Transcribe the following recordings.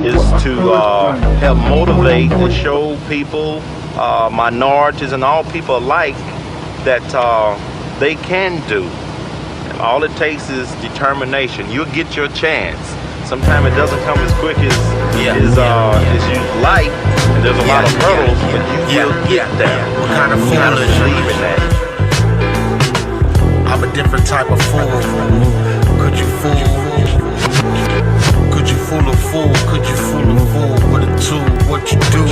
Is to help motivate and show people, minorities and all people alike, that they can do. And all it takes is determination. You'll get your chance. Sometimes it doesn't come as quick as you'd like. And there's a lot of hurdles, but you will get there. What kind of fool is believe in that. I'm a different type of fool. Could you fool? Could you fool a fool? Could you fool a fool with a tool? What you do?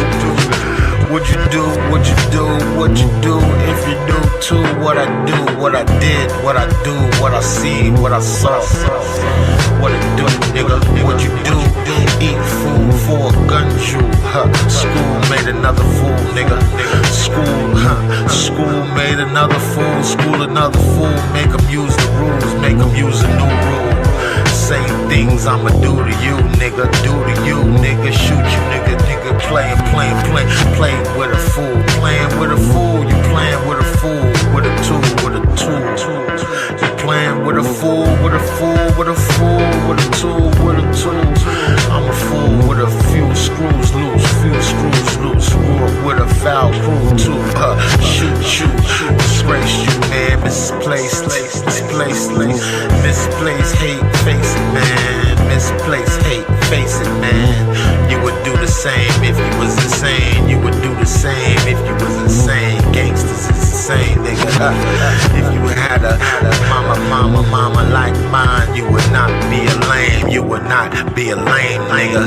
What you do? What you do? What you do? If you do too, what I do, what I did, what I do, what I see, what I saw. What it do, nigga? What you do? Eat food for a gun shoe. School made another fool, nigga. School made another fool. School another fool. Make 'em use the rules. Make 'em use a new rule. Same things I'ma do to you, nigga. Do to you, nigga. Shoot you, nigga. Play with a fool. Playing with a fool. You playing with a fool. With a tool. You playing with a fool. With a fool. With a fool. With a tool. With a tool. I'm a fool with a few screws loose. Screw up with a foul crew too. Shoot you. Disgrace you, man. Misplaced hate, face it, man. Misplaced hate, face it, man. You would do the same if you was insane. You would do the same if you was insane. Gangsters is insane, nigga. If you had a mama like mine, you would not be a lame. You would not be a lame, nigga.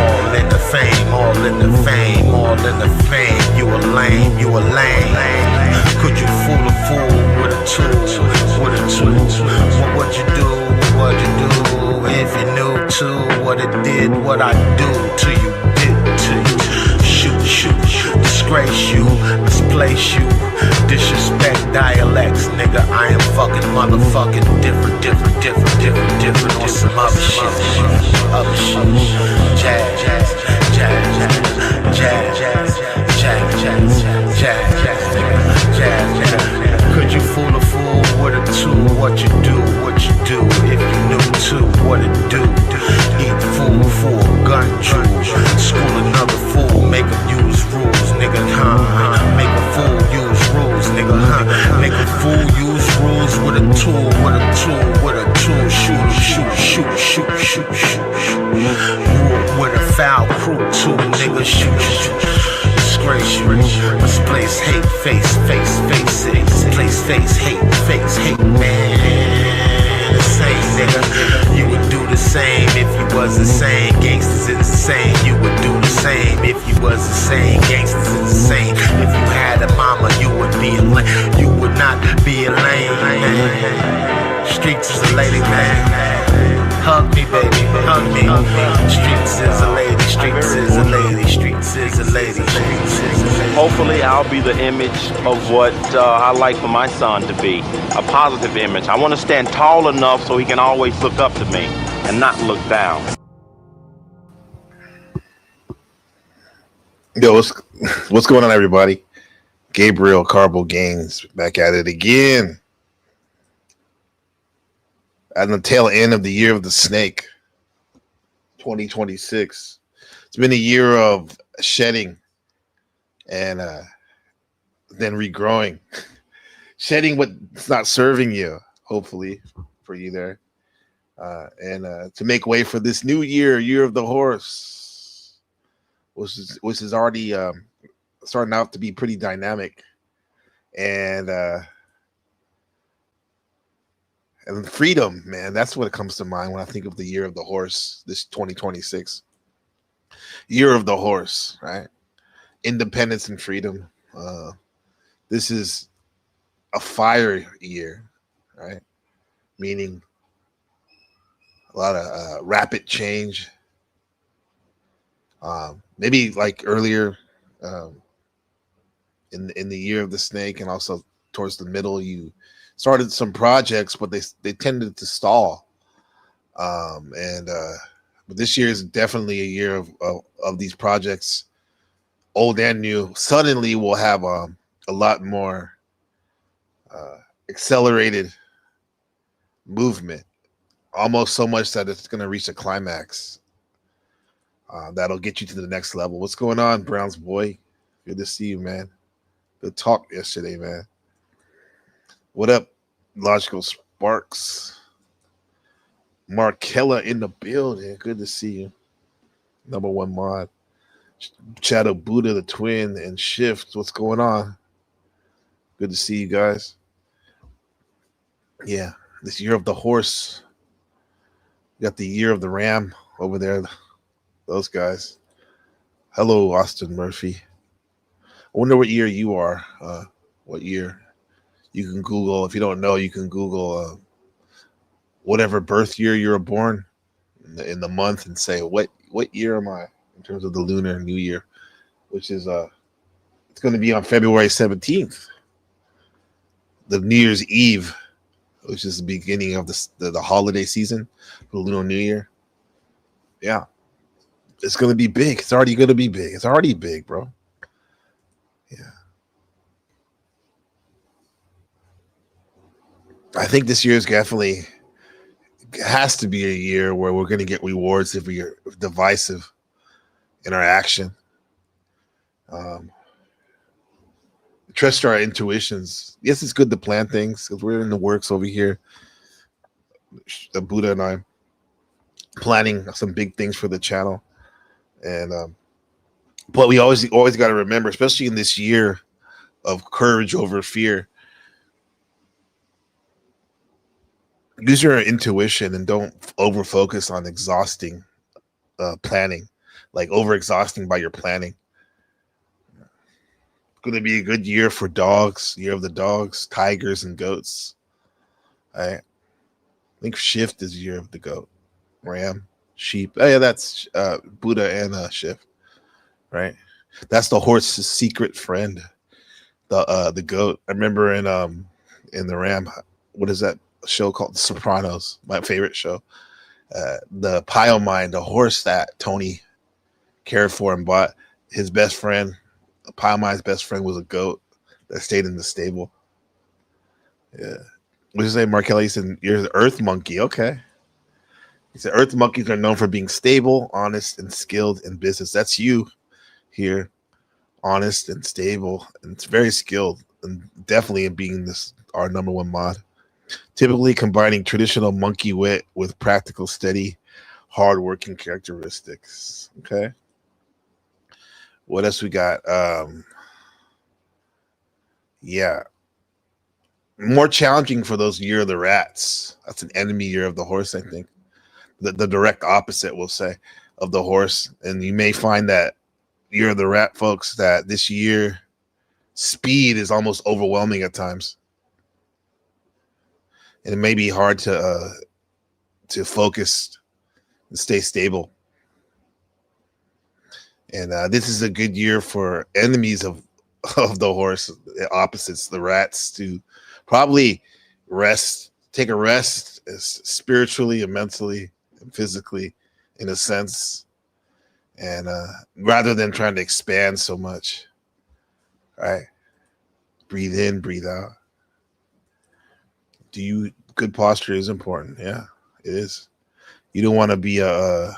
All in the fame, all in the fame, all in the fame. You a lame, you a lame. Could you fool a fool with a tool? With a tool? What you do? What you do? If you knew too what it did, what I do to you, did to you. Shoot, disgrace you, misplace you, disrespect dialects, nigga. I am fucking motherfucking different on some other shit. Jazz. Could you fool a fool with a tool? What you do? If you knew too what it do? Eat fool for a gun jewel. School another fool, make 'em use rules, nigga. Make a fool use rules, nigga. Make a fool use rules with a tool. Shoot. With a foul crew too, nigga. Shoot. Disgrace you. Misplace hate, face it. Misplace hate, man. The same, nigga. You would do the same if you was insane. Gangsters is insane. You would do the same if you was insane. Gangsters is insane. If you had a mama, you would be a lame. You would not be a lame. Streets is a lady, man. Hug me, baby, hug me. Streets is a lady, streets is a lady, streets is a lady, streets is a lady. Hopefully, I'll be the image of what I like for my son to be, a positive image. I want to stand tall enough so he can always look up to me and not look down. Yo, what's going on, everybody? Gabriel Carbo Gaines back at it again. At the tail end of the year of the snake, 2026. It's been a year of shedding and then regrowing. Shedding what's not serving you, hopefully, for you there. And to make way for this new year of the horse, which is already starting out to be pretty dynamic. And freedom, man, that's what comes to mind when I think of the year of the horse, this 2026. Year of the horse, right? Independence and freedom. This is a fire year, right? Meaning a lot of rapid change. Maybe like earlier in the year of the snake, and also towards the middle, you started some projects, but they tended to stall. But this year is definitely a year of these projects, old and new. Suddenly we'll have a lot more accelerated movement, almost so much that it's going to reach a climax. That'll get you to the next level. What's going on, Browns boy? Good to see you, man. Good talk yesterday, man. What up, Logical Sparks? Markella in the building. Good to see you. Number one mod. Shadow Buddha, the twin, and Shift. What's going on? Good to see you guys. Yeah, this year of the horse. We got the year of the ram over there. Those guys. Hello, Austin Murphy. I wonder what year you are. What year? You can Google. If you don't know, you can Google whatever birth year you were born in the month and say, what year am I in terms of the lunar new year, which is it's going to be on February 17th, the New Year's Eve, which is the beginning of the holiday season, the lunar new year. Yeah. It's going to be big. It's already going to be big. It's already big, bro. Yeah. I think this year is definitely has to be a year where we're going to get rewards if we are divisive in our action. Trust our intuitions. Yes, it's good to plan things because we're in the works over here. The Buddha and I planning some big things for the channel. And but we always got to remember, especially in this year of courage over fear, use your intuition and don't over focus on exhausting planning, like over exhausting by your planning. It's going to be a good year for dogs, year of the dogs, tigers, and goats. I think Shift is year of the goat, ram, sheep. Oh yeah, that's Buddha and Shift, right? That's the horse's secret friend, the goat. I remember in the ram, what is that show called? The Sopranos, my favorite show. The Pile Mine, the horse that Tony cared for and bought, his best friend, Pile Mine's best friend, was a goat that stayed in the stable. Yeah. What did you say, Mark Kelly? He said, you're the earth monkey. Okay. He said, earth monkeys are known for being stable, honest, and skilled in business. That's you here. Honest and stable, and it's very skilled, and definitely in being our number one mod. Typically combining traditional monkey wit with practical, steady, hardworking characteristics. Okay. What else we got? Yeah. More challenging for those year of the rats. That's an enemy year of the horse, I think. The direct opposite, we'll say, of the horse. And you may find that year of the rat, folks, that this year speed is almost overwhelming at times. and it may be hard to focus and stay stable. And this is a good year for enemies of the horse, the opposites, the rats, to probably take a rest, spiritually and mentally and physically, in a sense, and rather than trying to expand so much. Right? Breathe in, breathe out. Good posture is important. Yeah, it is. You don't want to be a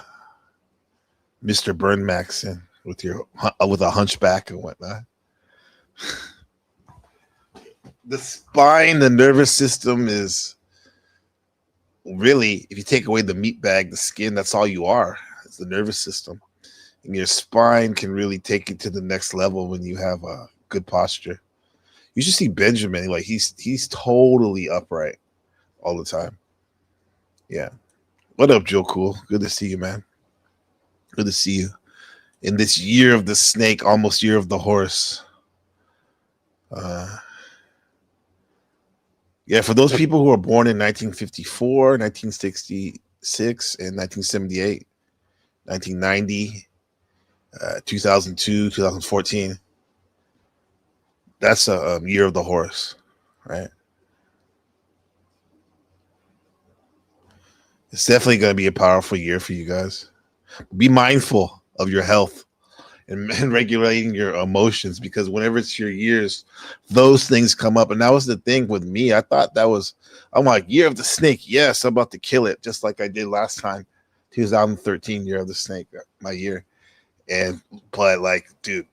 Mr. Burn Maxon with a hunchback and whatnot. The spine, the nervous system is really, if you take away the meat bag, the skin, that's all you are. It's the nervous system. And your spine can really take it to the next level when you have a good posture. You should see Benjamin. Like he's totally upright all the time. Yeah. What up, Joe Cool? Good to see you, man. Good to see you. In this year of the snake, almost year of the horse. Yeah, for those people who were born in 1954, 1966, and 1978, 1990, 2002, 2014, that's a year of the horse, right? It's definitely going to be a powerful year for you guys. Be mindful of your health and regulating your emotions, because whenever it's your years, those things come up. And that was the thing with me. I'm like, year of the snake. Yes, I'm about to kill it, just like I did last time, 2013, year of the snake, my year. But like, dude,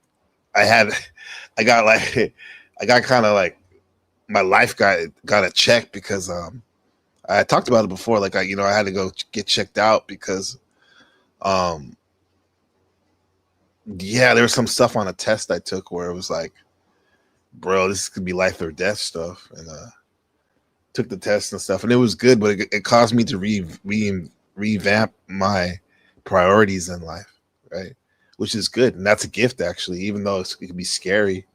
I got kind of like, my life got a check because I talked about it before. Like I had to go get checked out because yeah, there was some stuff on a test I took where it was like, bro, this could be life or death stuff. And took the test and stuff, and it was good, but it caused me to revamp my priorities in life, right? Which is good, and that's a gift, actually, even though it can be scary.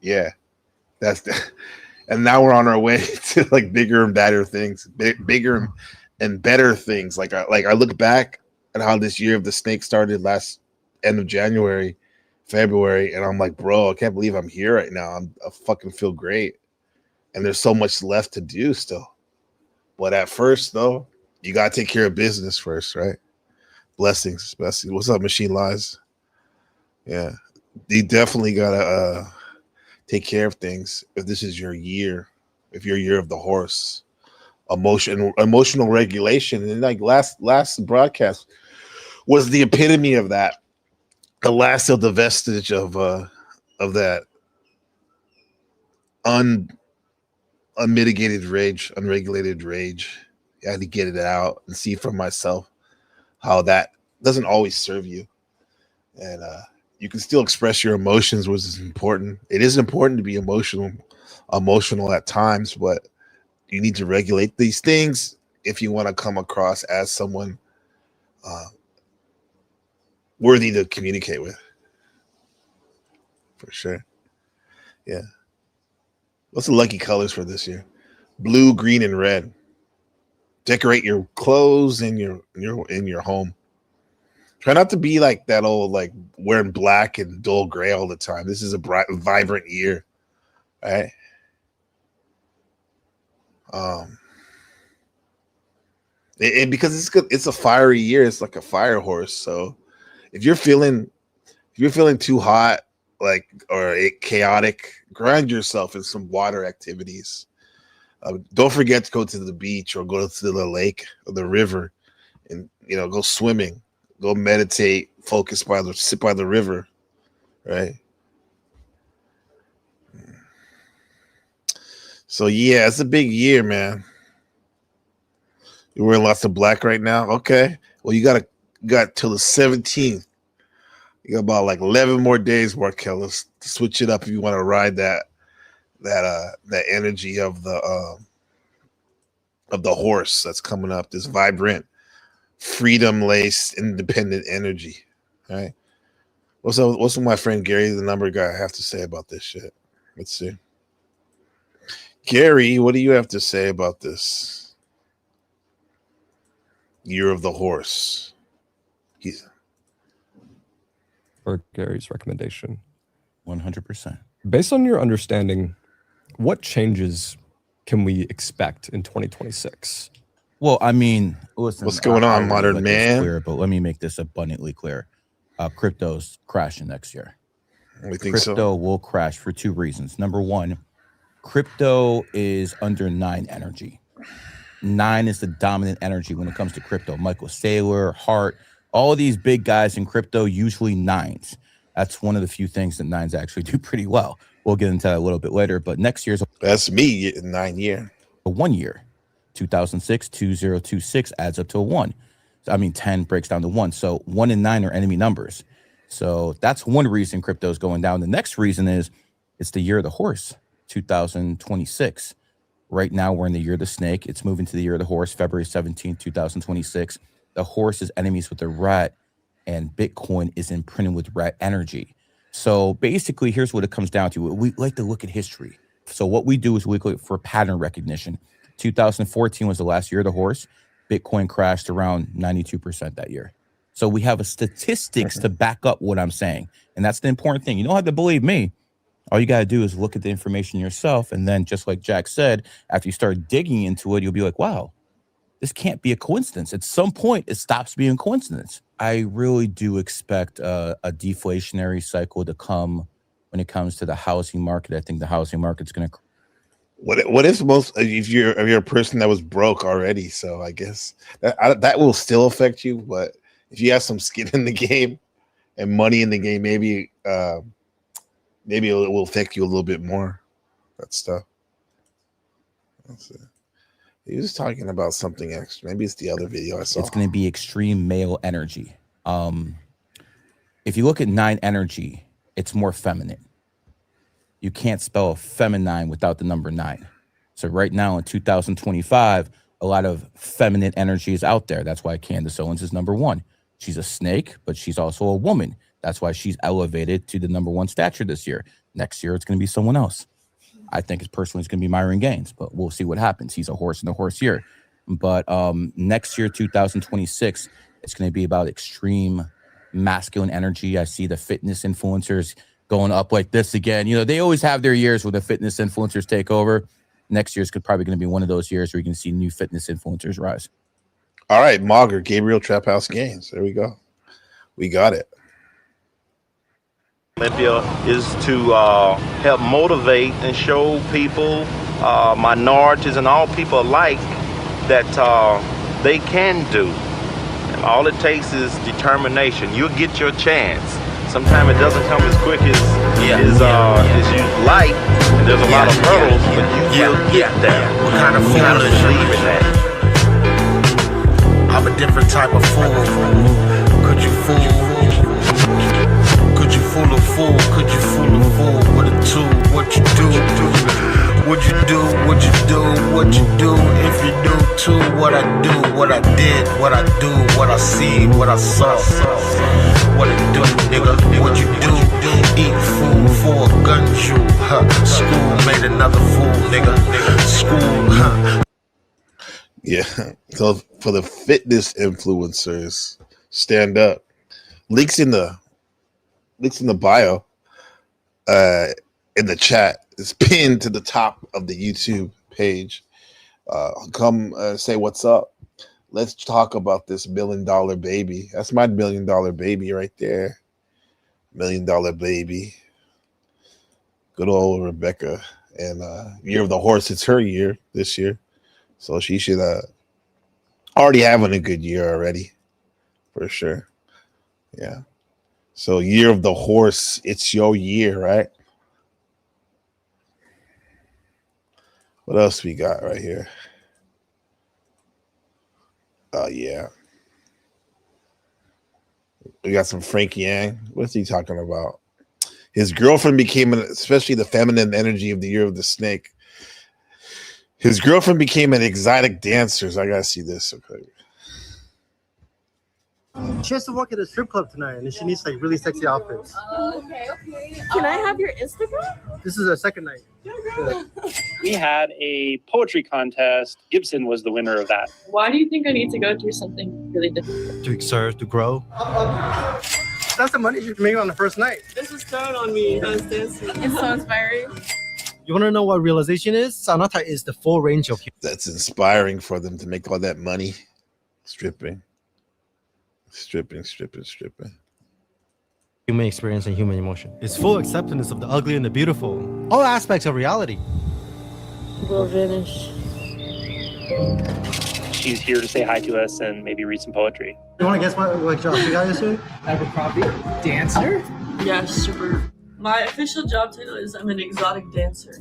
Yeah, and now we're on our way to like bigger and better things, bigger and better things. Like I look back at how this year of the snake started last end of January, February, and I'm like, bro, I can't believe I'm here right now. I fucking feel great, and there's so much left to do still. But at first, though, you gotta take care of business first, right? Blessings. What's up, Machine Lies? Yeah, you definitely gotta take care of things if this is your year, if your year of the horse. Emotional regulation, and like last broadcast was the epitome of that. The last of the vestige of that unmitigated rage, unregulated rage. I had to get it out and see for myself how that doesn't always serve you, and you can still express your emotions, which is important. It is important to be emotional at times, but you need to regulate these things if you want to come across as someone worthy to communicate with. For sure. Yeah. What's the lucky colors for this year? Blue, green, and red. Decorate your clothes in your home. Try not to be like that old, like wearing black and dull gray all the time. This is a bright, vibrant year, right? Because it's a fiery year. It's like a fire horse. So if you're feeling too hot, like, or chaotic, ground yourself in some water activities. Don't forget to go to the beach or go to the lake or the river, and go swimming, go meditate, sit by the river, right? So yeah, it's a big year, man. You're wearing lots of black right now. Okay, well you got till the 17th. You got about like 11 more days, Markel. Let's switch it up if you want to ride that energy of the horse that's coming up. This vibrant, freedom-laced, independent energy. All right. What's my friend Gary, the number guy, have to say about this shit? Let's see. Gary, what do you have to say about this year of the horse? He's For Gary's recommendation. 100%. Based on your understanding, what changes can we expect in 2026? Well, I mean, listen. What's going on, already modern let this man? Clear, but let me make this abundantly clear. Crypto's crashing next year. we think Crypto so. will crash for two reasons. Number one, crypto is under 9 energy. 9 is the dominant energy when it comes to crypto. Michael Saylor, Hart, all these big guys in crypto, usually 9s. That's one of the few things that 9s actually do pretty well. We'll get into that a little bit later. But next year's That's me in 9 year. a 1 year. 2006, 2026 adds up to a 1. I mean, 10 breaks down to 1. So 1 and 9 are enemy numbers. So that's one reason crypto is going down. The next reason is it's the year of the horse, 2026. Right now, we're in the year of the snake. It's moving to the year of the horse, February 17th, 2026. The horse is enemies with the rat, and Bitcoin is imprinted with rat energy. So basically, here's what it comes down to. We like to look at history. So what we do is we look for pattern recognition. 2014 was the last year of the horse. Bitcoin crashed around 92% that year. So we have a statistics to back up what I'm saying. And that's the important thing. You don't have to believe me. All you got to do is look at the information yourself. And then just like Jack said, after you start digging into it, you'll be like, wow, this can't be a coincidence. At some point, it stops being a coincidence. I really do expect a deflationary cycle to come when it comes to the housing market. I think the housing market's going to. What is most if you're a person that was broke already? So I guess that will still affect you. But if you have some skin in the game and money in the game, maybe it will affect you a little bit more. That stuff. That's it. He was talking about something extra. Maybe it's the other video I saw. It's going to be extreme male energy. If you look at 9 energy, it's more feminine. You can't spell a feminine without the number 9. So right now in 2025, a lot of feminine energy is out there. That's why Candace Owens is number 1. She's a snake, but she's also a woman. That's why she's elevated to the number 1 stature this year. Next year, it's going to be someone else. I think it's going to be Myron Gaines, but we'll see what happens. He's a horse in the horse year. But next year, 2026, it's going to be about extreme masculine energy. I see the fitness influencers going up like this again. You know, they always have their years where the fitness influencers take over. Next year's probably going to be one of those years where you can see new fitness influencers rise. All right, Mauger, Gabriel Trap House Games. There we go. We got it. Olympia is to help motivate and show people, minorities and all people alike, that they can do. And all it takes is determination. You'll get your chance. Sometimes it doesn't come as quick as you like. And there's a lot of hurdles, but you will get there. What kind of You gotta fool is believe in that. I'm a different type of fool. Could you fool? Could you fool a fool? Could you fool a fool with a tool? What you do? What you do? What you do? What you do? If you do too, what I do? What I did? What I do? What I see? What I saw? What it do, nigga? What you do? Eat food for a gun jewel. School made another fool, nigga. School, Yeah. So for the fitness influencers, stand up. Links in the bio, in the chat. It's pinned to the top of the YouTube page. Come say what's up. Let's talk about this $1 million baby. That's my $1 million baby right there. $1 million baby. Good old Rebecca. And year of the horse, it's her year this year. So she should already having a good year already. For sure. Yeah. So year of the horse, it's your year, right? What else we got right here? Oh, yeah. We got some Frank Yang. What's he talking about? His girlfriend became, especially the feminine energy of the year of the snake. His girlfriend became an exotic dancer. So I got to see this. Okay. She has to work at a strip club tonight, and she needs like really sexy outfits. Okay. Can I have your Instagram? This is our second night. We had a poetry contest. Gibson was the winner of that. Why do you think I need to go through something really difficult? To grow. That's the money you make on the first night. This was thrown on me. I was dancing. It's so inspiring. You want to know what realization is? Saunata is the full range of That's inspiring for them to make all that money stripping. human experience and human emotion. It's full acceptance of the ugly and the beautiful. All aspects of reality. Will vanish. She's here to say hi to us and maybe read some poetry. You want to guess what job you got yesterday? Abercrombie dancer. Yeah, stripper. My official job title is I'm an exotic dancer.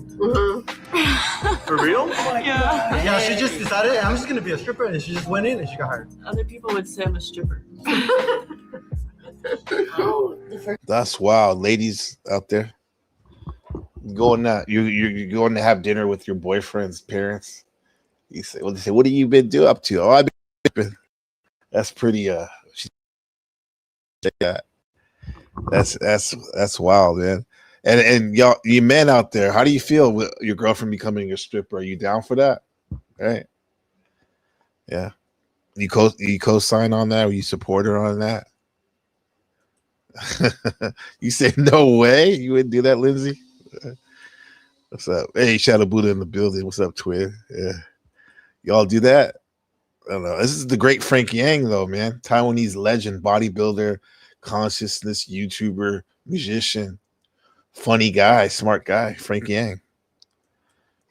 For real? Yeah. Yeah, she just decided I'm just gonna be a stripper, and she just went in and she got hired. Other people would say I'm a stripper. That's wild, ladies out there. Going out, you're going to have dinner with your boyfriend's parents. You say, well, they say, what have you been up to? Oh, I've been. That's pretty. Yeah, that's wild, man. And y'all, you men out there, how do you feel with your girlfriend becoming a stripper? Are you down for that? Right? Yeah. You co-sign on that, or you support her on that? You say no way, you wouldn't do that, Lindsay. What's up? Hey, Shadow Buddha in the building. What's up, Twin? Yeah, y'all do that? I don't know. This is the great Frank Yang, though, man. Taiwanese legend, bodybuilder, consciousness YouTuber, musician, funny guy, smart guy, Frank Yang.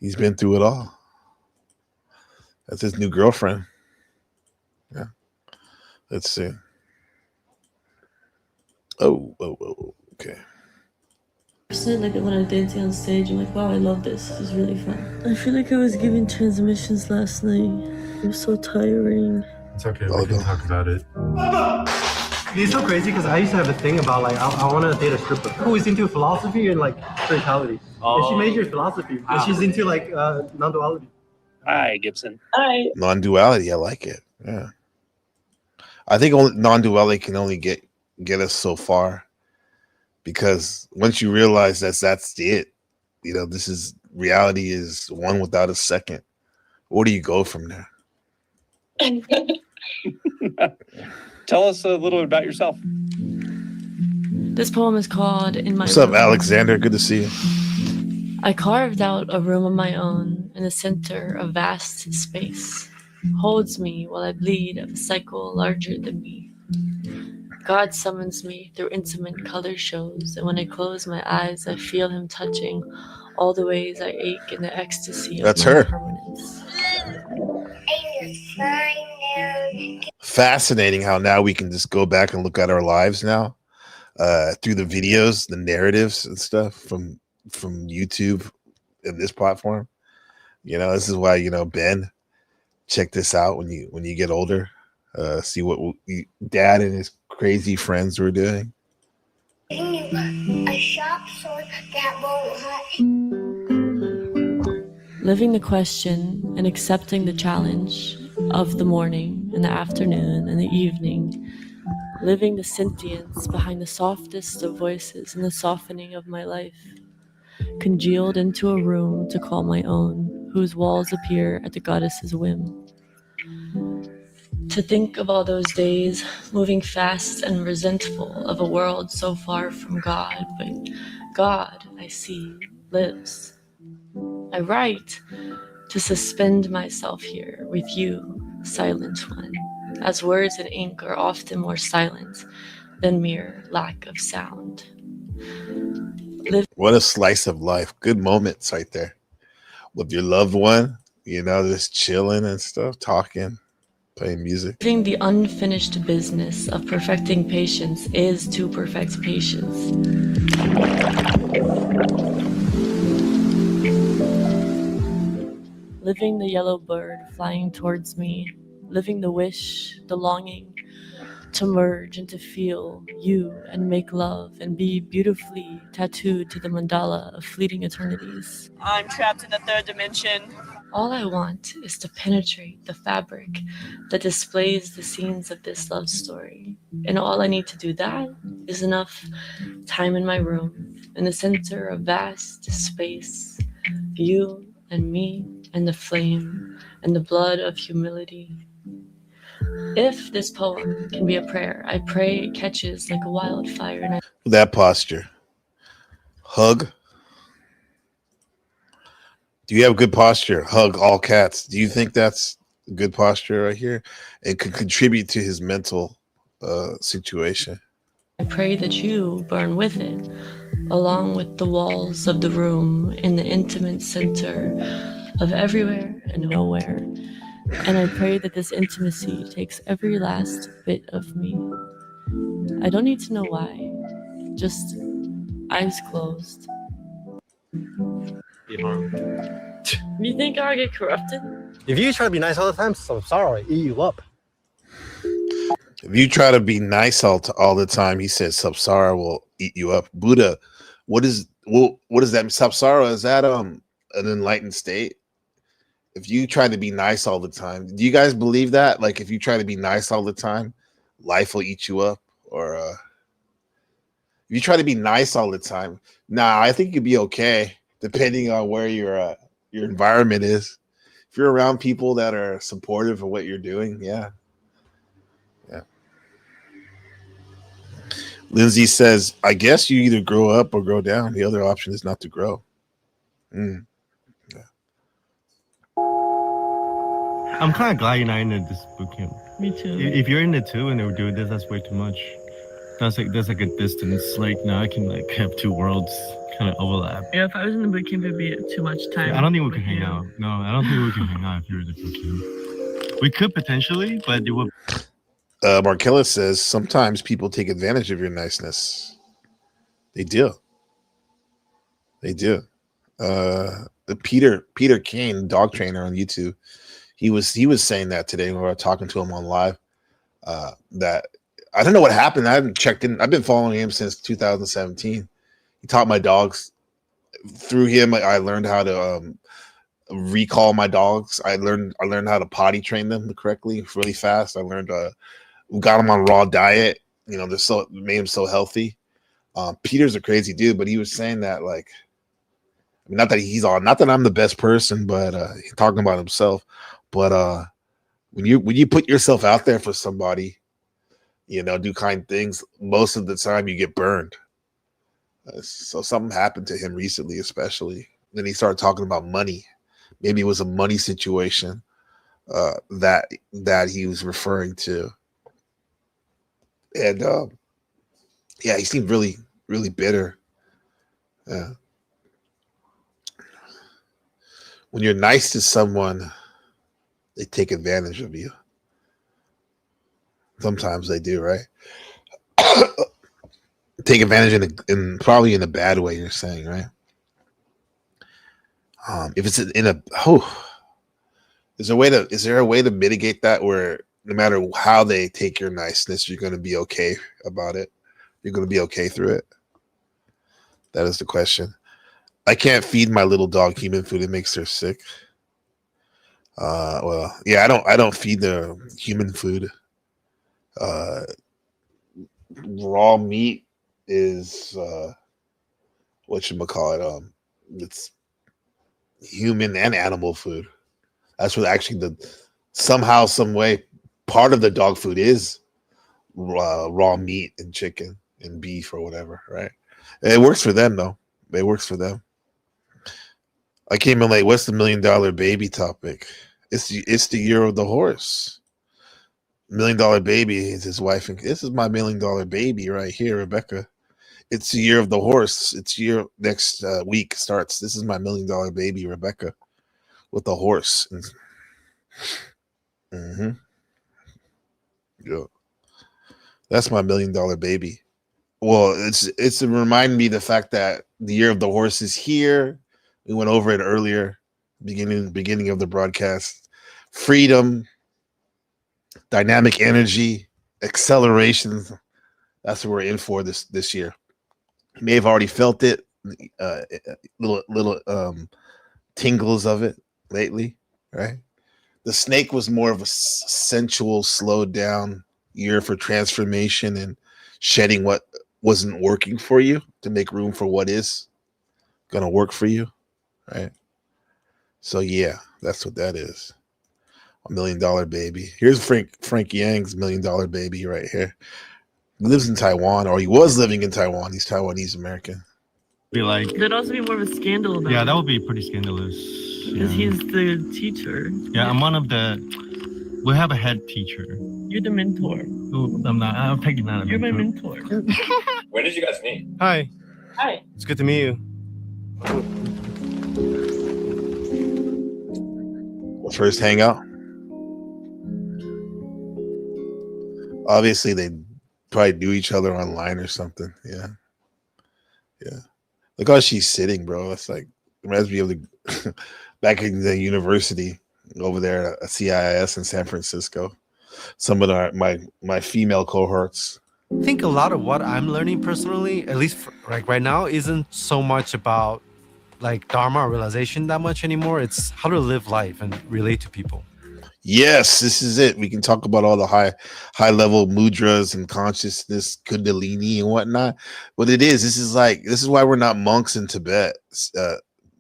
He's been through it all. That's his new girlfriend. Yeah. Let's see. Oh, okay. Like when I'm dancing on stage, I'm like, wow, I love this. This is really fun. I feel like I was giving transmissions last night. It was so tiring. It's okay, we can talk about it. It's so crazy because I used to have a thing about like I want to date a stripper who is into philosophy and like spirituality. And she majored in philosophy, and she's into like non-duality. Hi, Gibson. Hi. Non-duality, I like it. Yeah. I think non-duality can only get us so far, because once you realize that's it, you know, this is reality is one without a second. Where do you go from there? Tell us a little bit about yourself. This poem is called In My What's up, Room. Alexander? Good to see you. I carved out a room of my own in the center of vast space. Holds me while I bleed of a cycle larger than me. God summons me through intimate color shows, and when I close my eyes, I feel him touching all the ways I ache in the ecstasy of That's my her. permanence. Fascinating how now we can just go back and look at our lives now through the videos, the narratives and stuff from YouTube and this platform. You know, this is why, you know, Ben, check this out when you get older. See what Dad and his crazy friends were doing. A sharp sword that won't hurt. Living the question and accepting the challenge of the morning and the afternoon and the evening. Living the sentience behind the softest of voices and the softening of my life. Congealed into a room to call my own, whose walls appear at the goddess's whim. To think of all those days, moving fast and resentful of a world so far from God, but God, I see, lives. I write to suspend myself here with you, silent one, as words and ink are often more silent than mere lack of sound. What a slice of life. Good moments right there with your loved one, you know, just chilling and stuff, talking, playing music. Living the unfinished business of perfecting patience is to perfect patience. Living the yellow bird flying towards me, living the wish, the longing to merge and to feel you and make love and be beautifully tattooed to the mandala of fleeting eternities. I'm trapped in the third dimension. All I want is to penetrate the fabric that displays the scenes of this love story. And all I need to do that is enough time in my room, in the center of vast space, you and me and the flame and the blood of humility. If this poem can be a prayer, I pray it catches like a wildfire. And That posture. Hug. Do you have good posture? Hug all cats. Do you think that's good posture right here? It could contribute to his mental situation. I pray that you burn with it, along with the walls of the room in the intimate center of everywhere and nowhere. And I pray that this intimacy takes every last bit of me. I don't need to know why, just eyes closed. You think I'll get corrupted? If you try to be nice all the time, Samsara will eat you up. If you try to be nice all the time, he says Samsara will eat you up. Buddha, what does that mean? Samsara, is that an enlightened state? If you try to be nice all the time, do you guys believe that? Like, if you try to be nice all the time, life will eat you up? Or if you try to be nice all the time, I think you'd be okay, depending on where your environment is. If you're around people that are supportive of what you're doing, yeah. Lindsay says, I guess you either grow up or grow down. The other option is not to grow. Yeah. I'm kind of glad you're not in this boot camp. Me too. If you're in it too and they were doing this, that's way too much. There's like a distance. Like now I can like have two worlds kind of overlap. Yeah, if I was in the boot camp, it'd be too much time. I don't think we can hang out. No, I don't think we can hang out if you're in the boot camp. We could potentially, but it would. Markella says sometimes people take advantage of your niceness. They do. Peter Kane, dog trainer on YouTube, he was saying that today when we were talking to him on live. That I don't know what happened. I haven't checked in. I've been following him since 2017. He taught my dogs. Through him, I learned how to recall my dogs. I learned how to potty train them correctly really fast. I learned we got them on raw diet. You know, made them so healthy. Peter's a crazy dude, but he was saying that like, I mean, not that I'm the best person, but he's talking about himself. But when you put yourself out there for somebody, you know, do kind things, most of the time you get burned. So something happened to him recently, especially. Then he started talking about money. Maybe it was a money situation that he was referring to. And he seemed really, really bitter. Yeah. When you're nice to someone, they take advantage of you. Sometimes they do, right? Take advantage in probably in a bad way, you're saying, right? If it's is there a way to mitigate that where no matter how they take your niceness, you're going to be okay about it? You're going to be okay through it? That is the question. I can't feed my little dog human food. It makes her sick. I don't feed the human food. Raw meat is it's human and animal food. That's what actually somehow, some way, part of the dog food is raw meat and chicken and beef or whatever, right? It works for them though. It works for them. I came in late. What's the $1 million baby topic? It's the year of the horse. $1 million baby is his wife. And this is my $1 million baby right here, Rebecca. It's the year of the horse. It's year next week starts. This is my $1 million baby, Rebecca, with the horse. Mm-hmm. Yeah, that's my $1 million baby. Well, it's to remind me the fact that the year of the horse is here. We went over it earlier, beginning of the broadcast. Freedom, dynamic energy, acceleration. That's what we're in for this year. You may have already felt it, little tingles of it. lately, right? The snake was more of a sensual, slowed down year for transformation and shedding what wasn't working for you to make room for what is going to work for you, right? So yeah, that's what that is. $1 million baby. Here's Frank Yang's $1 million baby right here. He lives in Taiwan, or he was living in Taiwan. He's Taiwanese American. Be like, There'd also be more of a scandal about yeah, it. that would be pretty scandalous. Because Yeah. he's the teacher. Yeah, I'm one of the. We have a head teacher. You're the mentor. Oh, I'm not. I'm technically not a You're my mentor. mentor. When did you guys meet? Hi, Hi. it's good to meet you. First hangout. Obviously, they probably knew each other online or something. Yeah. Look how she's sitting, bro. It's like reminds me of the back in the university over there at CIS in San Francisco. Some of my female cohorts. I think a lot of what I'm learning personally, at least like right now, isn't so much about like dharma or realization that much anymore. It's how to live life and relate to people. Yes, this is it. We can talk about all the high level mudras and consciousness, kundalini and whatnot. What it is, this is why we're not monks in Tibet,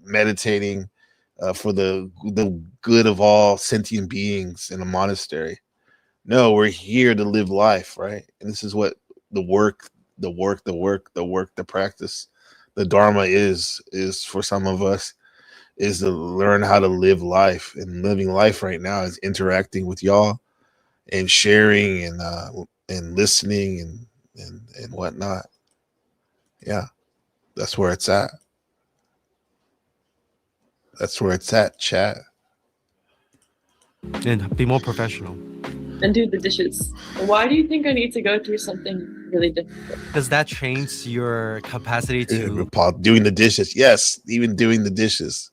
meditating for the good of all sentient beings in a monastery. No, we're here to live life, right? And this is what the practice, the Dharma is for some of us, is to learn how to live life. And living life right now is interacting with y'all and sharing and listening and whatnot. Yeah, that's where it's at. That's where it's at, chat. And be more professional. And do the dishes. Why do you think I need to go through something really difficult? Does that change your capacity to Doing the dishes? Yes, even doing the dishes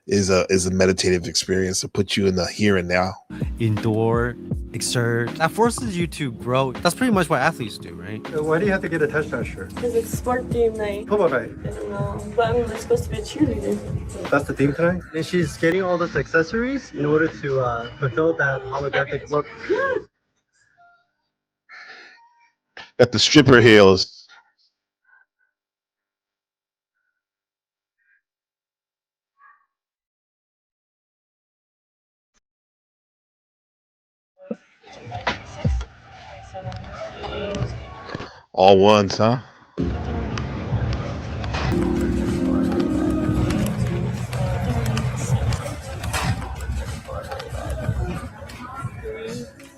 is a meditative experience to put you in the here and now. endure, exert? That forces you to grow. That's pretty much what athletes do, right? Why do you have to get attached to that shirt? Because it's sport team night. Football night. I don't know. But I'm supposed to be a cheerleader. That's the theme tonight? And she's getting all those accessories in order to fulfill that holographic look. Got the stripper heels. All ones, huh?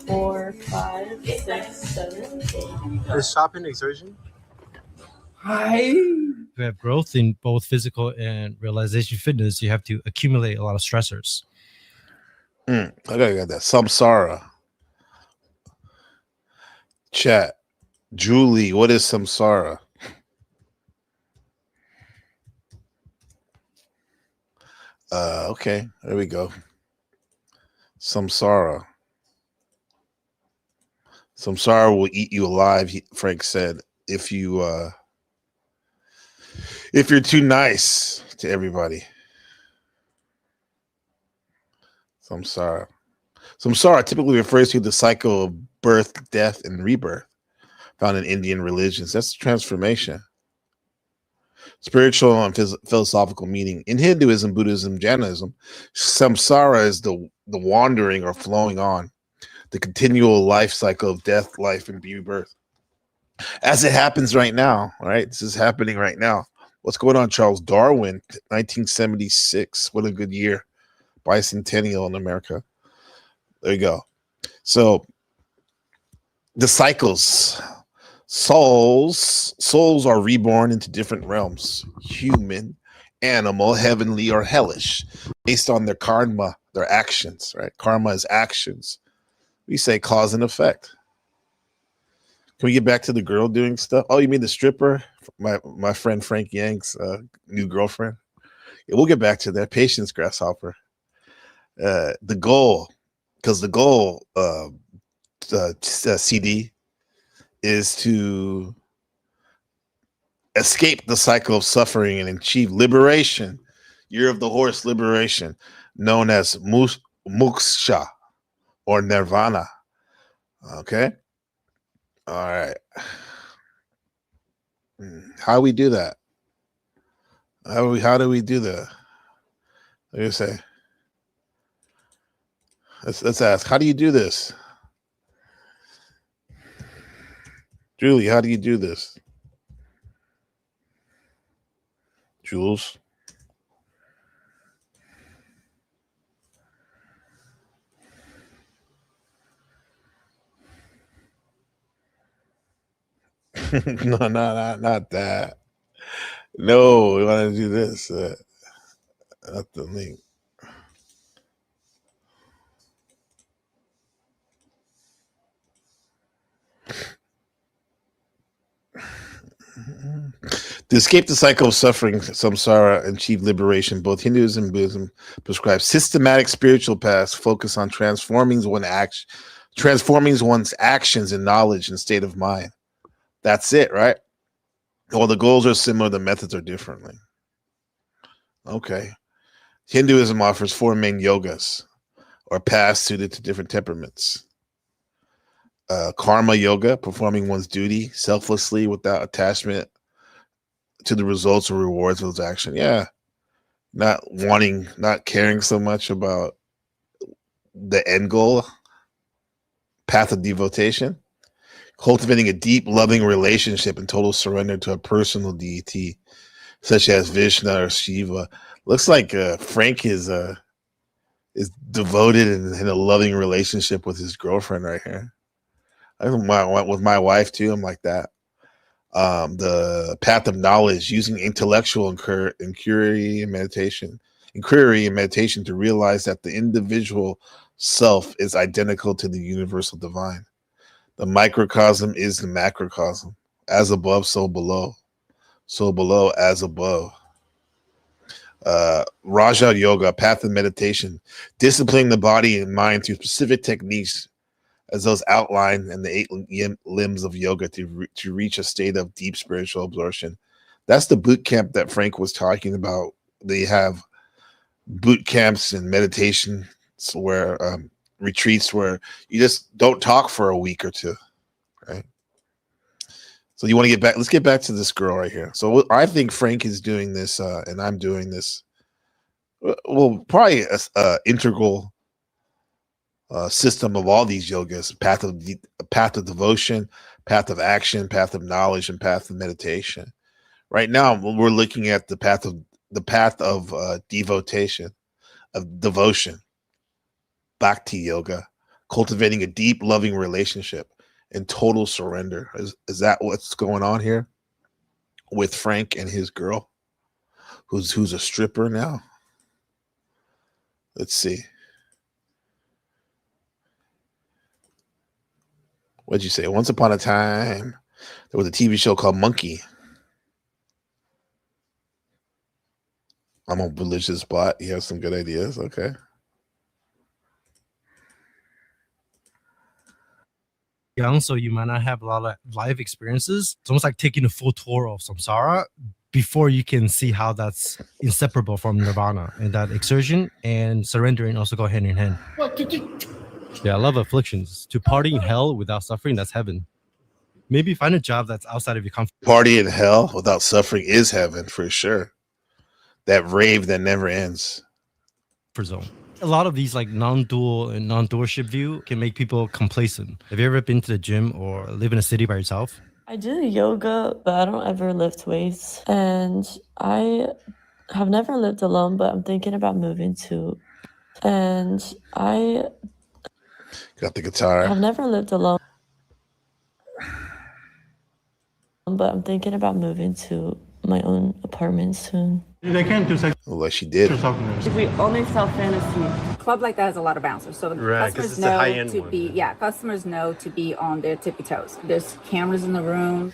Four, 5, 6, 7, 8. Is shopping exertion? To have growth in both physical and realization fitness, you have to accumulate a lot of stressors. I gotta get that. Samsara. Chat. Julie, what is samsara? Okay, there we go. Samsara. Samsara will eat you alive, Frank said, if you're too nice to everybody. Samsara. Samsara typically refers to the cycle of birth, death, and rebirth found in Indian religions. That's transformation. Spiritual and philosophical meaning. In Hinduism, Buddhism, Jainism, samsara is the wandering or flowing on, the continual life cycle of death, life, and rebirth. As it happens right now, right? This is happening right now. What's going on, Charles Darwin, 1976. What a good year. Bicentennial in America. There you go. So the cycles, souls are reborn into different realms, human, animal, heavenly, or hellish, based on their karma, their actions, right? Karma is actions. We say cause and effect. Can we get back to the girl doing stuff? Oh, you mean the stripper? My friend Frank Yang's new girlfriend? Yeah, we'll get back to that. Patience, grasshopper. The goal, because the goal CD is to escape the cycle of suffering and achieve liberation. year of the horse liberation, known as Moksha or Nirvana. Okay. All right. How do we do that? How do we do that? What do you say? Let's ask. How do you do this? Julie, how do you do this? Jules? No, not that. No, we want to do this. Not the link. To escape the cycle of suffering, samsara, and achieve liberation, both Hinduism and Buddhism prescribe systematic spiritual paths focus on transforming one's actions and knowledge and state of mind. That's it, right? Well, the goals are similar, the methods are differently. Okay. Hinduism offers 4 main yogas, or paths suited to different temperaments. Karma yoga, performing one's duty selflessly without attachment to the results or rewards of his action. Yeah. Not caring so much about the end goal. Path of devotion. Cultivating a deep, loving relationship and total surrender to a personal deity, such as Vishnu or Shiva. Looks like Frank is devoted and in a loving relationship with his girlfriend right here. With my wife too, I'm like that. The path of knowledge, using intellectual inquiry and meditation to realize that the individual self is identical to the universal divine. The microcosm is the macrocosm. As above, so below. So below, as above. Raja Yoga, path of meditation, disciplining the body and mind through specific techniques as those outlined in the 8 limbs of yoga to reach a state of deep spiritual absorption. That's the boot camp that Frank was talking about. They have boot camps and meditation where retreats where you just don't talk for a week or two, right? So you want to get back. Let's get back to this girl right here. So I think Frank is doing this, and I'm doing this. Well, probably a integral system of all these yogas: path of devotion, path of action, path of knowledge, and path of meditation. Right now, we're looking at the path of devotion, bhakti yoga, cultivating a deep, loving relationship and total surrender. Is that what's going on here with Frank and his girl, who's a stripper now? Let's see. What'd you say? Once upon a time, there was a TV show called Monkey. I'm on religious spot. You have some good ideas. Okay. Young, so you might not have a lot of life experiences. It's almost like taking a full tour of samsara before you can see how that's inseparable from nirvana, and that exertion and surrendering also go hand in hand. Yeah, I love afflictions. To party in hell without suffering, that's heaven. Maybe find a job that's outside of your comfort. Party in hell without suffering is heaven for sure. That rave that never ends. Zone. A lot of these like non-dual and non-doorship view can make people complacent. Have you ever been to the gym or live in a city by yourself? I do yoga, but I don't ever lift weights. And I have never lived alone, but I'm thinking about moving to. And I got the guitar. have never lived alone, but I'm thinking about moving to my own apartment soon. They can't do sex. Well, like she did. If we only sell fantasy. Club like that has a lot of bouncers, so Right, 'cause customers it's a high-end know to one. be customers know to be on their tippy toes. There's cameras in the room.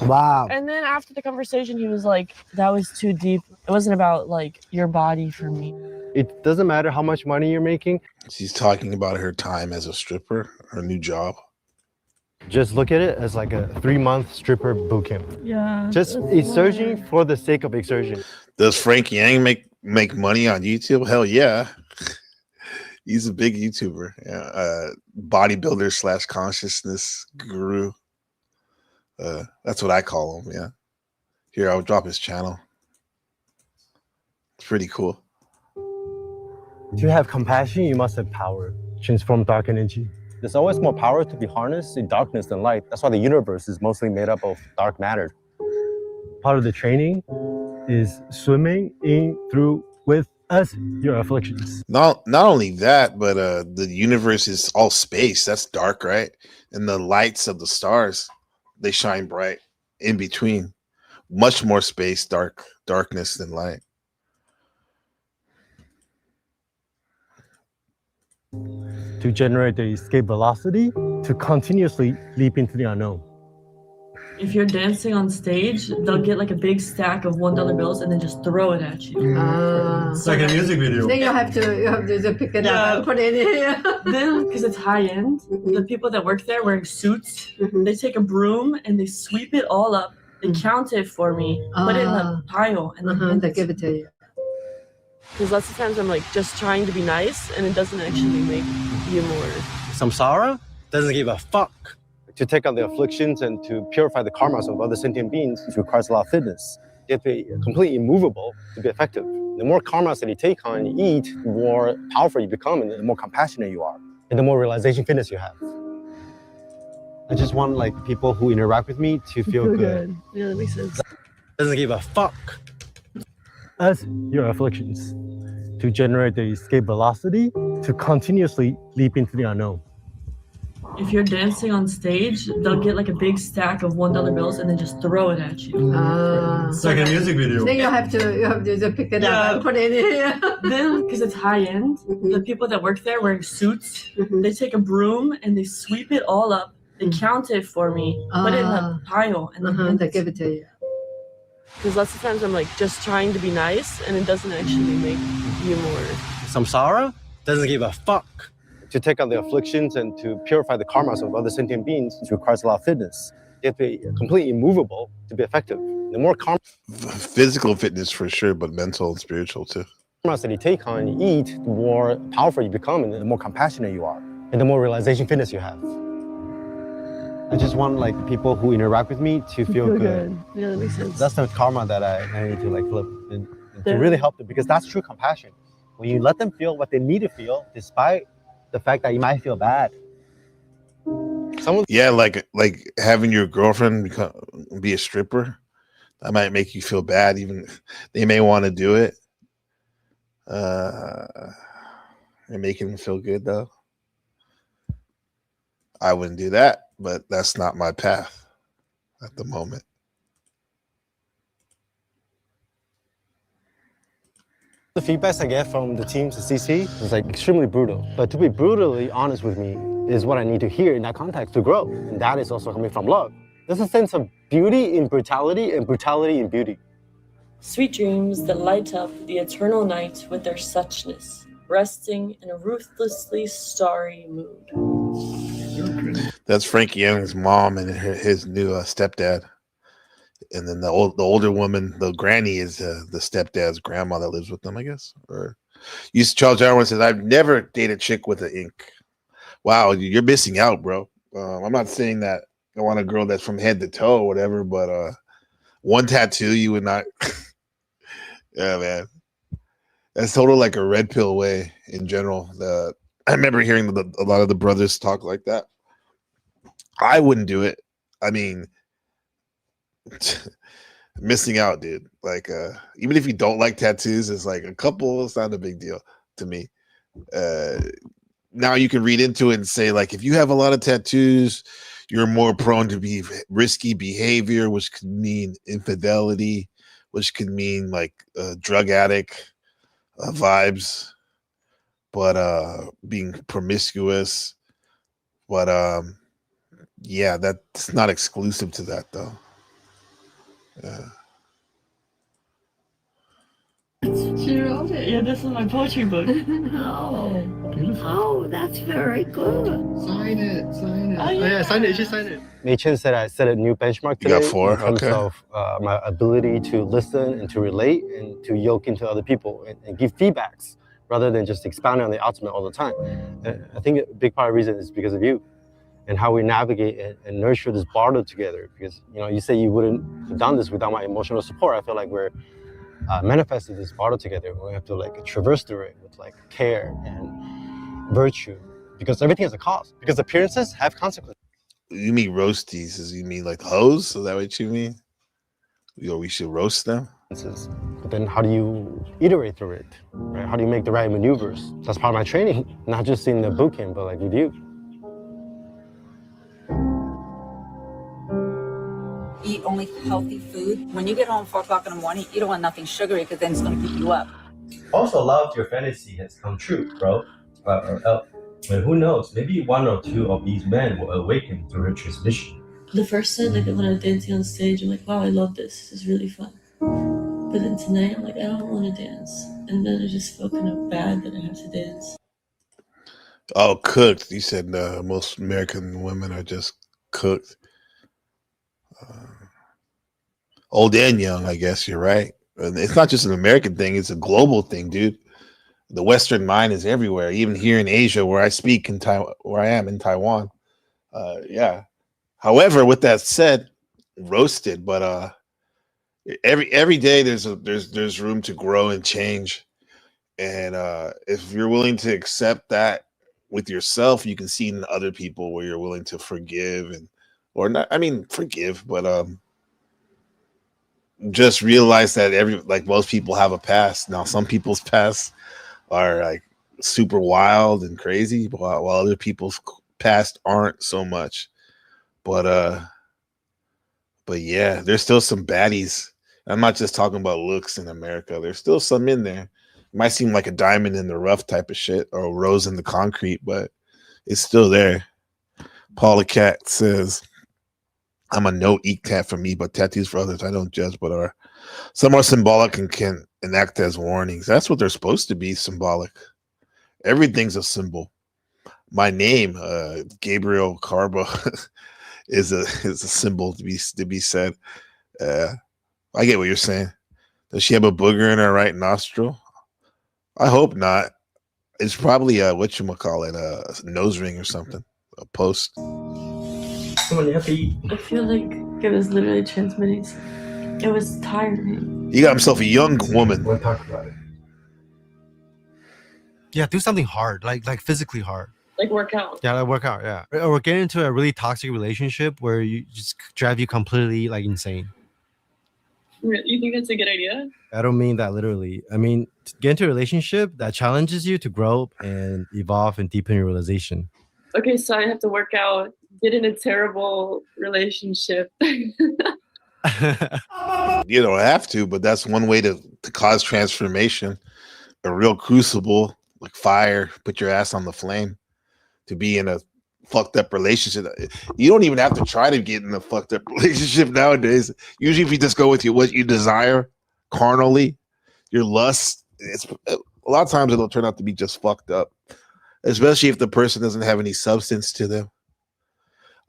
Wow. And then after the conversation, he was like, that was too deep. It wasn't about like your body for me. It doesn't matter how much money you're making. She's talking about her time as a stripper, her new job. Just look at it as like a 3-month stripper boot camp. Yeah. Just exertion for the sake of exertion. Does Frank Yang make money on YouTube? Hell yeah. He's a big YouTuber. Yeah. Bodybuilder / consciousness guru. That's what I call him. Yeah. Here, I'll drop his channel. It's pretty cool. To have compassion, you must have power. Transform dark energy. There's always more power to be harnessed in darkness than light. That's why the universe is mostly made up of dark matter. Part of the training is swimming in through with us your afflictions. Not only that, but the universe is all space. That's dark, right? And the lights of the stars, they shine bright in between. Much more space, darkness than light. To generate the escape velocity, to continuously leap into the unknown. If you're dancing on stage, they'll get like a big stack of $1 bills and then just throw it at you. It's like a music video. Then you have to pick it up and put it in here. Then, because it's high end, the people that work there wearing suits, they take a broom and they sweep it all up. They count it for me, put it in a pile, and then they give it to you. Because lots of times I'm like just trying to be nice, and it doesn't actually make you more. Samsara doesn't give a fuck. To take on the afflictions and to purify the karmas of other sentient beings, it requires a lot of fitness. You have to be completely immovable to be effective. The more karmas that you take on and you eat, the more powerful you become and the more compassionate you are. And the more realization fitness you have. I just want like people who interact with me to feel good. Yeah, that makes sense. Doesn't give a fuck. As your afflictions. To generate the escape velocity, to continuously leap into the unknown. If you're dancing on stage, they'll get like a big stack of $1 bills and then just throw it at you. It's like a music video. Then you have to pick it up and put it in here. Then, because it's high end, the people that work there wearing suits, they take a broom and they sweep it all up. They count it for me, put it in a pile, and then they give it to you. Because lots of times I'm like just trying to be nice, and it doesn't actually make you more. Samsara doesn't give a fuck. To take on the afflictions and to purify the karmas of other sentient beings, it requires a lot of fitness. You have to be completely immovable to be effective. The more physical fitness for sure, but mental and spiritual too. Karmas that you take on and you eat, the more powerful you become and the more compassionate you are. And the more realization fitness you have. I just want like people who interact with me to feel good. Yeah, that makes sense. That's the karma that I need to like flip and to really help them, because that's true compassion. When you let them feel what they need to feel, despite the fact that you might feel bad. Yeah, like having your girlfriend be a stripper, that might make you feel bad. Even they may want to do it, and making them feel good though. I wouldn't do that, but that's not my path at the moment. The feedbacks I get from the teams at CC is like extremely brutal. But to be brutally honest with me is what I need to hear in that context to grow. And that is also coming from love. There's a sense of beauty in brutality and brutality in beauty. Sweet dreams that light up the eternal night with their suchness, resting in a ruthlessly starry mood. That's Frankie Young's mom and his new stepdad. And then the older woman, the granny, is the stepdad's grandma that lives with them, I guess. Or Charles Darwin says, "I've never dated a chick with an ink." Wow, you're missing out, bro. I'm not saying that I want a girl that's from head to toe or whatever, but one tattoo you would not. Yeah, man, that's total like a red pill way in general. I remember hearing a lot of the brothers talk like that. I wouldn't do it. I mean, missing out, dude. Like, even if you don't like tattoos, it's like a couple. It's not a big deal to me. Now you can read into it and say, like, if you have a lot of tattoos, you're more prone to be risky behavior, which could mean infidelity, which could mean like drug addict vibes, but being promiscuous. But yeah, that's not exclusive to that though. Yeah. She wrote it. Yeah, this is my poetry book. Oh, that's very good. Sign it. Sign it. Oh, yeah. Sign it. You should sign it. Mei Chen said I set a new benchmark You got today 4? in terms Okay. of my ability to listen and to relate and to yoke into other people and give feedbacks rather than just expounding on the ultimate all the time. And I think a big part of the reason is because of you and how we navigate and nurture this barter together. Because you say you wouldn't have done this without my emotional support. I feel like we're manifesting this barter together. We have to like traverse through it with like care and virtue, because everything has a cost. Because appearances have consequences. You mean roasties? You mean like hoes? Is that what you mean? We should roast them? But then how do you iterate through it? Right? How do you make the right maneuvers? That's part of my training, not just in the boot camp, but like with you. Eat only healthy food. When you get home 4 o'clock in the morning, you don't want nothing sugary because then it's going to keep you up. Also, a lot of your fantasy has come true, bro. But who knows? Maybe 1 or 2 of these men will awaken through a transmission. The first time, like when I was dancing on stage, I'm like, wow, I love this. This is really fun. But then tonight, I'm like, I don't want to dance. And then I just felt kind of bad that I have to dance. Oh, cooked. You said most American women are just cooked. Old and young, I guess you're right. And it's not just an American thing, it's a global thing, dude. The Western mind is everywhere, even here in Asia, where I speak in Taiwan, where I am in Taiwan. Yeah. However, with that said, roasted, but every day there's room to grow and change. And if you're willing to accept that with yourself, you can see in other people where you're willing to forgive or not. I mean, forgive, but just realize that most people have a past. Now, some people's past are like super wild and crazy, while other people's past aren't so much. But yeah, there's still some baddies. I'm not just talking about looks in America. There's still some in there. It might seem like a diamond in the rough type of shit or a rose in the concrete, but it's still there. Paula Cat says, I'm a no eat tat for me, but tattoos for others. I don't judge, but are some are symbolic and can enact as warnings. That's what they're supposed to be, symbolic. Everything's a symbol. My name, Gabriel Carbo, is a symbol to be said. I get what you're saying. Does she have a booger in her right nostril? I hope not. It's probably a nose ring or something. A post. Come on, happy. I feel like it was literally transmitting. It was tiring. He got himself a young woman. We'll talk about it. Yeah, do something hard, like physically hard. Like work out. Yeah, like work out. Yeah, or get into a really toxic relationship where you just drive you completely like insane. You think that's a good idea? I don't mean that literally. I mean, get into a relationship that challenges you to grow and evolve and deepen your realization. Okay, so I have to work out, get in a terrible relationship. You don't have to, but that's one way to cause transformation. A real crucible, like fire, put your ass on the flame. To be in a fucked up relationship, you don't even have to try to get in a fucked up relationship nowadays. Usually, if you just go with what you desire carnally, your lust, it's a lot of times it'll turn out to be just fucked up. Especially if the person doesn't have any substance to them.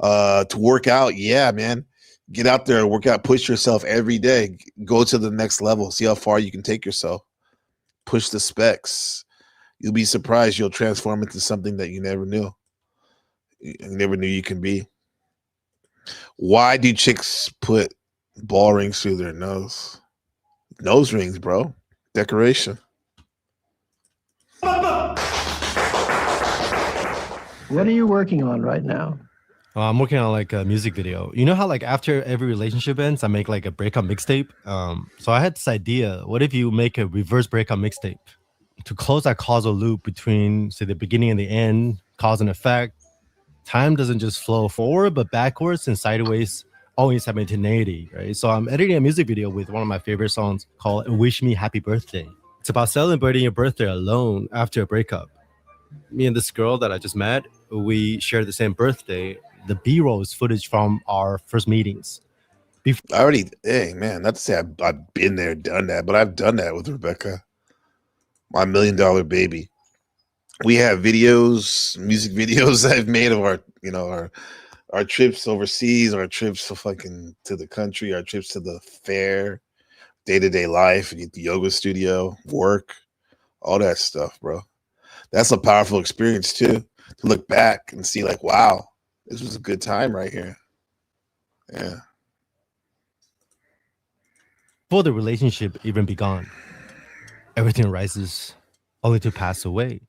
To work out, yeah, man, get out there and work out. Push yourself every day. Go to the next level. See how far you can take yourself. Push the specs. You'll be surprised. You'll transform into something that you never knew. You never knew you can be. Why do chicks put ball rings through their nose? Nose rings, bro. Decoration. What are you working on right now? I'm working on like a music video. You know how like after every relationship ends, I make like a breakup mixtape. So I had this idea. What if you make a reverse breakup mixtape to close that causal loop between, say, the beginning and the end, cause and effect? Time doesn't just flow forward, but backwards and sideways. Always simultaneity, right? So I'm editing a music video with one of my favorite songs called "Wish Me Happy Birthday." It's about celebrating your birthday alone after a breakup. Me and this girl that I just met, we share the same birthday. The B-roll is footage from our first meetings. Hey man, not to say I've been there, done that, but I've done that with Rebecca. My $1 million baby. We have videos, music videos I've made of our, you know, our trips overseas, our trips to fucking to the country, our trips to the fair, day-to-day life, the yoga studio, work, all that stuff, bro. That's a powerful experience too, to look back and see like, wow, this was a good time right here. Yeah. Before the relationship even begun, everything rises only to pass away.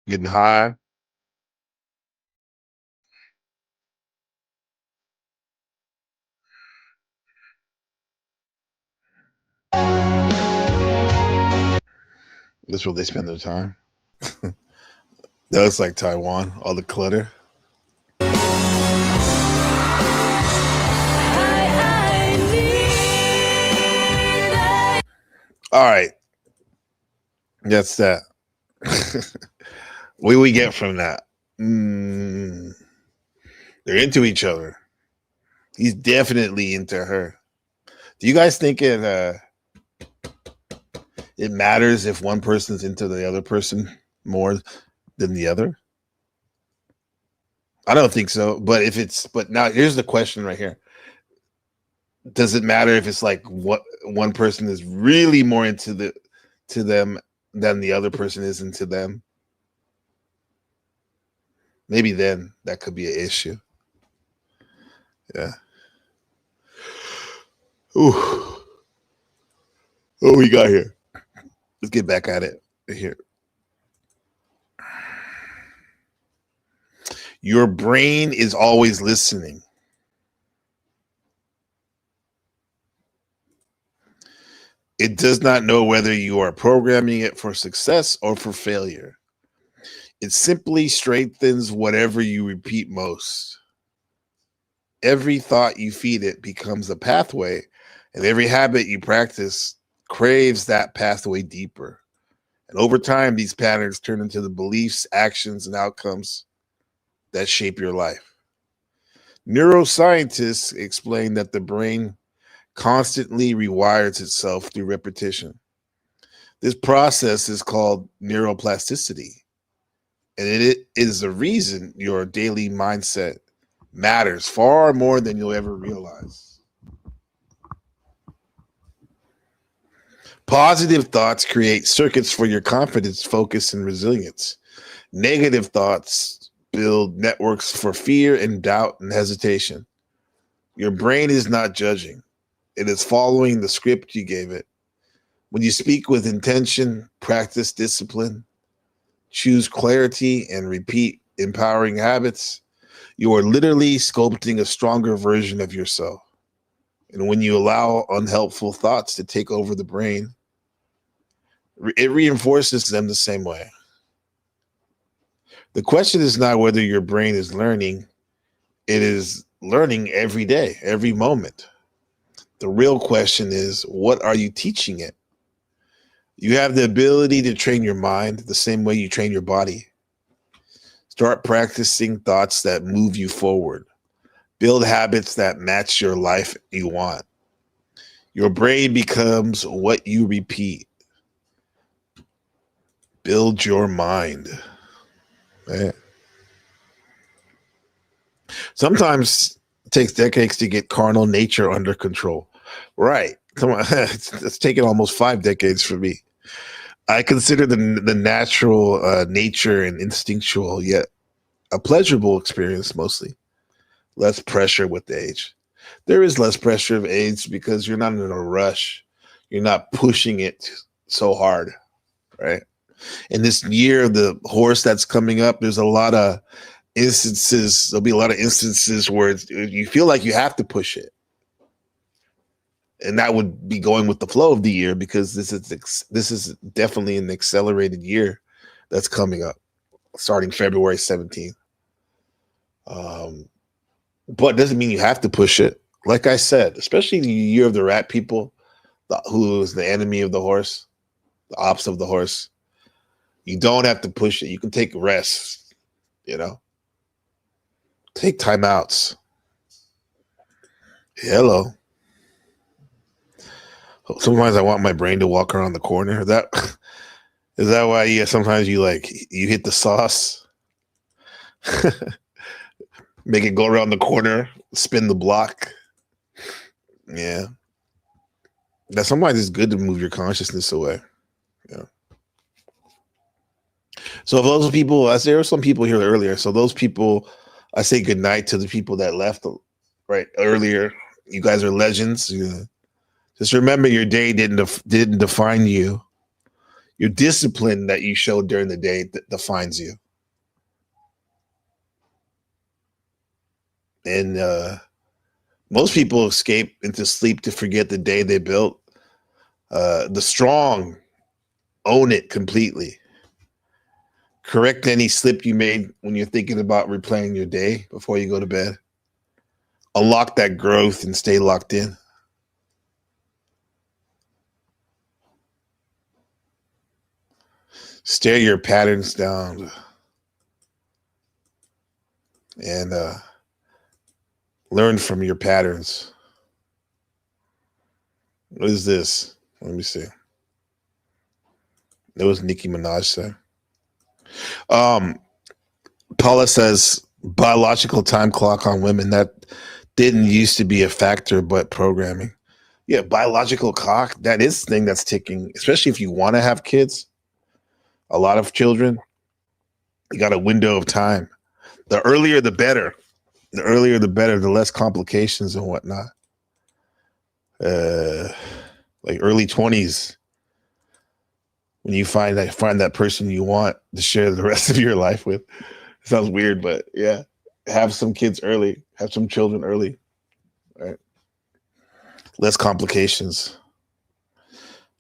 Getting high. That's where they spend their time. That looks like Taiwan, all the clutter. All right. That's that. What do we get from that? They're into each other. He's definitely into her. Do you guys think it matters if one person's into the other person more than the other? I don't think so. But now here's the question right here. Does it matter if it's like what one person is really more into them than the other person is into them? Maybe then that could be an issue. Yeah. Ooh. What we got here? Let's get back at it here. Your brain is always listening. It does not know whether you are programming it for success or for failure. It simply strengthens whatever you repeat most. Every thought you feed it becomes a pathway, and every habit you practice craves that pathway deeper. And over time, these patterns turn into the beliefs, actions, and outcomes that shape your life. Neuroscientists explain that the brain constantly rewires itself through repetition. This process is called neuroplasticity, and it is the reason your daily mindset matters far more than you'll ever realize. Positive thoughts create circuits for your confidence, focus, and resilience. Negative thoughts build networks for fear and doubt and hesitation. Your brain is not judging. It is following the script you gave it. When you speak with intention, practice discipline, choose clarity, and repeat empowering habits, you are literally sculpting a stronger version of yourself. And when you allow unhelpful thoughts to take over the brain, it reinforces them the same way. The question is not whether your brain is learning. It is learning every day, every moment. The real question is, what are you teaching it? You have the ability to train your mind the same way you train your body. Start practicing thoughts that move you forward. Build habits that match your life you want. Your brain becomes what you repeat. Build your mind. Man. Sometimes it takes decades to get carnal nature under control. Right. Come on. It's taken almost 5 decades for me. I consider the natural nature and instinctual, yet a pleasurable experience mostly. Less pressure with age. There is less pressure of age because you're not in a rush. You're not pushing it so hard, right? In this year of the horse that's coming up, there's a lot of instances. There'll be a lot of instances where you feel like you have to push it. And that would be going with the flow of the year, because this is definitely an accelerated year that's coming up, starting February 17th. But it doesn't mean you have to push it. Like I said, especially the year of the rat people, who is the enemy of the horse, the ops of the horse. You don't have to push it. You can take rest, you know. Take timeouts. Hello. Sometimes I want my brain to walk around the corner. Is that why sometimes you hit the sauce? Make it go around the corner, spin the block. Yeah. That sometimes it's good to move your consciousness away. Yeah. So those people, as there were some people here earlier, so those people, I say good night to the people that left right earlier. You guys are legends. Just remember, your day didn't define you. Your discipline that you showed during the day defines you. And most people escape into sleep to forget the day they built. The strong own it completely. Correct any slip you made when you're thinking about replaying your day before you go to bed. Unlock that growth and stay locked in. Stare your patterns down and learn from your patterns. What is this? Let me see. It was Nicki Minaj say. Paula says biological time clock on women. That didn't used to be a factor, but programming. Yeah, biological clock. That is the thing that's ticking, especially if you want to have kids. A lot of children, you got a window of time. The earlier, the better. The earlier, the better. The less complications and whatnot. Like early 20s. When you find that person you want to share the rest of your life with. It sounds weird, but yeah. Have some kids early. Have some children early. Right? Less complications.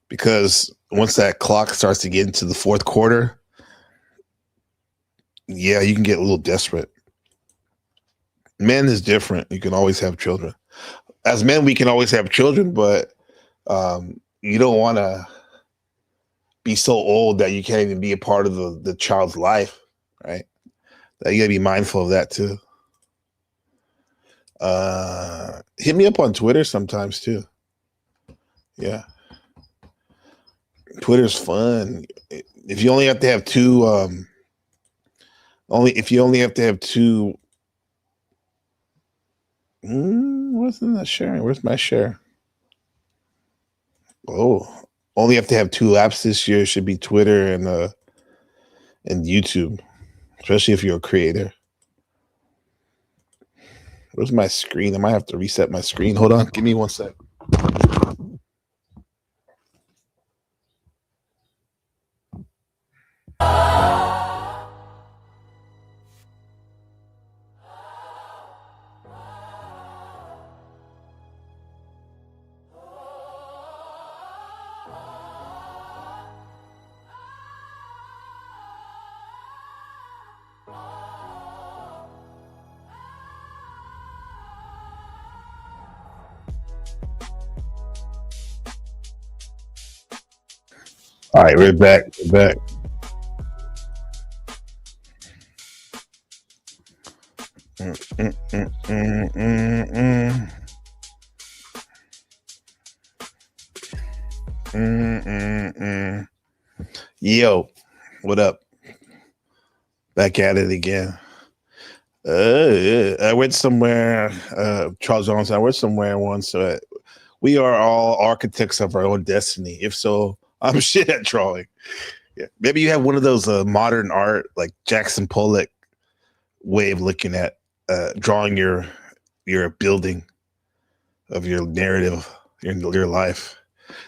Because once that clock starts to get into the fourth quarter, yeah, you can get a little desperate. Men is different. You can always have children. As men, we can always have children, but you don't want to be so old that you can't even be a part of the child's life, right? You gotta be mindful of that too. Hit me up on Twitter sometimes too. Yeah. Twitter's fun. If you only have to have two, what's in that sharing? Where's my share? Oh, only have to have 2 apps this year. Should be Twitter and YouTube, especially if you're a creator. Where's my screen? I might have to reset my screen. Hold on, give me 1 sec. All right, we're back. We're back. Yo, what up? Back at it again. I went somewhere, Charles Johnson, I went somewhere once. We are all architects of our own destiny. If so, I'm shit at drawing. Yeah, maybe you have one of those modern art, like Jackson Pollock way of looking at drawing your building of your narrative, your life.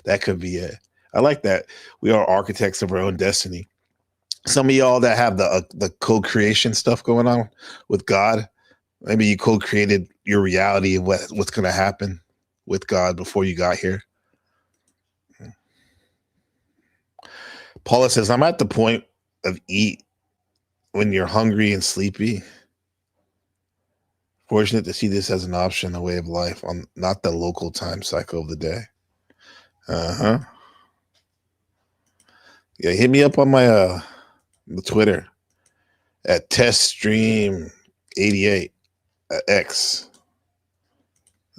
That could be it. I like that. We are architects of our own destiny. Some of y'all that have the co-creation stuff going on with God, maybe you co-created your reality of what's going to happen with God before you got here. Paula says, I'm at the point of eat when you're hungry and sleepy. Fortunate to see this as an option, a way of life, on not the local time cycle of the day. Yeah, hit me up on my the Twitter at TestStream88 X.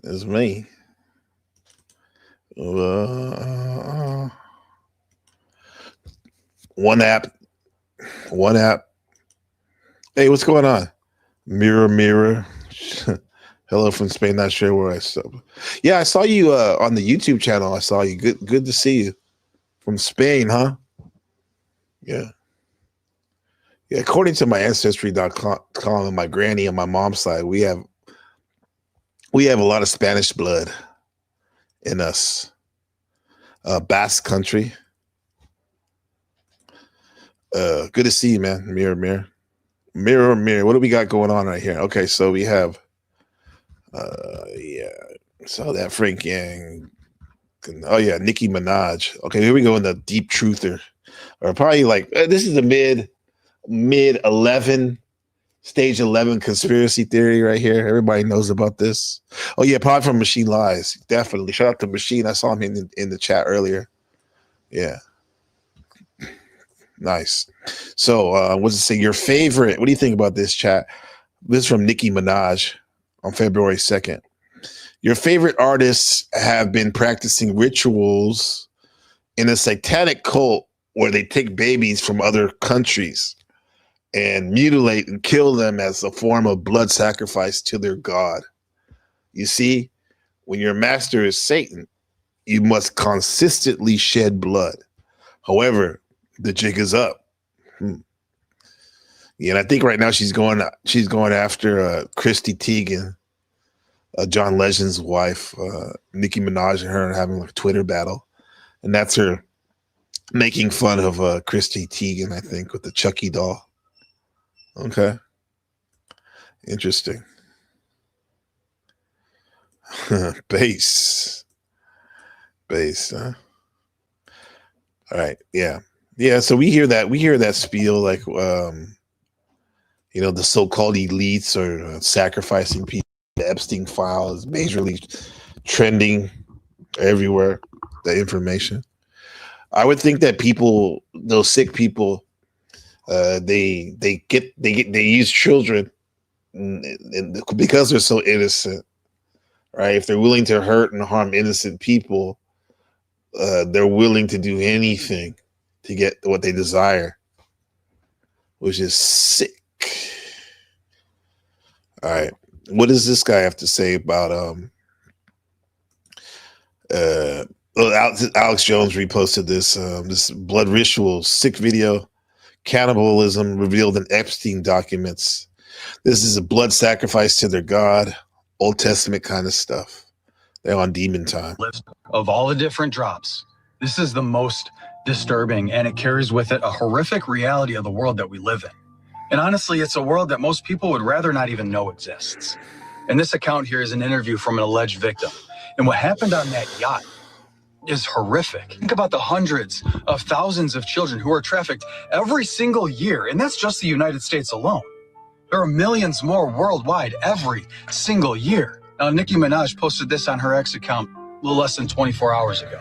Is me. One app. Hey, what's going on? Mirror. Hello from Spain. Not sure where I saw. Yeah, I saw you on the YouTube channel. I saw you. Good to see you from Spain, huh? Yeah. Yeah. According to my ancestry.com and my granny on my mom's side, we have a lot of Spanish blood in us. Basque country. Good to see you, man. Mirror. What do we got going on right here? Okay, so we have so that Frank Yang. Oh yeah, Nicki Minaj. Okay, here we go in the deep truther. Or probably like this is the mid 11 stage 11 conspiracy theory right here. Everybody knows about this. Oh yeah, apart from Machine Lies, definitely. Shout out to Machine. I saw him in the chat earlier. Yeah. Nice. So what's it say? Your favorite? What do you think about this, chat? This is from Nicki Minaj on February 2nd. Your favorite artists have been practicing rituals in a satanic cult where they take babies from other countries and mutilate and kill them as a form of blood sacrifice to their god. You see, when your master is Satan, you must consistently shed blood. However, the jig is up. Yeah, and I think right now she's going after Christy Teigen, John Legend's wife. Nicki Minaj and her are having like a Twitter battle, and that's her making fun of Christy Teigen, I think, with the Chucky doll. Okay, interesting. Bass, huh? All right, yeah. So we hear that spiel like, the so-called elites are sacrificing people. The Epstein file is majorly trending everywhere. The information. I would think that people, those sick people, they use children and because they're so innocent, right? If they're willing to hurt and harm innocent people, they're willing to do anything to get what they desire, which is sick. All right. What does this guy have to say about Alex Jones reposted this blood ritual sick video, cannibalism revealed in Epstein documents. This is a blood sacrifice to their god, Old Testament kind of stuff. They're on demon time. Of all the different drops, this is the most disturbing, and it carries with it a horrific reality of the world that we live in. And honestly, it's a world that most people would rather not even know exists. And this account here is an interview from an alleged victim. And what happened on that yacht is horrific. Think about the hundreds of thousands of children who are trafficked every single year, and that's just the United States alone. There are millions more worldwide every single year. Now, Nicki Minaj posted this on her X account a little less than 24 hours ago.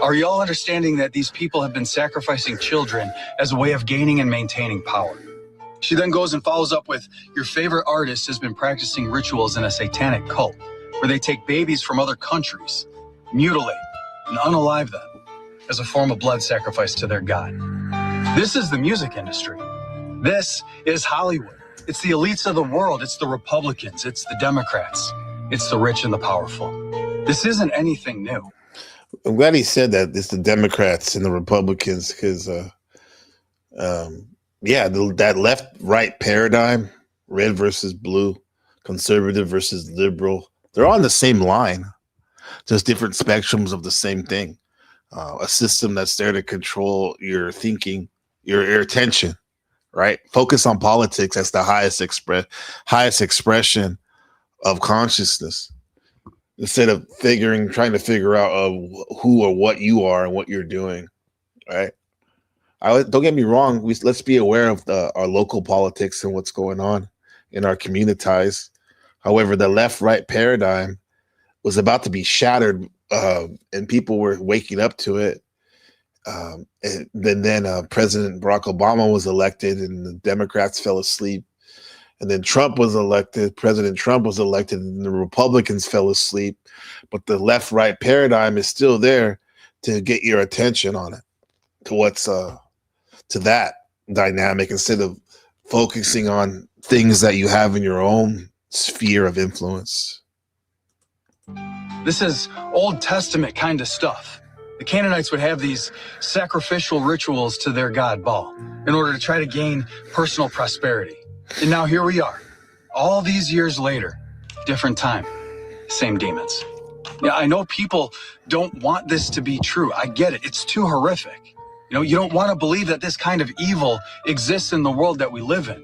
Are y'all understanding that these people have been sacrificing children as a way of gaining and maintaining power? She then goes and follows up with, your favorite artist has been practicing rituals in a satanic cult where they take babies from other countries, mutilate, and unalive them as a form of blood sacrifice to their god. This is the music industry. This is Hollywood. It's the elites of the world. It's the Republicans. It's the Democrats. It's the rich and the powerful. This isn't anything new. I'm glad he said that. It's the Democrats and the Republicans because, that left-right paradigm, red versus blue, conservative versus liberal, they're all on the same line, just different spectrums of the same thing. A system that's there to control your thinking, your attention, right? Focus on politics as the highest expression of consciousness, instead of trying to figure out who or what you are and what you're doing, right? Don't get me wrong. Let's be aware of our local politics and what's going on in our communities. However, the left-right paradigm was about to be shattered, and people were waking up to it. And then President Barack Obama was elected, and the Democrats fell asleep. And then Trump was elected. President Trump was elected, and the Republicans fell asleep. But the left-right paradigm is still there to get your attention on it, to what's to that dynamic, instead of focusing on things that you have in your own sphere of influence. This is Old Testament kind of stuff. The Canaanites would have these sacrificial rituals to their god Baal in order to try to gain personal prosperity. And now here we are, all these years later, different time, same demons. Yeah, I know people don't want this to be true. I get it. It's too horrific. You know, you don't want to believe that this kind of evil exists in the world that we live in,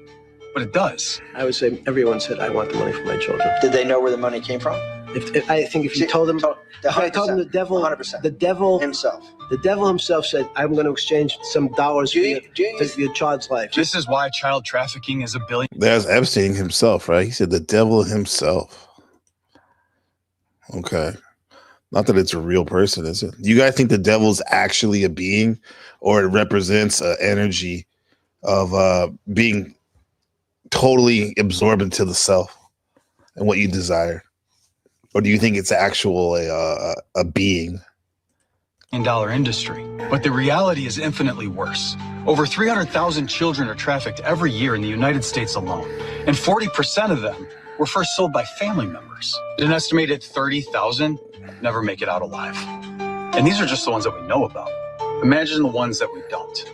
but it does. I would say everyone said, I want the money for my children. Did they know where the money came from? I think if you told them, if I told them the devil 100%. himself said, I'm going to exchange some dollars for your child's life. This is why child trafficking is a billion. There's Epstein himself, right? He said the devil himself. Okay. Not that it's a real person, is it? You guys think the devil's actually a being, or it represents an energy of being totally absorbed into the self and what you desire? Or do you think it's actual a being? Dollar industry. But the reality is infinitely worse. Over 300,000 children are trafficked every year in the United States alone, and 40% of them were first sold by family members. An estimated 30,000 never make it out alive. And these are just the ones that we know about. Imagine the ones that we don't.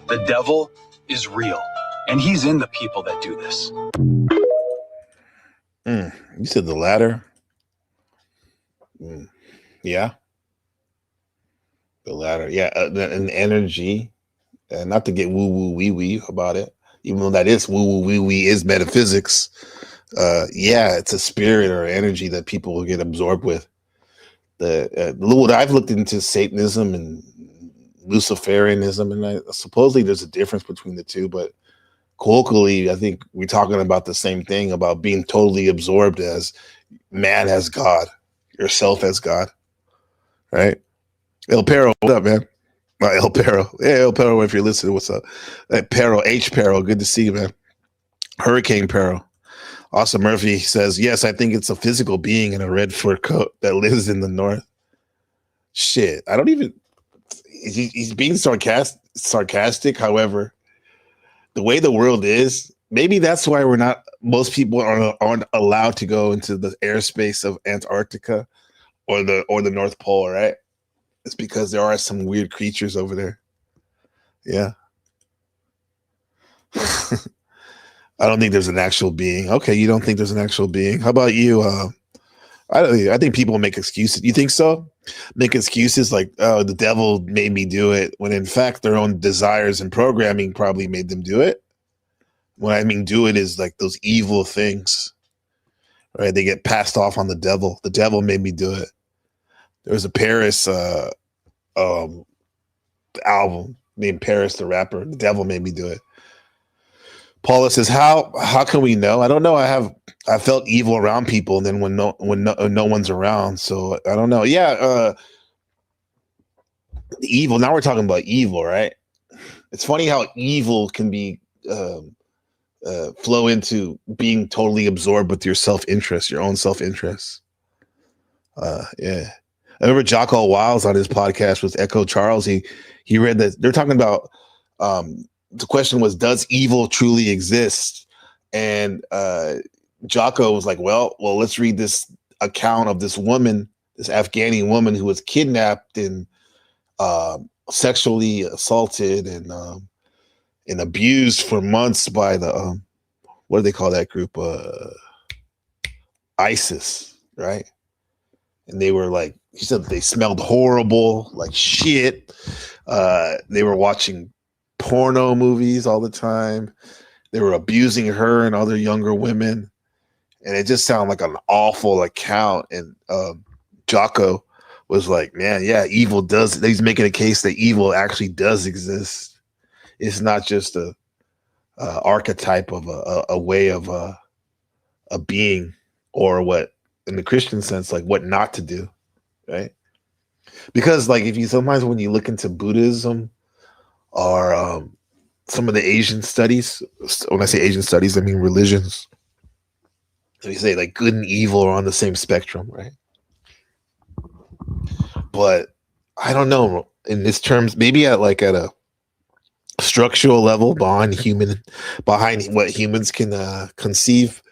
The devil is real, and he's in the people that do this. You said the latter? Yeah. The latter. Yeah, an energy. And not to get woo-woo-wee-wee about it, even though that is woo-woo-wee-wee is metaphysics. Yeah, it's a spirit or energy that people will get absorbed with. What I've looked into Satanism and Luciferianism, and supposedly there's a difference between the two, but colloquially, I think we're talking about the same thing, about being totally absorbed as man as God, yourself as God, right? El Perro, what up, man? El Perro. Yeah, El Perro, if you're listening, what's up? Perro, H. Perro, good to see you, man. Hurricane Perro. Austin Murphy says, yes, I think it's a physical being in a red fur coat that lives in the north. Shit, I don't even, he's being sarcastic. However, the way the world is, maybe that's why most people aren't allowed to go into the airspace of Antarctica or the North Pole, right? It's because there are some weird creatures over there. Yeah. I don't think there's an actual being. Okay, you don't think there's an actual being. How about you? I think people make excuses. You think so? Make excuses like, oh, the devil made me do it, when in fact their own desires and programming probably made them do it. When I mean do it is like those evil things, right? They get passed off on the devil. The devil made me do it. There was a Paris album named Paris the Rapper. The devil made me do it. Paula says, how can we know? I don't know. I felt evil around people, and then when no one's around, so I don't know. Yeah, evil. Now we're talking about evil, right? It's funny how evil can be flow into being totally absorbed with your self-interest, your own self-interest. Yeah. I remember Jocko Wiles on his podcast with Echo Charles. He read that they're talking about the question was, does evil truly exist? And Jocko was like, well, let's read this account of this woman, this Afghani woman who was kidnapped and sexually assaulted and abused for months by the what do they call that group? ISIS, right? And they were like, he said they smelled horrible, like shit. They were watching porno movies all the time. They were abusing her and other younger women. And it just sounded like an awful account. And Jocko was like, man, yeah, evil does. He's making a case that evil actually does exist. It's not just a archetype of a way of a being, or what in the Christian sense, like what not to do, right? Because like if you sometimes when you look into Buddhism or some of the Asian studies, when I say Asian studies, I mean religions. We say like good and evil are on the same spectrum, right? But I don't know in this terms, maybe at a structural level behind what humans can conceive,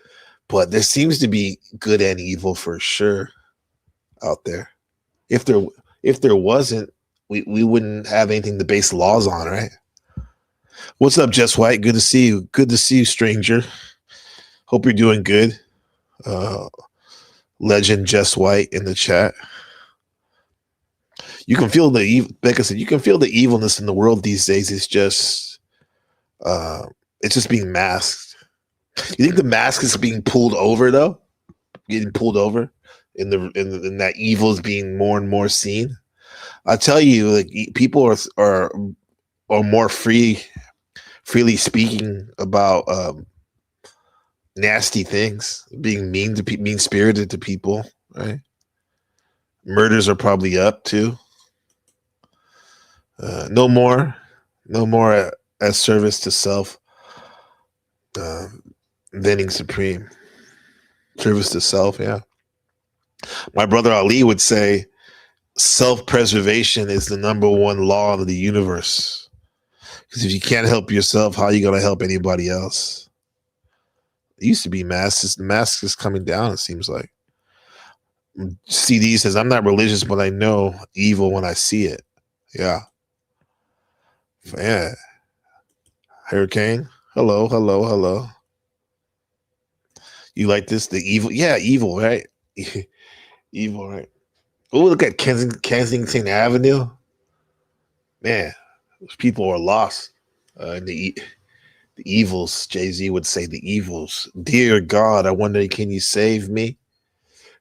but there seems to be good and evil for sure out there. If there wasn't, we wouldn't have anything to base laws on, right? What's up, Jess White? Good to see you. Good to see you, stranger. Hope you're doing good. Legend Jess White in the chat. You can feel Becca said, you can feel the evilness in the world these days. It's just being masked. You think the mask is being pulled over though? Getting pulled over in that evil is being more and more seen. I tell you, like people are more freely speaking about nasty things, being mean spirited to people, right? Murders are probably up too. No more as service to self. Vending supreme. Service to self, yeah. My brother Ali would say self-preservation is the number one law of the universe. Because if you can't help yourself, how are you going to help anybody else? It used to be masks. The mask is coming down, it seems like. CD says, I'm not religious, but I know evil when I see it. Yeah. Yeah. Hurricane. Hello. You like this? The evil? Yeah, evil, right? Evil, right? Oh, look at Kensington Avenue. Man, those people are lost. The evils, Jay-Z would say the evils. Dear God, I wonder, can you save me?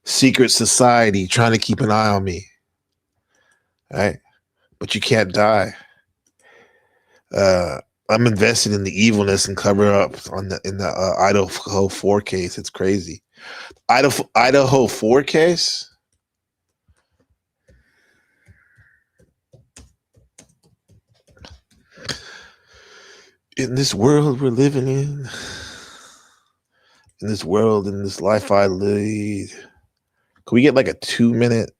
Secret society trying to keep an eye on me. Right? But you can't die. I'm invested in the evilness and cover up in the Idaho 4 case. It's crazy. Idaho 4 case? In this world we're living in this world, in this life I lead, can we get like a 2-minute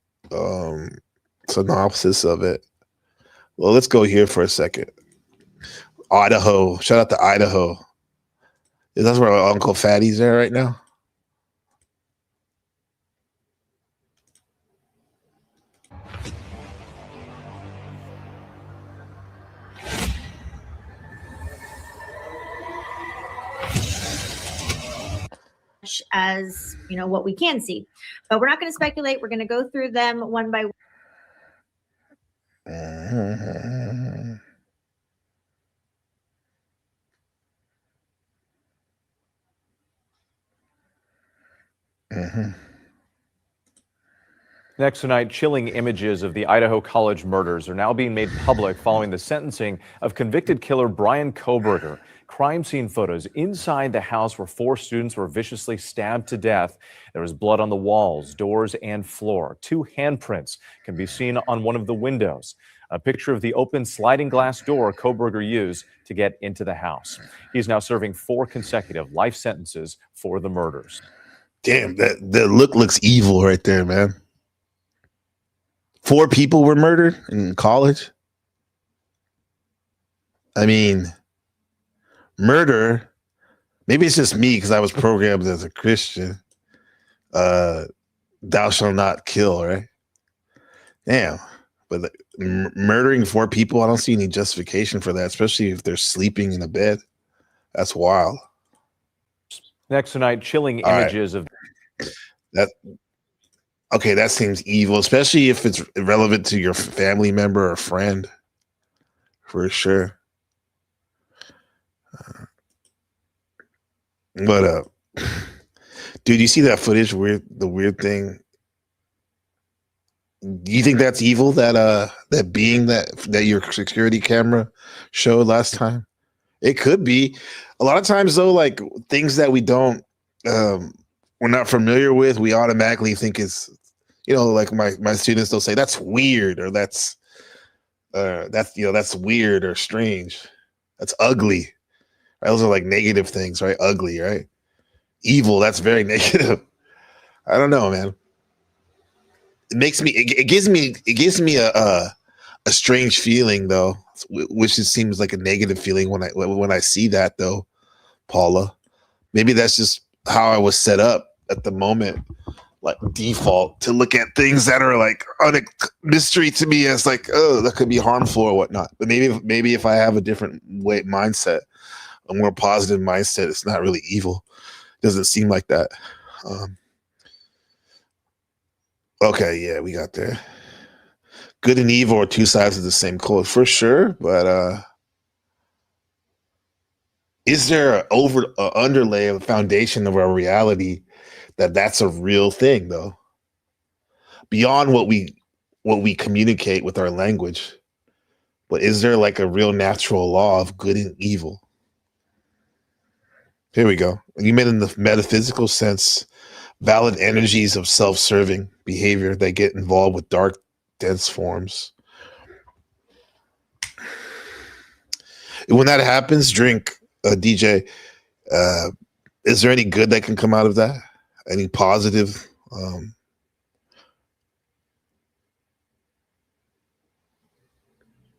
synopsis of it? Well, let's go here for a second. Idaho. Shout out to Idaho. That's where Uncle Fatty's at right now. As you know, what we can see, but we're not going to speculate. We're going to go through them one by one. Next tonight, chilling images of the Idaho College murders are now being made public following the sentencing of convicted killer Bryan Kohberger. Crime scene photos inside the house where 4 students were viciously stabbed to death. There was blood on the walls, doors, and floor. 2 handprints can be seen on one of the windows. A picture of the open sliding glass door Kohberger used to get into the house. He's now serving 4 consecutive life sentences for the murders. Damn, that looks evil right there, man. 4 people were murdered in college. I mean, murder, maybe it's just me because I was programmed as a Christian. Thou shalt not kill, right? Damn. But murdering 4 people, I don't see any justification for that, especially if they're sleeping in a bed. That's wild. Next tonight, chilling images of that. Okay, that seems evil, especially if it's relevant to your family member or friend, for sure. But dude, you see that footage? The weird thing. Do you think that's evil? That being that your security camera showed last time? It could be. A lot of times though, like things that we don't, we're not familiar with, we automatically think it's You know, like my students, they'll say that's weird, or that's weird or strange. That's ugly. Right? Those are like negative things, right? Ugly, right? Evil, that's very negative. I don't know, man. It gives me a strange feeling though, which just seems like a negative feeling when I see that though, Paula. Maybe that's just how I was set up at the moment, like default to look at things that are like mystery to me as like, oh, that could be harmful or whatnot. But maybe if I have a different mindset, a more positive mindset, it's not really evil. It doesn't seem like that. Okay, yeah, we got there. Good and evil are two sides of the same coin, for sure. But is there an underlay of the foundation of our reality that's a real thing, though? Beyond what we communicate with our language, but is there like a real natural law of good and evil? Here we go. You meant in the metaphysical sense, valid energies of self-serving behavior that get involved with dark, dense forms. When that happens, drink, DJ. Is there any good that can come out of that? Any positive?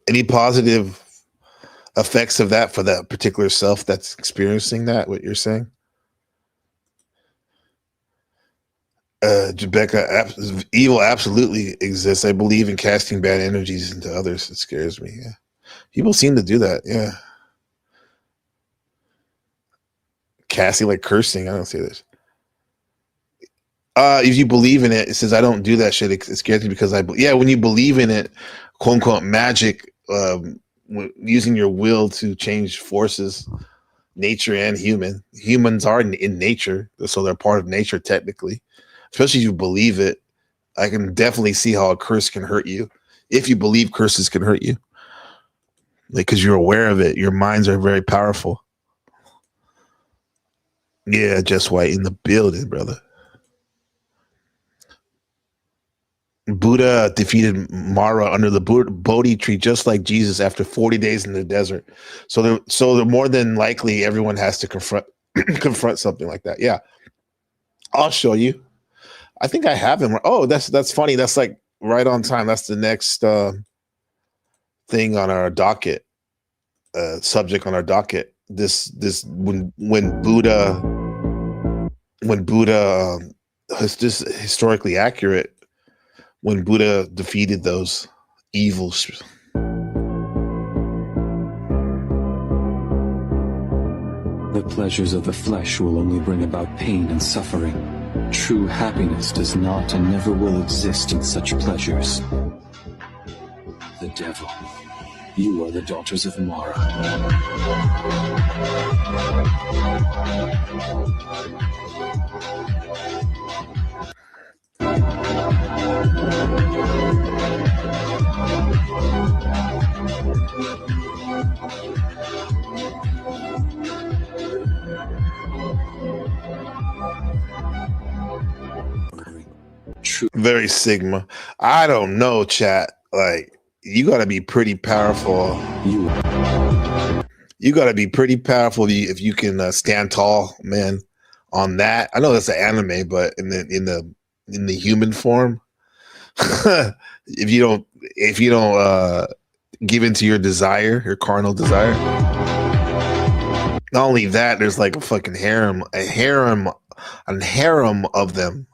Any positive effects of that for that particular self that's experiencing that? What you're saying? Rebecca, evil absolutely exists. I believe in casting bad energies into others. It scares me. Yeah, people seem to do that. Yeah, casting, like cursing. I don't say this. If you believe in it, it says I don't do that shit. It scares me because when you believe in it, quote unquote magic, using your will to change forces, nature and humans are in nature, so they're part of nature technically. Especially if you believe it, I can definitely see how a curse can hurt you. If you believe curses can hurt you, like because you're aware of it, your minds are very powerful. Yeah, Just White in the building, brother. Buddha defeated Mara under the Bodhi tree, just like Jesus after 40 days in the desert. So they're more than likely everyone has to confront something like that. Yeah, I'll show you. I think I have him. Oh, that's funny. That's like right on time. That's the next thing on our docket, subject on our docket. This when Buddha is this historically accurate. When Buddha defeated those evils. The pleasures of the flesh will only bring about pain and suffering. True happiness does not and never will exist in such pleasures. The devil. You are the daughters of Mara. Very Sigma. I don't know, chat. Like, you gotta be pretty powerful. You gotta be pretty powerful if you can stand tall, man. On that, I know that's an anime, but in the human form, if you don't give into your desire, your carnal desire. Not only that, there's like a fucking harem of them.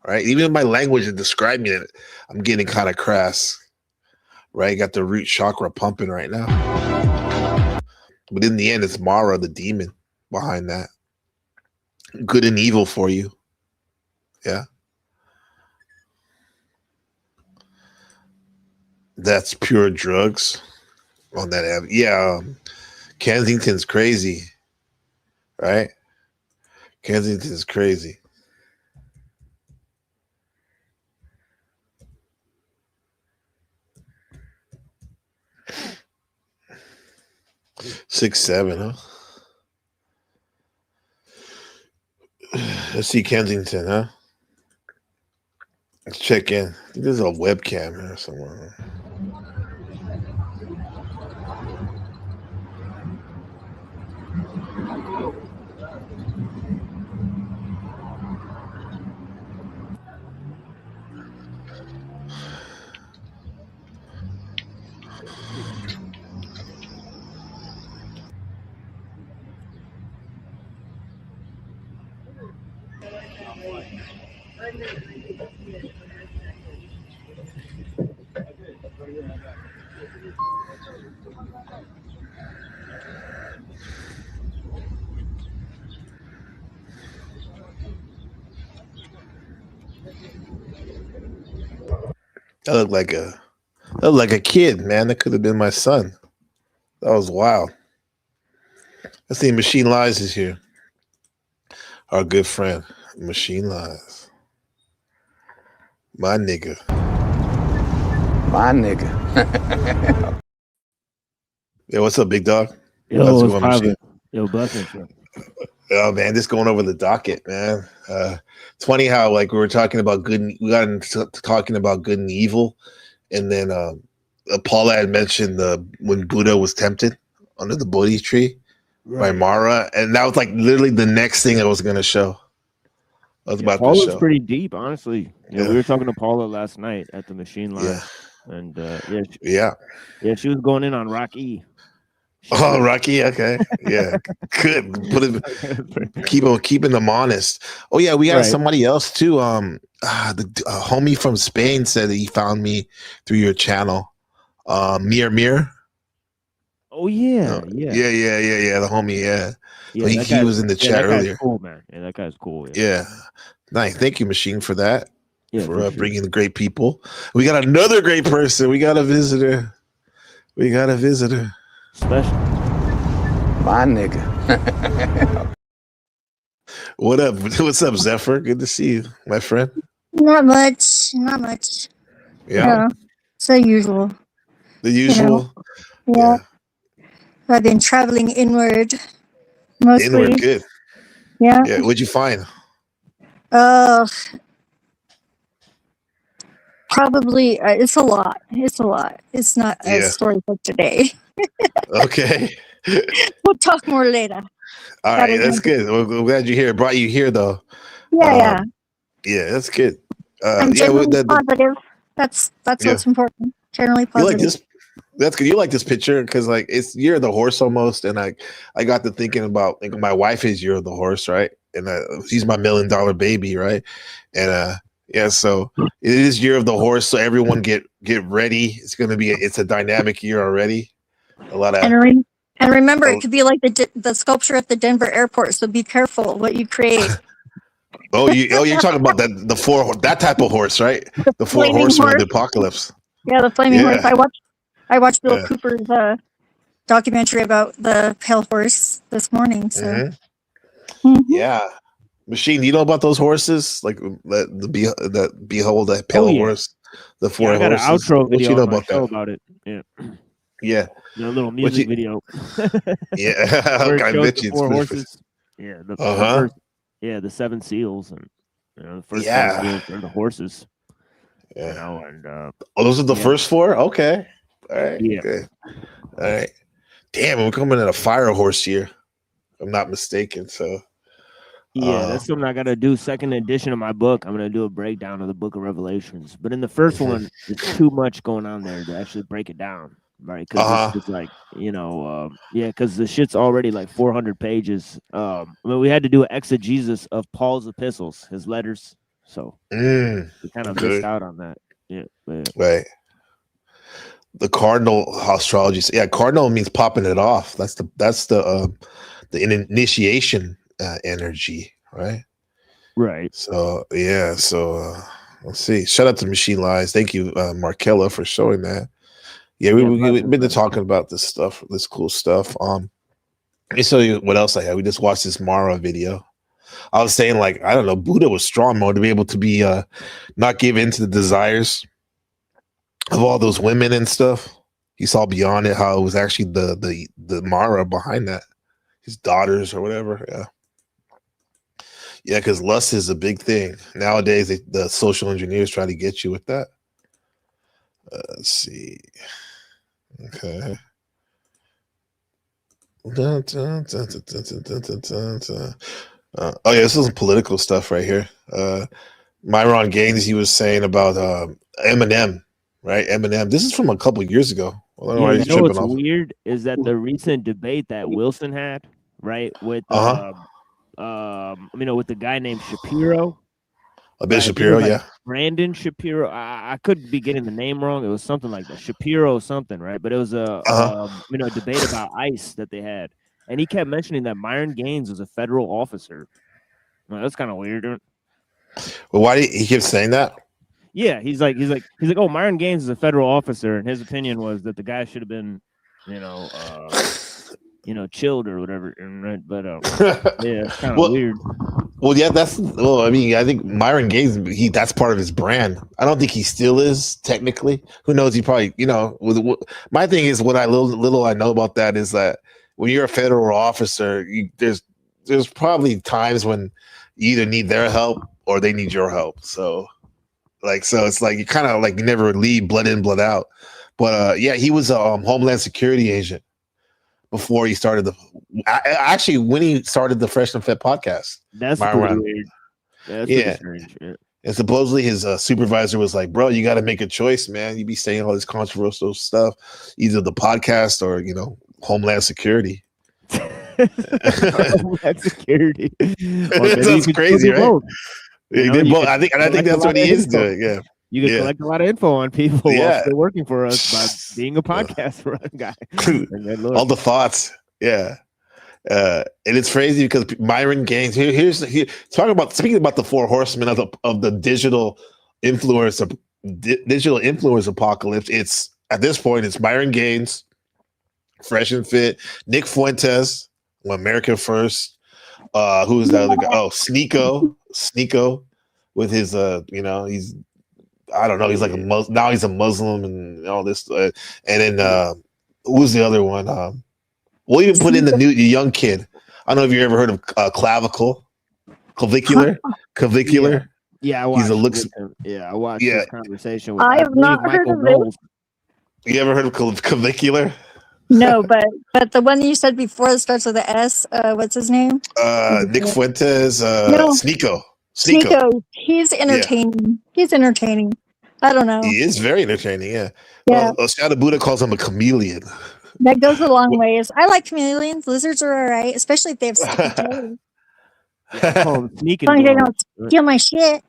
Right, even in my language and describing it, I'm getting kind of crass. Right, got the root chakra pumping right now. But in the end, it's Mara, the demon, behind that. Good and evil for you. Yeah. That's pure drugs on that. Yeah. Kensington's crazy. Right? Kensington's crazy. Six, 7, huh? Let's see Kensington, huh? Let's check in. I think there's a webcam here somewhere. That looked like a kid, man. That could have been my son. That was wild. Let's see, Machine Lies is here. Our good friend, Machine Lies. My nigga. My nigga. Yeah, what's up, big dog? Yo, How's it what's going, poppin'? Machine? Yo, blessings. Oh man, just going over the docket, man. It's funny how like we were talking about good. We got into talking about good and evil, and then Paula had mentioned when Buddha was tempted under the Bodhi tree by Mara, and that was like literally the next thing I was going to show. I was about to Paula's show. pretty deep, honestly. Yeah, Yeah. we were talking to Paula last night at the Machine Line, and Yeah. she was going in on Rocky. Oh, Rocky. Okay. Yeah. Good. Keeping them honest. Oh yeah, we got Right. somebody else too. The homie from Spain said that he found me through your channel. Mir. Oh yeah, Yeah. The homie. Yeah. Yeah, So he that guy- was in the yeah, chat that guy's earlier. Cool, man. Yeah, that guy's cool. Yeah. Yeah. Nice. Thank you, Machine, for that. Yeah, for for sure. bringing the great people. We got another great person. We got a visitor. Special. My nigga. What up? What's up, Zephyr? Good to see you, my friend. Not much. Not much. Yeah. It's the usual. The usual. Yeah. I've been traveling inward mostly. Inward, good. Yeah. Yeah. What'd you find? Probably it's a lot. It's a lot. It's not a Yeah. story for today. Okay. We'll talk more later. All right. That's good. We're glad you're here. Brought you here though. Yeah, Yeah, that's good. I'm Yeah. generally the- positive. That's Yeah. what's important. Generally You positive. like this? That's good. You like this picture because like you're the horse almost, and I got to thinking about like my wife is Year of the Horse, right? And she's my $1 million baby, right? And yeah, so it is Year of the Horse. So everyone get ready. It's gonna be it's a dynamic year already. A lot of And remember, it could be like the sculpture at the Denver airport. So be careful what you create. you're talking about that type of horse, right? The four flaming horsemen of horse. the apocalypse. Yeah, the flaming Yeah. horse. I watched Bill Yeah. Cooper's documentary about the pale horse this morning. So Mhm. Yeah. Machine, you know about those horses? Like that behold that pale yeah. horse, the four I got horses. an outro What video you know on my about show that? about it. Yeah. Yeah. The little What music you- video. Yeah, Where it I shows bet the you it's four good for- horses. Yeah, the Uh-huh. first, the 7 seals and the first Yeah. 7 seals are the horses. Yeah. You know, and Oh, those are the yeah. first four? Okay. All right. Yeah. Okay. All right. Damn, we're coming in a fire horse year. If I'm not mistaken. So Yeah, that's something I gotta do. Second edition of my book, I'm gonna do a breakdown of the Book of Revelations. But in the first Mhm. one, there's too much going on there to actually break it down, right? Because Uh-huh. it's like, because the shit's already like 400 pages. I mean, we had to do an exegesis of Paul's epistles, his letters. So we kind of okay. missed out on that. Yeah, but Right. The cardinal astrology. Yeah, cardinal means popping it off. That's the initiation energy, right? Right. So yeah. So let's see. Shout out to Machine Lies. Thank you, Markella, for showing that. Yeah, we've been talking about this stuff, this cool stuff. Let me show you what else I had. We just watched this Mara video. I was saying, like, I don't know, Buddha was strong mode to be able to be not give in to the desires of all those women and stuff. He saw beyond it, how it was actually the Mara behind that, his daughters or whatever. Yeah. Yeah, because lust is a big thing nowadays. The social engineers try to get you with that. Let's see. Okay. Dun, dun, dun, dun, dun, dun, dun, dun, dun. Oh yeah, this is political stuff right here. Myron Gaines, he was saying about Eminem, right? Eminem. This is from a couple years ago. I don't know why Yeah, he's you know what's tripping off. weird is that the recent debate that Wilson had, right, with with the guy named Shapiro. A bit Right, I think it Shapiro, was, like, yeah. Brandon Shapiro. I could be getting the name wrong. It was something like that, Shapiro something, right? But it was a a debate about ICE that they had, and he kept mentioning that Myron Gaines was a federal officer. Well, that's kind of weird. Well, why did he keep saying that? Yeah, he's like, oh, Myron Gaines is a federal officer, and his opinion was that the guy should have been, chilled or whatever. Right? But yeah, it's kind of weird. Well, yeah, I mean, I think Myron Gaines, that's part of his brand. I don't think he still is technically. Who knows? He probably, my thing is what little I know about that is that when you're a federal officer, there's probably times when you either need their help or they need your help. So it's like you kind of like never leave blood in, blood out. But yeah, he was a Homeland Security agent before he started actually when he started the Fresh and Fit podcast. That's pretty weird. That's pretty strange. Yeah. And supposedly his supervisor was like, "Bro, you got to make a choice, man. You be saying all this controversial stuff, either the podcast or Homeland Security." Homeland Security. That's crazy, right? I think that's what he is doing. Yeah. You can collect a lot of info on people while they're working for us by being a podcast guy. All the thoughts. Yeah. And it's crazy because Myron Gaines speaking about the four horsemen of the digital influence apocalypse. It's at this point it's Myron Gaines, Fresh and Fit, Nick Fuentes, America First. Who's that other guy? Oh, Sneeko with his he's I don't know. He's like now he's a Muslim and all this. And then who's the other one? We'll even put in the young kid. I don't know if you ever heard of Clavicular. Yeah, I watched. I watched this conversation with. I have not heard of it. You ever heard of Clavicular? No, but the one you said before that starts with an S. What's his name? Nick Fuentes. Sneeko. He's entertaining. Yeah. He's entertaining. I don't know. He is very entertaining. Yeah. Yeah. Shadow Buddha calls him a chameleon. That goes a long ways. I like chameleons. Lizards are all right, especially if they have sticky toes. Sneak as long as they don't steal my shit.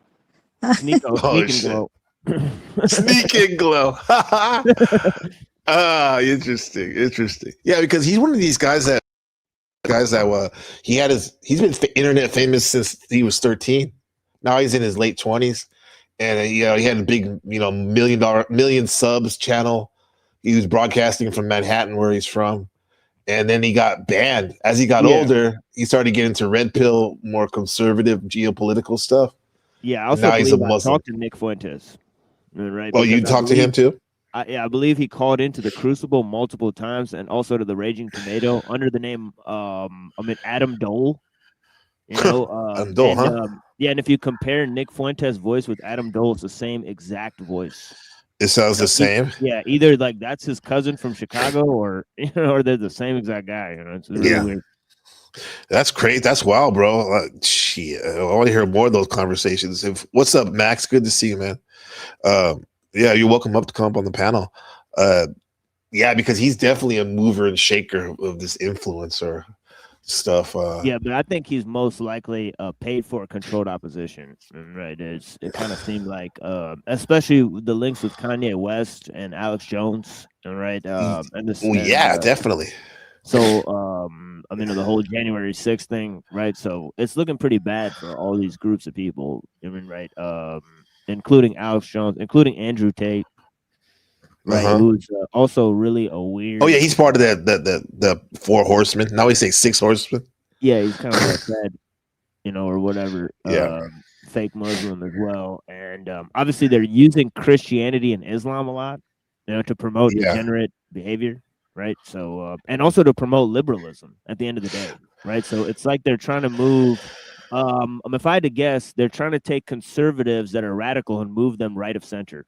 Sneak and glow. Sneak and glow. Interesting. Yeah, because he's one of these guys that he's been internet famous since he was 13. Now he's in his late 20s, and he had a big million subs channel. He was broadcasting from Manhattan, where he's from, and then he got banned. As he got older, he started getting into red pill, more conservative geopolitical stuff. Yeah, I also believe I talked to Nick Fuentes. Right? Oh, you talked to him too? I believe he called into the Crucible multiple times, and also to the Raging Tomato under the name Adam Dole. Adam Dole, huh? Yeah, and if you compare Nick Fuentes' voice with Adam Dole's the same exact voice. It sounds the same. Yeah, either like that's his cousin from Chicago, or or they're the same exact guy. It's really weird. That's great. That's wild, bro. Shit, I want to hear more of those conversations. What's up, Max? Good to see you, man. Yeah, you're welcome up to come up on the panel. Yeah, because he's definitely a mover and shaker of this influencer stuff. Yeah, but I think he's most likely paid for controlled opposition. Right? It kind of seemed like, especially the links with Kanye West and Alex Jones. Right? Definitely. So, the whole January 6th thing, right? So it's looking pretty bad for all these groups of people. Right? Including Alex Jones, including Andrew Tate, right? Who's also really a weird. Oh yeah, he's part of the four horsemen. Now we say six horsemen. Yeah, he's kind of like that, or whatever. Yeah, fake Muslim as well, and obviously they're using Christianity and Islam a lot, to promote degenerate behavior, right? So and also to promote liberalism at the end of the day, right? So it's like they're trying to move If I had to guess, they're trying to take conservatives that are radical and move them right of center.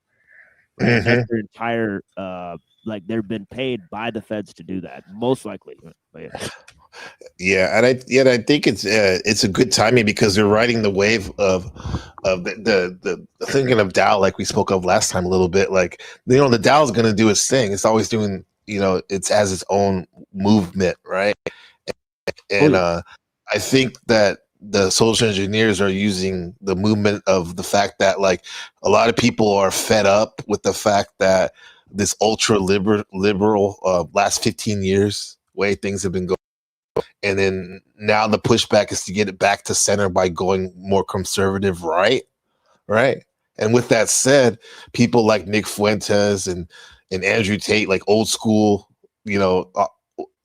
Right? That's their entire like they've been paid by the feds to do that, most likely. But yeah. Yeah, and I think it's a good timing because they're riding the wave of the thinking of Dow, like we spoke of last time a little bit. Like, you know, the Dow is going to do its thing. It's always doing, you know, it's as its own movement, right? And I think that the social engineers are using the movement of the fact that, like, a lot of people are fed up with the fact that this ultra liberal last 15 years way things have been going. And then now the pushback is to get it back to center by going more conservative right. And with that said, people like Nick Fuentes and Andrew Tate, like old school, you know,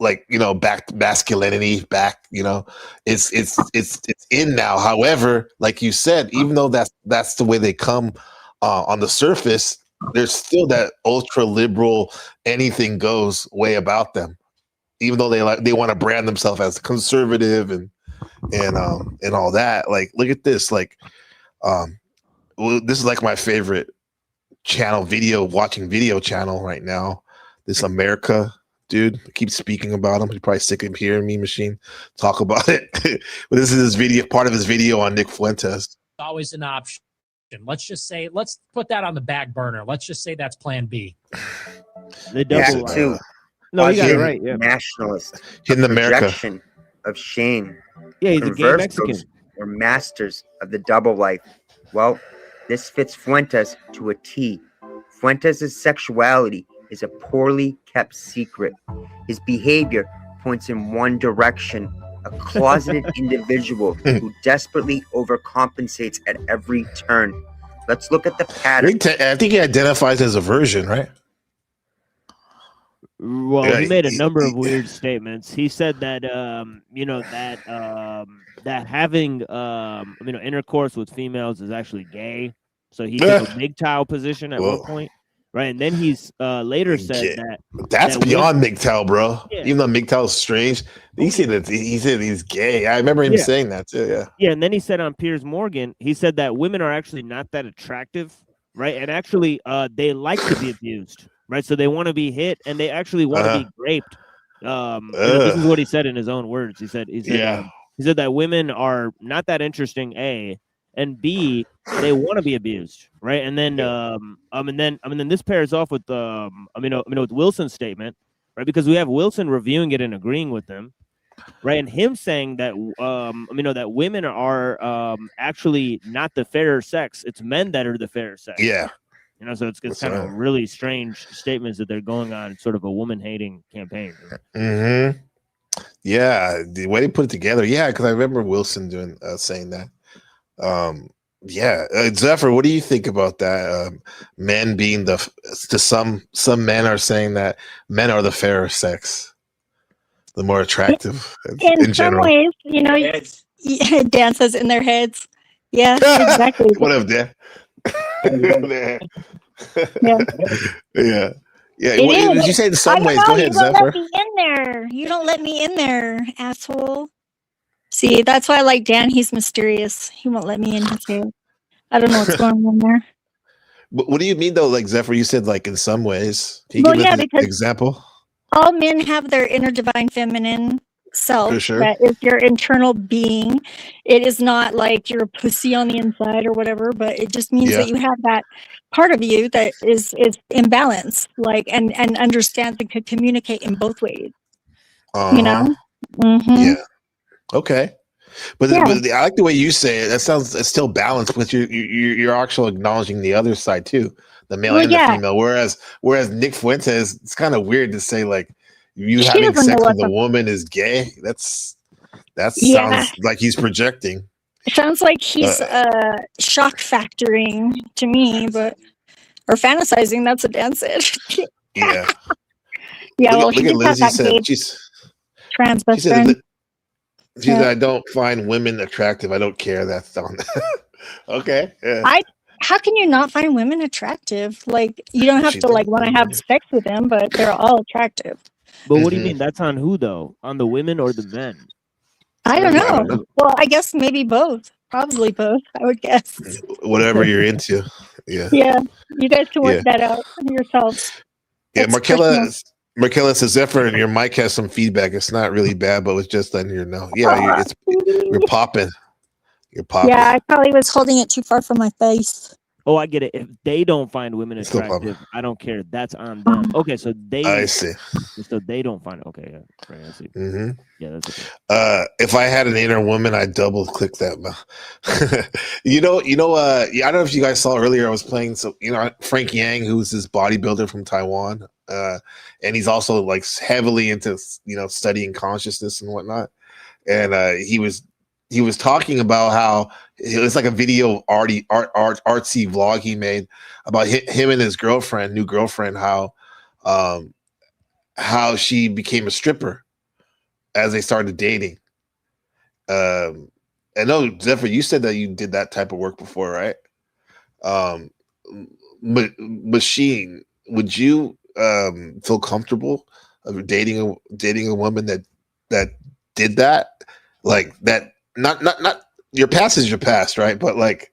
like, you know, back masculinity, back, you know, it's in now. However, like you said, even though that's the way they come on the surface, there's still that ultra liberal, anything goes way about them. Even though they want to brand themselves as conservative and all that. Like, look at this. Like, this is like my favorite channel, watching video channel right now. This America dude, I keep speaking about him. You're probably sick of hearing me, Machine, talk about it. But this is his video, part of his video on Nick Fuentes. Always an option. Let's just say, let's put that on the back burner. Let's just say that's Plan B. The double too. No, you got it right. Yeah. Nationalist. In America. Projection of shame. Yeah, he's a gay Mexican. We're masters of the double life. Well, this fits Fuentes to a T. Fuentes' sexuality is a poorly kept secret. His behavior points in one direction. A closeted individual who desperately overcompensates at every turn. Let's look at the pattern. I think he identifies as a virgin, right? Well, Yeah, he made a number of weird statements. He said that you know, that having you know, intercourse with females is actually gay. So he took a MGTOW position at one point, right? And then he's later said that's beyond MGTOW, bro. Yeah. Even though MGTOW is strange, he said he's gay. I remember him saying that too. Yeah. Yeah, and then he said on Piers Morgan, he said that women are actually not that attractive, right? And actually, they like to be abused. Right, so they want to be hit, and they actually want to be raped. You know, this is what he said in his own words. He said that women are not that interesting. A, and B, they want to be abused. Right, and then then this pairs off with with Wilson's statement, right? Because we have Wilson reviewing it and agreeing with them, right? And him saying that that women are actually not the fairer sex. It's men that are the fairer sex. Yeah. You know, so it's kind of really strange statements that they're going on, sort of a woman-hating campaign. Mm-hmm. Yeah, the way they put it together. Yeah, because I remember Wilson saying that. Zephyr, what do you think about that? Men being some men are saying that men are the fairer sex, the more attractive in general. Some ways, you know, Dan says in their heads. Yeah, exactly. What up, Dan? Yeah. What did you say in some ways? Go ahead, Zephyr. You don't let me in there, asshole. See, that's why I like Dan. He's mysterious. He won't let me in his head. I don't know what's going on there. What do you mean though? Like Zephyr, you said like in some ways. Can you give an example? All men have their inner divine feminine self. For sure. That is your internal being. It is not like you're a pussy on the inside or whatever, but it just means that you have that part of you that is in balance, like and understands and could communicate in both ways. You know? Mm-hmm. Yeah. Okay. But I like the way you say it. That sounds it's still balanced, but you're actually acknowledging the other side too, the male and the female. Whereas Nick Fuentes, it's kind of weird to say like you having sex with a woman is gay. That sounds like he's projecting. It sounds like he's shock factoring to me, or fantasizing. That's what Dan said. Yeah. Yeah. Look at Lizzie said she's trans best friend. She said, I don't find women attractive. I don't care. That's on. Okay. Yeah. How can you not find women attractive? Like you don't have to like want to have sex with them, but they're all attractive. But what do you mean? That's on who though? On the women or the men? I don't I don't know. know. Well, I guess maybe both. Probably both, I would guess. Whatever you're into. Yeah. Yeah. You guys can work Yeah. that out yourselves. Yeah, That's personal. Markella says, Zephyr, and your mic has some feedback. It's not really bad, but it's just letting you know. Yeah, you're popping. You're popping. Yeah, I probably was holding it too far from my face. Oh, I get it. If they don't find women It's still attractive, I don't care. That's on them. Okay, so they. I see. So they don't find. Okay, yeah, right, I see. Mm-hmm. Yeah, that's okay. If I had an inner woman, I'd double click that. I don't know if you guys saw earlier. I was playing Frank Yang, who's this bodybuilder from Taiwan, and he's also like heavily into studying consciousness and whatnot. And he was talking about how it was like a video artsy vlog he made about him and his new girlfriend, how she became a stripper as they started dating. I know, Zephyr, you said that you did that type of work before, right? But Machine, would you feel comfortable of dating a woman that did that? Like that, not your past is your past, right? But like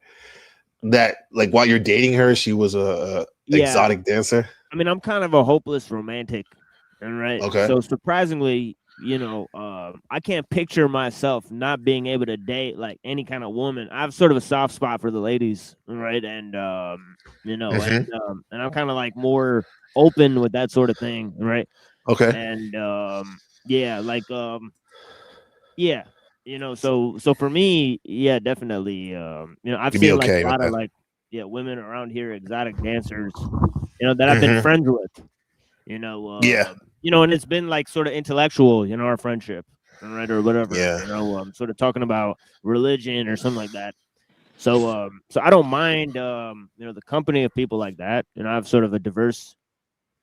that, like while you're dating her, she was a exotic dancer. I mean, I'm kind of a hopeless romantic, right? Okay. So surprisingly, I can't picture myself not being able to date like any kind of woman. I have sort of a soft spot for the ladies, right? And and I'm kind of like more open with that sort of thing, right? Okay. And so for me, yeah, definitely. I've You'd be seen okay like a lot with of that. like women around here, exotic dancers, that I've been friends with. And it's been like sort of intellectual, our friendship, right, or whatever. Yeah. Sort of talking about religion or something like that. So I don't mind, the company of people like that. I have sort of a diverse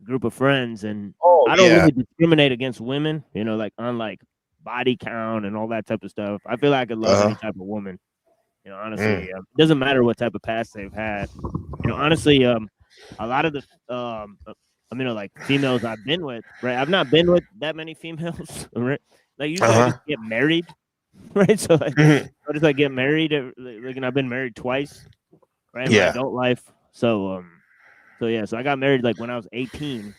group of friends, and I don't really discriminate against women, like on like body count and all that type of stuff. I feel like I could love any type of woman. Honestly, it doesn't matter what type of past they've had. Honestly, a lot of the like females I've been with, right? I've not been with that many females, right? Like usually I just get married, right? So like I just like get married, like, and I've been married twice, right? In my adult life. So I got married like when I was 18,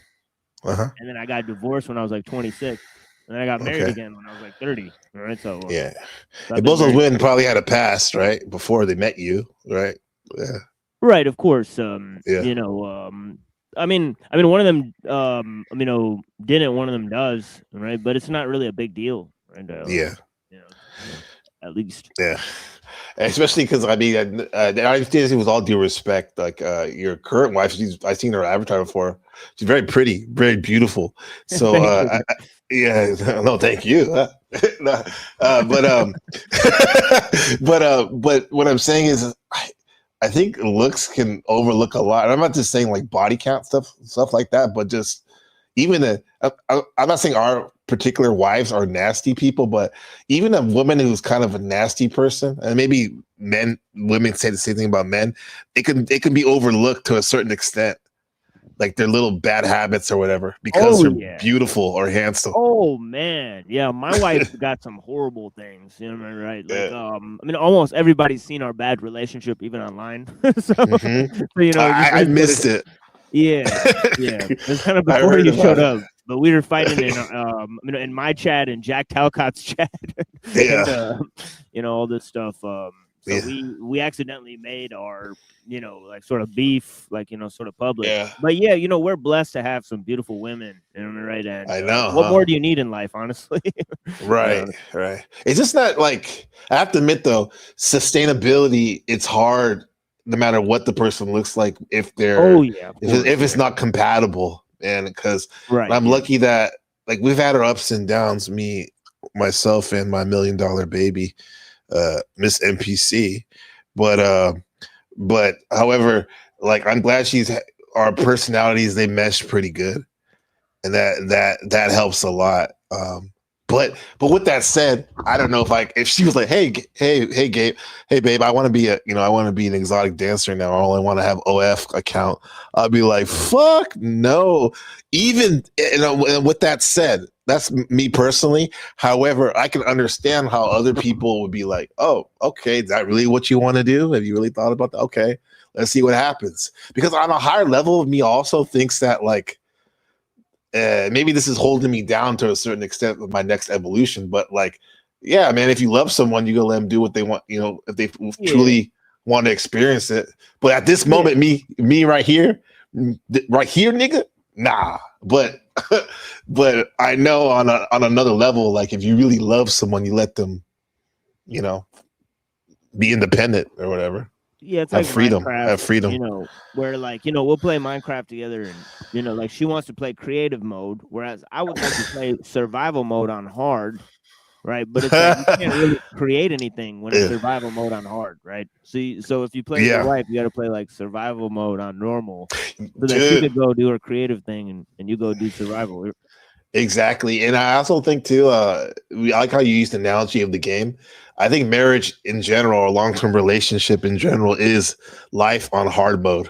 and then I got divorced when I was like 26, and then I got married again when I was like 30, right? So and both those women probably had a past, right, before they met you, right? Yeah. Right, of course. I mean, one of them, didn't. One of them does, right? But it's not really a big deal, right? At least. Yeah. Especially because I think with all due respect, like your current wife, I've seen her advertise before. She's very pretty, very beautiful. So no, thank you. But what I'm saying is, I think looks can overlook a lot. I'm not just saying like body count stuff like that, but just even I'm not saying our particular wives are nasty people, but even a woman who's kind of a nasty person, and maybe women say the same thing about men, it can be overlooked to a certain extent, like their little bad habits or whatever, because they're beautiful or handsome. Oh man, yeah, my wife got some horrible things, right? Like, almost everybody's seen our bad relationship, even online. I missed it. Yeah. It's kind of before you showed up, but we were fighting in in my chat and Jack Talcott's chat, and, all this stuff. We accidentally made our like sort of beef sort of public. But we're blessed to have some beautiful women, right? And I know. What more do you need in life, honestly? Right. It's just not like, I have to admit though, sustainability, it's hard no matter what the person looks like if they're if it's not compatible. And because I'm lucky that like we've had our ups and downs, myself and my $1 million baby, Miss NPC, but however, like I'm glad our personalities, they mesh pretty good, and that helps a lot. But with that said, I don't know if she was like, hey Gabe, hey babe, I want to be an exotic dancer now. I only want to have OF account. I'll be like, fuck no. Even and with that said, That's me personally. However, I can understand how other people would be like, "Oh, okay, is that really what you want to do? Have you really thought about that? Okay, let's see what happens." Because on a higher level of me, also thinks that like maybe this is holding me down to a certain extent with my next evolution. But like, yeah, man, if you love someone, you gotta let them do what they want. You know, if they truly want to experience it. But at this moment, me right here, nigga, nah. But but I know on another level, like if you really love someone, you let them, you know, be independent or whatever. Yeah, it's have like freedom. Minecraft, Have freedom. You know, where like, you know, we'll play Minecraft together and, you know, like she wants to play creative mode, whereas I would like to play survival mode on hard, right? But it's like you can't really create anything when it's survival mode on hard, right? So if you play with your wife, you got to play like survival mode on normal so that she could go do her creative thing and you go do survival. Exactly. And I also think too, I like how you used the analogy of the game. I think marriage in general or long-term relationship in general is life on hard mode.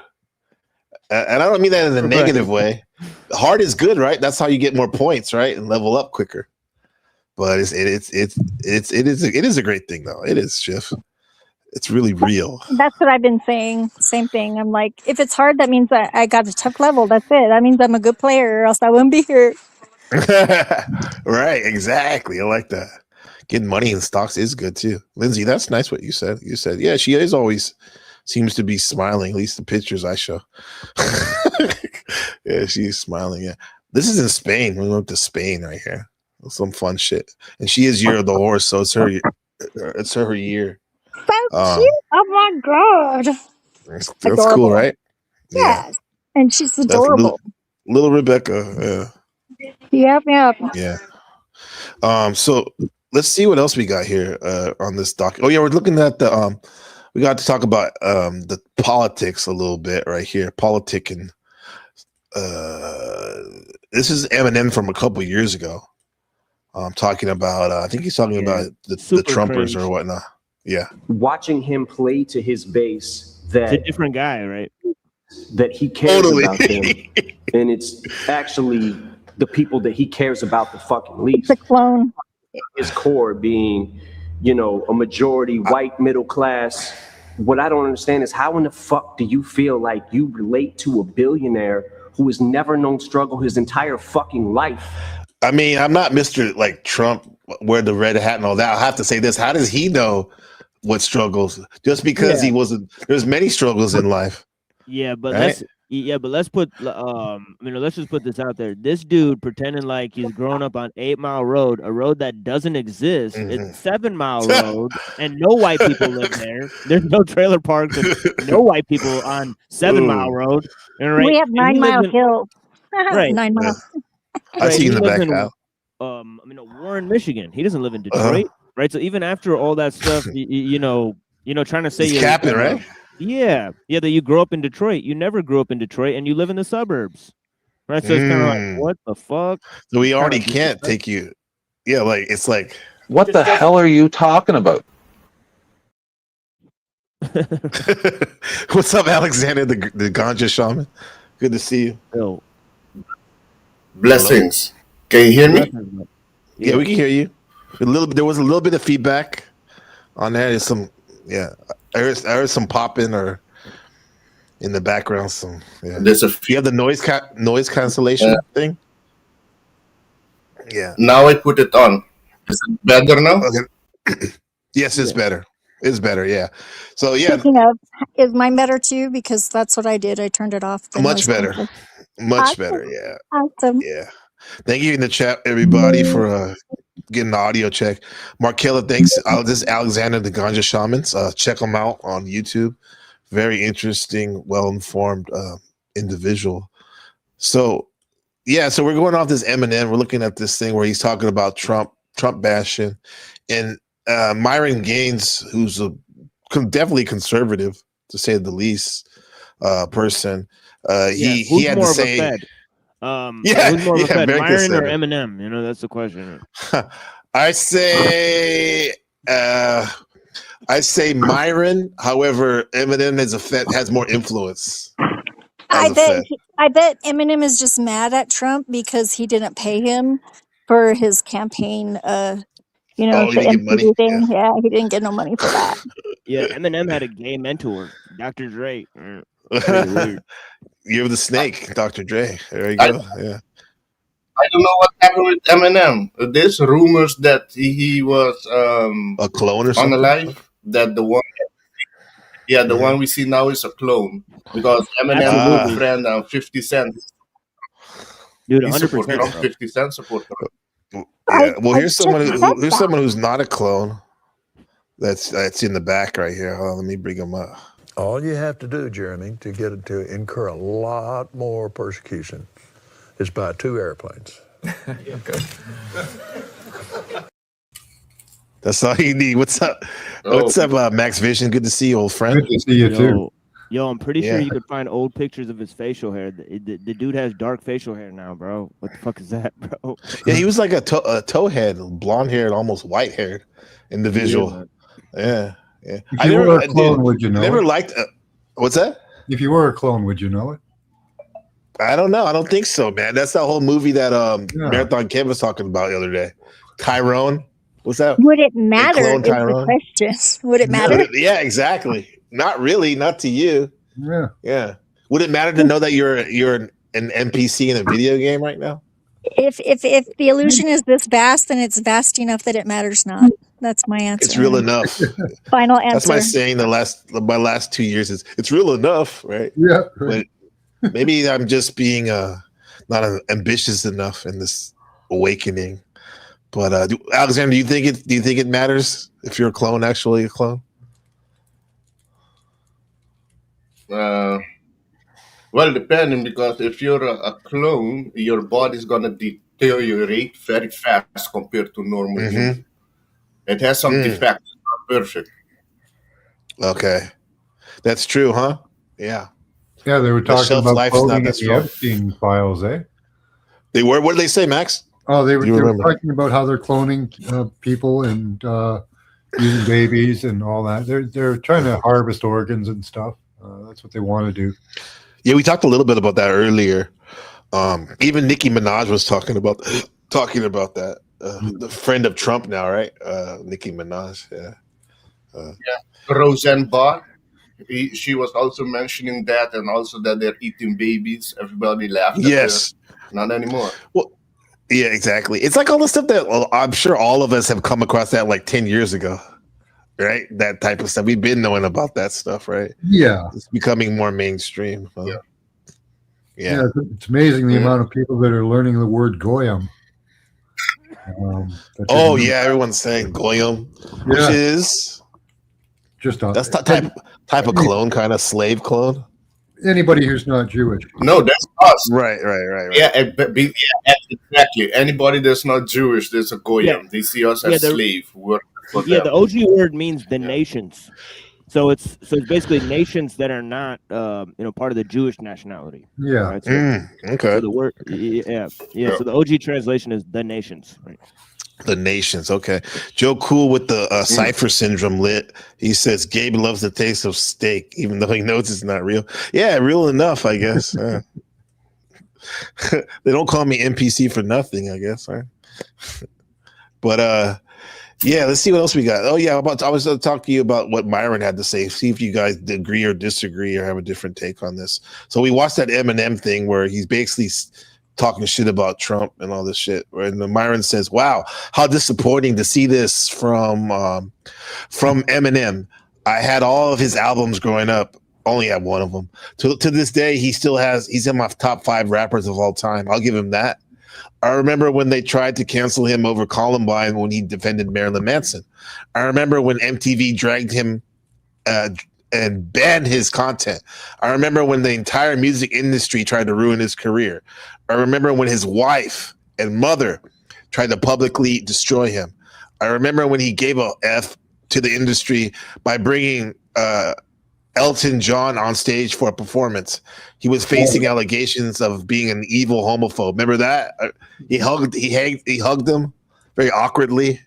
And I don't mean that in a negative way. Hard is good, right? That's how you get more points, right? And level up quicker. But it is a great thing though. It is, Schiff. It's really real. That's what I've been saying. Same thing. I'm like, if it's hard, that means that I got a tough level. That's it. That means I'm a good player, or else I wouldn't be here. Right, exactly. I like that. Getting money in stocks is good too. Lindsay, that's nice what you said. You said, yeah, she is always seems to be smiling, at least the pictures I show. Yeah, she's smiling. Yeah. This is in Spain. We went to Spain right here. Some fun shit. And she is Year of the Horse, so it's her year. So cute. Oh my god. That's cool, right? Yeah. And she's adorable. Little Rebecca. Yep. Yeah. So let's see what else we got here on this doc. Oh yeah, we're looking at the we got to talk about the politics a little bit right here. Politicking. This is Eminem from a couple years ago. Talking about I think he's talking about the Trumpers cringe. or whatnot. Yeah. Watching him play to his base that It's a different guy, right? that he cares Totally. about them, and it's actually the people that he cares about the fucking least. The clone. His core being, you know, a majority white middle class. What I don't understand is how in the fuck do you feel like you relate to a billionaire who has never known struggle his entire fucking life? I mean, I'm not Mr. like Trump, wear the red hat and all that. I'll have to say this. How does he know what struggles? Just because he wasn't, there's many struggles in life. Yeah, but Right? let's put let's just put this out there. This dude pretending like he's grown up on 8 Mile Road, a road that doesn't exist. It's 7 Mile Road, and no white people live there. There's no trailer parks, and no white people on 7 Mile Road. All right? We have And 9 he lives Mile in- Hill. Right. 9 Mile. I see he in the lives back now. Warren, Michigan. He doesn't live in Detroit, right? So even after all that stuff, you know, trying to say He's you capping, right? Yeah, that you grew up in Detroit. You never grew up in Detroit, and you live in the suburbs, right? So it's kind of like, what the fuck? So we It's already kinda can't take you. Yeah, like it's like What the hell are you talking about? what's up, Alexander, the ganja shaman? Good to see you. Yo. Blessings. Can you hear me? Yeah, we can hear you. There was a little bit of feedback on that. There's some, I heard some popping or in the background. Some, yeah. There's a you have the noise cancellation thing. Yeah. Now I put it on. Is it better now? Okay. Yes, it's better. It's better. Yeah. So yeah, Speaking of, is mine better too? Because that's what I did. I turned it off. the much noise better. cancel. Much Awesome. better. Yeah. Awesome. Yeah. Thank you in the chat, everybody, for getting the audio check. Markella, thanks. This is Alexander the Ganja Shamans. Check him out on YouTube. Very interesting, well-informed individual. So, yeah, so we're going off this Eminem. We're looking at this thing where he's talking about Trump bashing. And Myron Gaines, who's definitely conservative, to say the least, person, he had to say... who's more of a Fed, very Myron or conservative. Eminem? You know, that's the question. I say Myron. However, Eminem has more influence. I bet Eminem is just mad at Trump because he didn't pay him for his campaign. You know, Oh, he the didn't get money? MTV thing. Yeah, he didn't get no money for that. Yeah, Eminem had a gay mentor, Dr. Dre. Pretty weird. You're the snake, Dr. Dre. There you I- go. Yeah. I don't know what happened with Eminem. There's rumors that he was A clone or something? unalive. That the one, the one we see now is a clone because Eminem is a Absolutely. friend and 50 Cent. Dude, He 100%. support Trump, bro. 50 Cent support Trump. Yeah. Well, I here's just someone said who, here's that. someone who's not a clone. That's in the back right here. Hold on, let me bring him up. All you have to do, Jeremy, to get it to incur a lot more persecution is buy 2 airplanes. That's all you need. What's up? Oh. What's up, Max Vision? Good to see you, old friend. Good to see you too. Yo, I'm pretty sure Yeah. you could find old pictures of his facial hair. The dude has dark facial hair now, bro. What the fuck is that, bro? Yeah, he was like a towhead, blonde haired, almost white haired individual. Yeah. If you were a clone, would you know never it? liked. What's that? If you were a clone, would you know it? I don't know. I don't think so, man. That's that whole movie that Marathon Kev was talking about the other day. Tyrone. What's that? Would it matter? clone Is the Tyrone? question. Would it matter? Yeah, exactly. Not really. Not to you. Yeah. Yeah. Would it matter to know that you're an NPC in a video game right now? If the illusion is this vast, then it's vast enough that it matters not. That's my answer. It's real enough. Final answer. That's my saying. My last 2 years is it's real enough, right? Yeah. But maybe I'm just being not ambitious enough in this awakening. But Alexander, do you think it matters if you're a clone, actually a clone? Well, depending, because if you're a clone, your body's gonna deteriorate very fast compared to normal Mhm. human. It has some defects, it's not perfect. Okay, that's true, huh? Yeah. Yeah, they were The talking shelf about life's not cloning in that the strong. Epstein files, eh? They were. What did they say, Max? Oh, they were remember? talking about how they're cloning people and using babies and all that. They're trying to harvest organs and stuff. That's what they want to do. Yeah, we talked a little bit about that earlier. Even Nicki Minaj was talking about that. The friend of Trump now, right? Nicki Minaj. Yeah. Roseanne Barr, she was also mentioning that, and also that they're eating babies. Everybody laughed at Yes. her. Not anymore. Well, yeah, exactly. It's like all the stuff that I'm sure all of us have come across that like 10 years ago, right? That type of stuff. We've been knowing about that stuff, right? Yeah. It's becoming more mainstream. Yeah. It's amazing the amount of people that are learning the word goyim. That Oh didn't- yeah, everyone's saying goyim, which Yeah. is Just that's type of clone, kind of slave clone. anybody who's not Jewish. No, that's us. Right. Yeah, exactly. Anybody that's not Jewish, there's a goyim. Yeah. They see us Yeah, as they're- slave. Work for Yeah, them. the OG word means the nations. So it's basically nations that are not part of the Jewish nationality. Yeah. Right? So, Okay. so the word So the OG translation is the nations. Right. The nations. Okay. Joe Cool with the cipher syndrome lit. He says Gabe loves the taste of steak, even though he knows it's not real. Yeah, real enough, I guess. Yeah. They don't call me NPC for nothing, I guess. Right? But yeah, let's see what else we got. Oh yeah, I was going to talk to you about what Myron had to say. See if you guys agree or disagree or have a different take on this. So we watched that Eminem thing where he's basically talking shit about Trump and all this shit. And Myron says, "Wow, how disappointing to see this from Eminem. I had all of his albums growing up. Only had one of them. To this day, he's in my top 5 rappers of all time. I'll give him that. I remember when they tried to cancel him over Columbine when he defended Marilyn Manson. I remember when MTV dragged him and banned his content. I remember when the entire music industry tried to ruin his career. I remember when his wife and mother tried to publicly destroy him. I remember when he gave a F to the industry by bringing Elton John on stage for a performance. He was facing allegations of being an evil homophobe. Remember that? He hugged him very awkwardly.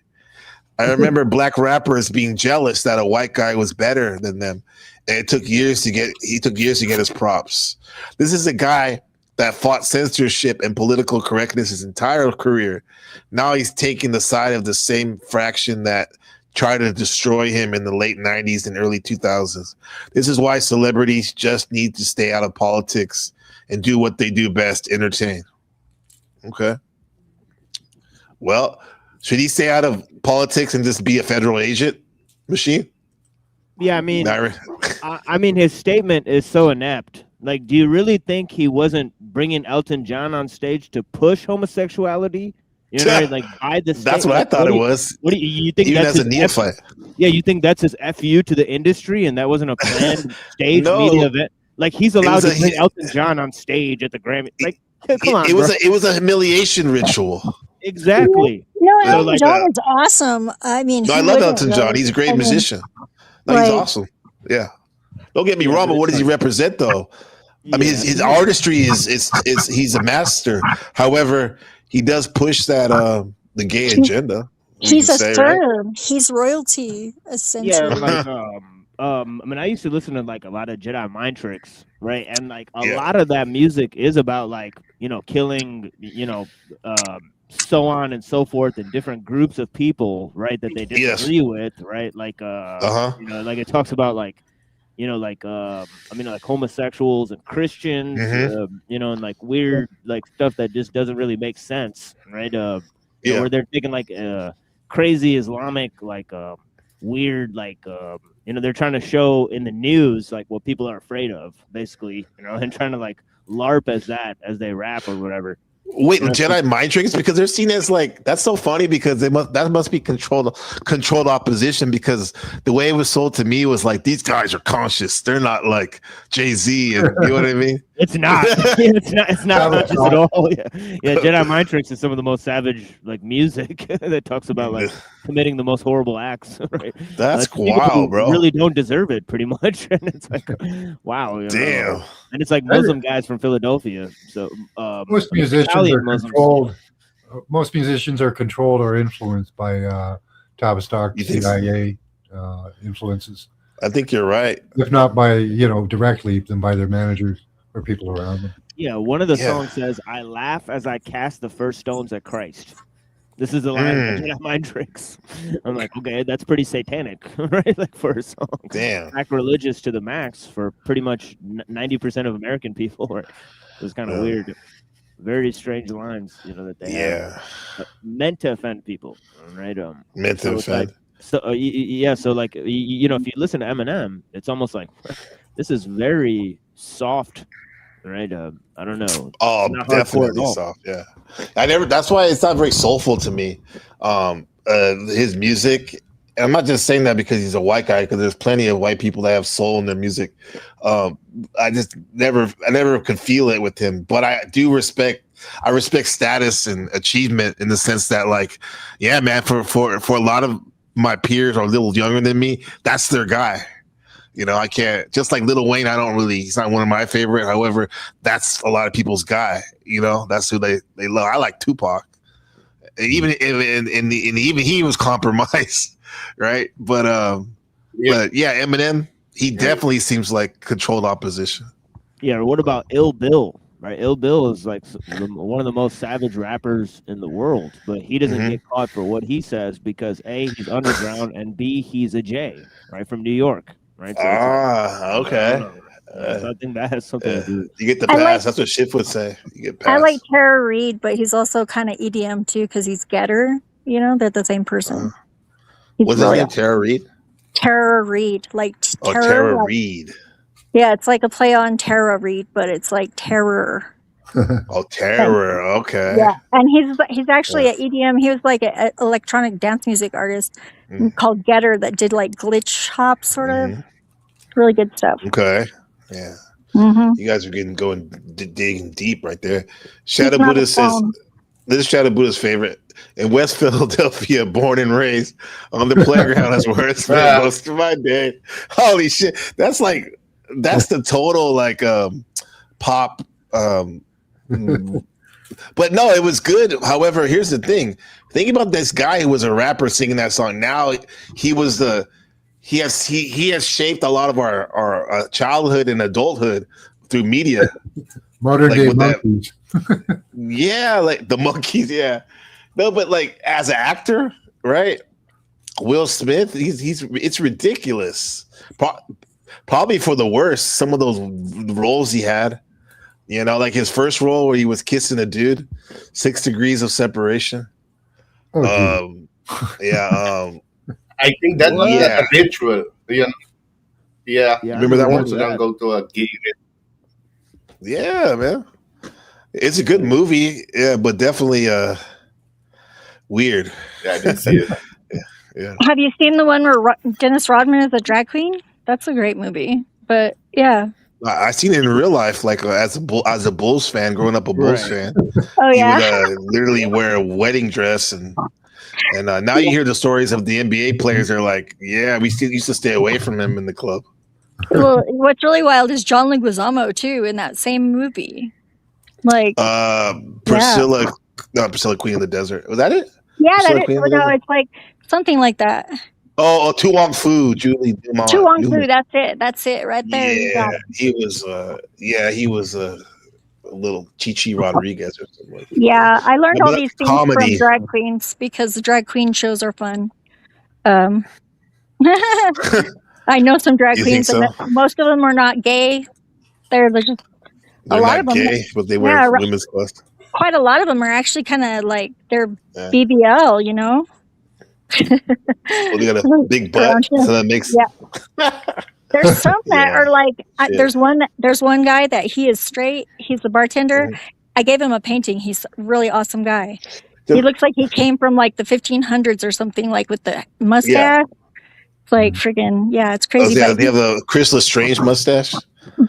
I remember black rappers being jealous that a white guy was better than them. And he took years to get his props. This is a guy that fought censorship and political correctness his entire career. Now he's taking the side of the same fraction that tried to destroy him in the late 90s and early 2000s. This is why celebrities just need to stay out of politics and do what they do best, entertain. Okay. Well, should he stay out of politics and just be a federal agent, Machine? Yeah, I mean, Not re- I mean, his statement is so inept. Like, do you really think he wasn't bringing Elton John on stage to push homosexuality? You know, like by the That's what I thought it was. What do you think? Even That's as a his neophyte. Yeah, you think that's his FU to the industry, and that wasn't a planned stage No. media event? Like he's allowed was to bring Elton John on stage at the Grammy. Like, come on, It was bro. it was a humiliation ritual. Exactly. No, So, Elton like, John is awesome. I mean, No, I he love wouldn't Elton John. really- He's a great I mean, musician. No, he's right. awesome. Yeah. Don't get me wrong, but what does he represent though? I mean, his artistry is he's a master. However, he does push that the gay agenda. we He's can a say, star. right? He's royalty, essentially. Yeah, like I mean, I used to listen to like a lot of Jedi mind tricks, right? And like a lot of that music is about like, you know, killing, you know, so on and so forth, and different groups of people, right, that they disagree with, right? Like you know, like it talks about like, you know, like I mean, like homosexuals and Christians, you know, and like weird like stuff that just doesn't really make sense, right? You know, where they're taking like crazy Islamic like weird like you know, they're trying to show in the news like what people are afraid of, basically, you know, and trying to like LARP as that as they rap or whatever. Wait, You know, Jedi mind tricks, because they're seen as like, that's so funny because that must be controlled opposition, because the way it was sold to me was like, these guys are conscious. They're not like Jay-Z, and you know what I mean? It's not. It's not conscious at all. Yeah, Jedi mind tricks is some of the most savage like music that talks about like committing the most horrible acts. Right? That's people wild, who bro. Really don't deserve it, pretty much. And it's like, wow. You know? Damn. And it's like Muslim guys from Philadelphia. So Most musicians Italian are Muslims. controlled. Most musicians are controlled or influenced by Tavistock think so? CIA influences. I think you're right. If not by, you know, directly, then by their managers or people around them. Yeah, one of the Yeah. songs says, "I laugh as I cast the first stones at Christ." This is the line from Jedi mind tricks. I'm like, okay, that's pretty satanic, right? Like for a song. Damn. Sacrilegious to the max for pretty much 90% of American people. Right? It was kind of weird. Very strange lines, you know, that they have. Meant to offend people, right? Meant to so it's offend. Like, so yeah, so like you know, if you listen to Eminem, it's almost like this is very soft, right? I don't know. Oh, It's not hardcore at definitely all. soft. Yeah, that's why it's not very soulful to me. His music. And I'm not just saying that because he's a white guy, because there's plenty of white people that have soul in their music. I just never could feel it with him. But I respect status and achievement in the sense that, like, yeah, man, for a lot of my peers are a little younger than me, that's their guy. You know, I can't, just like Lil Wayne, he's not one of my favorite. However, that's a lot of people's guy. You know, that's who they love. I like Tupac. Even even he was compromised, right? But yeah, Eminem, he definitely seems like controlled opposition. Yeah, or what about Ill Bill? Right, Ill Bill is like one of the most savage rappers in the world, but he doesn't get caught for what he says because A, he's underground, and B, he's a J, right, from New York, right? So Okay. so I think that has something to do. You get the I pass. like- That's what Schiff would say. You get I pass. like Tara Reid, but he's also kind of EDM too because he's Getter. You know, they're the same person. He's What's his really name? Tara Reid? Tara Reid, like Oh, terror. Tara like- Reid. Yeah, it's like a play on Tara Reid, but it's like terror. Oh, Terror. Okay. Yeah, and he's actually an EDM. He was like an electronic dance music artist called Getter that did like glitch hop sort of. Really good stuff. Okay. Yeah. Mhm. You guys are digging deep right there. Shadow not Buddha a says, clone. this is Shadow Buddha's favorite. In West Philadelphia, born and raised on the playground is where I spent most of my day. Holy shit. That's the total like pop but no, it was good. However, here's the thing. Think about this guy who was a rapper singing that song. Now he has shaped a lot of our childhood and adulthood through media. Modern day with that- monkeys. Yeah, like the monkeys. Yeah, no, but like as an actor, right? Will Smith, he's it's ridiculous. Probably for the worst. Some of those roles he had, you know, like his first role where he was kissing a dude, 6 degrees of separation. Oh, yeah. I think that's Yeah. a ritual. You know? Yeah. Remember that one? So don't go to a gay. Yeah, man. It's a good movie, yeah, but definitely weird. Yeah, I didn't see it. Yeah. Have you seen the one where Dennis Rodman is a drag queen? That's a great movie. But yeah. I seen it in real life, like as a Bulls fan, growing up a Bulls fan. Oh He yeah. would literally wear a wedding dress, and now you hear the stories of the NBA players. They're like, yeah, we still used to stay away from him in the club. Well, what's really wild is John Leguizamo too in that same movie. Like Priscilla, not Priscilla, Queen of the Desert. Was that it? yeah, Priscilla, that Queen is, of the no, Desert? it's like something like that. Oh, Tu Wong Fu, Julie Dumont. Tu Wong Fu, that's it. That's it right there. You Yeah, got it. he was a little Chichi Rodriguez or something like that. Yeah, I learned Yeah, all but these things comedy. from drag queens because the drag queen shows are fun. I know some drag You think queens, and so? most of them are not gay. They're just They're a lot not of them. gay, but they wear Yeah, right. women's clothes. Quite a lot of them are actually kind of like they're Yeah. BBL, you know. Well, they got a big butt, so that makes There's some that Yeah. are like Yeah. there's one guy that he is straight. He's a bartender. Mm-hmm. I gave him a painting. He's a really awesome guy. Yeah. He looks like he came from like the 1500s or something, like with the mustache. It's like freaking yeah, it's Oh, crazy. yeah, but, they have a Chris Lestrange mustache.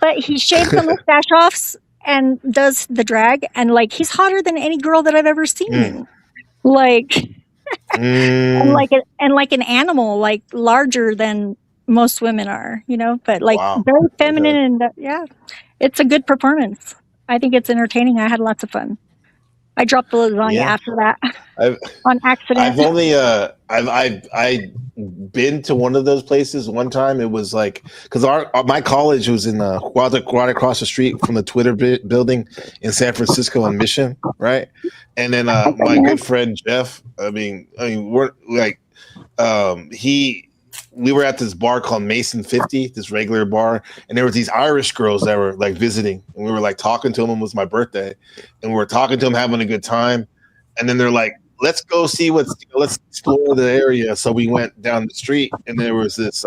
but he shaves the mustache off and does the drag, and like he's hotter than any girl that I've ever seen. Like and like an animal, like larger than most women are, you know, but like Wow. very feminine and yeah, it's a good performance. I think it's entertaining. I had lots of fun. I dropped the lasagna Yeah. after that I've on accident. I've only I've been to one of those places one time. It was like because my college was in right across the street from the Twitter building in San Francisco on Mission, right? And then my good friend Jeff. I mean we're like we were at this bar called Mason 50, this regular bar, and there were these Irish girls that were like visiting, and we were like talking to them. It was my birthday, and we were talking to them, having a good time, and then they're like, "Let's go see let's explore the area." So we went down the street, and there was this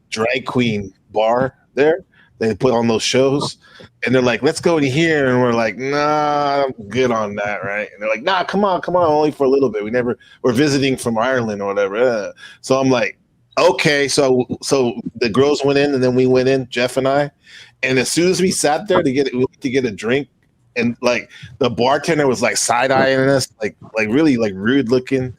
drag queen bar there. They put on those shows, and they're like, "Let's go in here," and we're like, "Nah, I'm good on that, right?" And they're like, "Nah, come on, only for a little bit. We're visiting from Ireland or whatever." So I'm like, okay, so the girls went in, and then we went in, Jeff and I, and as soon as we sat there to get a drink, and like the bartender was like side eyeing us, like really like rude looking,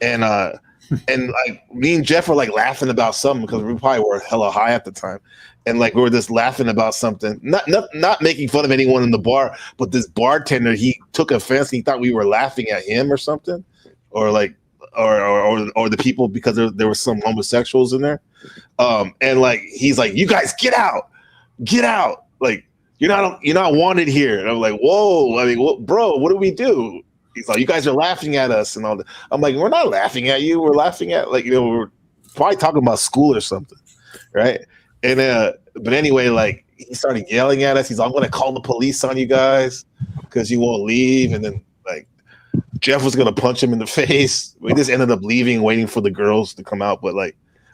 and like me and Jeff were like laughing about something because we probably were hella high at the time, and like we were just laughing about something, not making fun of anyone in the bar, but this bartender, he took offense. He thought we were laughing at him or something, or like. Or the people because there were some homosexuals in there, and like he's like, "You guys get out, like you're not wanted here." And I'm like, "Whoa, I mean, bro, what do we do?" He's like, "You guys are laughing at us and all that." I'm like, "We're not laughing at you. We're laughing at we're probably talking about school or something, right?" And but anyway, like he started yelling at us. He's like, "I'm gonna call the police on you guys because you won't leave," and then like. Jeff was gonna punch him in the face. We just ended up leaving, waiting for the girls to come out. But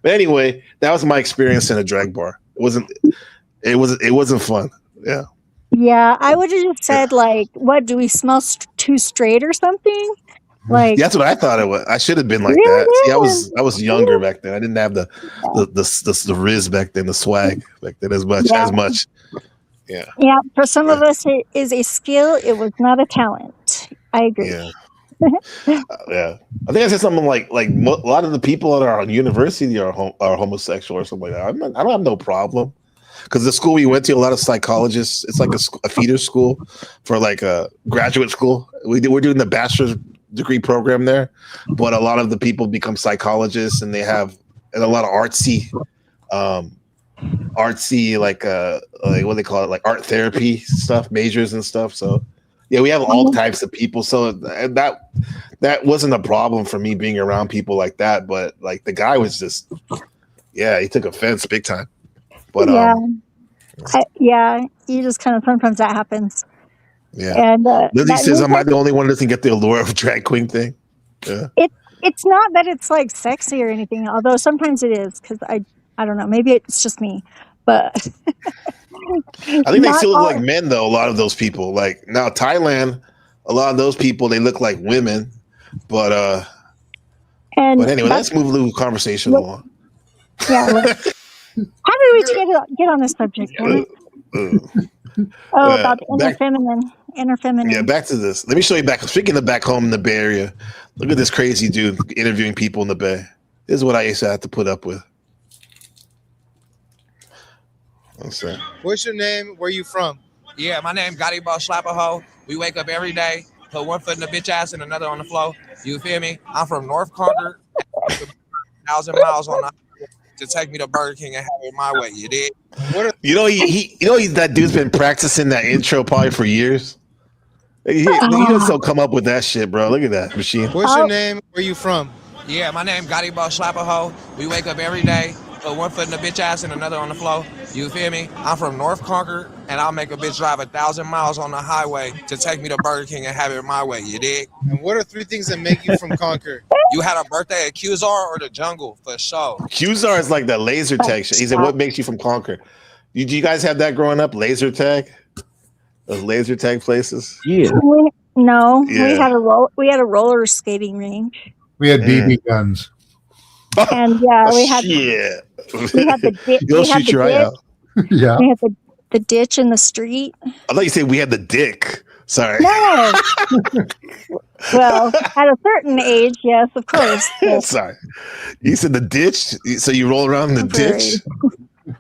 anyway, that was my experience in a drag bar. It wasn't fun. Yeah. Yeah, I would have just said like, "What do we smell too straight or something?" Like That's what I thought it was. I should have been like that. See, I was younger back then. I didn't have the riz back then, the swag back then as much. Yeah. Yeah, for some of us, it is a skill. It was not a talent. I agree. Yeah. Yeah. I think I said something like a lot of the people that are on university are homosexual or something like that. I don't have no problem. Because the school we went to, a lot of psychologists, it's like a feeder school for like a graduate school. We're doing the bachelor's degree program there, but a lot of the people become psychologists, and they have a lot of artsy artsy, like what they call it, like art therapy stuff, majors and stuff. So yeah, we have all types of people. So that wasn't a problem for me being around people like that. But like the guy was just, yeah, he took offense big time. But yeah, you just kind of sometimes that happens. yeah. And Lizzie that says, "Am I music, the only one that doesn't get the allure of drag queen thing?" Yeah. it's not that it's like sexy or anything, although sometimes it is because I don't know, maybe it's just me, but I think they not still look all- like men, though. A lot of those people, like now Thailand, a lot of those people they look like women. But and anyway, that's- let's move the conversation along. yeah. How did we get on this subject? Damn it? About inner feminine. Yeah, back to this. Let me show you back. Speaking of back home in the Bay Area, look at this crazy dude interviewing people in the Bay. This is what I used to have to put up with. What's your name? Where you from? Yeah, my name Gotti Bo Slapperho. We wake up every day, put one foot in the bitch ass and another on the floor. You feel me? I'm from North Concord, 1,000 miles on the to take me to Burger King and have it my way. You did? You know, that dude's been practicing that intro probably for years. He doesn't still come up with that shit, bro. Look at that machine. What's your name? Where you from? Yeah, my name Gotti Bo Slapperho. We wake up every day, put one foot in the bitch ass and another on the floor. You feel me? I'm from North Concord, and I'll make a bitch drive 1,000 miles on the highway to take me to Burger King and have it my way. You dig? And what are 3 things that make you from Concord? You had a birthday at Qzar or the Jungle for sure. Qzar is like the laser tag shit. He said, "What makes you from Concord?" Do you guys have that growing up? Laser tag, those laser tag places. Yeah. No, Yeah. we had a roller skating rink, We had BB guns. and yeah, we had Shit. we had the di- You'll we had shoot the your eye ditch. out. Yeah. We had the ditch in the street. I thought you said we had the dick. Sorry. No. Well, at a certain age, yes, of course. Yes. Sorry. You said the ditch. So you roll around in the ditch.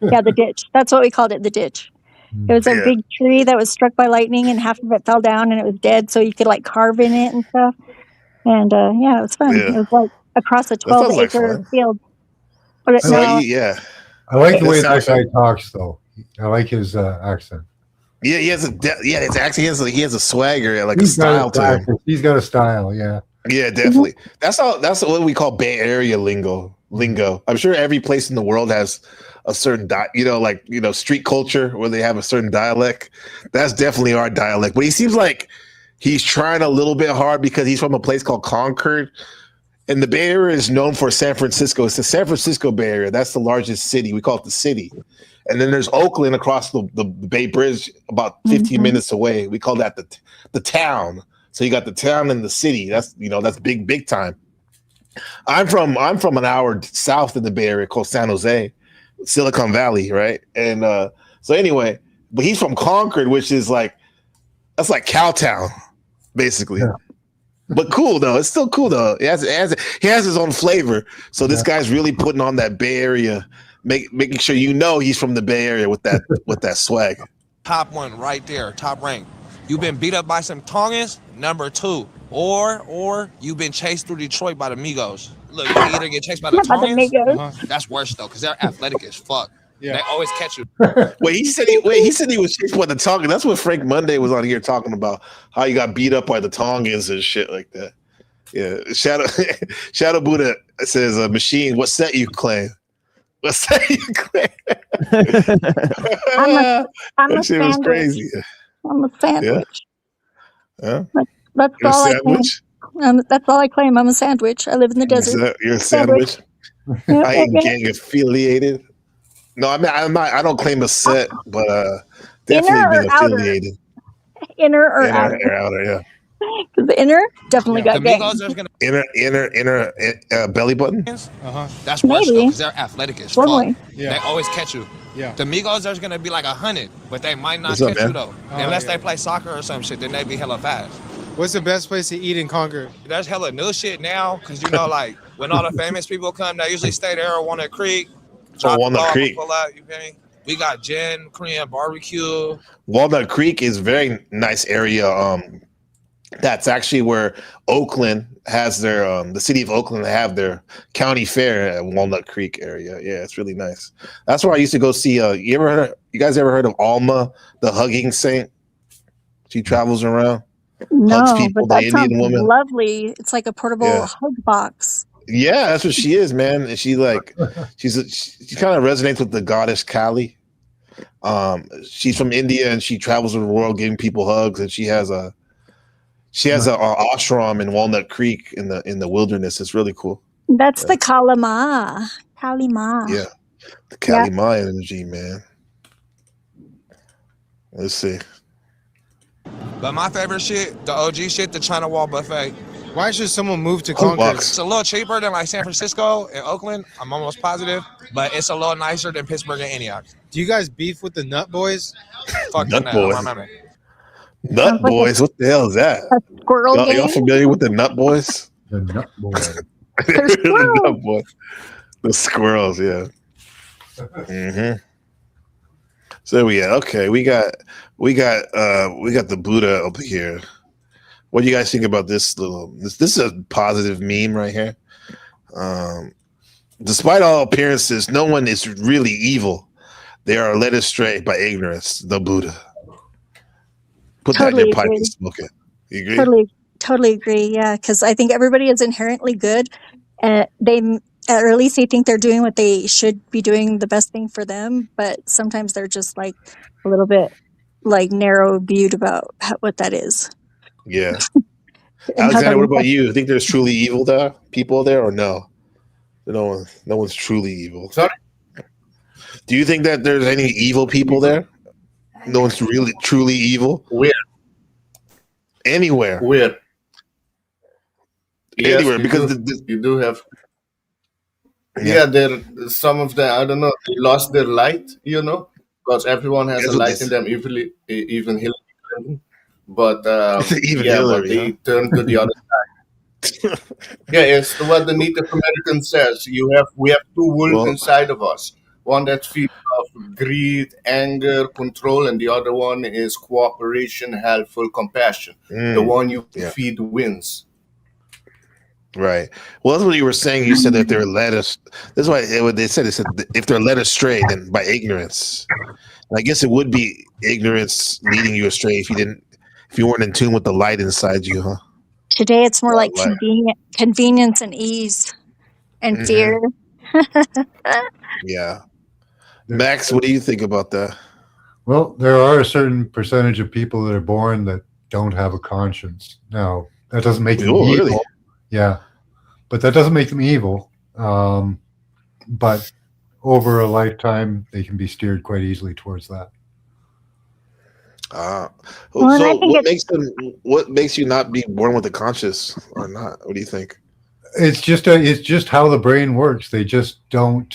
Yeah, the ditch. That's what we called it, the ditch. It was a Yeah. big tree that was struck by lightning, and half of it fell down, and it was dead. So you could like carve in it and stuff. And yeah, it was fun. Yeah. It was like across a sounds like 12-acre fun. field. But So, no, yeah. I like the way That that sounds guy talks, though. I like his accent. Yeah, he has it's actually he has a swagger, like a He's got style to him. accent. He's got a style, yeah. Yeah, definitely. That's what we call Bay Area lingo. I'm sure every place in the world has a certain street culture where they have a certain dialect. That's definitely our dialect. But he seems like he's trying a little bit hard because he's from a place called Concord. And the Bay Area is known for San Francisco. It's the San Francisco Bay Area. That's the largest city. We call it the city. And then there's Oakland across the Bay Bridge, about 15 minutes away. We call that the town. So you got the town and the city. That's big time. I'm from an hour south of the Bay Area called San Jose, Silicon Valley, right? And so anyway, but he's from Concord, which is that's like Cowtown, basically. Yeah. But cool though. It's still cool though. He has his own flavor. So this guy's really putting on that Bay Area, making sure he's from the Bay Area with that swag. Top one right there, top rank. You've been beat up by some Tongans, number 2. Or you've been chased through Detroit by the Migos. Look, you either get chased by the Tongans. That's worse though, because they're athletic as fuck. Yeah. They always catch you. Wait, he said he was chased by the Tongans. That's what Frank Monday was on here talking about, how he got beat up by the Tongans and shit like that. Yeah. Shadow Buddha says, "Machine, what set you claim?" What set you claim? I'm a That shit was sandwich. crazy. I'm a sandwich. Yeah. That's You're a all I claim. sandwich? That's all I claim. I'm a sandwich. I live in the desert. You're a sandwich. Yeah, I ain't yeah. gang affiliated. No, I'm not. I don't claim a set, but Inner definitely or been outer? affiliated. Inner or outer? Outer, yeah. 'Cause the inner definitely got gang. Inner belly button. That's worse though, Maybe. because they're athletic as Totally. fuck. They always catch you. Yeah. The Migos are gonna be like 100, but they might not What's up, catch you man? though. Oh, Unless yeah. they play soccer or some shit, then they be hella fast. What's the best place to eat in Concord? There's hella new shit now, because like when all the famous people come, they usually stay there at Walnut Creek. Walnut Creek. Pull out, you feel me? We got Jen Korean barbecue. Walnut Creek is very nice area. That's actually where Oakland has their the city of Oakland have their county fair at Walnut Creek area. Yeah, it's really nice. That's where I used to go see. You guys ever heard of Alma, the hugging saint? She travels around, hugs No, people. but The that sounds Indian woman. lovely. It's like a portable Yeah. hug box. Yeah, that's what she is, man. And she she kind of resonates with the goddess Kali. She's from India and she travels the world giving people hugs, and she has a ashram in Walnut Creek in the wilderness. It's really cool. That's the Kalima. Kalima. Yeah, the Kali Ma energy, man. Let's see. But my favorite shit, the OG shit, the China Wall Buffet. Why should someone move to $100. Concord? It's a little cheaper than like San Francisco and Oakland. I'm almost positive, but it's a little nicer than Pittsburgh and Antioch. Do you guys beef with the Nut Boys? Fuck Nut the Boys. Nut Boys, what the hell is that? Squirrel Y'all game. familiar with the Nut Boys? The Nut Boy. The Nut Boys. The squirrels, yeah. So okay, we got the Buddha over here. What do you guys think about this this is a positive meme right here. Despite all appearances, no one is really evil. They are led astray by ignorance, the Buddha. Put that in your pipe and smoke it. You agree? Totally agree. Yeah, because I think everybody is inherently good, and or at least they think they're doing what they should be doing, the best thing for them. But sometimes they're just like a little bit like narrow viewed about what that is. Yeah. Alexander, what about you? Think there's truly evil people there, or no? No one's truly evil. Sorry? Do you think that there's any evil people there? No one's really truly evil? Where? Anywhere. Where? Anywhere, Yes, because you do have. Yeah, there some of them. I don't know. They lost their light, because everyone has a light in them. Even Hillary Clinton. But Even yeah, Hillary, but they turn to the other side. Yeah, it's what the Native American says. We have two wolves inside of us. One that feeds off greed, anger, control, and the other one is cooperation, helpful, compassion. The one you feed wins. Right. Well, that's what you were saying. You said that they're led us. That's why they said if they're led astray, then by ignorance. And I guess it would be ignorance leading you astray if you weren't in tune with the light inside you, huh? Today it's more like convenience and ease and fear. Yeah. Max, what do you think about that? Well, there are a certain percentage of people that are born that don't have a conscience. Now, that doesn't make them evil. Really? Yeah, but that doesn't make them evil. But over a lifetime, they can be steered quite easily towards that. What makes you not be born with a conscience or not? What do you think? It's just how the brain works. They just don't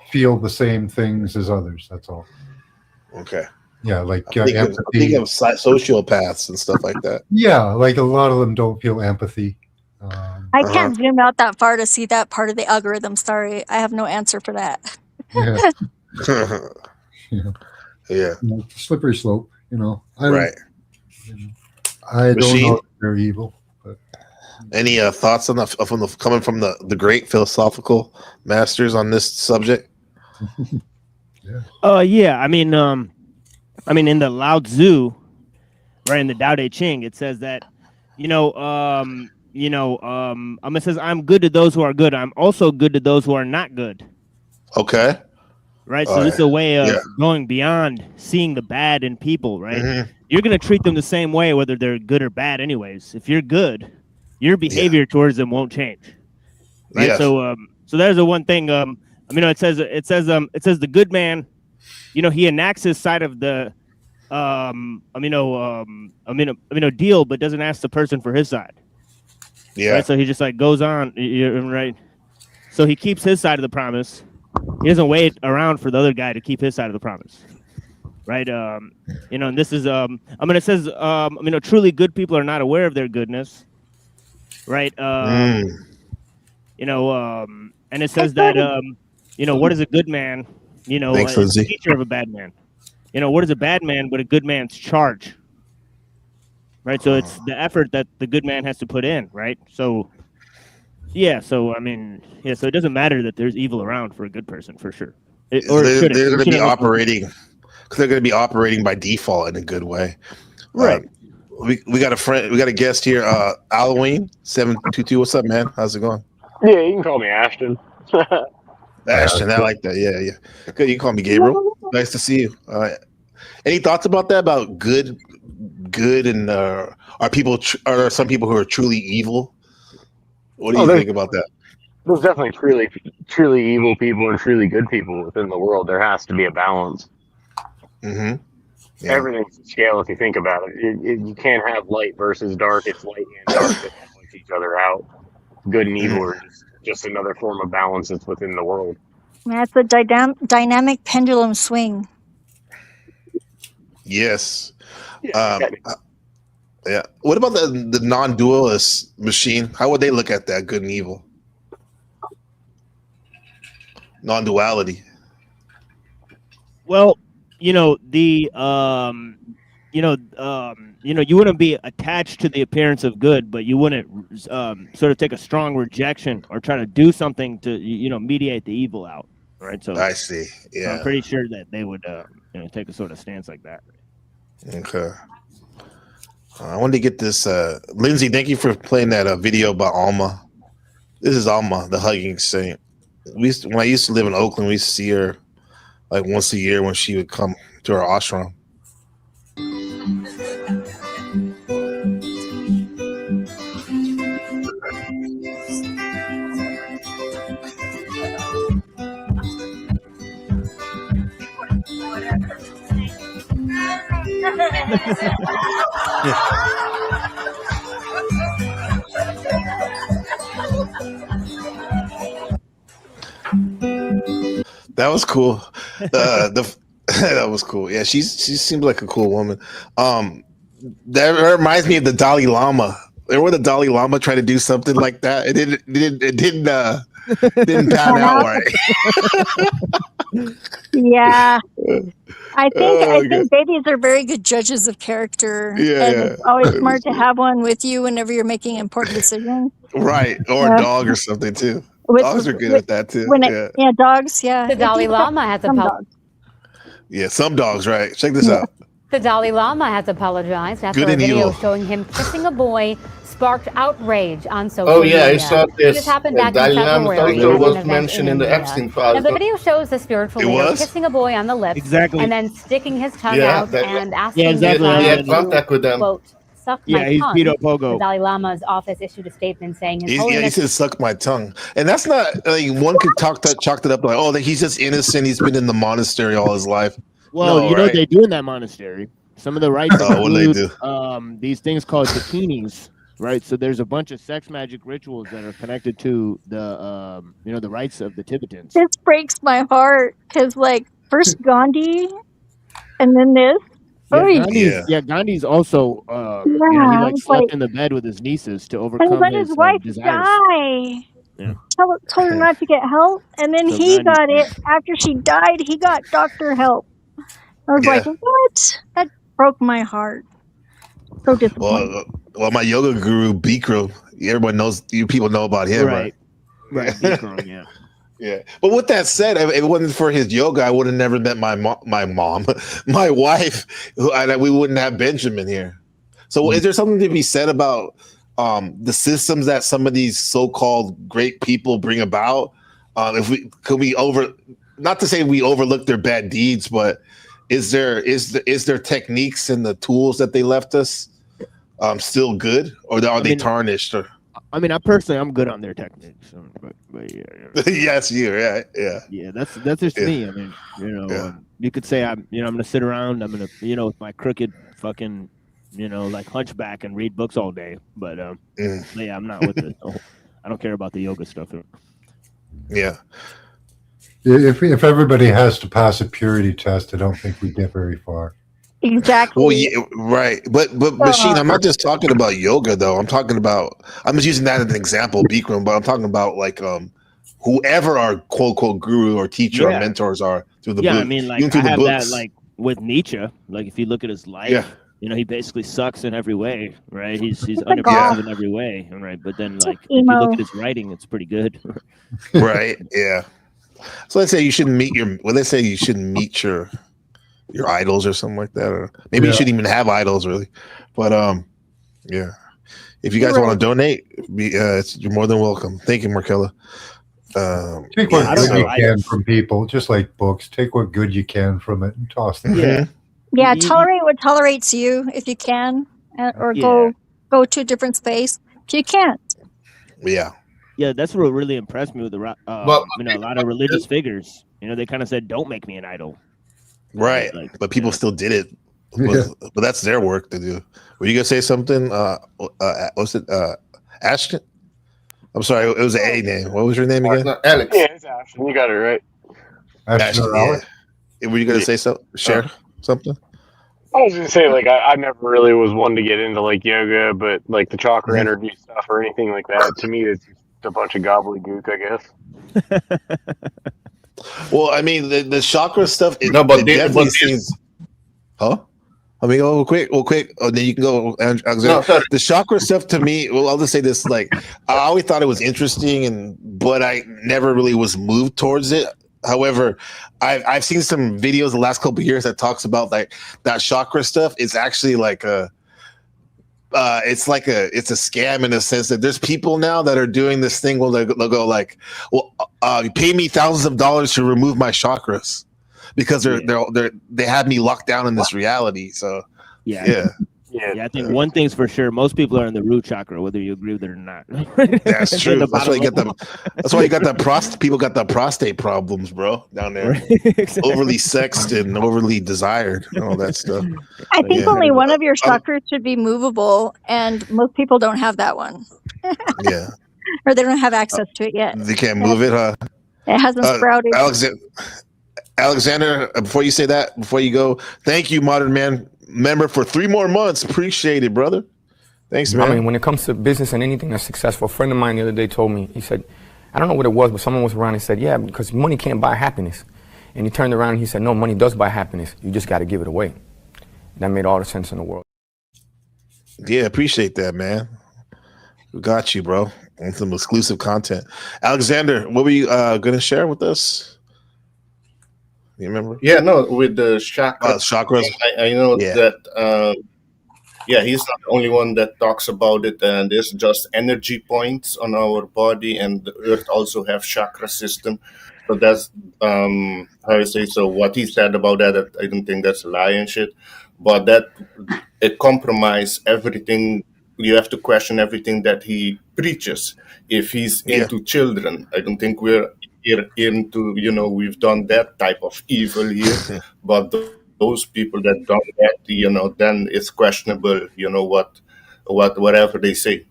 feel the same things as others. That's all. Okay. Yeah, like I think empathy. of sociopaths and stuff like that. Yeah, like a lot of them don't feel empathy. I can't zoom out that far to see that part of the algorithm. Sorry, I have no answer for that. Yeah. Slippery slope. Right. I don't Machine? know if they're evil. But. Any thoughts on coming from the great philosophical masters on this subject? Yeah. I mean, in the Lao Tzu, right, in the Tao Te Ching, it says that, it says, "I'm good to those who are good. I'm also good to those who are not good." Okay. Right. So this is a way of going beyond seeing the bad in people, right? You're going to treat them the same way, whether they're good or bad anyways. If you're good, your behavior towards them won't change. Right. Yes. So there's the one thing, it says the good man, he enacts his side of the, deal, but doesn't ask the person for his side. Yeah. Right? So he just like goes on, right? So he keeps his side of the promise. He doesn't wait around for the other guy to keep his side of the promise, right? And this is, it says, truly good people are not aware of their goodness, right? And it says that, what is a good man? Thanks, a Lindsay. teacher of a bad man. What is a bad man but a good man's charge? right? So it's the effort that the good man has to put in, right? So so I mean, so it doesn't matter that there's evil around for a good person, for sure. They're going to be operating because they're going to be operating by default in a good way, right? We got a friend, we got a guest here, Halloween 722. What's up, man? How's it going? Yeah, you can call me Ashton. Ashton, I like that. Yeah. Good. You can call me Gabriel. Nice to see you. Any thoughts about that? About good, and are some people who are truly evil? What do you think about that? There's definitely truly evil people and truly good people within the world. There has to be a balance. Mm-hmm. Yeah. Everything's a scale if you think about it. You can't have light versus dark. It's light and dark that balance each other out. Good and evil are just another form of balance that's within the world. That's a dynamic pendulum swing. Yes. Yeah. What about the non-dualist machine? How would they look at that, good and evil? Non-duality. Well, you wouldn't be attached to the appearance of good, but you wouldn't sort of take a strong rejection or try to do something to mediate the evil out, right? So I see. Yeah, so I'm pretty sure that they would take a sort of stance like that. Okay. I wanted to get this. Lindsay, thank you for playing that video about Alma. This is Alma, the hugging saint. When I used to live in Oakland, we used to see her like once a year when she would come to our ashram. That was cool. That was cool. Yeah, she seemed like a cool woman. That reminds me of the Dalai Lama. Remember when the Dalai Lama tried to do something like that? It didn't pan out right. Yeah. I think babies are very good judges of character. Yeah, and it's always smart to have one with you whenever you're making important decisions. Right. Or a dog or something too. Dogs are good at that too. Dogs, yeah. The Dalai Lama has Yeah, some dogs, right? Check this out. The Dalai Lama has apologized after Good a and video evil. showing him kissing a boy sparked outrage on social Oh media. yeah, I saw this. This happened back Dalai in Lama February also at was an event mentioned in the India. Epstein Now, files. the video shows the spiritual It leader was? kissing a boy on the lips Exactly. and then sticking his tongue Yeah, out that- and asking Yeah, exactly. the He child had to, contact with them. quote, suck Yeah, my he's tongue. Peter Pogo. The Dalai Lama's office issued a statement saying His He Holiness said, "Suck my tongue," and that's not like one could chalk it up like, "Oh, he's just innocent. He's been in the monastery all his life." Well, No, you know right? what they do in that monastery. Some of the rites Oh, what do they include these things called bikinis, right? So there's a bunch of sex magic rituals that are connected to the the rites of the Tibetans. This breaks my heart because, first Gandhi and then this. Gandhi's also he it's slept in the bed with his nieces to And overcome let his his wife desires. die. Yeah. Told her not to get help, and then So he Gandhi- got it after she died. He got doctor help. I was like, what? That broke my heart. So disappointed. Well, my yoga guru Bikram, everyone knows. You people know about him, right? Right, Bikram, yeah. Yeah, but with that said, if it wasn't for his yoga, I would have never met my mom, my wife. We wouldn't have Benjamin here. So, is there something to be said about the systems that some of these so-called great people bring about? Not to say we overlook their bad deeds, but is there techniques and the tools that they left us still good, or are they tarnished? Or I mean, I'm good on their techniques. So, but yeah. yes, yeah. Yeah, that's just me. I mean, you could say I'm gonna sit around. I'm gonna, with my crooked fucking, like hunchback and read books all day. But yeah, I'm not with it. I don't care about the yoga stuff. Yeah. If everybody has to pass a purity test, I don't think we get very far. Exactly. Well, yeah, right. But Machine, I'm not just talking about yoga though. I'm just using that as an example, Bikram, but I'm talking about whoever our quote unquote guru or teacher or mentors are through the book. I mean, I have that with Nietzsche. Like if you look at his life, he basically sucks in every way, right? He's a unimpressive goth. in every way, right? But then, It's like, like if you look emo. at his writing, it's pretty good. Right. Yeah. So let's say you shouldn't meet your. Well, let's say you shouldn't meet your idols or something like that, or maybe you Yeah. shouldn't even have idols really. But yeah. If you guys You're want to donate, you're more than welcome. Thank you, Markella. Take what I don't good you know. can from people, just like books. Take what good you can from it and toss them. Yeah. Yeah, You- tolerate what tolerates you if you can, or Yeah. go to a different space if you can't. Yeah. Yeah, that's what really impressed me with a lot of religious figures. They kind of said, "Don't make me an idol." Right. Like, But people still did it. Yeah. But that's their work to do. Were you gonna say something? What's it? Ashton? I'm sorry, it was an A name. What was your name again? No, Alex. Yeah, it's Ashton. You got it right. Ashton or Alex? Yeah. Were you gonna say something? Share something? I was gonna say, like, I never really was one to get into like yoga, but like the chakra energy stuff or anything like that, to me, it's just a bunch of gobbledygook, I guess. Well, I mean, the chakra stuff. No, but it they- definitely but they- seems. Huh? I mean, quick. Oh, then you can go, Alexander. No, sorry. The chakra stuff to me. Well, I'll just say this: like, I always thought it was interesting, but I never really was moved towards it. However, I've seen some videos the last couple of years that talks about like that chakra stuff. It's actually like it's a scam in a sense that there's people now that are doing this thing where they'll go like, well, you pay me thousands of dollars to remove my chakras because they have me locked down in this reality. So yeah. I think one thing's for sure: most people are in the root chakra, whether you agree with it or not. That's true. The That's why you bottom get That's why you got the people got the prostate problems, bro, down there. Exactly. Overly sexed and overly desired and all that stuff. I think Yeah. only one of your chakras should be movable, and most people don't have that one, Yeah, or they don't have access to it yet. they can't move it, huh? It hasn't sprouted. Alexander, before you say that, before you go, thank you, Modern Man member, for 3 more months. Appreciate it, brother. Thanks, man. I mean, when it comes to business and anything that's successful, a friend of mine the other day told me, he said, I don't know what it was, but someone was around and said, yeah, because money can't buy happiness. And he turned around and he said, no, money does buy happiness. You just got to give it away. That made all the sense in the world. Yeah, appreciate that, man. We got you, bro. On some exclusive content. Alexander, what were you going to share with us? You remember? Yeah, no, with the chakras. Chakras. I know Yeah. that. He's not the only one that talks about it, and there's just energy points on our body, and the Earth also have chakra system. So that's how I say. So what he said about that, I don't think that's a lie and shit, but that it compromise everything. You have to question everything that he preaches. If he's into children, I don't think we're into, we've done that type of evil here, but those people that done that, then it's questionable, whatever they say,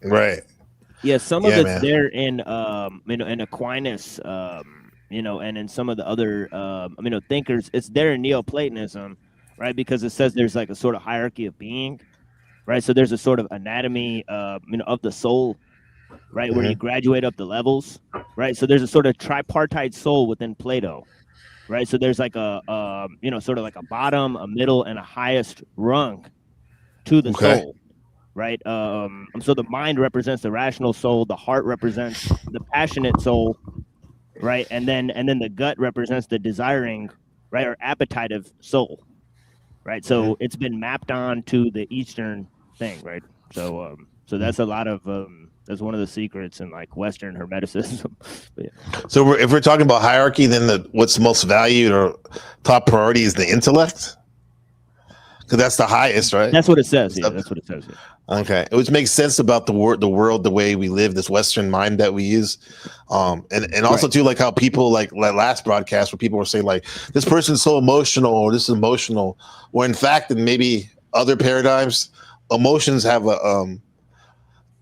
Right. Yeah, some of Yeah, it's man. there in in Aquinas, and in some of the other thinkers. It's there in Neoplatonism, right? Because it says there's like a sort of hierarchy of being, right? So there's a sort of anatomy, of the soul, right, where you graduate up the levels, right? So there's a sort of tripartite soul within Plato, right? So there's like a sort of like a bottom, a middle, and a highest rung to the soul, right? So the mind represents the rational soul, the heart represents the passionate soul, right? And then the gut represents the desiring, right, or appetitive soul, right? So it's been mapped on to the Eastern thing, right? So that's a lot of that's one of the secrets in like Western Hermeticism. But yeah. So if we're talking about hierarchy, then what's most valued or top priority is the intellect? Because that's the highest, right? That's what it says. Yeah, that's what it says. Yeah. Okay, which makes sense about the world, the way we live, this Western mind that we use, and also too, like how people like last broadcast where people were saying like this person's so emotional or this is emotional, where in fact in maybe other paradigms, emotions have a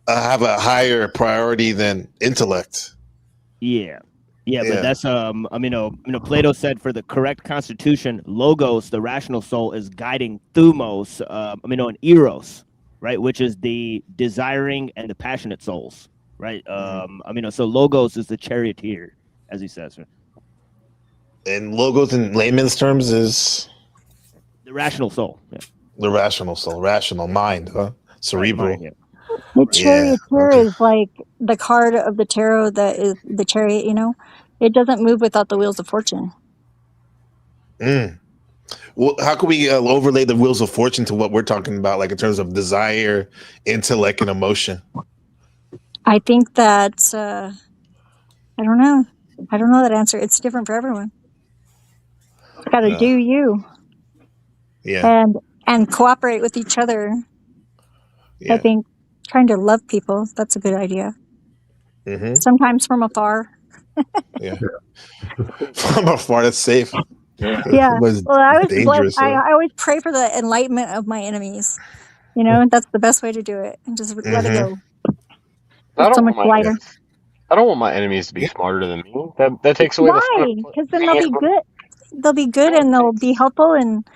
higher priority than intellect. Yeah, but that's Plato said for the correct constitution, logos, the rational soul, is guiding thumos, and eros, right, which is the desiring and the passionate souls, right? So logos is the charioteer, as he says. And logos in layman's terms is the rational soul. Yeah. The rational soul, rational mind, huh? Cerebral. Mind, yeah. The charioteer okay. is like the card of the tarot that is the chariot, you know? It doesn't move without the wheels of fortune. Mm. Well, how can we overlay the wheels of fortune to what we're talking about, like in terms of desire, intellect, and emotion? I think that, I don't know. I don't know that answer. It's different for everyone. You got to do you. Yeah. And cooperate with each other. Yeah. I think trying to love people, that's a good idea. Mm-hmm. Sometimes from afar. Yeah. From afar, that's safe. Yeah. Was Well, I was dangerous. blessed. I always pray for the enlightenment of my enemies. You know, that's the best way to do it. And just let it go. I It's so don't much want my lighter. enemies. I don't want my enemies to be smarter than me. That takes away the Why? fun. Because then they'll be good. They'll be good and they'll be helpful and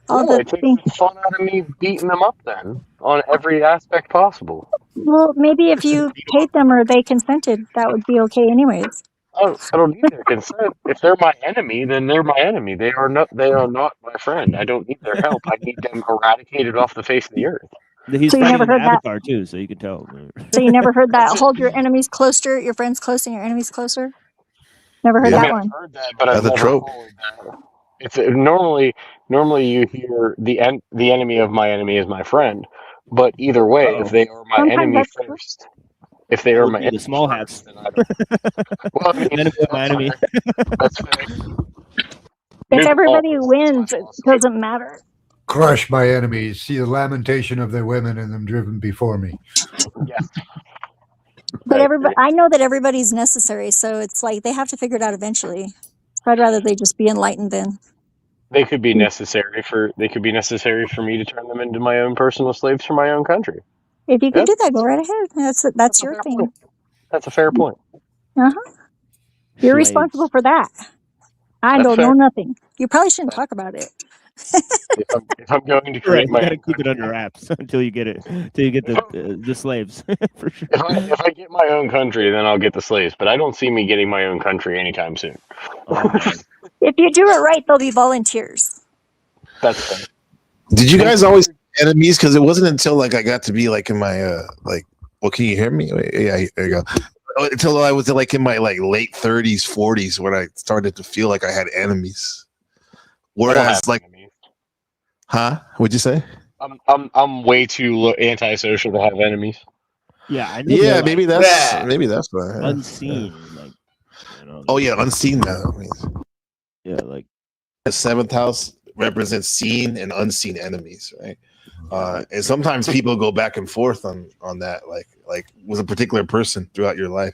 all No, the it takes things. the fun out of me beating them up then on every aspect possible. Well, maybe if you paid them or they consented, that would be okay anyways. I don't need their consent. If they're my enemy, then they're my enemy. They are not my friend. I don't need their help. I need them eradicated off the face of the earth. He's So you fighting never an heard that? avatar too, so you can tell. So you never heard that? Hold your enemies closer, your friends close, and your enemies closer. Never heard that one. I've heard that, but I've the never trope. followed that. It's normally you hear the enemy of my enemy is my friend, but either way, if they are my Sometimes enemy that's true. first, if they are Would my be enemy the small first, hats. then I don't. Well, I mean, Enemy of my enemy. that's fair. If everybody wins, it doesn't matter. Crush my enemies. See the lamentation of their women and them driven before me. Yes. But everybody, I know that everybody's necessary, so it's like they have to figure it out eventually. So I'd rather they just be enlightened then. They could be necessary for me to turn them into my own personal slaves for my own country. If you can do that, go right ahead. That's your thing. That's a fair point. You're responsible for that. I That's don't fair. know nothing. You probably shouldn't talk about it. If I'm going to Right, create you my gotta own keep it under wraps until you get it. Until you get the slaves, for sure. if I get my own country, then I'll get the slaves. But I don't see me getting my own country anytime soon. If you do it right, they'll be volunteers. That's fair. Did you guys always have enemies? Because it wasn't until like I got to be like in my well, can you hear me? Wait, yeah, there you go. Until I was like in my like late 30s, 40s when I started to feel like I had enemies. Whereas like, huh? What'd you say? I'm way too antisocial to have enemies. Yeah, Yeah, maybe that's why. Yeah. Unseen, like, you know. Oh yeah, unseen now. Yeah, like the seventh house represents seen and unseen enemies, right? And sometimes people go back and forth on that, like with a particular person throughout your life.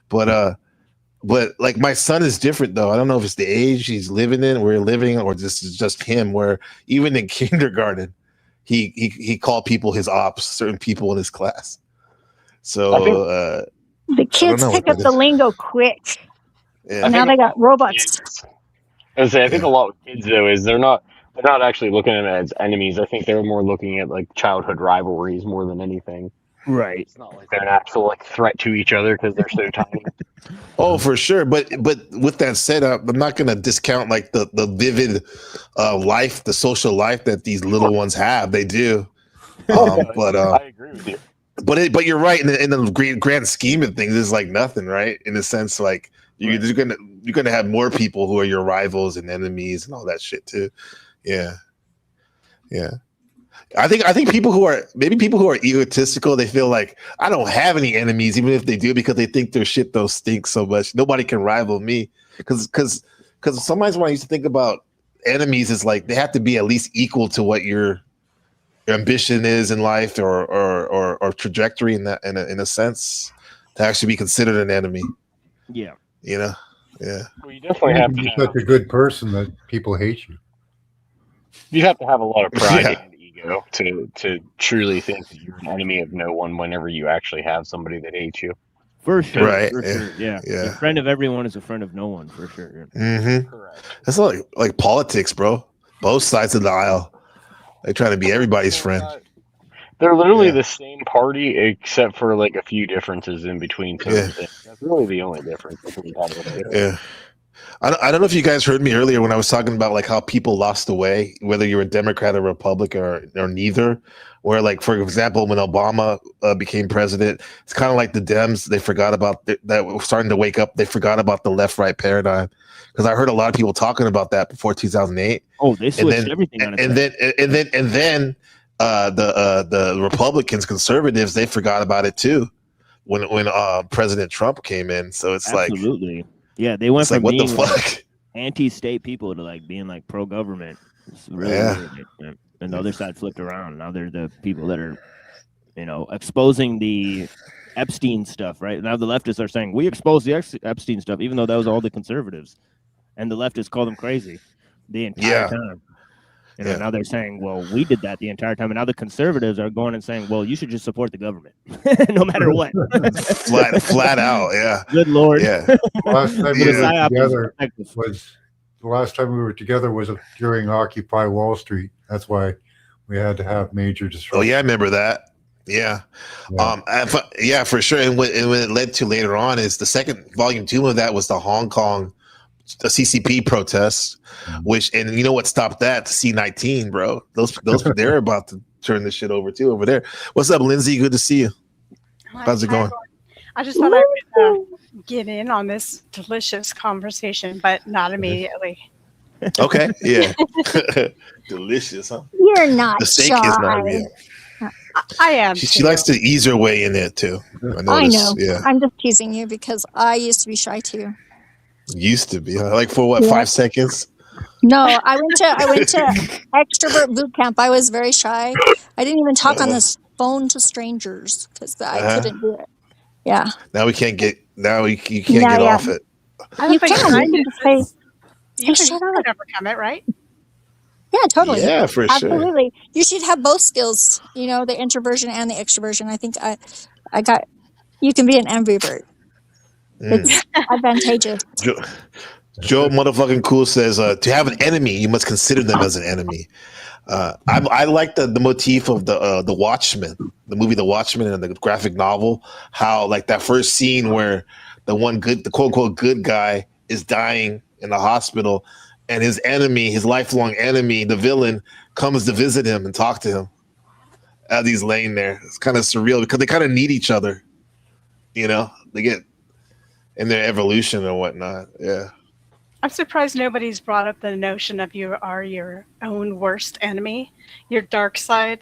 But like my son is different though. I don't know if it's the age he's living in, we're living, or this is just him. Where even in kindergarten, he called people his ops, certain people in his class. So the kids pick up the lingo quick. Yeah. And now they got robots. I think a lot with kids though is they're not actually looking at them as enemies. I think they're more looking at like childhood rivalries more than anything. Right. It's not like they're an actual like threat to each other because they're so tiny. Oh, for sure. But with that said, I'm not going to discount like the vivid life, the social life that these little ones have. They do. But I agree with you. But you're right in the grand scheme of things. It's like nothing, right? In a sense, like you're gonna have more people who are your rivals and enemies and all that shit too. Yeah. I think people who are egotistical, they feel like I don't have any enemies, even if they do, because they think their shit don't stink so much. Nobody can rival me. Because sometimes when I used to think about enemies, it's like they have to be at least equal to what your ambition is in life or trajectory in a sense to actually be considered an enemy. Yeah. You know? Yeah. Well, you definitely have to be such a good person that people hate you. You have to have a lot of pride and ego to truly think that you're an enemy of no one whenever you actually have somebody that hates you. For sure. Right. For sure. Yeah. Yeah. A friend of everyone is a friend of no one, for sure. Mm-hmm. Correct. That's like politics, bro. Both sides of the aisle. They try to be everybody's friend. They're literally the same party except for like a few differences in between certain things. That's really the only difference between that and Yeah. I don't know if you guys heard me earlier when I was talking about like how people lost the way, whether you're a Democrat or Republican or neither. Where like, for example, when Obama became president, it's kind of like the Dems. They forgot about that were starting to wake up. They forgot about the left-right paradigm, because I heard a lot of people talking about that before 2008. Oh, they switched everything on its head. And then the Republicans, conservatives, they forgot about it too when President Trump came in. So it's Absolutely. Yeah, they went it's like, from what the being fuck? like anti-state people to like being like pro-government. It's really weird. And the other side flipped around. Now they're the people that are, exposing the Epstein stuff, right? Now the leftists are saying we exposed the Epstein stuff, even though that was all the conservatives, and the leftists call them crazy the entire time. Now they're saying, well, we did that the entire time, and now the conservatives are going and saying, well, you should just support the government, no matter what. flat out, yeah. Good Lord. Yeah. Last time we were together the last time we were together was during Occupy Wall Street. That's why we had to have major disruption. Oh yeah, I remember that. Yeah. For sure. And what it led to later on is the second volume 2 of that was the Hong Kong CCP protests, which, and you know what stopped that? C-19, bro. Those they're about to turn this shit over too over there. What's up, Lindsay? Good to see you. How's it going? I just thought I would get in on this delicious conversation, but not immediately. Okay, yeah. Delicious, huh? You're not The steak shy. is not real. I am. She likes to ease her way in there too. I noticed, know. Yeah. I'm just teasing you because I used to be shy too. Used to be, huh? Like for what, Yeah. 5 seconds? No, I went to extrovert boot camp. I was very shy. I didn't even talk on this phone to strangers because I couldn't do it. Yeah. Now we can't get. Now you can't get off it. I don't You think can. You can just say, you shut can overcome it, right? yeah, totally. Yeah, for sure. Absolutely. You should have both skills, the introversion and the extroversion. I think I got, you can be an ambivert. It's advantageous. Joe motherfucking Cool says, to have an enemy, you must consider them as an enemy. I like the motif of the Watchmen, the movie The Watchmen, and the graphic novel. How like that first scene where the quote unquote good guy is dying in the hospital, and his enemy, his lifelong enemy, the villain, comes to visit him and talk to him as he's laying there. It's kind of surreal because they kind of need each other. They get in their evolution and whatnot. Yeah. I'm surprised nobody's brought up the notion of you are your own worst enemy, your dark side,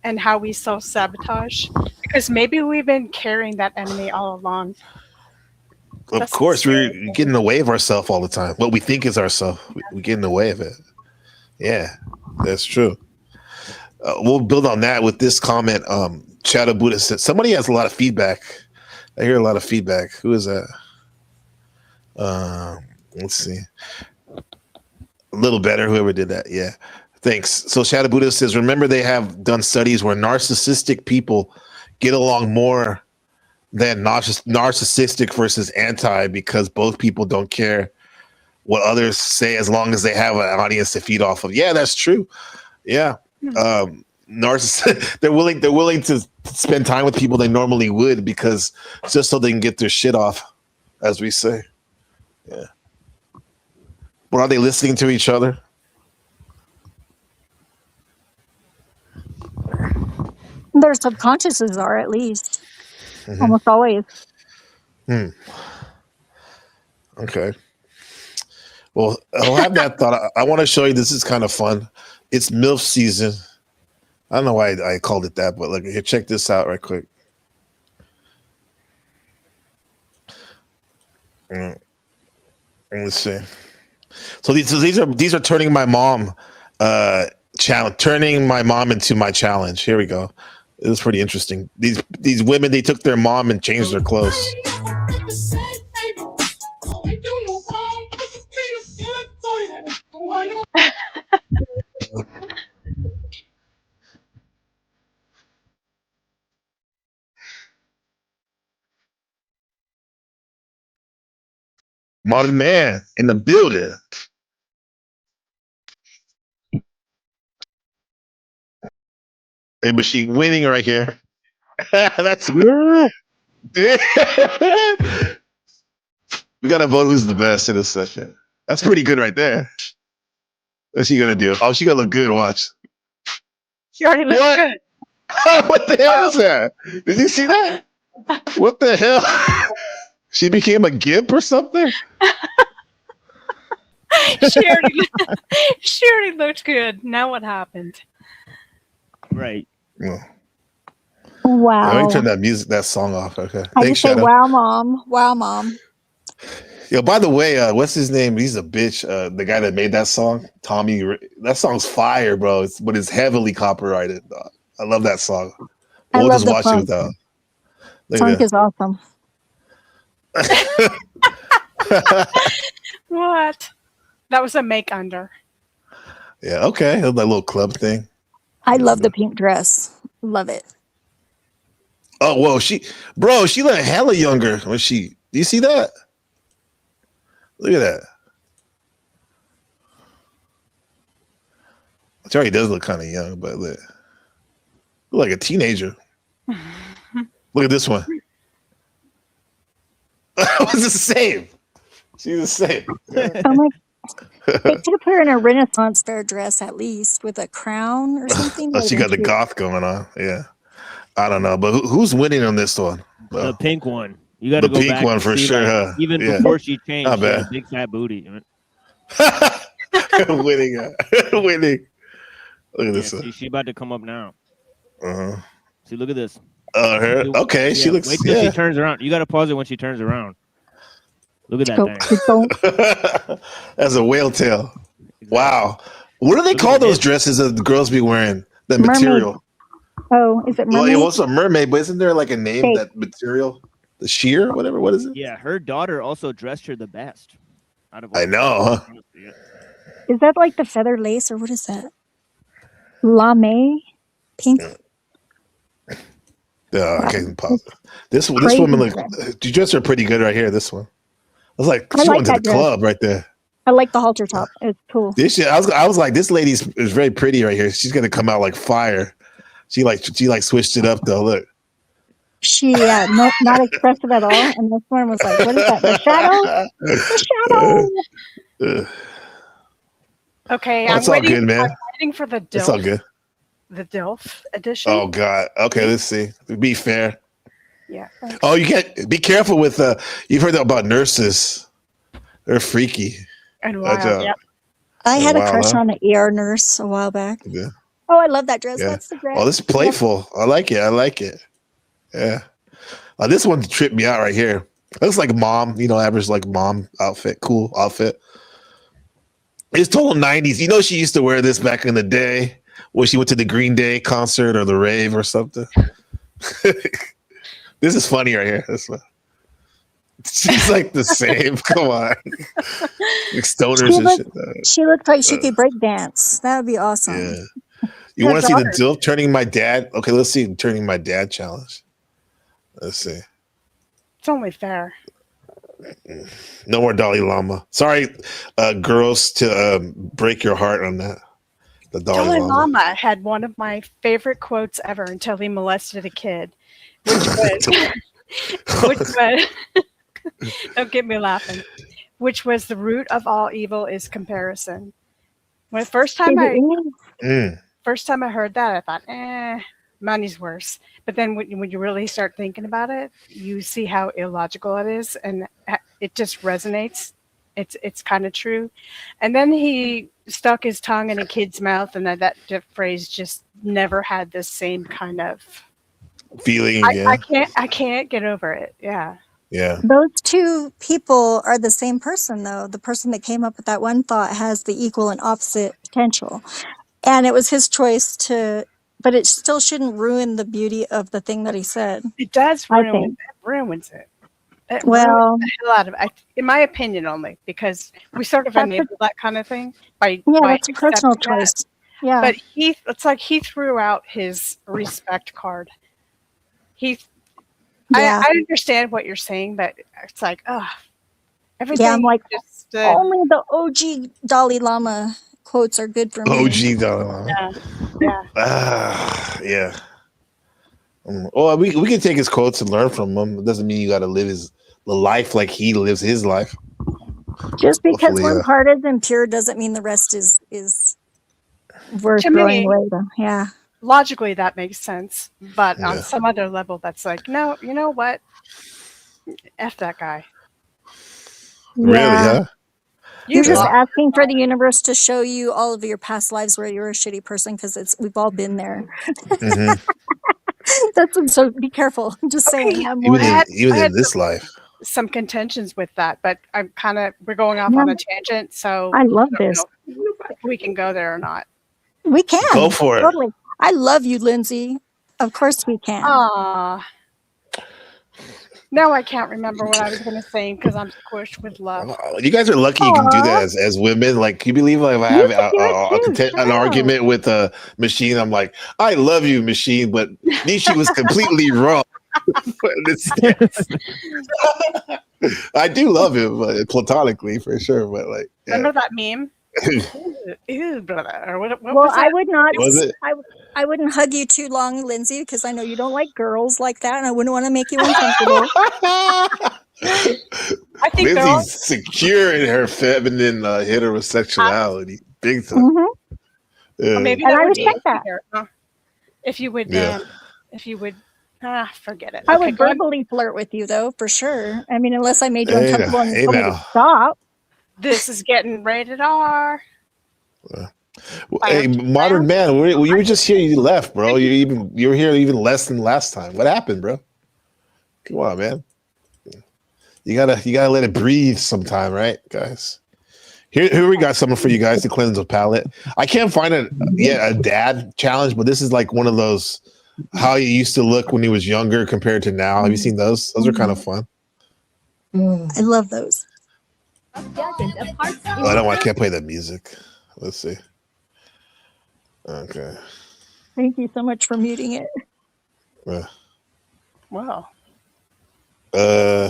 and how we self-sabotage. Because maybe we've been carrying that enemy all along. Of course, we're getting in the way of ourselves all the time. What we think is ourselves, we get in the way of it. Yeah, that's true. We'll build on that with this comment. Shadow Buddha said, somebody has a lot of feedback. I hear a lot of feedback. Who is that? Let's see. A little better, whoever did that. Yeah. Thanks. So Shadow Buddha says, remember they have done studies where narcissistic people get along more than narcissistic versus anti, because both people don't care what others say as long as they have an audience to feed off of. Yeah, that's true. Yeah. They're willing to spend time with people they normally would, because just so they can get their shit off, as we say. Yeah. But are they listening to each other? Their subconsciouses are, at least. Almost always. Okay. Well, I'll have that thought. I want to show you. This is kind of fun. It's MILF season. I don't know why I called it that, but look here. Check this out right quick. Let's see. So these are turning my mom challenge, turning my mom into my challenge. Here we go. It was pretty interesting. These women, they took their mom and changed their clothes. Modern man in the building. Hey, but she winning right here. That's We gotta vote who's the best in this session. That's pretty good right there. What's she gonna do? Oh, she gonna look good. Watch. She already looks What? good. What the hell is that? Did you see that? What the hell? She became a gimp or something? she already looked good. Now what happened? Right. Let Wow. me turn that song off. Okay. I Thanks, just say, Shadow. wow, mom. Wow, mom. Yo, by the way, what's his name? He's a bitch. The guy that made that song, Tommy. That song's fire, bro. But it's heavily copyrighted. I love that song. I We'll love just the watch it funk. without. Look Funk at is awesome. What? That was a make under. Yeah, okay. That little club thing. I love the pink dress. Love it. Oh, whoa, she looked hella younger when do you see that? Look at that. She already does look kind of young, but look like a teenager. Look at this one. It's the same. She's the same. I'm like, they could have put her in a Renaissance fair dress at least with a crown or something. Oh, she got the Cute. goth going on. Yeah. I don't know, but who's winning on this one? The pink one. You got to The go pink back one and for see, sure, like, huh? even Yeah. before she changed, Not she had a bad. big fat booty. Winning. Winning. Look at this. See, she about to come up now. Uh-huh. See, look at this. Her. Okay, she looks. Wait till she Yeah. turns around. You got to pause it when she turns around. Look at that thing. That's a whale tail. Wow. What do they call those dresses that the girls be wearing? That Mermaid. material. Oh, is it Well, mermaid? it was a mermaid, but isn't there like a name Shape. that material? The sheer, whatever. What is it? Yeah, her daughter also dressed her the best. Out of all I know. Huh? Is that like the feather lace or what is that? Lame? Pink? Yeah, I can't pause it. This Crazy woman look. dress. You dress her pretty good right here. This one. I was like, I she like went to the that dress. club right there. I like the halter top. It's cool. This shit, I was like, this lady's is very pretty right here. She's gonna come out like fire. She switched it up though. Look. She, not expressive at all. And this one was like, what is that? The shadow? The shadow! Ugh. Okay, Oh, I'm it's all waiting. good, man. I'm waiting for the It's all DILF. good. The DILF edition. Oh God. Okay, let's see. Be fair. Yeah. Oh, you can't be careful with you've heard about nurses. They're freaky. And That's, wild. Yep. I had a Wow, crush huh? on an ER nurse a while back. Yeah. Oh, I love that dress. Yeah. That's the dress. Oh, this is playful. I like it. Yeah. This one tripped me out right here. It looks like mom, average like mom outfit, cool outfit. It's total 90s. You know, she used to wear this back in the day when she went to the Green Day concert or the rave or something. This is funny right here. This one. She's like the same. Come on. Like stoners and shit. She looked like she could break dance. That would be awesome. Yeah. You want to see the DILF turning my dad? Okay, let's see turning my dad challenge. Let's see. It's only fair. No more Dalai Lama. Sorry, girls, to break your heart on that. The Dalai Dalai Lama. Lama had one of my favorite quotes ever until he molested a kid, which was, don't get me laughing, which was the root of all evil is comparison. When first time I heard that, I thought, money's worse. But then when you really start thinking about it, you see how illogical it is, and it just resonates. It's kind of true. And then he stuck his tongue in a kid's mouth, and that phrase just never had the same kind of feeling. I can't get over it. Yeah. Yeah. Those two people are the same person, though. The person that came up with that one thought has the equal and opposite potential. And it was his choice but it still shouldn't ruin the beauty of the thing that he said. It does ruins it. It ruins the hell out of it, in my opinion only, because we sort of enable that kind of thing by that's a personal accepting that. choice. Yeah. But it's like he threw out his respect card. I understand what you're saying, but it's like, everything. Yeah, I'm like, just, only the OG Dalai Lama quotes are good for me. OG Dalai Lama. Yeah. Yeah. Well, we can take his quotes and learn from them. It doesn't mean you got to live the life like he lives his life. Just because Hopefully, one part is impure doesn't mean the rest is worth To throwing me, away. Though. Yeah. logically that makes sense, but on Yeah. some other level, that's like, no, you know what? F that guy. Really, Yeah. huh? You're just Yeah. asking for the universe to show you all of your past lives where you're a shitty person because we've all been there. hmm So be careful. I'm just saying. I'm Even warning. even I in had this life. some contentions with that, but we're going off Yeah. on a tangent, so I love don't this. know if we can go there or not. We can. Go for it. Totally. I love you, Lindsay. Of course we can. Ah, now I can't remember what I was going to say because I'm squished with love. You guys are lucky you can do that as women. Like, can you believe like if I have an argument with a machine, I'm like, I love you, machine, but Nishi was completely wrong. I do love him, but platonically for sure. But like, yeah. Remember that meme? Ew, brother. Or what Well, was that? I would not. Was it? I wouldn't hug you too long, Lindsay, because I know you don't like girls like that, and I wouldn't want to make you uncomfortable. I think Lindsay's girls. secure in her feminine heterosexuality, big time. Mhm. Yeah. Or maybe And that I would be respect that. easier, huh? If you would, Yeah. forget it. I Okay, would go on. verbally flirt with you, though, for sure. I mean, unless I made you Hey uncomfortable now, and you hey told me to now. stop. This is getting rated R. Hey, modern man, you were just here. You left, bro. You were here even less than last time. What happened, bro? Come on, man. You gotta let it breathe sometime, right, guys? Here we got something for you guys to cleanse the palate. I can't find a dad challenge, but this is like one of those how you used to look when he was younger compared to now. Have you seen those? Those are kind of fun. I love those. I can't play that music. Let's see. Okay. Thank you so much for muting it. Wow. You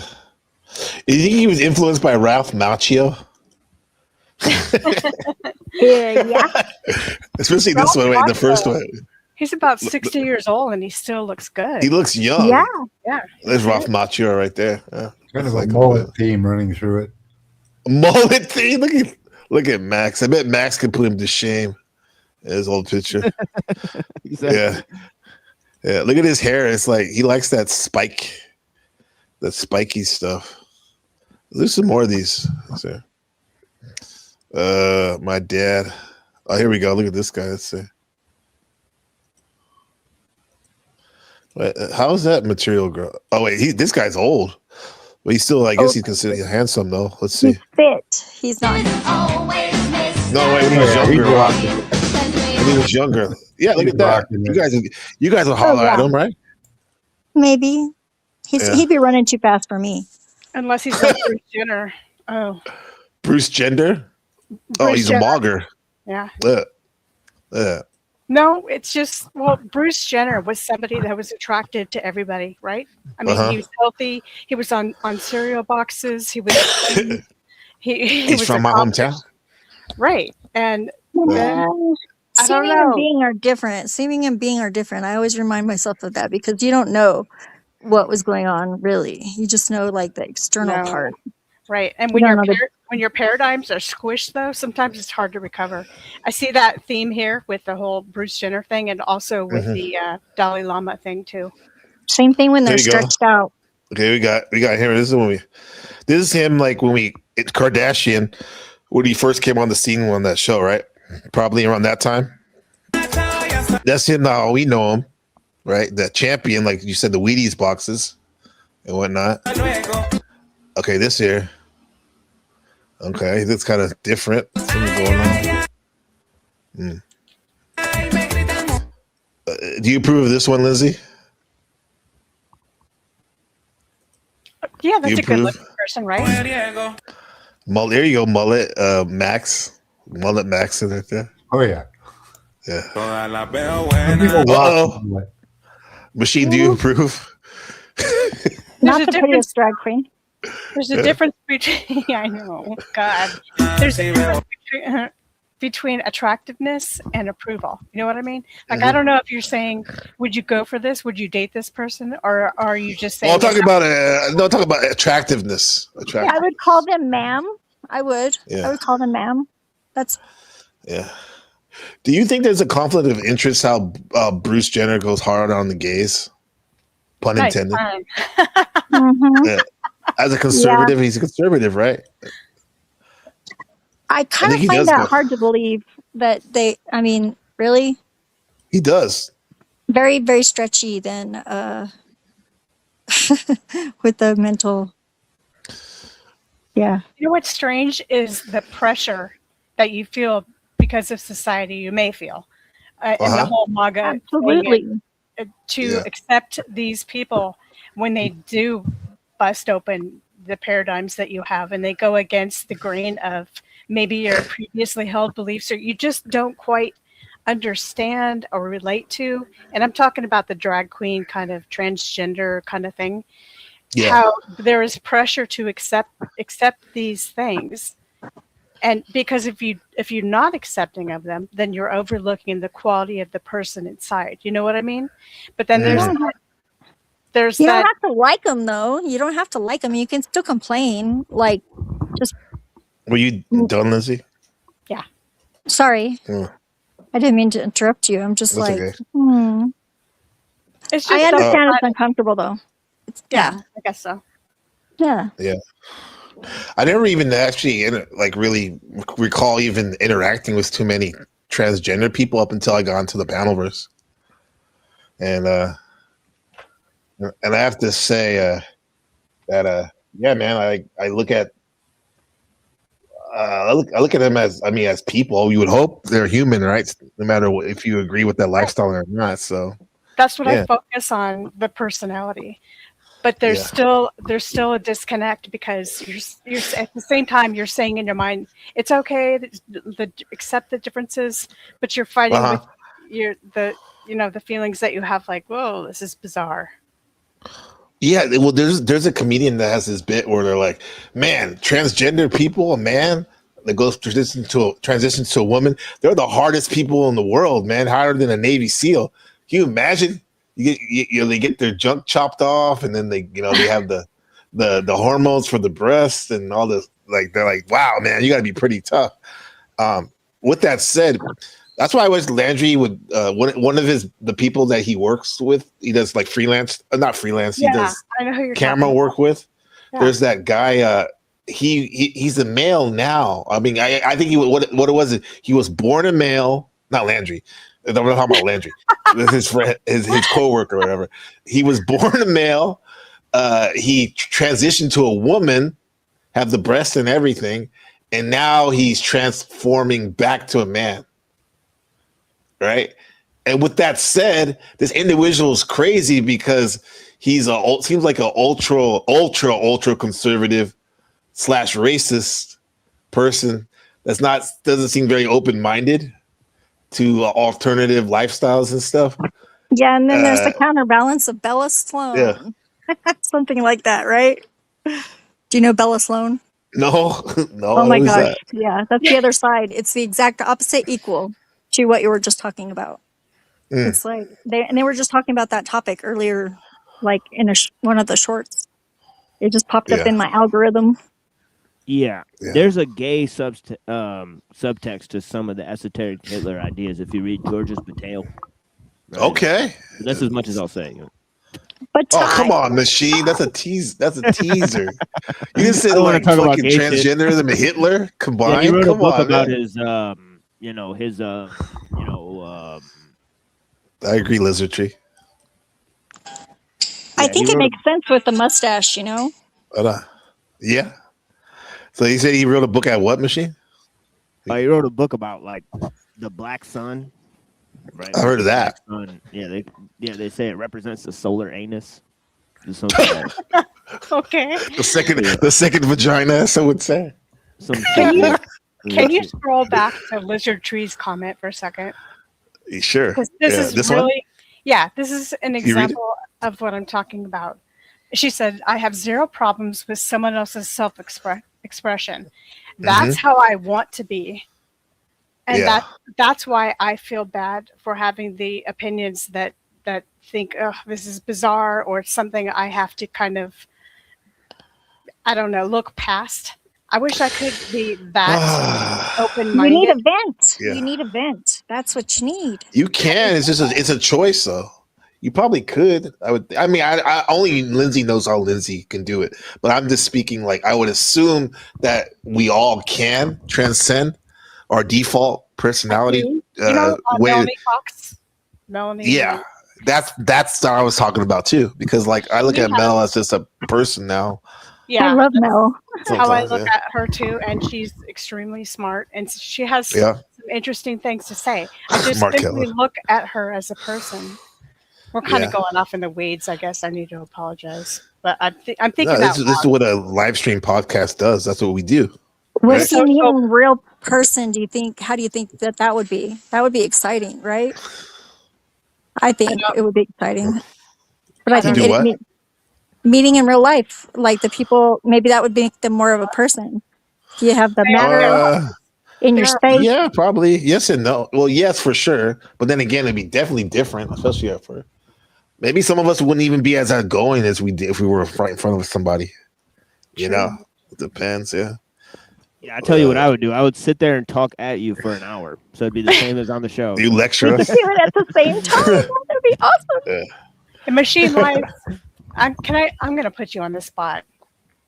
think he was influenced by Ralph Macchio? Yeah. Especially this one, wait, the first one. He's about 60 years old and he still looks good. He looks young. Yeah. Yeah. There's Ralph Macchio right there. Yeah. Kind of a mullet theme running through it. Mullet theme. Look at Max. I bet Max could put him to shame. His old picture. Yeah. Yeah. Look at his hair. It's like he likes that spiky stuff. There's some more of these. My dad. Oh, here we go. Look at this guy. Let's see. Wait, how is that material grow? Oh wait, this guy's old, but he's still. I guess he's considered handsome though. Let's see. He's fit. He's not. No, wait, when he was He's younger. rocking. When he was younger. Yeah, look He's at that. rocking You guys will holler at yeah. him, right? Maybe. Yeah. He'd be running too fast for me. Unless he's like Bruce Jenner. Oh, Bruce Jenner. Oh, Bruce he's Jenner. a mogger. yeah. Yeah. No, it's just, well, Bruce Jenner was somebody that was attracted to everybody, right? I mean, he was healthy. He was on cereal boxes. He was. he He's was from my accomplished. hometown. Right. And then, I don't Seeming and know. being are different. Seeming and being are different. I always remind myself of that because you don't know what was going on really. You just know like the external No. part. Right. And You when don't your know the- when your paradigms are squished, though, sometimes it's hard to recover. I see that theme here with the whole Bruce Jenner thing, and also with the Dalai Lama thing too. Same thing when they're There you go. stretched out. Okay, we got here. This is him like it's Kardashian when he first came on the scene on that show, right? Probably around that time. That's him now. We know him, right? The champion, like you said, the Wheaties boxes and whatnot. Okay, this here. Okay, that's kind of different. Something going on. Do you approve of this one, Lindsay? Yeah, that's You a good approve? looking person, right? There you go, mullet. Max, mullet Max is right there. Oh yeah. Yeah. Some people rock Uh-oh. mullet. Machine, do you approve? Not a the prettiest drag queen. There's a difference between. Yeah, I know. God, there's a difference between. between attractiveness and approval. You know what I mean? Like, I don't know if you're saying, would you go for this? Would you date this person? Or are you just saying? Well, talking about attractiveness. I would call them ma'am. I would. Yeah. I would call them ma'am. That's Yeah. Do you think there's a conflict of interest how Bruce Jenner goes hard on the gays? Pun Nice intended. pun. Yeah. As a conservative, he's a conservative, right? I kind think of he does find that go- hard to believe that they, I mean, really He does. very, very stretchy then with the mental. Yeah. You know what's strange is the pressure that you feel because of society. You may feel in the Uh-huh. whole MAGA thing, Absolutely. to accept these people when they do bust open the paradigms that you have, and they go against the grain of maybe your previously held beliefs, or you just don't quite understand or relate to. And I'm talking about the drag queen kind of transgender kind of thing. Yeah. How there is pressure to accept these things, and because if you're not accepting of them, then you're overlooking the quality of the person inside. You know what I mean? But then there's You that. don't have to like them though. You don't have to like them. You can still complain. Like, just Were you done, Lindsay? Yeah. sorry. Yeah. I didn't mean to interrupt you. I'm just That's like, okay. It's just I understand so- it's uncomfortable though. Yeah, I guess so. Yeah. Yeah. I never even actually really recall even interacting with too many transgender people up until I got into the Panelverse. And I have to say that yeah, man, I look at I look at them as people. You would hope they're human, right? No matter if you agree with that lifestyle or not. So That's what yeah. I focus on, the personality. But there's Yeah. still a disconnect, because you're at the same time you're saying in your mind it's okay the accept the differences, but you're fighting with the feelings that you have, like, whoa, this is bizarre. Yeah, well, there's a comedian that has this bit where they're like, man, transgender people, a man that goes transitions to a woman, they're the hardest people in the world, man, harder than a Navy SEAL. Can you imagine? They get their junk chopped off, and then they have the hormones for the breasts and all this. Like, they're like, wow, man, you got to be pretty tough. With that said, that's why I wish Landry would one of the people that he works with, he does like freelance, not freelance, he does I know who you're camera talking work with. Yeah. There's that guy. He's a male now. I mean, I think what it was. He was born a male, not Landry. I'm not talking about Landry. His friend, his coworker, or whatever. He was born a male. He transitioned to a woman, have the breasts and everything, and now he's transforming back to a man. Right. And with that said, this individual is crazy because he's seems like an ultra conservative / racist person doesn't seem very open-minded to alternative lifestyles and stuff. Yeah, and then there's the counterbalance of Bella Sloan. Yeah. Something like that, right? Do you know Bella Sloan? No. Oh my who's gosh. that? Yeah, that's the other side. It's the exact opposite equal to what you were just talking about. Mm. It's like they were just talking about that topic earlier, like in one of the shorts. It just popped up Yeah. in my algorithm. Yeah. There's a gay subtext to some of the esoteric Hitler ideas if you read Georges Bataille. Right? Okay. That's as much as I'll say. But Oh, come on, machine. That's a tease. That's a teaser. You just I said don't wanna like talk about fucking gay shit. transgenderism and Hitler combined. Yeah, he wrote a Come book on, about man. his I agree, Lizard Tree. I think he it wrote makes sense with the mustache, you know? Yeah. So he said he wrote a book at what machine? He wrote a book about like the black sun. Right. I heard of that. Black sun. They say it represents the solar anus. Or something like Okay. The second vagina, some would say. Can you scroll back to Lizard Tree's comment for a second? Sure. Because this is this really, one? yeah, this is an You read it? example of what I'm talking about. She said, I have zero problems with someone else's self-expression. That's how I want to be. And that's why I feel bad for having the opinions that think, oh, this is bizarre, or it's something I have to kind of, I don't know, look past. I wish I could be that open-minded. You need a vent. Yeah. You need a vent. That's what you need. You can. It's just it's a choice, though. You probably could. I mean, I only Lindsay knows how Lindsay can do it, but I'm just speaking like I would assume that we all can transcend our default personality. Melanie Fox. Melanie. Yeah, that's what I was talking about too. Because like I look at Mel as just a person now. Yeah, I love Mel. That's how I look at her too, and she's extremely smart, and she has some interesting things to say. I just simply look at her as a person. We're kind of going off in the weeds. I guess I need to apologize, but I'm thinking this is what a live stream podcast does. That's what we do. What seeing you in real person? How do you think that would be? That would be exciting, right? I think it would be exciting. But I think meeting in real life, like the people, maybe that would make them more of a person. Do you have the matter in your space? Yeah, probably. Yes and no. Well, yes, for sure. But then again, it'd be definitely different, especially for maybe some of us wouldn't even be as outgoing as we did if we were right in front of somebody. You know, it depends. Yeah. Yeah, I tell you what I would do. I would sit there and talk at you for an hour, so it'd be the same as on the show. You lecture us. Do it at the same time. That'd be awesome. Yeah. The machine life. I'm going to put you on the spot,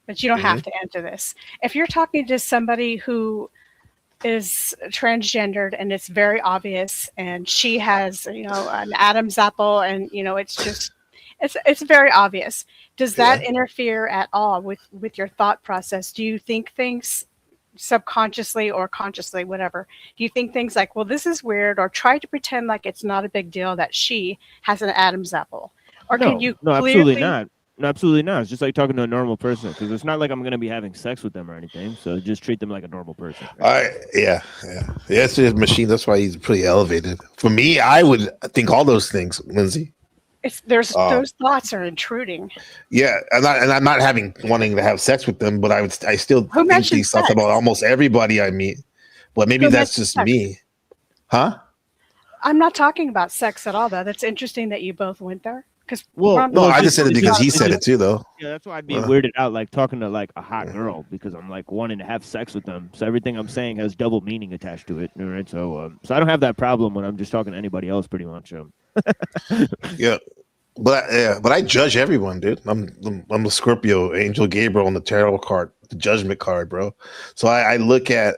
but you don't have to answer this. If you're talking to somebody who is transgendered and it's very obvious, and she has, an Adam's apple, and it's very obvious. Does that interfere at all with your thought process? Do you think things subconsciously or consciously, whatever? Do you think things like, well, this is weird, or try to pretend like it's not a big deal that she has an Adam's apple? Or can you absolutely not. No, absolutely not. It's just like talking to a normal person, because it's not like I'm going to be having sex with them or anything. So just treat them like a normal person. Right? It's just machine. That's why he's pretty elevated. For me, I would think all those things, Lindsay. Those thoughts are intruding. Yeah, I'm not wanting to have sex with them, but I still think these thoughts about almost everybody I meet. But maybe that's just me, huh? I'm not talking about sex at all, though. That's interesting that you both went there. I just said it because he said it too, though. Yeah, that's why I'd be weirded out, like talking to like a hot girl, because I'm like wanting to have sex with them. So everything I'm saying has double meaning attached to it, right? So, so I don't have that problem when I'm just talking to anybody else, pretty much. Yeah, but I judge everyone, dude. I'm a Scorpio, Angel Gabriel on the tarot card, the Judgment card, bro. So I look at.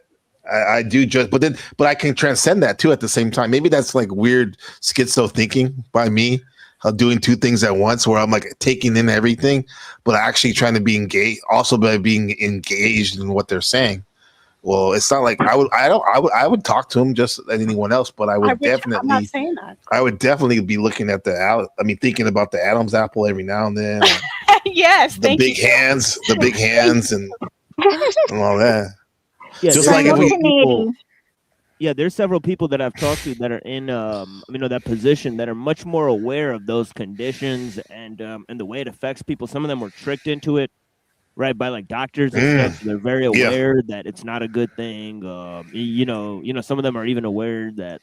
I do judge, but I can transcend that too at the same time. Maybe that's like weird schizo thinking by me. Doing two things at once, where I'm like taking in everything, but actually trying to be engaged, also by being engaged in what they're saying. Well, it's not like I would talk to him just like anyone else, but I would definitely. I'm not saying that. I would definitely be looking at thinking about the Adam's apple every now and then. Yes, the big hands, and all that. Yeah, just like there's several people that I've talked to that are in that position, that are much more aware of those conditions and the way it affects people. Some of them were tricked into it, right, by like doctors and stuff. So they're very aware that it's not a good thing. Some of them are even aware that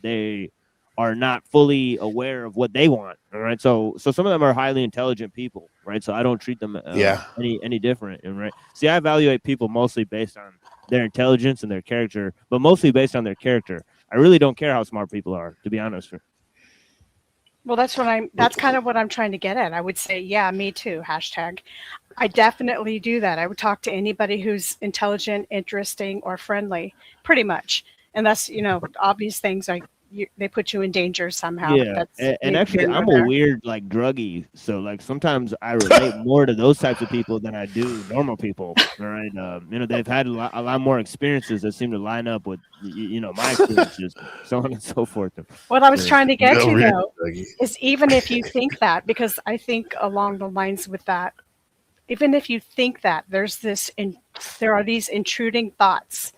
they are not fully aware of what they want. All right, so some of them are highly intelligent people, right? So I don't treat them any different, right? See, I evaluate people mostly based on their intelligence and their character, but mostly based on their character. I really don't care how smart people are, to be honest. Well, that's kind of what I'm trying to get at. I would say, yeah, me too. #. I definitely do that. I would talk to anybody who's intelligent, interesting, or friendly, pretty much. And that's, obvious things like they put you in danger somehow. Yeah, and actually, I'm a weird like druggie, so like sometimes I relate more to those types of people than I do normal people. All right, they've had a lot more experiences that seem to line up with my experiences, so on and so forth. What I was trying to get to though is, even if you think that, because I think along the lines with that, even if you think that there are these intruding thoughts.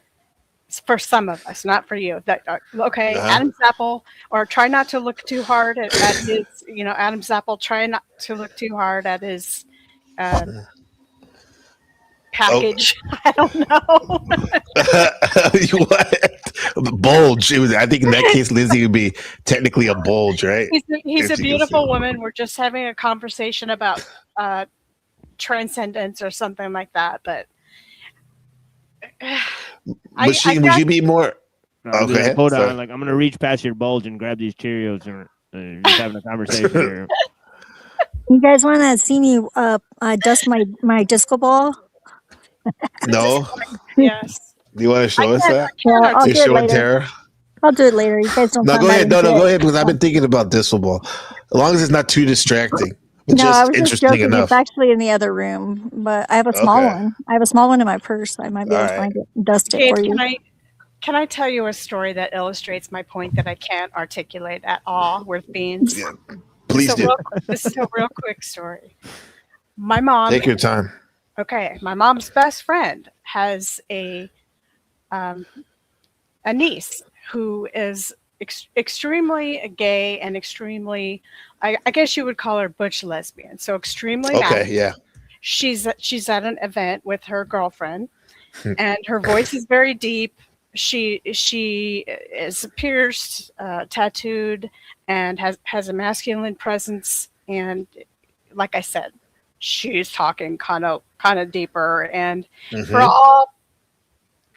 For some of us, not for you. That Adam's apple, or try not to look too hard at his. Adam's apple. Try not to look too hard at his package. I don't know. What? Bulge. I think in that case, Lindsay would be technically a bulge, right? He's a beautiful woman. We're just having a conversation about transcendence or something like that. But would she be more? Okay, hold sorry. on. Like I'm gonna reach past your bulge and grab these Cheerios and just having a conversation here. You guys want to see me dust my disco ball? No. Yes. Do you want to show us that? Yeah, I'll To do it show and later. terror? I'll do it later. You guys don't. No, find go that ahead. No, legit. go ahead, because I've been thinking about disco ball. As long as it's not too distracting. No, I was just interesting joking. enough. It's actually in the other room, but I have a small Okay. one. I have a small one in my purse. I might be able to All find it and dust it Gabe, for you. can I tell you a story that illustrates my point that I can't articulate at all worth beans? Yeah. Please do. This is a real quick story. My mom. Take your time. Okay, my mom's best friend has a niece who is extremely gay and extremely, I guess you would call her butch lesbian. So extremely. Okay, active. yeah. She's at an event with her girlfriend, and her voice is very deep. She is pierced, tattooed, and has a masculine presence. And like I said, she's talking kind of deeper, and for all,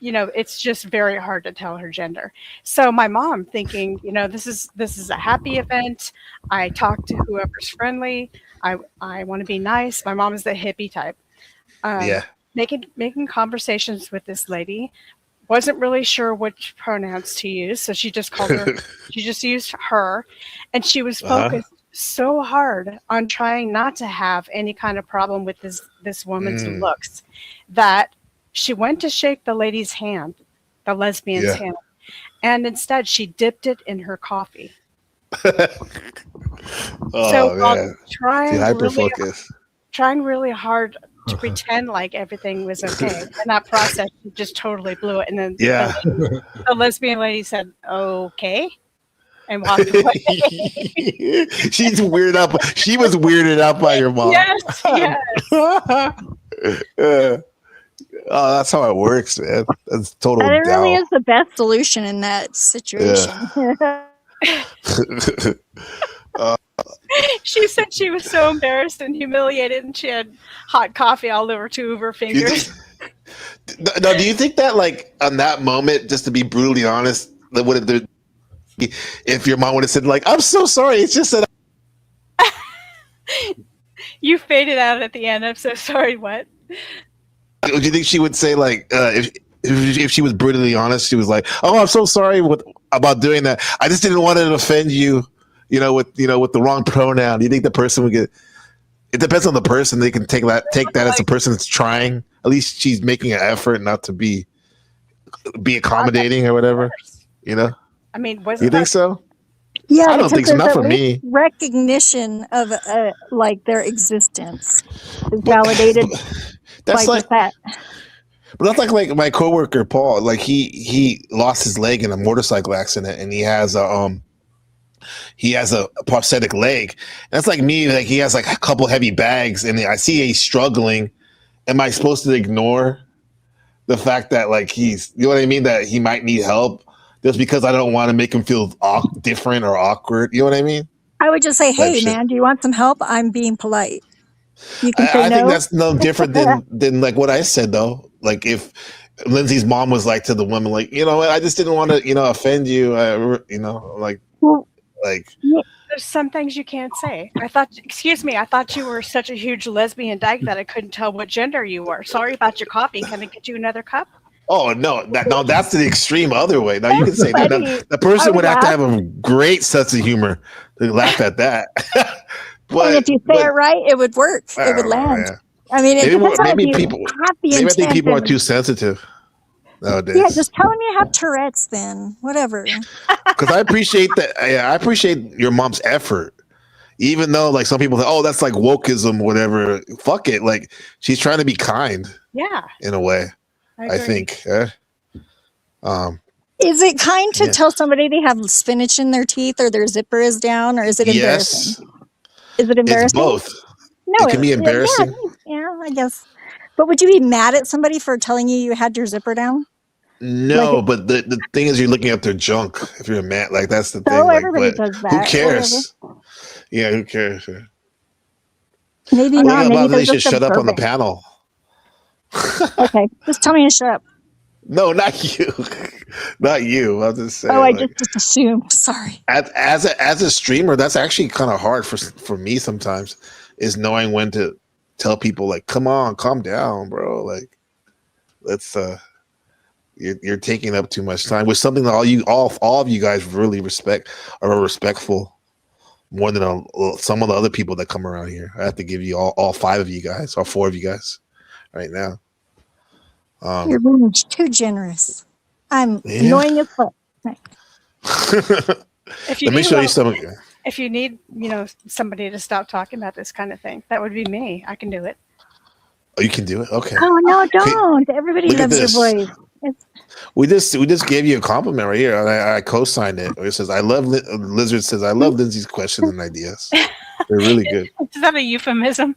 it's just very hard to tell her gender. So my mom, thinking, this is a happy event. I talk to whoever's friendly. I want to be nice. My mom is the hippie type. Yeah. Making conversations with this lady. Wasn't really sure which pronouns to use, so she just called her. She just used her, and she was focused so hard on trying not to have any kind of problem with this woman's looks, that she went to shake the lady's hand, the lesbian's hand, and instead she dipped it in her coffee. Man. Trying really hard to pretend like everything was okay, and that process just totally blew it. And then the lesbian lady said, "Okay," and walked away. She's weirded out. She was weirded out by your mom. Yes. Oh, that's how it works, man. That's total. And it really doubt. is the best solution in that situation. She said she was so embarrassed and humiliated, and she had hot coffee all over two of her fingers. Now, do you think that, like, on that moment, just to be brutally honest, that would have been, if your mom would have said, like, "I'm so sorry, it's just that." You faded out at the end. I'm so sorry. What? Do you think she would say, like, if she was brutally honest, she was like, "Oh, I'm so sorry about doing that. I just didn't want to offend you, with the wrong pronoun." Do you think the person would get? It depends on the person. They can take that as a person that's trying. At least she's making an effort not to be accommodating or whatever. I mean, You think so? Yeah, I don't think so. because Not for at least me. recognition of like their existence is validated That's by like that. But that's like my coworker Paul. Like he lost his leg in a motorcycle accident, and he has a prosthetic leg. And that's like me. Like he has like a couple heavy bags, and I see he's struggling. Am I supposed to ignore the fact that like he's, you know what I mean, that he might need help just because I don't want to make him feel different or awkward? You know what I mean? I would just say, Type "Hey, shit. man, do you want some help? I'm being polite." You can say I no. think that's no different than like what I said though. Like if Lindsay's mom was like to the woman, like, I just didn't want to, offend you. Like There's some things you can't say. I thought you were such a huge lesbian dyke that I couldn't tell what gender you were. Sorry about your coffee. Can I get you another cup? Oh no, that's the extreme other way. Now you can say that. funny. Now, the person I would have to laugh. have a great sense of humor to laugh at that. And if you say it right, it would work. It would land. yeah. I mean, it depends on if maybe you people. have the Maybe I think intent people are and- too sensitive nowadays. Yeah, just tell them you have Tourette's. Then whatever. Because I appreciate that. I appreciate your mom's effort, even though like some people say, "Oh, that's like wokeism, whatever." Fuck it. Like she's trying to be kind Yeah. in a way. I I agree. think. Is it kind to Yeah. tell somebody they have spinach in their teeth or their zipper is down, or is it embarrassing? Yes, Is it it's embarrassing? both. No, It can be embarrassing. Yeah, I guess. But would you be mad at somebody for telling you had your zipper down? No, but the thing is, you're looking at their junk. If you're a man, like that's the thing. So Like, everybody but does that. who cares? Yeah, who cares? Maybe What not. about Maybe they they're should just shut up on the observing. panel? Okay, just tell me to shut up. No, not you, not you. I'm just saying. Oh, I like, just assumed. Sorry. as a streamer, that's actually kind of hard for me sometimes. Is knowing when to tell people like, come on, calm down, bro. Like, let's you're taking up too much time with something that all of you guys really respect or are respectful more than some of the other people that come around here. I have to give you all 5 of you guys, all 4 of you guys right now. You're being too generous. I'm annoying as fuck. If you Let me need show a you some. If you need, somebody to stop talking about this kind of thing, that would be me. I can do it. Oh, you can do it. Okay. Oh no, don't! Everybody Look at loves your this. voice. We just gave you a compliment right here, and I co-signed it. It says, "I love." Lizard says, "I love Lindsay's questions and ideas. They're really good." Is that a euphemism?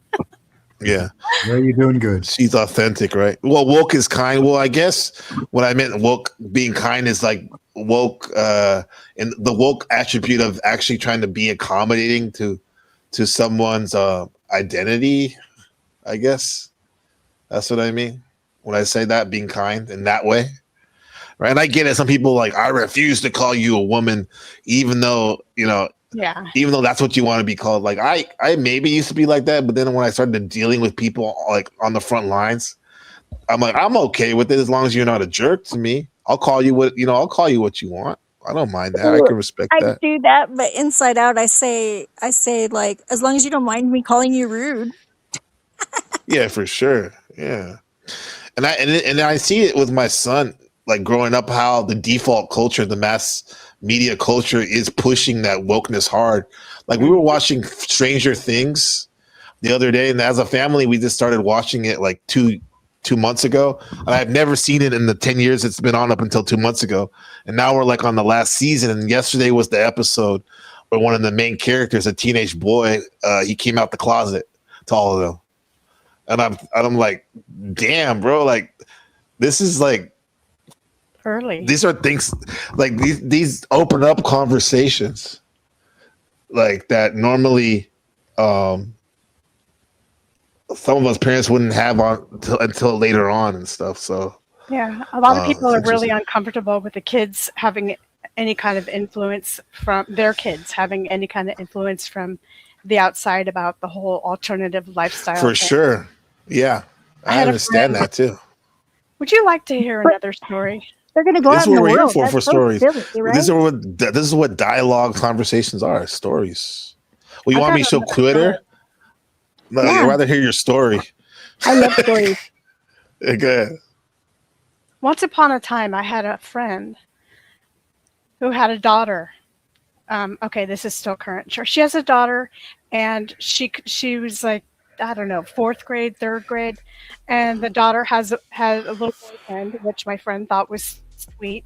Yeah. Yeah, you're doing good. She's authentic, right? Well, woke is kind. Well, I guess what I meant woke being kind is like woke, and the woke attribute of actually trying to be accommodating to someone's identity. I guess that's what I mean when I say that, being kind in that way, right? And I get it. Some people like, I refuse to call you a woman, even though Yeah. even though that's what you want to be called. Like I maybe used to be like that, but then when I started dealing with people like on the front lines, I'm like, I'm okay with it as long as you're not a jerk to me. I'll call you what you want. I don't mind that. I can respect I that. do that, but inside out, I say like, as long as you don't mind me calling you rude. Yeah, for sure. Yeah. And I see it with my son, like growing up, how the default culture, the mass media culture is pushing that wokeness hard. Like we were watching Stranger Things the other day, and as a family, we just started watching it like two months ago. And I've never seen it in the 10 years it's been on up until 2 months ago. And now we're like on the last season. And yesterday was the episode where one of the main characters, a teenage boy, he came out the closet to all of them. And I'm like, damn, bro, like this is like Early. these are things like these open up conversations like that normally some of us parents wouldn't have on until later on and stuff. So Yeah. A lot of people it's are really interesting. uncomfortable with the kids having any kind of influence from their kids, having any kind of influence from the outside about the whole alternative lifestyle. For thing. sure. Yeah. I I had a understand friend- that too. Would you like to hear another story? They're going to go This out is in what the we're here world. for That's so stories. silly, right? This is what dialogue conversations are, stories. Well, you I want me to got show another Twitter? No, Yeah. I'd rather hear your story. I love stories. Yeah, go ahead. Once upon a time, I had a friend who had a daughter. Okay, this is still current. Sure, she has a daughter, and she was like, I don't know, 4th grade, 3rd grade, and the daughter had a little boyfriend, which my friend thought was sweet,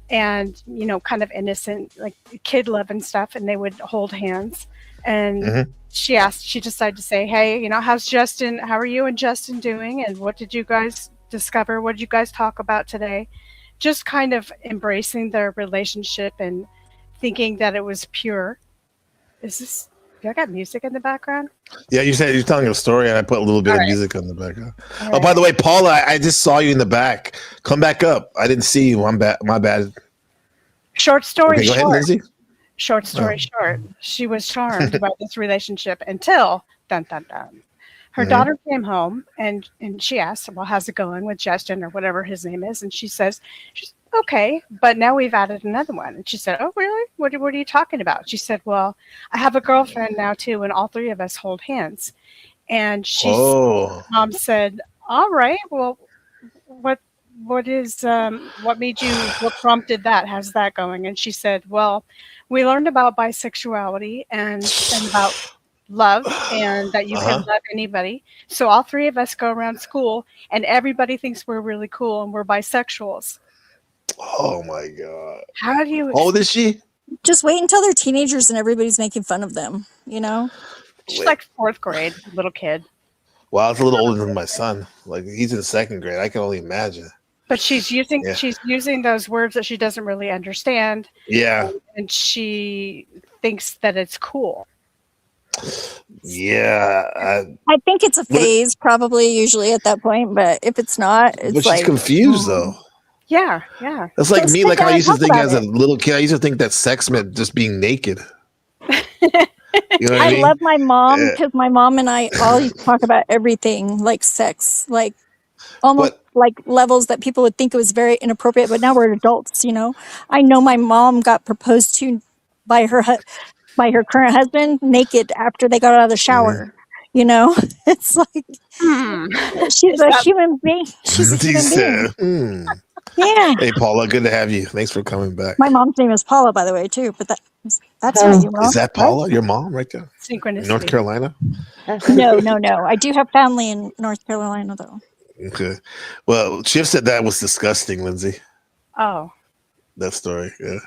and kind of innocent, like kid love and stuff, and they would hold hands. And she decided to say, hey, how's Justin? How are you and Justin doing? And what did you guys discover? What did you guys talk about today? Just kind of embracing their relationship and thinking that it was pure. I got music in the background? Yeah, you said you're telling a story, and I put a little bit All of right. music on the background. All Oh, right. by the way, Paula, I just saw you in the back. Come back up. I didn't see you. My bad. Short story Okay, go ahead, short. Lindsay. Short story short. She was charmed by this relationship until dun dun dun. Her Mhm. daughter came home and she asked, well, how's it going with Justin or whatever his name is? And she says, okay, but now we've added another one. And she said, oh, really? What are you talking about? She said, well, I have a girlfriend now too, and all 3 of us hold hands. And mom said, all right, well, what prompted that? How's that going? And she said, well, we learned about bisexuality and about love, and that you can love anybody. So all 3 of us go around school and everybody thinks we're really cool and we're bisexuals. Oh my god. How do you How old is she? Just wait until they're teenagers and everybody's making fun of them, She's like 4th grade, little kid. Well, it's a little older than my son. Like he's in second grade. I can only imagine. But she's using Yeah. those words that she doesn't really understand. Yeah. And she thinks that it's cool. Yeah. I think it's a phase, probably usually at that point. But if it's not, it's But like she's confused though. Yeah, yeah. That's like Just me. sit Like down I and used to talk think about as a it. little kid. I used to think that sex meant just being naked. You know what I I mean? love my mom Yeah. because my mom and I always talk about everything like sex, like almost like levels that people would think it was very inappropriate. But now we're adults, you know. I know my mom got proposed to by her current husband naked after they got out of the shower. You know, it's like she's a human being. She's a He human being. said, "Hmm." Yeah. Hey, Paula, good to have you. Thanks for coming back. My mom's name is Paula, by the way, too. But that's not you, Mom. Is that Paula, your mom, right there? Synchronicity. In North Carolina? No. I do have family in North Carolina, though. Okay. Well, Chief said that was disgusting, Lindsay. Oh. That story. Yeah.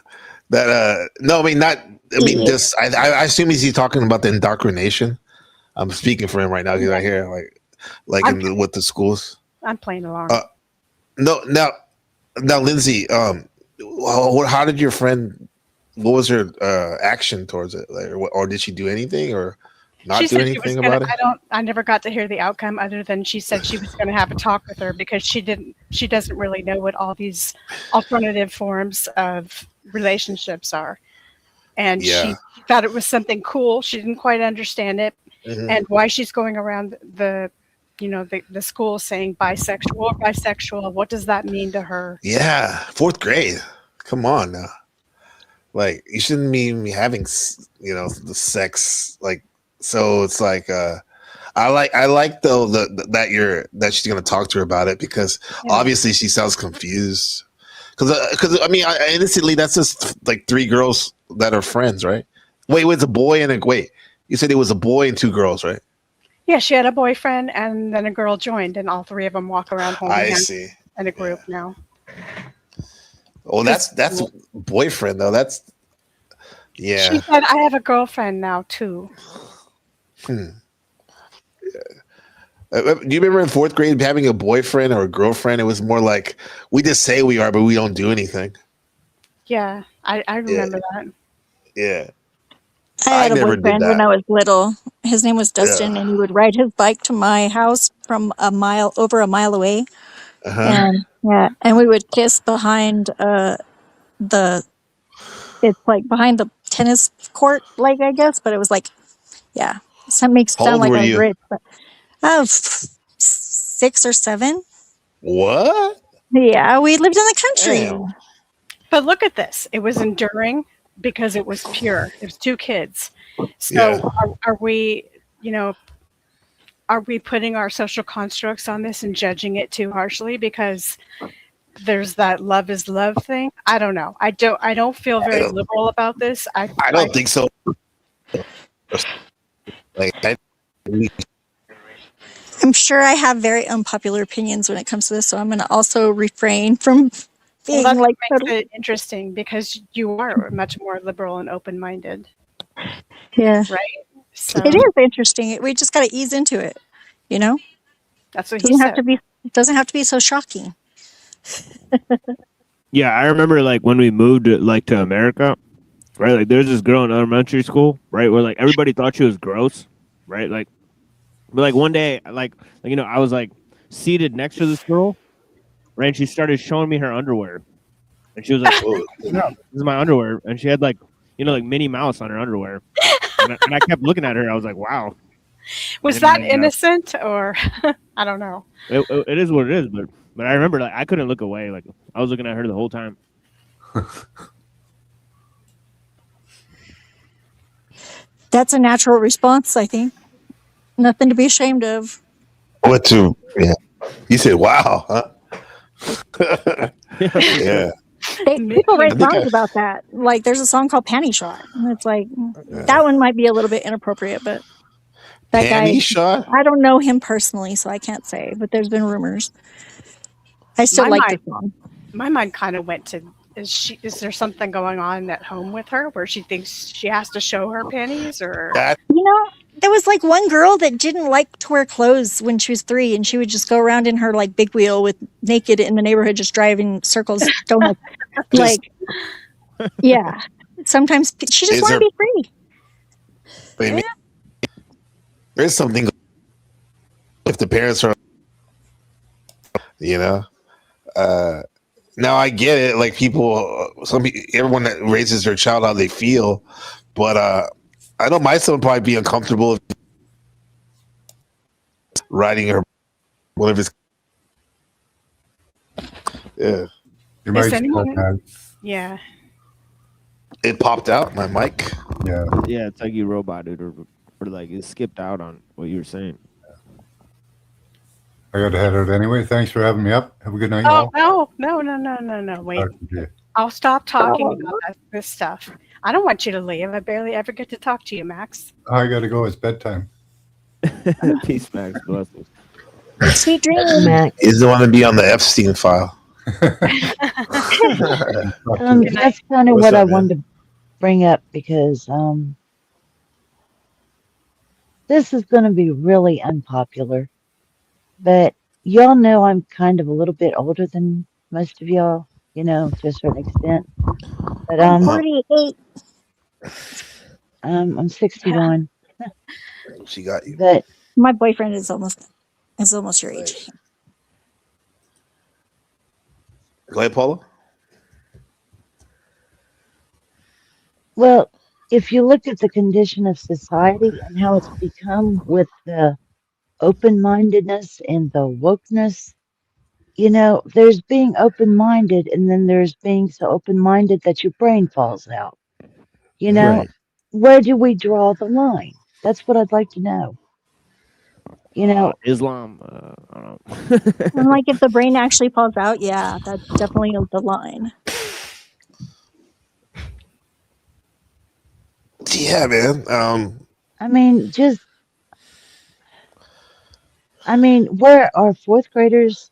That no, I mean not. I mean just. I assume he's talking about the indoctrination. I'm speaking for him right now because I hear with the schools. I'm playing along. No, now, Lindsay. How did your friend? What was her action towards it? Like, or did she do anything, or not She do said she was anything gonna, about it? I never got to hear the outcome other than she said she was going to have a talk with her because she doesn't really know what all these alternative forms of relationships are. And she thought it was something cool. She didn't quite understand it. Mhm. And why she's going around the school saying bisexual, what does that mean to her? Yeah, fourth grade. Come on now. Like you shouldn't be having, the sex. Like so, it's like I like though that she's gonna talk to her about it because obviously she sounds confused. Because I mean, innocently that's just like three girls that are friends, right? Wait, it's a boy and you said it was a boy and two girls, right? Yeah, she had a boyfriend and then a girl joined, and all three of them walk around holding I hands see. in a group now. Oh, that's boyfriend though. That's She yeah. said, I have a girlfriend now too. Do you remember in fourth grade having a boyfriend or a girlfriend? It was more like we just say we are, but we don't do anything. Yeah, I remember that. Yeah. I had a never did boyfriend when that. I was little. His name was Dustin, and he would ride his bike to my house from over a mile away. Uh-huh. And we would kiss behind it's like behind the tennis court, like I guess, but it was like, yeah, so it makes it How sound old like were I was you? rich, but 6 or 7. What? Yeah, we lived in the country. But look at this. It was enduring because it was pure. It was two kids. So are we, are we putting our social constructs on this and judging it too harshly because there's that love is love thing? I don't know. I don't feel very liberal about this. I don't think so. I'm sure I have very unpopular opinions when it comes to this, so I'm going to also refrain from being Well, that's like what makes it interesting because you are much more liberal and open-minded, yeah. right? So It is interesting. We just got to ease into it, you know? that's what It he said. doesn't have to be so shocking. Yeah, I remember like when we moved to America, right? Like there's this girl in elementary school, right? Where like everybody thought she was gross, right? Like, but like one day, like I was like seated next to this girl, right? And she started showing me her underwear, and she was like, "Oh, this is my underwear," and she had like like Minnie Mouse on her underwear, and I kept looking at her. I was like, "Wow." Was And that then, innocent or I don't know. It is what it is, but I remember like I couldn't look away. Like I was looking at her the whole time. That's a natural response, I think. Nothing to be ashamed of. What to? Yeah. You said, "Wow," huh? Yeah. People write I think songs about that. Like there's a song called Panty Shot. And it's like that one might be a little bit inappropriate, but that Panty guy, Shot? I don't know him personally, so I can't say, but there's been rumors. I still like the song. My mind kind of went to is there something going on at home with her where she thinks she has to show her panties or There was like one girl that didn't like to wear clothes when she was 3, and she would just go around in her like big wheel with naked in the neighborhood, just driving circles. Donuts. Like, yeah. Sometimes she just Is want to there- be free. I mean, there's something if the parents are, now I get it. Like everyone that raises their child how they feel, but I know my son would probably be uncomfortable riding her one of his. Yeah, You might Is say anyone- that. Yeah. it popped out my mic. Yeah. Yeah, it's like you roboted or like it skipped out on what you were saying. I got to head out anyway. Thanks for having me up. Have a good night, Oh, y'all. no. Wait. Okay. I'll stop talking about this stuff. I don't want you to leave. I barely ever get to talk to you, Max. I got to go. It's bedtime. Peace, Max. Blessings. Sweet dreams. Is the one to be on the Epstein file. That's kind of What's what up, I man? wanted to bring up because this is going to be really unpopular, but y'all know I'm kind of a little bit older than most of y'all, to a certain extent. But I'm 48. I'm 61. She got you. But My boyfriend is almost your age. Go ahead, Paula. well, if you look at the condition of society and how it's become with the open-mindedness and the wokeness, there's being open-minded and then there's being so open-minded that your brain falls out. Right. Where do we draw the line? That's what I'd like to know. Islam. I don't know. And like if the brain actually falls out, yeah, that's definitely the line. Yeah, man. Where are fourth graders?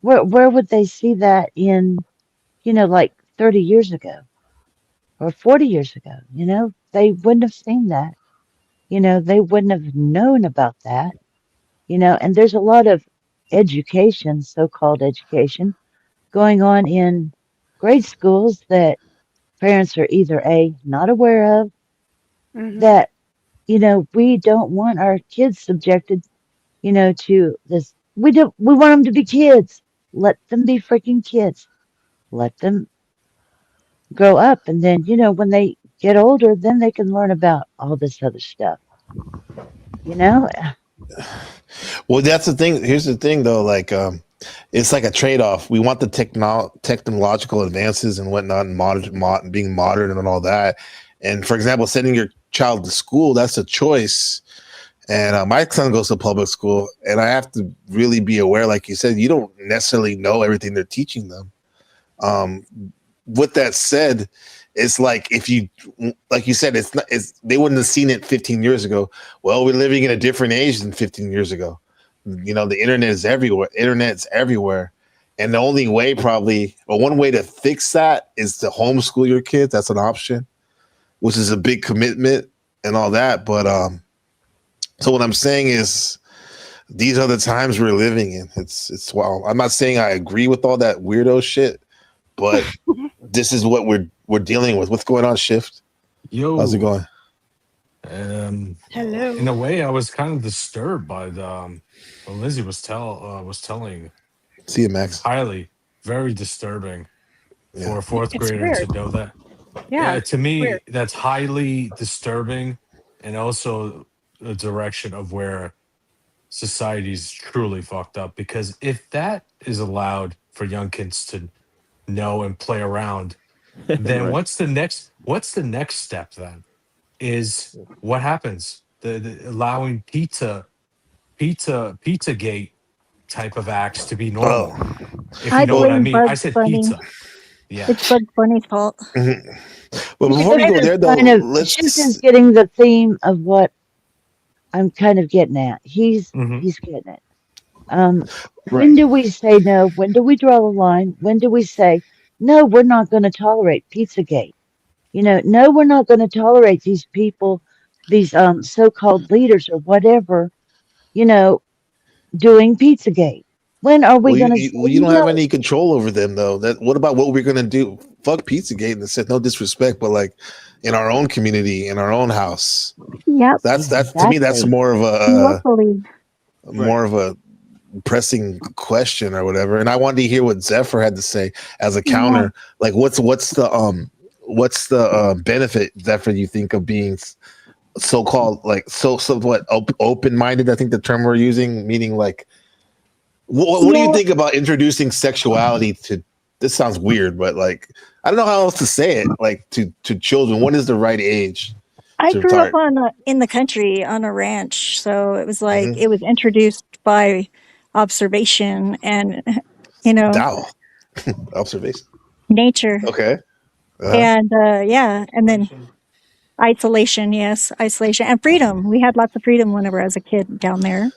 Where would they see that in, like 30 years ago or 40 years ago? They wouldn't have seen that. They wouldn't have known about that. And there's a lot of education, so-called education, going on in grade schools that parents are either not aware of, that, we don't want our kids subjected, to this. We want them to be kids. Let them be freaking kids. Let them grow up. And then, when they get older, then they can learn about all this other stuff. Well, that's the thing. Here's the thing, though. Like, it's like a trade-off. We want the technological advances and whatnot, and being modern and all that. And for example, sending your child to school, that's a choice. And my son goes to public school, and I have to really be aware, like you said, you don't necessarily know everything they're teaching them. With that said, it's like if you, like you said, they wouldn't have seen it 15 years ago. Well, we're living in a different age than 15 years ago. The internet is everywhere. Internet's everywhere. And the only way one way to fix that is to homeschool your kids. That's an option, which is a big commitment and all that. But so what I'm saying is these are the times we're living in. It's well, I'm not saying I agree with all that weirdo shit, but this is what we're dealing with. What's going on, Shift? Yo, how's it going? Hello. In a way, I was kind of disturbed by what Lizzie was telling. See you, Max. Highly, very disturbing for a fourth It's grader weird. to know that. Yeah, To me, weird. that's highly disturbing, and also the direction of where society's truly fucked up. Because if that is allowed for young kids to know and play around, then Right. what's the next step then? Is what happens? The allowing Pizzagate type of acts to be normal. If I you know what I blame mean. I Bugs said Bunny. pizza. Yeah. It's Bugs Bunny's fault. Well, before we go there, though, Shift is getting the theme of what I'm kind of getting at. He's getting it. When do we say no? When do we draw the line? When do we say, no, we're not going to tolerate Pizzagate? No, we're not going to tolerate these people these so-called leaders or whatever, you know, doing Pizzagate? When are we Well, going to say, you don't have no? any control over them, though. What about what we're gonna do? Fuck Pizzagate, and said no disrespect, but like in our own community, in our own house. Yep. That's to me. That's Exactly. more of Locally. a pressing question or whatever. And I wanted to hear what Zephyr had to say as a Yeah. counter. Like, what's the benefit, Zephyr, you think of being so-called like somewhat open-minded? I think the term we're using, meaning like. What do you think about introducing sexuality to? This sounds weird, but like I don't know how else to say it. Like to children, what is the right age? I to grew up start? in the country on a ranch, so it was like Mhm. it was introduced by observation and Dow. Observation. nature. Okay. And yeah, and then isolation, yes, isolation and freedom. We had lots of freedom whenever I was a kid down there.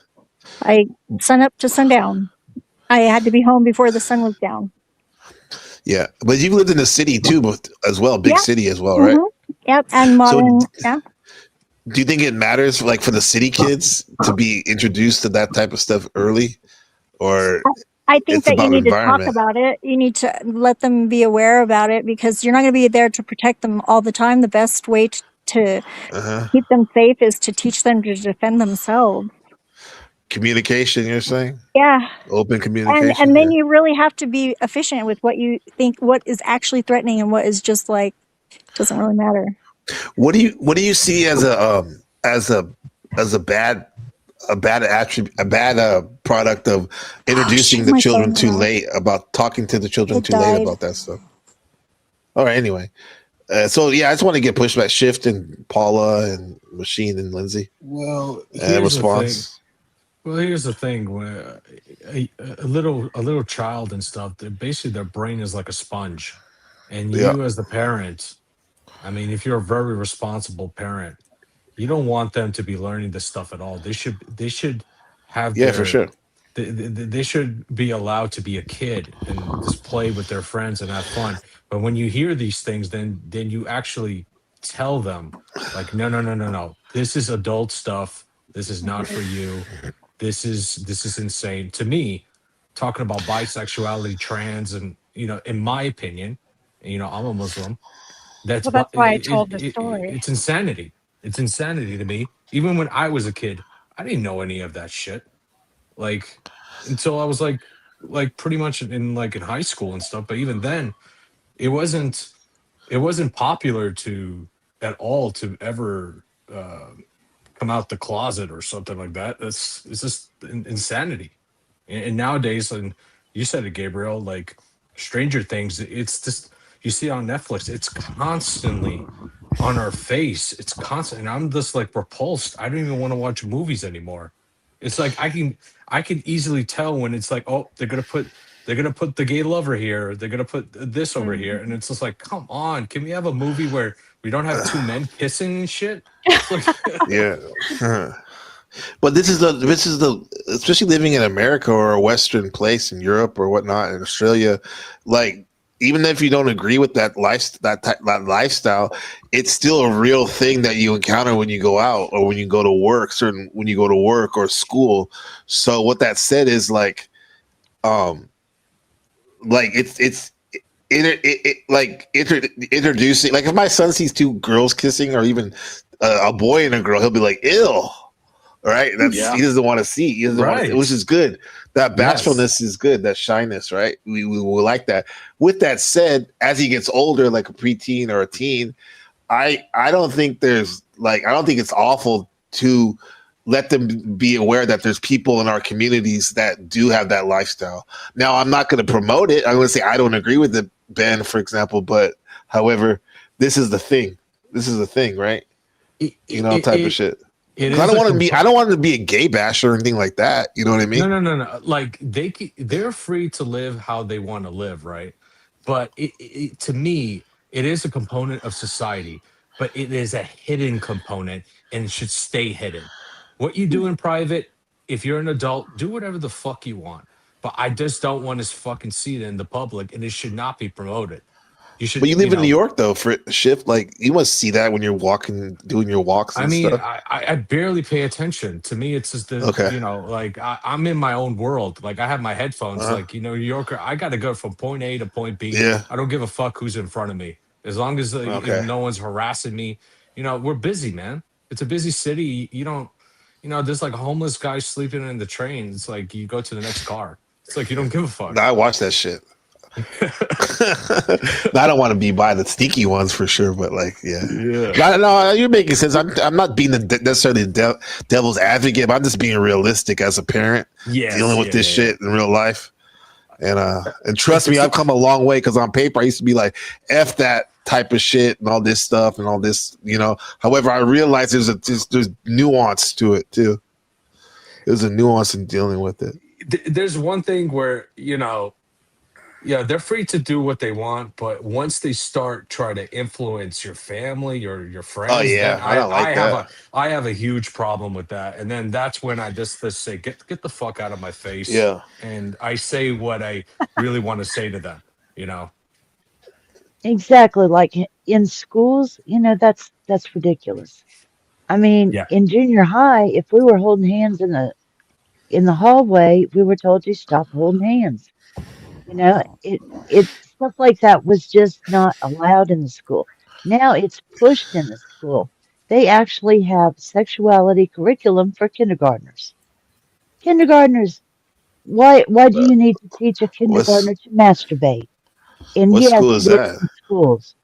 Sun up to sundown. I had to be home before the sun was down. Yeah, but you've lived in the city too, as well, big Yeah. city as well, right? Mhm. Yep, and modern. Yeah. Do you think it matters, like for the city kids, to be introduced to that type of stuff early, or I think it's that you about need to talk environment? about it. You need to let them be aware about it because you're not going to be there to protect them all the time. The best way to Uh-huh. keep them safe is to teach them to defend themselves. Communication, you're saying? Yeah. Open And communication. then you really have to be efficient with what you think, what is actually threatening and what is just like doesn't really matter. What do you see as a bad product of introducing shit, the my children phone too died. late, about talking to the children It too late died. about that stuff? All right, anyway. So yeah, I just want to get pushback. Shift and Paula and Machine and Lindsay. Well, And here's the thing. response. Well, here's the thing: where a little child and stuff, basically their brain is like a sponge, and Yeah. you as the parent, I mean, if you're a very responsible parent, you don't want them to be learning this stuff at all. They should have Yeah, for sure. they should be allowed to be a kid and just play with their friends and have fun. But when you hear these things, then you actually tell them like, no. This is adult stuff. This is not for you. This is insane. To me, talking about bisexuality, trans, and in my opinion, I'm a Muslim. Well, that's why I told the story. It's insanity. It's insanity to me. Even when I was a kid, I didn't know any of that shit. Like until I was like pretty much in high school and stuff. But even then, it wasn't popular to at all to ever come out the closet or something like that. It's just insanity. And nowadays, and you said it, Gabriel, like Stranger Things, it's just you see it on Netflix. It's constantly on our face. It's constant, and I'm just like repulsed. I don't even want to watch movies anymore. It's like I can easily tell when it's like, oh, they're gonna put the gay lover here. They're gonna put this over here, and it's just like, come on, can we have a movie where we don't have two men kissing and shit? It's like, Yeah. But this is the especially living in America or a Western place in Europe or whatnot in Australia, like even if you don't agree with that lifestyle, it's still a real thing that you encounter when you go out or when you go to work, when you go to work or school. So what that said is like introducing, like if my son sees two girls kissing or even a boy and a girl, he'll be like, ew. Right? He doesn't want to see. He doesn't want Right. to, which is good. That Yes. bashfulness is good. That shyness, right? We like that. With that said, as he gets older, like a preteen or a teen, I don't think it's awful to let them be aware that there's people in our communities that do have that lifestyle. Now, I'm not going to promote it. I'm going to say I don't agree with it, Ben, for example. But however, this is the thing. This is the thing, right? Type of shit. It 'Cause I is don't a want to be. compo- I don't want to be a gay basher or anything like that. You know what I mean? No. Like they're free to live how they want to live, right? But to me, it is a component of society, but it is a hidden component and it should stay hidden. What you do in private, if you're an adult, do whatever the fuck you want. But I just don't want to fucking see it in the public, and it should not be promoted. You should. But you live in know, New York though, for shift. Like you must see that when you're walking, doing your walks and I mean, stuff. I barely pay attention. To me, it's just Okay. like I'm in my own world. Like I have my headphones. Uh-huh. Like New Yorker, I got to go from point A to point B. Yeah. I don't give a fuck who's in front of me, as long as Okay. no one's harassing me. We're busy, man. It's a busy city. You don't, there's like homeless guys sleeping in the train. It's like you go to the next car. It's like you don't give a fuck. No, I watch that shit. I don't want to be by the sneaky ones for sure, but like, yeah. No, you're making sense. I'm not being necessarily the devil's advocate, but I'm just being realistic as a parent, dealing with this shit in real life. And trust me, I've come a long way because on paper I used to be like, F that type of shit and all this stuff and all this, However, I realized there's nuance to it too. There's a nuance in dealing with it. There's one thing where they're free to do what they want, but once they start trying to influence your family or your friends, then I don't like that. I have a huge problem with that. And then that's when I just say, get the fuck out of my face. Yeah. And I say what I really want to say to them, Exactly. Like in schools, that's ridiculous. I mean, in junior high, if we were holding hands in the hallway, we were told to stop holding hands. It's stuff like that was just not allowed in the school. Now it's pushed in the school. They actually have sexuality curriculum for kindergartners. Kindergartners, why do you need to teach a kindergartner to masturbate? And what yes, school is it that? in schools.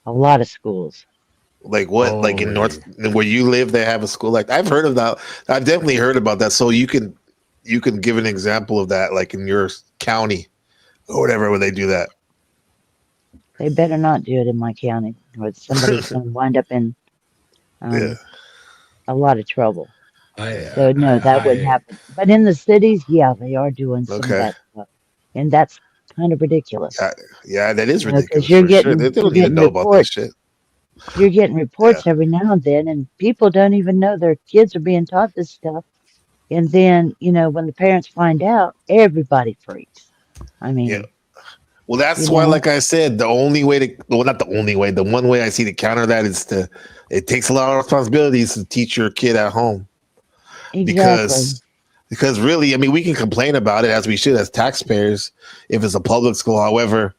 A lot of schools. Like what? Like in North, where you live, they have a school like I've heard of that. I've definitely heard about that. So you can give an example of that, like in your county or whatever, where they do that. They better not do it in my county, or somebody's going to wind up in a lot of trouble. So no, that wouldn't happen. But in the cities, they are doing some of that stuff, and that's kind of ridiculous. Yeah, that is ridiculous. Because you're getting, They don't even know about that shit. You're getting reports every now and then, and people don't even know their kids are being taught this stuff. And then, when the parents find out, everybody freaks. I mean, well, that's why, like I said, the only way not the only way, the one way I see to counter that is it takes a lot of responsibilities to teach your kid at home. Exactly. Because really, I mean, we can complain about it as we should as taxpayers if it's a public school. However,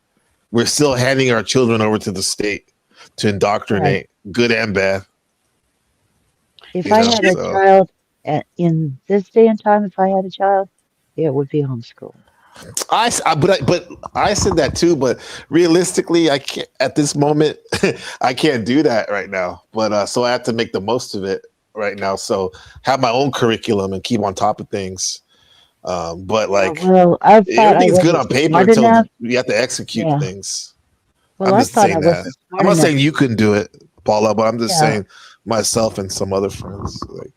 we're still handing our children over to the state to indoctrinate, good and bad. If I had a child in this day and time, if I had a child, it would be homeschooled. But I said that too. But realistically, I can't at this moment. I can't do that right now. But so I have to make the most of it right now. So have my own curriculum and keep on top of things. But like, everything's good on paper until you have to execute things. Well, I'm just saying that. I'm not saying you couldn't do it, Paula, but I'm just saying myself and some other friends. Like,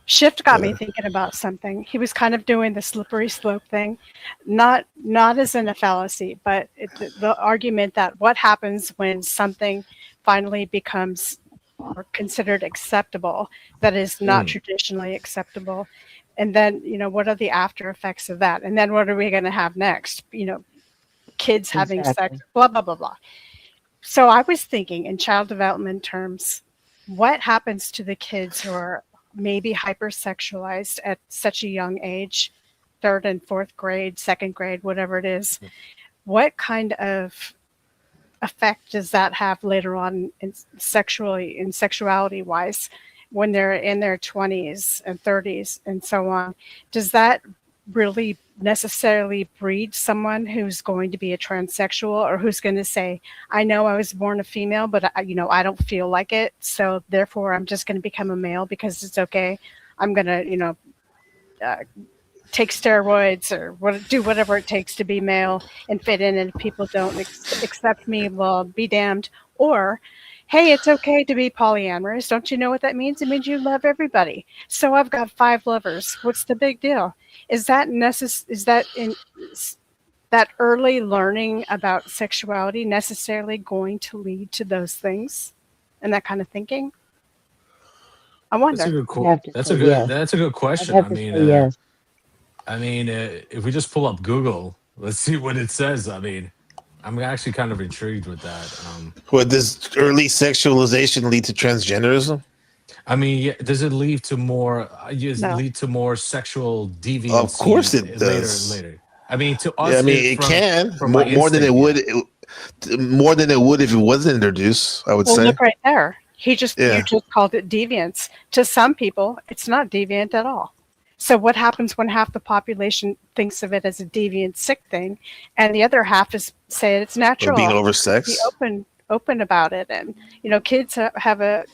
Shift got me thinking about something. He was kind of doing the slippery slope thing, not as in a fallacy, but the argument that what happens when something finally becomes or considered acceptable that is not traditionally acceptable, and then what are the after effects of that, and then what are we going to have next? Kids having sex, blah blah blah blah. So I was thinking in child development terms, what happens to the kids who are maybe hypersexualized at such a young age, 3rd and 4th grade, 2nd grade, whatever it is? What kind of effect does that have later on in sexuality wise when they're in their 20s and 30s and so on? Does that really necessarily breed someone who's going to be a transsexual, or who's going to say, I know I was born a female, but I don't feel like it, so therefore I'm just going to become a male because it's okay. I'm going to take steroids or do whatever it takes to be male and fit in, and if people don't accept me, well, be damned. Or hey, it's okay to be polyamorous. Don't you know what that means? It means you love everybody. So I've got 5 lovers. What's the big deal? Is that that early learning about sexuality necessarily going to lead to those things and that kind of thinking? I wonder. That's a good question. I mean, if we just pull up Google, let's see what it says. I mean, I'm actually kind of intrigued with that. Would this early sexualization lead to transgenderism? I mean, yeah, does it lead to more? No. Lead to more sexual deviancy? Of course it does. Later. I mean, to us, Yeah, I mean, it can from my more than it instinct, would, more than it would if it wasn't introduced. I would Well, say. look right there. You just called it deviance. To some people, it's not deviant at all. So what happens when half the population thinks of it as a deviant, sick thing, and the other half is say it's natural? being oversexed? Be open about it, and kids have a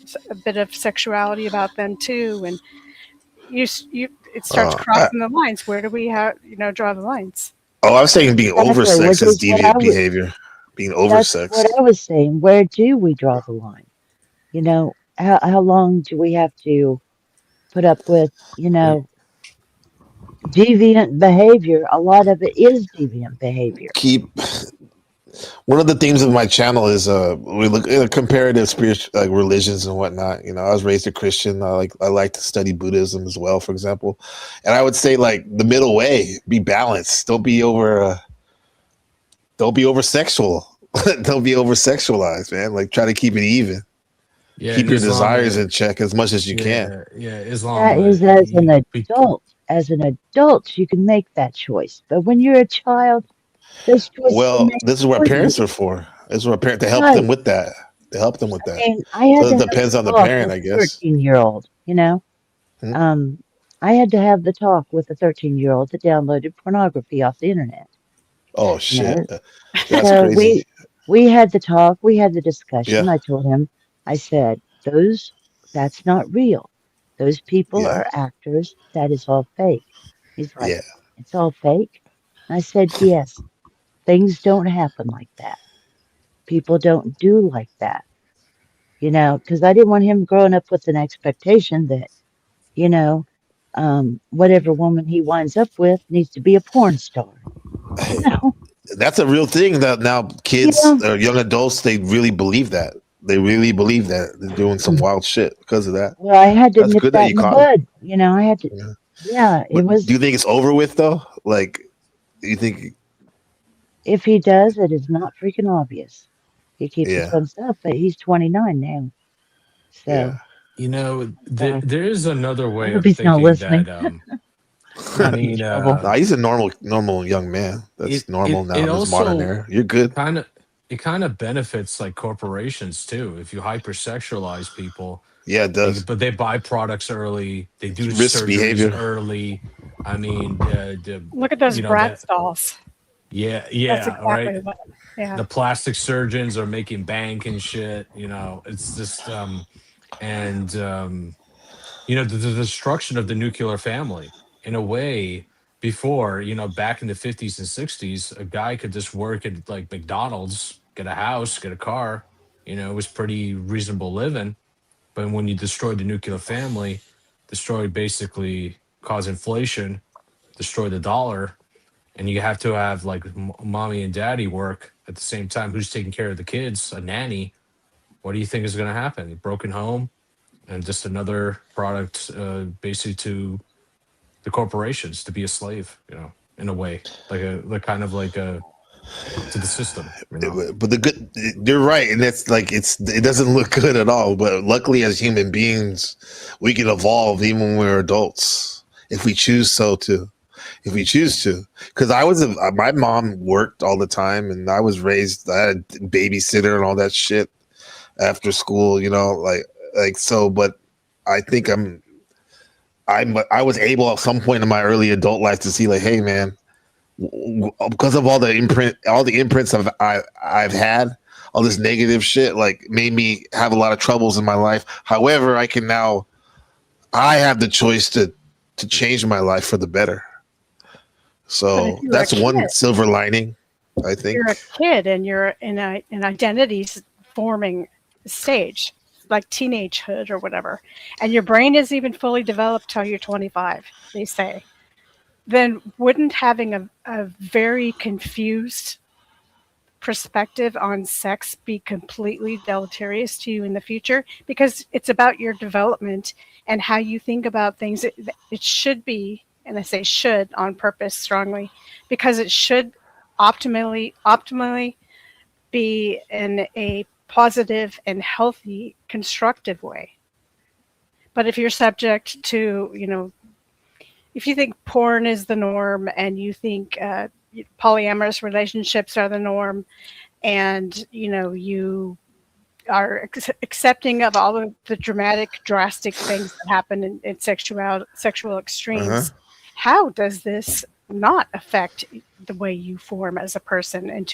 bit of sexuality about them too, and it starts crossing the lines. Where do we draw the lines? Oh, I was saying being Exactly, oversexed which is is what I deviant would- behavior. Being That's oversexed. what I was saying. Where do we draw the line? How long do we have to put up with, deviant behavior? A lot of it is deviant behavior. One of the themes of my channel is we look at comparative spiritual like religions and whatnot. I was raised a Christian. I like to study Buddhism as well, for example. And I would say like the middle way, be balanced. Don't be over sexual. Don't be over sexualized, man. Like try to keep it even. Yeah, Keep your Islam, desires in check as much as you can. Yeah, Islam. That is as an adult. As an adult, you can make that choice. But when you're a child, those choices are Well, made this is what for parents you. are for. This is what parents to help Right. them with that. To help them with that. And I had So to it have depends the on the talk parent, with I a guess. 13-year-old, I had to have the talk with a 13-year-old that downloaded pornography off the internet. Oh shit. know? That's So crazy. we had the talk, we had the discussion. Yeah. I told him, I said, that's not real. Those people Yeah. are actors. That is all fake. He's like, Yeah. it's all fake? I said, yes. Things don't happen like that. People don't do like that. Because I didn't want him growing up with an expectation that, whatever woman he winds up with needs to be a porn star. That's a real thing that now kids or young adults, they really believe that. They really believe that they're doing some wild shit because of that. Well, I had to That's nip good that that you in the caught it. bud. I had to. Yeah, it was. Do you think it's over with though? Like, you think? If he does, it is not freaking obvious. He keeps it Yeah. to himself, but he's 29 now. So there is another way hope of he's not thinking listening. that. I mean, Nah, he's a normal young man. That's normal now in this modern era. You're good. It kind of benefits like corporations too. If you hypersexualize people, Yeah, it does. but they buy products early. They do Risk surgeries behavior. early. I mean, Look at those Bratz dolls. Yeah, That's yeah, exactly right. what. Yeah. The plastic surgeons are making bank and shit. It's just the destruction of the nuclear family. In a way, before back in the 50s and 60s, a guy could just work at like McDonald's, get a house, get a car. It was pretty reasonable living. But when you destroy the nuclear family, basically cause inflation, destroy the dollar, and you have to have like mommy and daddy work at the same time. Who's taking care of the kids? A nanny. What do you think is going to happen? A broken home, and just another product, basically to the corporations to be a slave. In a way, like kind of like a to the system. But you're right, and it's like it doesn't look good at all. But luckily, as human beings, we can evolve even when we're adults if we choose to. Because my mom worked all the time, and I was raised. I had a babysitter and all that shit after school. So. But I think I was able at some point in my early adult life to see like, hey, man. Because of all the imprints I've had, all this negative shit, like made me have a lot of troubles in my life. However, I have the choice to change my life for the better. So that's one silver lining, I think. You're a kid and you're in an identities forming stage, like teenagehood or whatever, and your brain isn't even fully developed till you're 25. They say. Then wouldn't having a very confused perspective on sex be completely deleterious to you in the future? Because it's about your development and how you think about things. It should be, and I say should on purpose strongly, because it should optimally be in a positive and healthy, constructive way. But if you're subject to, if you think porn is the norm and you think polyamorous relationships are the norm, and you are accepting of all of the drastic things that happen in sexual extremes, how does this not affect the way you form as a person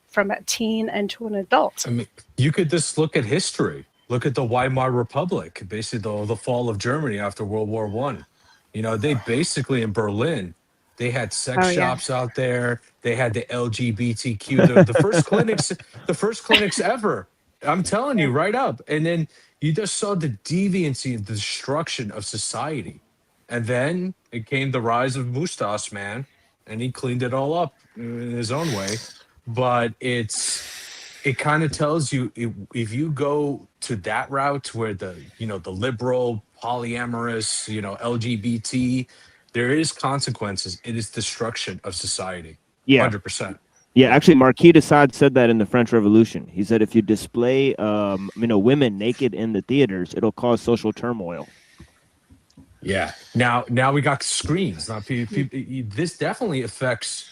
from a teen into an adult? I mean, you could just look at history. Look at the Weimar Republic, basically the fall of Germany after World War I. They basically in Berlin, they had sex shops out there. They had the LGBTQ, the first clinics ever. I'm telling you, right up. And then you just saw the deviancy and the destruction of society. And then it came the rise of Mustache Man, and he cleaned it all up in his own way. But it kind of tells you if you go to that route where the liberal, polyamorous, LGBT, there is consequences. It is destruction of society. Yeah. 100%. Yeah, actually, Marquis de Sade said that in the French Revolution. He said if you display, women naked in the theaters, it'll cause social turmoil. Yeah. Now we got screens. Now, this definitely affects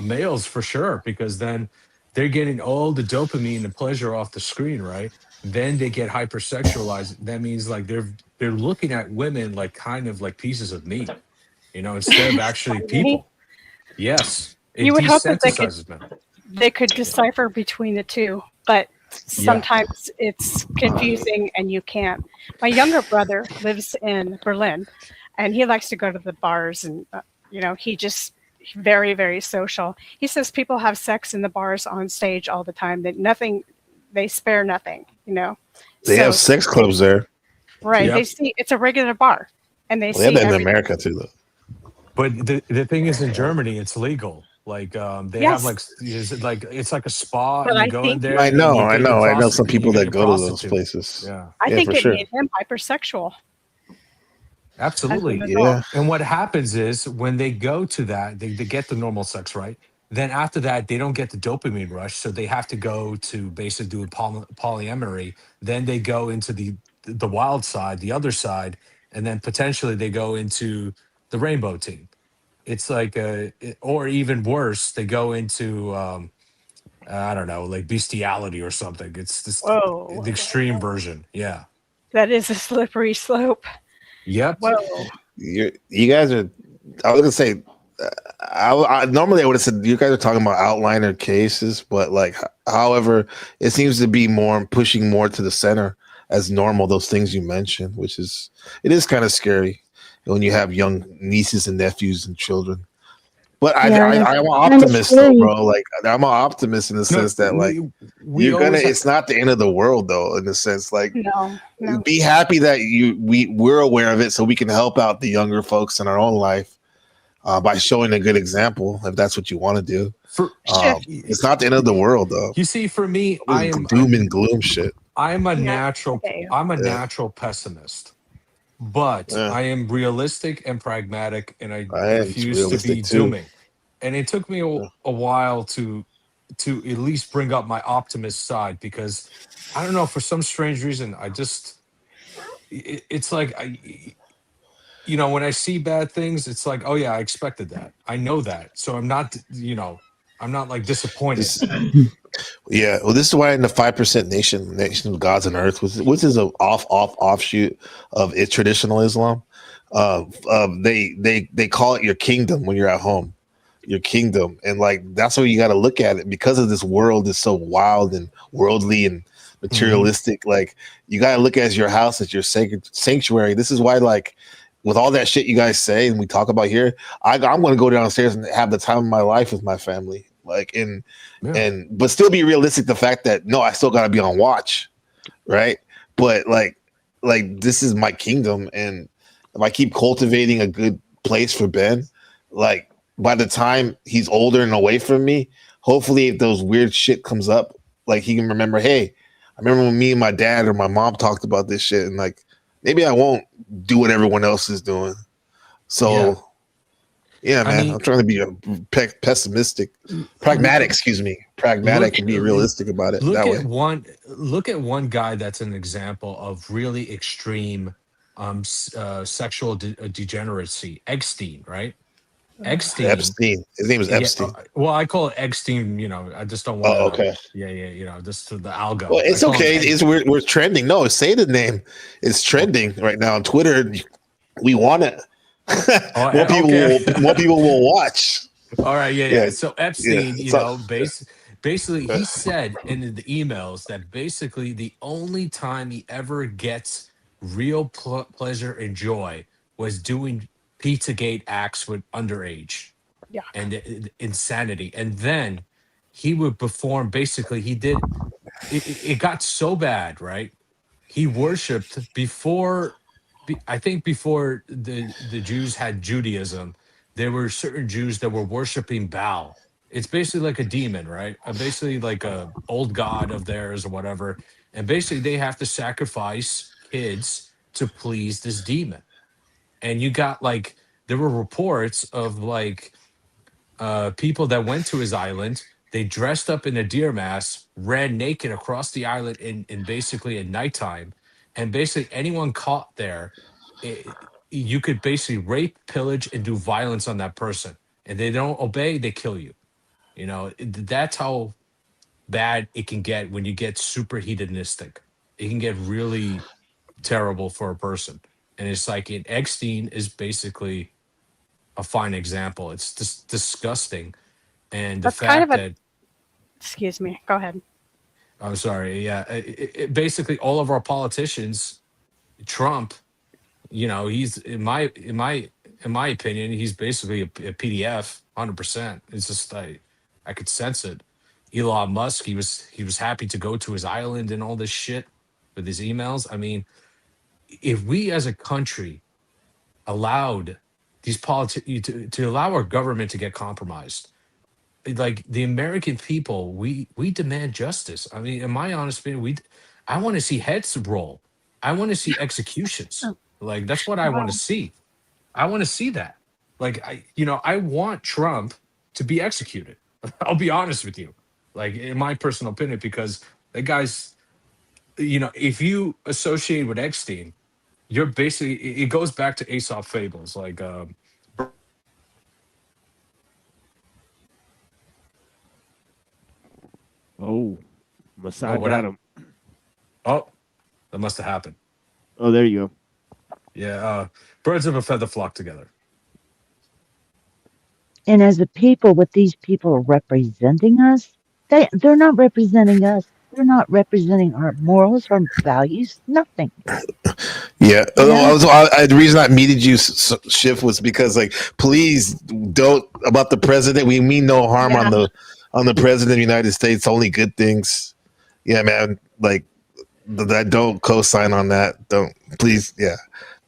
males for sure, because then they're getting all the dopamine and pleasure off the screen, right? Then they get hypersexualized. That means like they're looking at women like kind of like pieces of meat, instead of actually people. Yes. It You would hope that desensitizes men. they could decipher between the two, but sometimes it's confusing and you can't. My younger brother lives in Berlin, and he likes to go to the bars, and he just very, very social. He says people have sex in the bars on stage all the time. They spare nothing. They have sex clubs there. Right? Yep. They see it's a regular bar, and they They see have that in everything. America too, though. But the thing is, in Germany, it's legal. Like they Yes. have it's like a spa, But and I you go in think- there. I and know, you I get know. your I know some people you that get go your to those prostitute. places. Yeah, I think for it sure. made him hypersexual. absolutely. As an adult. And what happens is when they go to that, they get the normal sex, right? Then after that, they don't get the dopamine rush, so they have to go to basically do polyamory. Then they go into the wild side, the other side, and then potentially they go into the rainbow team. It's like or even worse, they go into I don't know, like bestiality or something. It's just Whoa. the extreme version. Yeah. That is a slippery slope. Yep. Whoa. You guys are. I was gonna say. Normally I would have said you guys are talking about outliner cases, but however, it seems to be pushing more to the center as normal. Those things you mentioned, it is kind of scary when you have young nieces and nephews and children. But I'm an optimist, though, bro. Like I'm an optimist in the sense that it's not the end of the world, though. In the sense, No. be happy that we're aware of it, so we can help out the younger folks in our own life by showing a good example, if that's what you want to do. It's not the end of the world, though. You see, for me, I am doom and gloom shit. I'm a natural natural pessimist. But I am realistic and pragmatic, and I refuse to be realistic too. dooming. And it took me a while to at least bring up my optimist side, because I don't know, for some strange reason, it's like when I see bad things, it's like, oh yeah, I expected that. I know that. So I'm not, I'm not like disappointed. Yeah, well, this is why in the 5% nation of gods and earth, which is an offshoot of traditional Islam, they call it your kingdom when you're at home, your kingdom, and that's how you got to look at it, because of this world is so wild and worldly and materialistic. Like you got to look at your house as your sacred sanctuary. This is why, with all that shit you guys say and we talk about here, I'm going to go downstairs and have the time of my life with my family. But still be realistic. The fact that I still gotta be on watch, right? But like this is my kingdom, and if I keep cultivating a good place for Ben, by the time he's older and away from me, hopefully if those weird shit comes up, he can remember, hey, I remember when me and my dad or my mom talked about this shit, and maybe I won't do what everyone else is doing. So Yeah, man. I'm trying to be pragmatic. Excuse me, pragmatic, and be realistic about it that way. Look at one guy that's an example of really extreme sexual degeneracy. Epstein, right? Epstein. His name is Epstein. Well, I call it Epstein. I just don't want to. Oh, okay. Yeah. Just the algo. Well, it's okay. We're trending. No, say the name. It's trending right now on Twitter. We want it. More people will watch. All right, yeah. So Epstein, Yeah. basically, he said in the emails that basically the only time he ever gets real pleasure and joy was doing Pizzagate acts with underage, and insanity, and then he would perform. Basically, he did. It got so bad, right? He worshipped before. I think before the Jews had Judaism, there were certain Jews that were worshiping Baal. It's basically like a demon, right? Basically like a old god of theirs or whatever. And basically they have to sacrifice kids to please this demon. And you got there were reports of people that went to his island. They dressed up in a deer mask, ran naked across the island in basically at nighttime. And basically anyone caught there, you could basically rape, pillage, and do violence on that person. And they don't obey, they kill you. That's how bad it can get when you get super hedonistic. It can get really terrible for a person. And it's Epstein is basically a fine example. It's just disgusting. And the fact that... Excuse me. Go ahead. I'm sorry. Yeah. Basically, all of our politicians, Trump, he's in my opinion, he's basically a PDF, 100%. It's just I could sense it. Elon Musk, he was happy to go to his island and all this shit with his emails. I mean, if we as a country allowed these politicians to allow our government to get compromised, the American people, we demand justice. I mean, in my honest opinion, I want to see heads roll. I want to see executions. That's what I want to see. I want to see that. I want Trump to be executed. I'll be honest with you. In my personal opinion, because the guy's, if you associate with Epstein, you're basically, it goes back to Aesop fables. Mossad what got happened? him. Oh, that must have happened. Oh, there you go. Yeah, birds of a feather flock together. And as a people, what these people are representing us, they're not representing us. They're not representing our morals, our values, nothing. Yeah. The reason I muted you, Schiff, was because please don't about the president. We mean no harm on the president of the United States. Only good things. Yeah, man. That don't co-sign on that. Don't please. Yeah.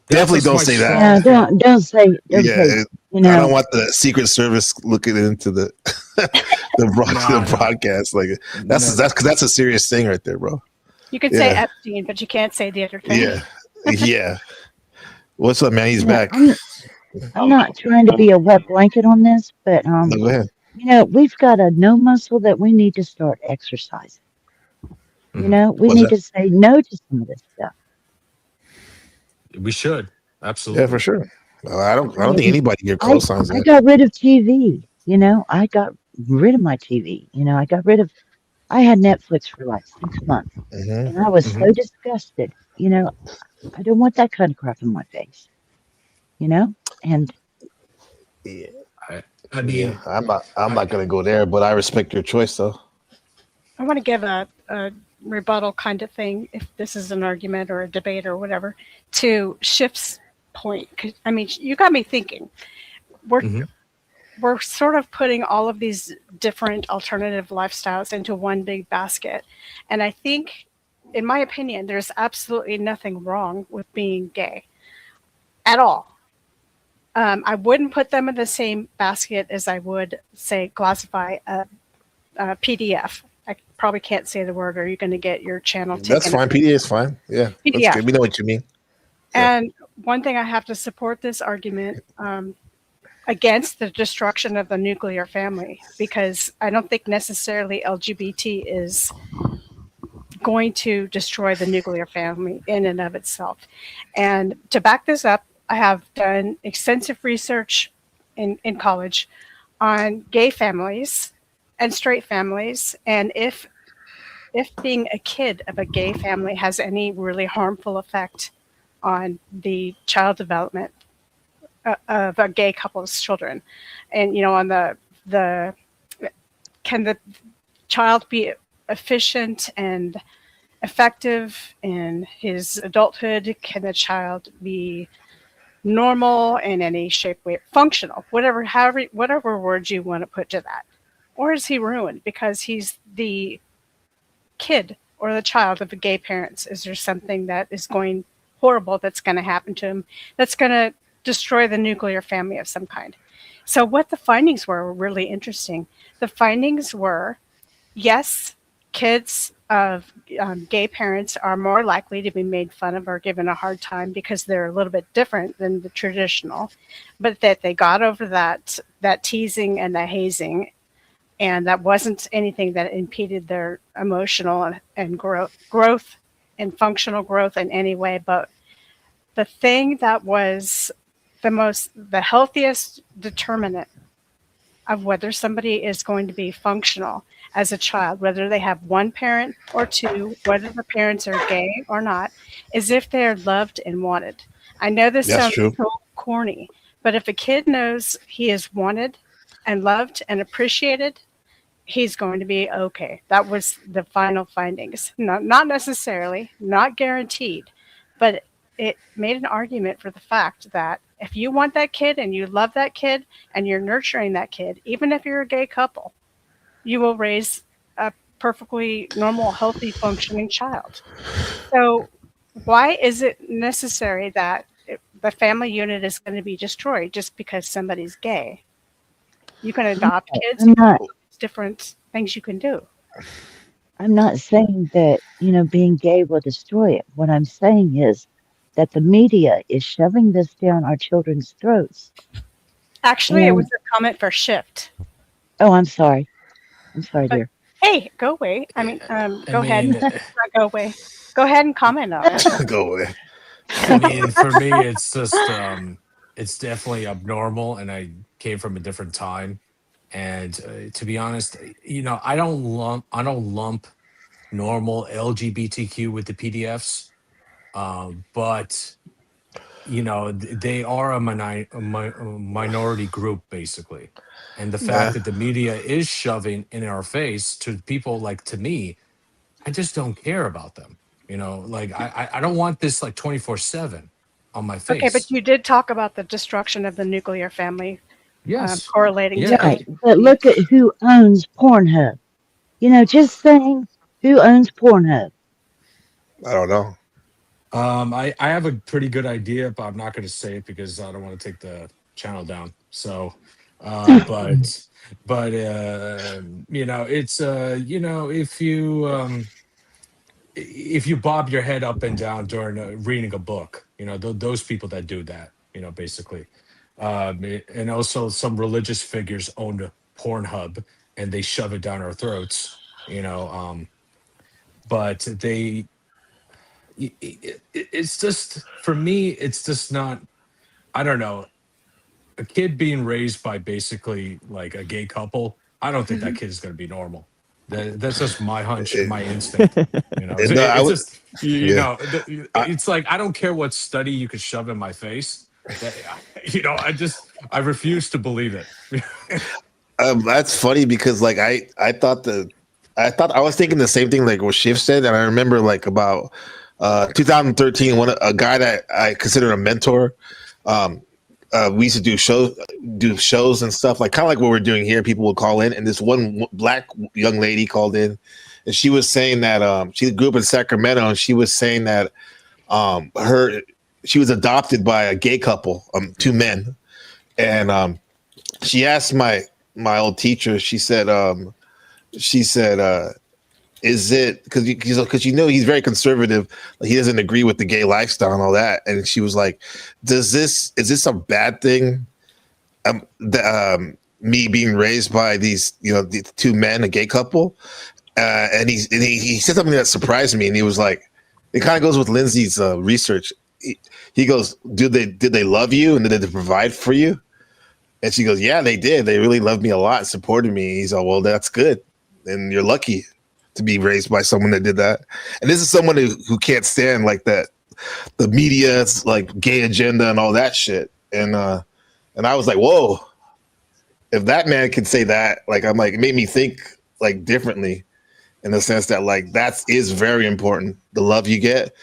Definitely don't say that. Yeah, don't say. I don't want the Secret Service looking into the broadcast. That's a serious thing right there, bro. You can say Epstein, but you can't say the other thing. Yeah. What's up, man? He's back. I'm not trying to be a wet blanket on this, but no, go ahead. We've got a no muscle that we need to start exercising. We need to say no to some of this stuff. We should. Absolutely. Yeah, for sure. I don't think anybody here co-signs I got rid of TV. I got rid of my TV. I had Netflix for 6 months. And I was so disgusted. I don't want that kind of crap in my face. And I mean, I'm not gonna go there, but I respect your choice though. I want to give a rebuttal kind of thing, if this is an argument or a debate or whatever, to Schiff's point. I mean, you got me thinking. We're sort of putting all of these different alternative lifestyles into one big basket. And I think, in my opinion, there's absolutely nothing wrong with being gay at all. I wouldn't put them in the same basket as I would, say, classify a PDF. I probably can't say the word, or you're going to get your channel taken. That's fine. PDA is fine. Yeah. PDF. We know what you mean. And one thing I have to support this argument, against the destruction of the nuclear family, because I don't think necessarily LGBT is going to destroy the nuclear family in and of itself. And to back this up, I have done extensive research in college on gay families and straight families, and if being a kid of a gay family has any really harmful effect on the child development of a gay couple's children. And, you know, on the can the child be efficient and effective in his adulthood? Can the child be normal in any shape, way, functional, whatever words you want to put to that? Or is he ruined because he's the kid or the child of the gay parents? Is there something that is going horrible that's going to happen to him that's going to destroy the nuclear family of some kind? So what the findings were really interesting. The findings were, yes, kids of gay parents are more likely to be made fun of or given a hard time because they're a little bit different than the traditional, but that they got over that teasing and the hazing, and that wasn't anything that impeded their emotional and growth and functional growth in any way. But the thing that was the healthiest determinant of whether somebody is going to be functional as a child, whether they have one parent or two, whether the parents are gay or not, is if they are loved and wanted. I know this sounds so corny, but if a kid knows he is wanted and loved and appreciated, he's going to be okay. That was the final findings. Not necessarily, not guaranteed, but it made an argument for the fact that if you want that kid and you love that kid and you're nurturing that kid, even if you're a gay couple, you will raise a perfectly normal, healthy, functioning child. So why is it necessary that the family unit is going to be destroyed just because somebody's gay? You can adopt kids. Different things you can do. I'm not saying that, being gay will destroy it. What I'm saying is that the media is shoving this down our children's throats. Actually, it was a comment for Shift. Oh, I'm sorry. I'm sorry, dear. Hey, go away. I mean, go ahead. Not go away. Go ahead and comment on it. Go away. I mean, for me, it's just, it's definitely abnormal, and I came from a different time. And to be honest, I don't lump normal LGBTQ with the PDFs, but they are a minority group basically, and the fact that the media is shoving in our face to people like to me, I just don't care about them. I don't want this like 24/7 on my face. Okay, but you did talk about the destruction of the nuclear family. Yes. Correlating to Right. But look at who owns Pornhub. Just saying, who owns Pornhub? I don't know. I have a pretty good idea, but I'm not going to say it because I don't want to take the channel down. So, it's if you bob your head up and down during reading a book, those people that do that, basically. And also some religious figures own Pornhub and they shove it down our throats, but it's just, for me, it's just not, I don't know, a kid being raised by basically like a gay couple, I don't think that kid is going to be normal. That's just my hunch and my instinct. It's like, I don't care what study you could shove in my face. I refuse to believe it. That's funny because like I was thinking the same thing like what Shiv said, and I remember like about 2013 a guy that I consider a mentor. We used to do shows and stuff like kind of like what we're doing here. People would call in, and this one black young lady called in, and she was saying that she grew up in Sacramento, and she was saying that she was adopted by a gay couple, two men, and she asked my old teacher. She said, "Is it because he's very conservative? Like, he doesn't agree with the gay lifestyle and all that." And she was like, is this a bad thing? me being raised by these, the two men, a gay couple, and he said something that surprised me, and he was like, it kind of goes with Lindsay's research. He goes, did they love you and did they provide for you? And she goes, yeah, they did. They really loved me a lot, supported me. He's like, well, that's good, and you're lucky to be raised by someone that did that. And this is someone who can't stand like that, the media's like gay agenda and all that shit. And I was like, whoa, if that man could say that, like, I'm like, it made me think like differently, in the sense that like that is very important, the love you get.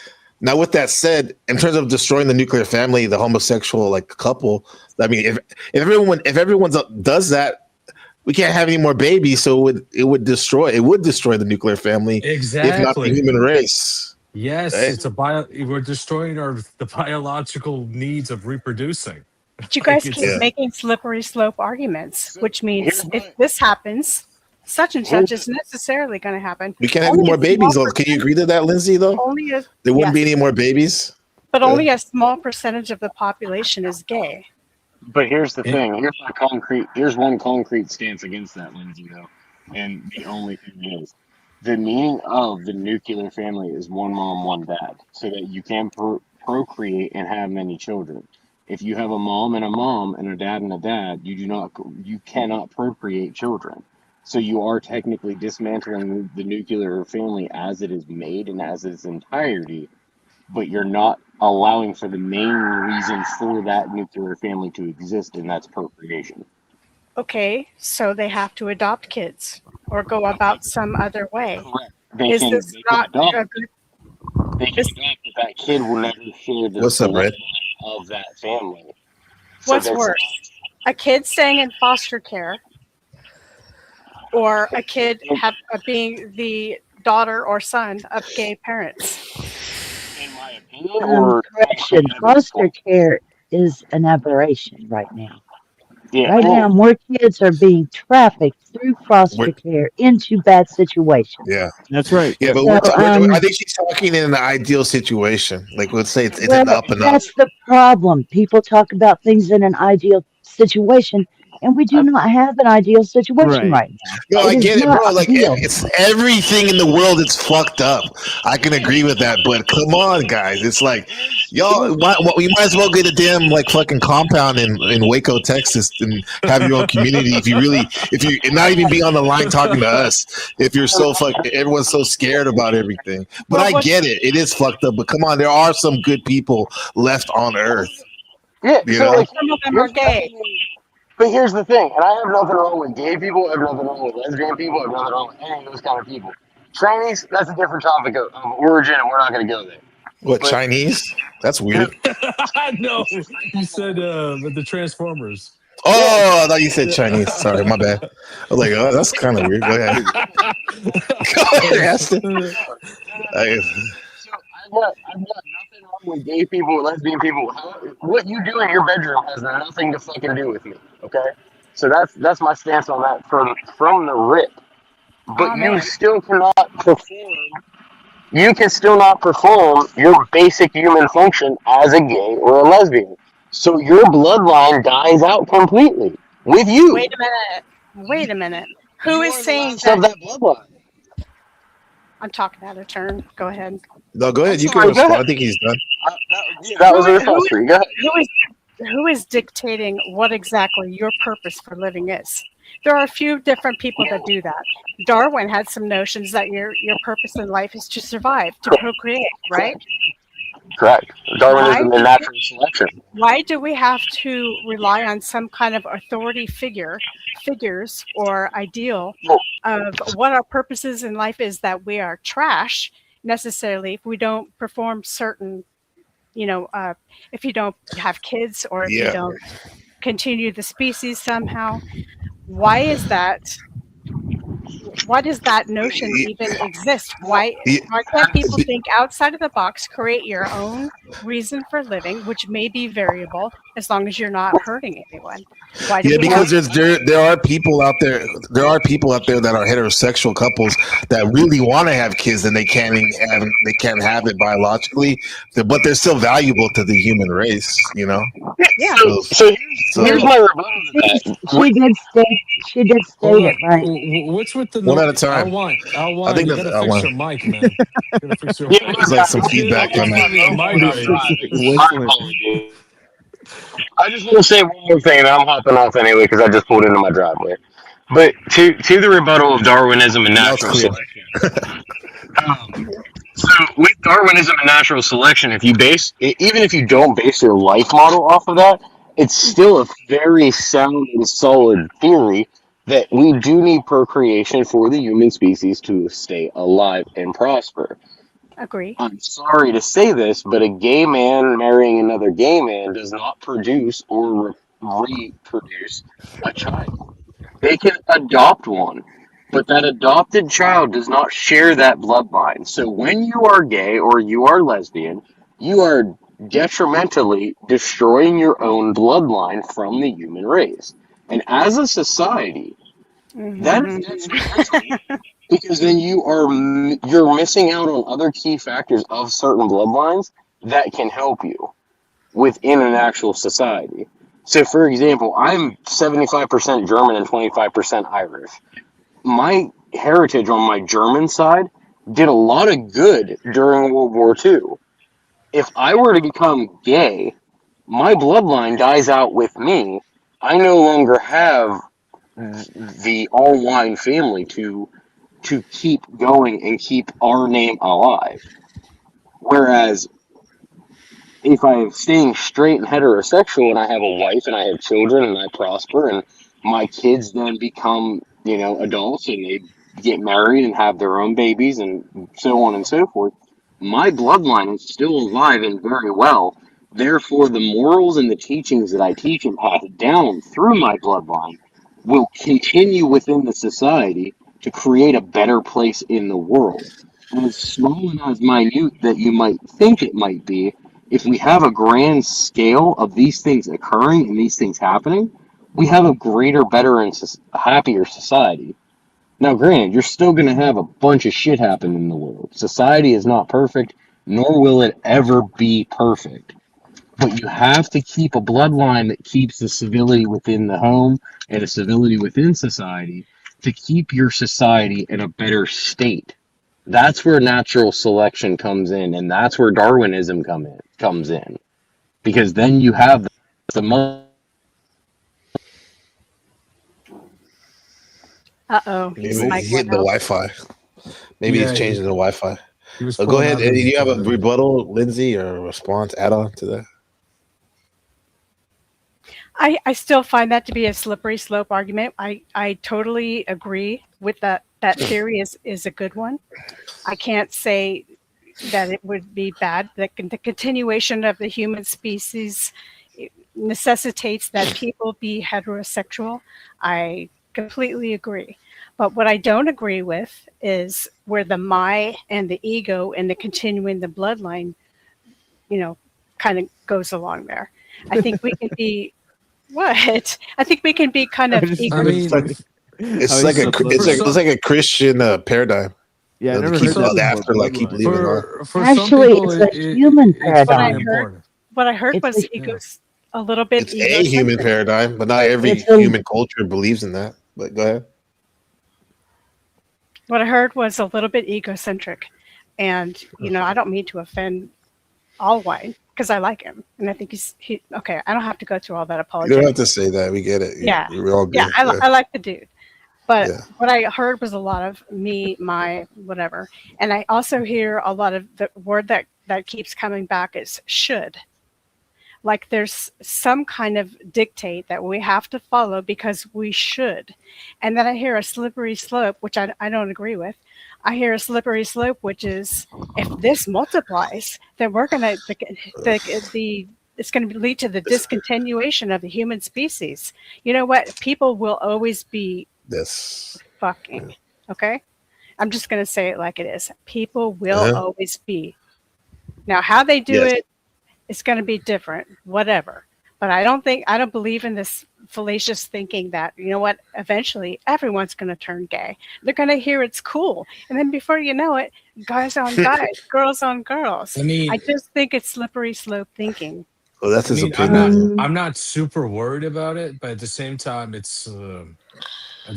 Now, with that said, in terms of destroying the nuclear family, the homosexual like couple, I mean, if everyone does that, we can't have any more babies, so it would destroy the nuclear family, Exactly. if not the human race. Yes, Right? we're destroying the biological needs of reproducing. But you guys Like, keep making slippery slope arguments, which means if this happens, such and such is necessarily going to happen. We can't have any more babies, though. Can you agree to that, Lindsay? Though there wouldn't be any more babies. But only a small percentage of the population is gay. But here's the thing. Here's one concrete stance against that, Lindsay, though. And the only thing is, the meaning of the nuclear family is one mom, one dad, so that you can procreate and have many children. If you have a mom and a dad, you cannot procreate children. So you are technically dismantling the nuclear family as it is made and as its entirety, but you're not allowing for the main reason for that nuclear family to exist, and that's procreation. Okay, so they have to adopt kids or go about some other way. They Is can- this they can not adopt. a good? They can adopt, but that kid will never share the What's up, Red? bloodline of that family. So What's that's- worse, a kid staying in foster care, or a kid being the daughter or son of gay parents? Correction, foster care is an aberration right now. Yeah. Right now, more kids are being trafficked through foster care into bad situations. Yeah, that's right. Yeah, but I think she's talking in an ideal situation. Like, let's say it's an up and up. That's the problem. People talk about things in an ideal situation, and we do not have an ideal situation right now. No, I get it, not bro. Like, ideal. it's everything in the world is fucked up. I can agree with that, but come on, guys. It's like, y'all, we might as well get a damn like fucking compound in Waco, Texas, and have your own community. If you and not even be on the line talking to us. If you're so everyone's so scared about everything. But I get it. It is fucked up. But come on, there are some good people left on Earth. Yeah, You so know? like, Some of them are gay. But here's the thing, and I have nothing wrong with gay people, I have nothing wrong with lesbian people, I have nothing wrong with any of those kind of people. Chinese, that's a different topic of origin, and we're not going to go there. What, Chinese? That's weird. No, you said the Transformers. Oh, I thought you said Chinese. Sorry, my bad. I was like, oh, that's kind of weird. Go ahead. Go ahead, Aston. I've got nothing wrong with gay people, lesbian people. What you do in your bedroom has nothing to fucking do with me, okay? So that's my stance on that from the rip. But you still cannot perform. You can still not perform your basic human function as a gay or a lesbian. So your bloodline dies out completely with you. Wait a minute. Who is saying Of that? that bloodline. I'm talking out of turn. Go ahead. No, go ahead. You can Sorry, go respond. ahead. I think he's done. That was a response for you. Go ahead. Who is dictating what exactly your purpose for living is? There are a few different people that do that. Darwin had some notions that your purpose in life is to survive, to procreate, right? Correct. Darwinism and natural selection. Why do we have to rely on some kind of authority figures or ideal of what our purposes in life is, that we are trash necessarily if we don't perform certain, if you don't have kids or if you don't continue the species somehow? Why is that? Why does that notion even exist? Why can't people think outside of the box, create your own reason for living, which may be variable as long as you're not hurting anyone? Why do we Because have- there are people out there. There are people out there that are heterosexual couples that really want to have kids and they can't have it biologically, but they're still valuable to the human race. Yeah. So Here's my rebuttal to that. She did state it right. What's with the One at a time. L1, I think you that's gotta fix L1. your mic, man. You gotta fix your There's like some feedback on Give me a mic that. I just want to say one more thing, and I'm hopping off anyway because I just pulled into my driveway. But to the rebuttal of Darwinism and natural selection. So with Darwinism and natural selection, even if you don't base your life model off of that, it's still a very sound and solid theory that we do need procreation for the human species to stay alive and prosper. Agree. I'm sorry to say this, but a gay man marrying another gay man does not produce or reproduce a child. They can adopt one, but that adopted child does not share that bloodline. So when you are gay or you are lesbian, you are detrimentally destroying your own bloodline from the human race. And as a society, that is detrimental because then you're missing out on other key factors of certain bloodlines that can help you within an actual society. So, for example, I'm 75% German and 25% Irish. My heritage on my German side did a lot of good during World War II. If I were to become gay, my bloodline dies out with me. I no longer have the all-wine family to keep going and keep our name alive. Whereas if I'm staying straight and heterosexual and I have a wife and I have children and I prosper and my kids then become, adults and they get married and have their own babies and so on and so forth, my bloodline is still alive and very well. Therefore, the morals and the teachings that I teach and pass down through my bloodline will continue within the society to create a better place in the world. And as small and as minute that you might think it might be, if we have a grand scale of these things occurring and these things happening, we have a greater, better, and happier society. Now, granted, you're still going to have a bunch of shit happen in the world. Society is not perfect, nor will it ever be perfect. But you have to keep a bloodline that keeps the civility within the home and a civility within society to keep your society in a better state. That's where natural selection comes in, and that's where Darwinism comes in. Because then you have the Maybe he's hitting the Wi-Fi. Maybe he's changing the Wi-Fi. So go ahead. Do you have a rebuttal, Lindsay, or a response add-on to that? I still find that to be a slippery slope argument. I totally agree with that. That theory is a good one. I can't say that it would be bad. The continuation of the human species necessitates that people be heterosexual. I completely agree. But what I don't agree with is where the my and the ego and the continuing the bloodline, kind of goes along there. I think we can be what? I think we can be kind of It's like a Christian paradigm. Yeah, I never keep heard that after keep leaving on. Actually, it's a human paradigm. What I heard was ego's a little bit. It's a human paradigm, but not every human culture believes in that. But go ahead. What I heard was a little bit egocentric, and I don't mean to offend Allwine because I like him, and I think he's okay. I don't have to go through all that apology. You don't have to say that. We get it. Yeah, we're all good. Yeah, I like the dude, but what I heard was a lot of me, my, whatever, and I also hear a lot of the word that keeps coming back is should. Like there's some kind of dictate that we have to follow because we should. And then I hear a slippery slope, which I don't agree with. I hear a slippery slope, which is if this multiplies, then we're going to, it's going to lead to the discontinuation of the human species. You know what? People will always be fucking, okay? I'm just going to say it like it is. People will always be. Now, how they do it, it's going to be different, whatever. But I don't believe in this fallacious thinking that, eventually everyone's going to turn gay. They're going to hear it's cool. And then before you know it, guys on guys, girls on girls. I just think it's slippery slope thinking. Well, that's I his mean, opinion. I'm not super worried about it, but at the same time, it's I'm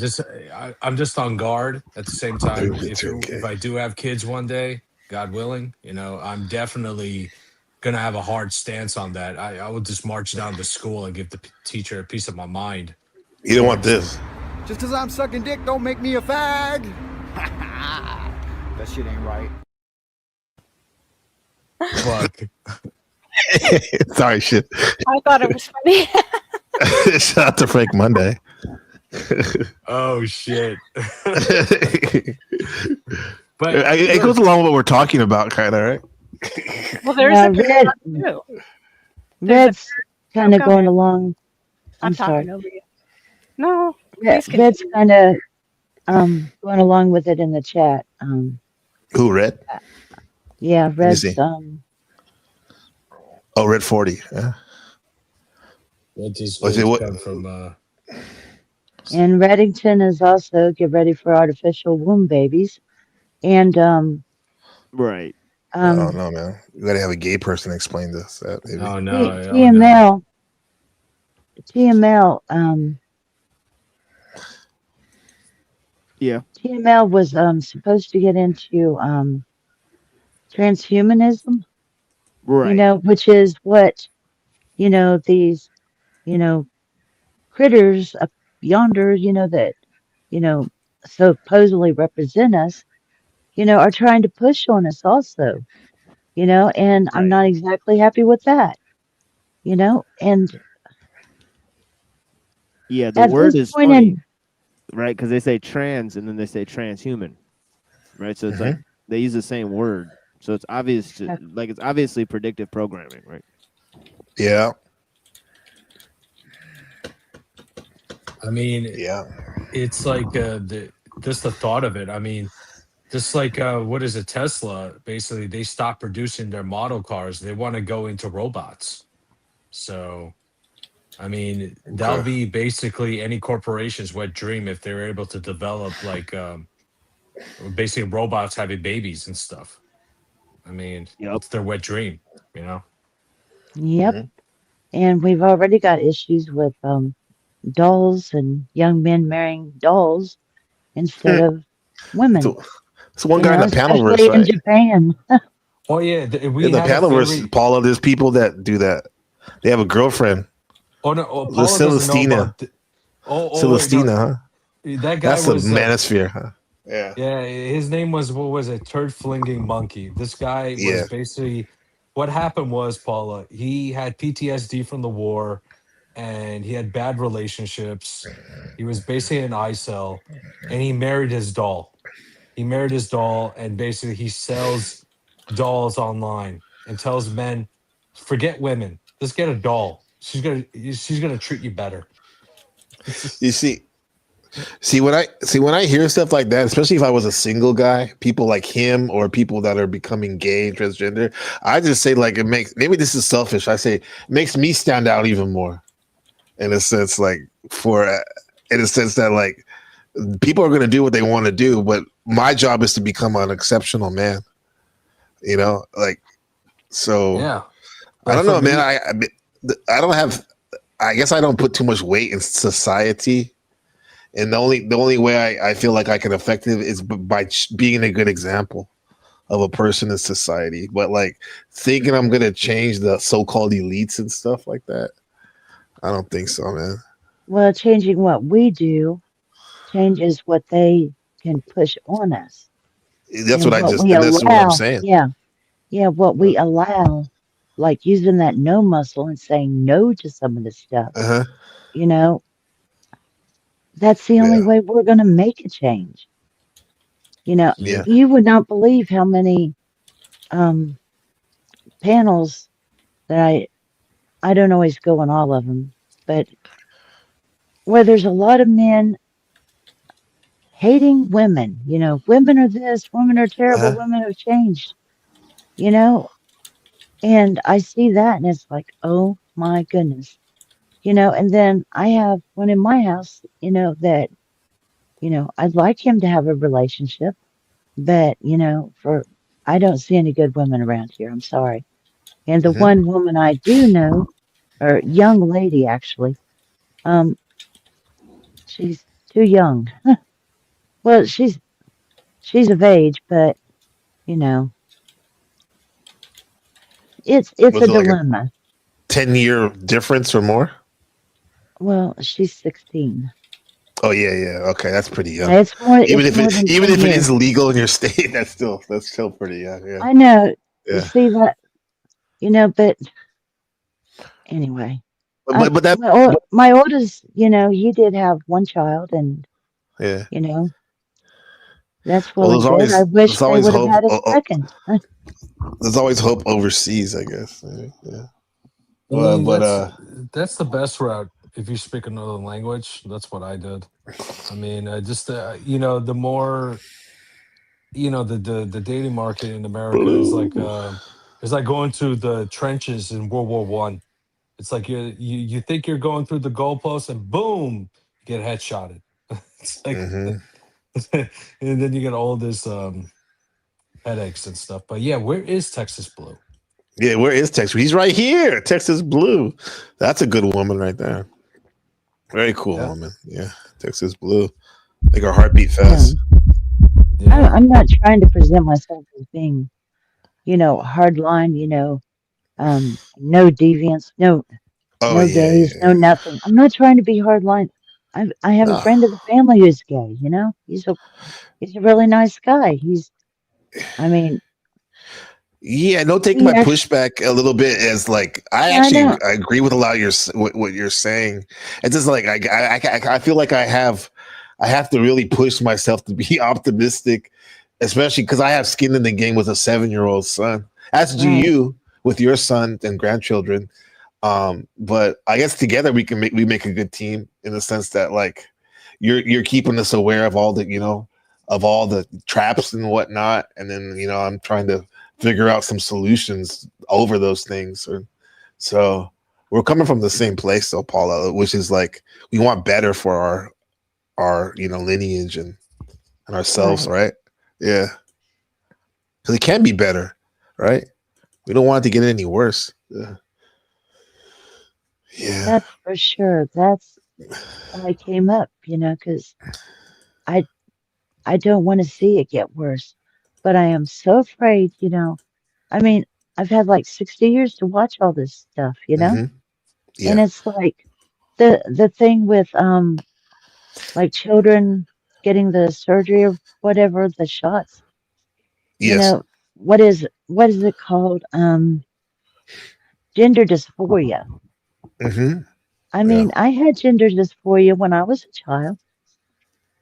just on guard. At the same time, if I do have kids one day, God willing, I'm definitely gonna have a hard stance on that. I would just march down to school and give the teacher a piece of my mind. You don't want this. Just because I'm sucking dick don't make me a fag. That shit ain't right. Fuck. Sorry, shit. I thought it was funny. Shout out to Frank Monday. Oh shit. But it goes along with what we're talking about, kind of, right? Well, there's a good one, too. Red's kind of go going ahead. along. I'm talking sorry. over you. No, Red's please continue. kind of going along with it in the chat. Who, Red? Yeah, me Red's see. Oh, Red 40. Yeah. What does Was it what- come from? and Reddington is also get ready for artificial womb babies, and Right. I don't know, man. You gotta have a gay person explain this. Maybe. Oh no. TML, Yeah. TML was supposed to get into transhumanism, Right. which is what these critters up yonder, that supposedly represent us, are trying to push on us also, and I'm not exactly happy with that, and Yeah, the at word this is point funny, in right? Because they say trans and then they say transhuman, right? So it's like they use the same word, so it's obvious, it's obviously predictive programming, right? Yeah. I mean, yeah, it's like just the thought of it. I mean, just like what is it? Tesla basically they stopped producing their model cars. They want to go into robots. So, I mean, that'll be basically any corporation's wet dream if they're able to develop basically robots having babies and stuff. I mean, it's their wet dream, Yep. And we've already got issues with dolls and young men marrying dolls instead of women. So one guy in the Panelverse, especially in right? Japan. Oh yeah, we In the had a Panelverse, theory- Paula, there's people that do that. They have a girlfriend. Oh no, The Paula doesn't know Celestina. about Celestina, huh? That guy That's was the manosphere, huh? Yeah. Yeah, his name was, what was it? Turd flinging monkey. This guy Yeah. was basically, what happened was, Paula, he had PTSD from the war and he had bad relationships. He was basically an ICEL and he married his doll. He married his doll and basically he sells dolls online and tells men, forget women, just get a doll. She's gonna treat you better. You see when I hear stuff like that, especially if I was a single guy, people like him or people that are becoming gay and transgender, I just say like it makes, maybe this is selfish, I say it makes me stand out even more in a sense, like in a sense that like people are going to do what they want to do, but my job is to become an exceptional man, like, so yeah. I don't for know, me- man. I don't have, I guess I don't put too much weight in society. And the only way I feel like I can affect it is by being a good example of a person in society. But like thinking I'm gonna change the so-called elites and stuff like that, I don't think so, man. Well, changing what we do changes what they can push on us. That's And what we that's what I'm saying. Yeah, what we allow, like using that no muscle and saying no to some of this stuff. Uh-huh. That's the only way we're going to make a change. Yeah. You would not believe how many panels that I don't always go on all of them, but where there's a lot of men hating women, women are this, women are terrible, women have changed, and I see that and it's like, oh my goodness, and then I have one in my house, that, I'd like him to have a relationship, but, I don't see any good women around here. I'm sorry. And the one woman I do know or young lady actually. She's too young. Well, she's of age, but you know, it's Was a it like a dilemma. 10-year difference or more? Well, she's 16. Oh yeah. Okay, that's pretty young. Yeah, it's more. Even It's if more than even 10 if it years. is legal in your state, that's still pretty young. Yeah. I know. You Yeah. see that? You know, but anyway, But that my oldest, you know, he did have one child, and yeah. you know, that's Well, well and good. I wish there's they always would have hope. had a second. There's always hope overseas, I guess. Yeah. I mean, But that's the best route if you speak another language. That's what I did. I mean, just you know, the more you know, the dating market in America is like it's like going to the trenches in World War One. It's like you think you're going through the goalposts and boom, you get headshotted. It's like, and then you get all this headaches and stuff. But yeah, where is Texas Blue? yeah, where is Texas? He's right here, Texas Blue. That's a good woman right there. Very cool woman. Yeah, Texas Blue. Make her heart beat fast. I'm not trying to present myself as being, you know, hardline. You know, no deviance, no gays, no nothing. I'm not trying to be hardline. I have a No. friend of the family who's gay. You know, he's a really nice guy. I mean, Yeah, no, taking he my actually, pushback a little bit as like I yeah, I actually know. I agree with a lot of what you're saying. It's just like I feel like I have to really push myself to be optimistic, especially because I have skin in the game with a 7-year-old son. As do Right. you with your son and grandchildren. But I guess together we make a good team in the sense that like you're keeping us aware of all the of all the traps and whatnot, and then I'm trying to figure out some solutions over those things. So we're coming from the same place, though, Paula, which is like we want better for our lineage and ourselves, right? Yeah, because it can be better, right? We don't want it to get any worse. Yeah. That's for sure. That's why I came up, you know, because I don't want to see it get worse, but I am so afraid, you know. I mean, I've had like 60 years to watch all this stuff, you know, and Yeah. it's like the thing with like children getting the surgery or whatever, the shots. You Yes. know, what is it called? Gender dysphoria. Mm-hmm. I mean, I had gender dysphoria when I was a child,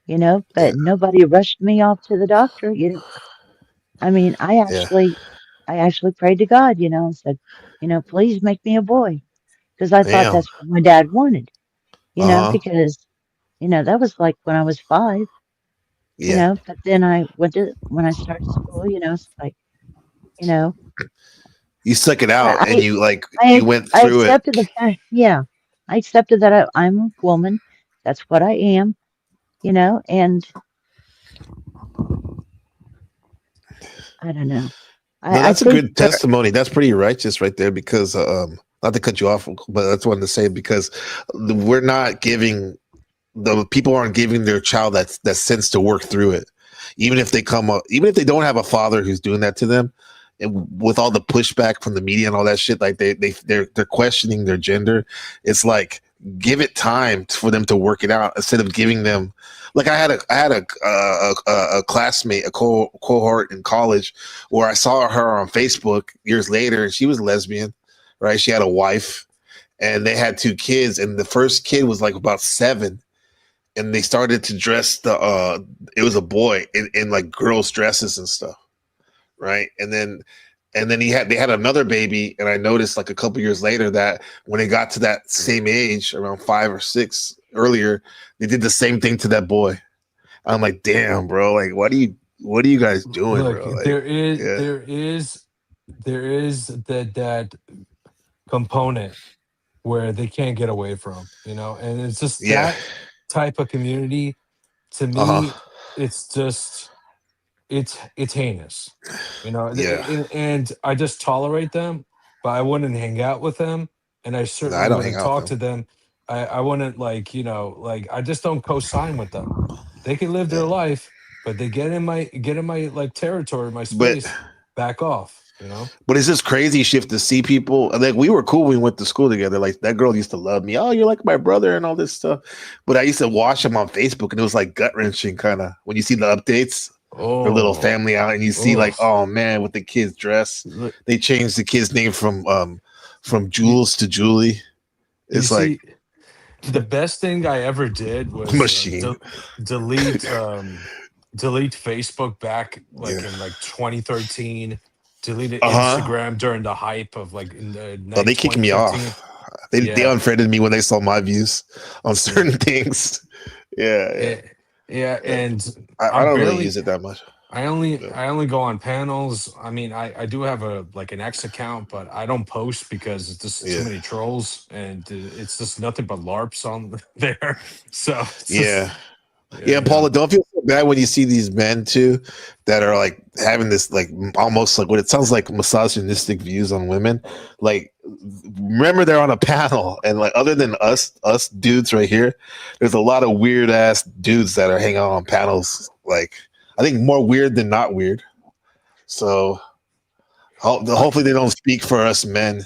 you know, but nobody rushed me off to the doctor. You know, I mean, I actually prayed to God, you know, and said, you know, please make me a boy, because I thought Damn. that's what my dad wanted, you know, Uh-huh. because you know that was like when I was 5, you Yeah. know. But then when I started school, you know, it's like, you know, You stuck it out and you went I through it. accepted the fact, yeah, I accepted that I'm a woman. That's what I am, you know, and I don't know. No, I that's a think good testimony. That's pretty righteous right there because not to cut you off, but that's what to say because we're not giving the people aren't giving their child that sense to work through it. Even if they even if they don't have a father who's doing that to them, and with all the pushback from the media and all that shit, like they're questioning their gender. It's like give it time for them to work it out instead of giving them. Like I had a classmate, a cohort in college, where I saw her on Facebook years later, and she was lesbian, right? She had a wife, and they had 2 kids, and the first kid was like about 7, and they started to dress it was a boy in like girls' dresses and stuff, right? And then they had another baby, and I noticed like a couple years later that when they got to that same age, around 5 or 6 earlier, they did the same thing to that boy. I'm like, damn, bro, like what are you guys doing, Look, bro? Like, there is that component where they can't get away from, you know, and it's just that type of community. To me, it's just it's heinous, you know. Yeah. And I just tolerate them, but I wouldn't hang out with them and I I certainly don't hang wouldn't out talk with to them. I wouldn't like I just don't co-sign with them. They can live their life, but they get in my like territory, my But space, back off, you know? but it's just crazy shift to see people. Like we were cool when we went to school together. Like that girl used to love me. Oh, you're like my brother and all this stuff. But I used to watch them on Facebook, and it was like gut wrenching, kind of when you see the updates. Their little family out, and you see like, oh man, with the kids' dress, they changed the kid's name from Jules to Julie. It's You like see, the best thing I ever did was machine. delete Facebook back like in like 2013. Deleted Instagram during the hype of like in the Oh, they kicked me off. 2015. They unfriended me when they saw my views on certain things. Yeah. And I don't really barely use it that much. I only go on panels. I mean, I do have a like an X account, but I don't post because it's just too many trolls, and it's just nothing but LARPs on there. So it's just- Yeah, Paula, don't feel so bad when you see these men too that are like having this like almost like what it sounds like misogynistic views on women. Like, remember they're on a panel, and like other than us dudes right here, there's a lot of weird ass dudes that are hanging out on panels. Like, I think more weird than not weird. So hopefully they don't speak for us men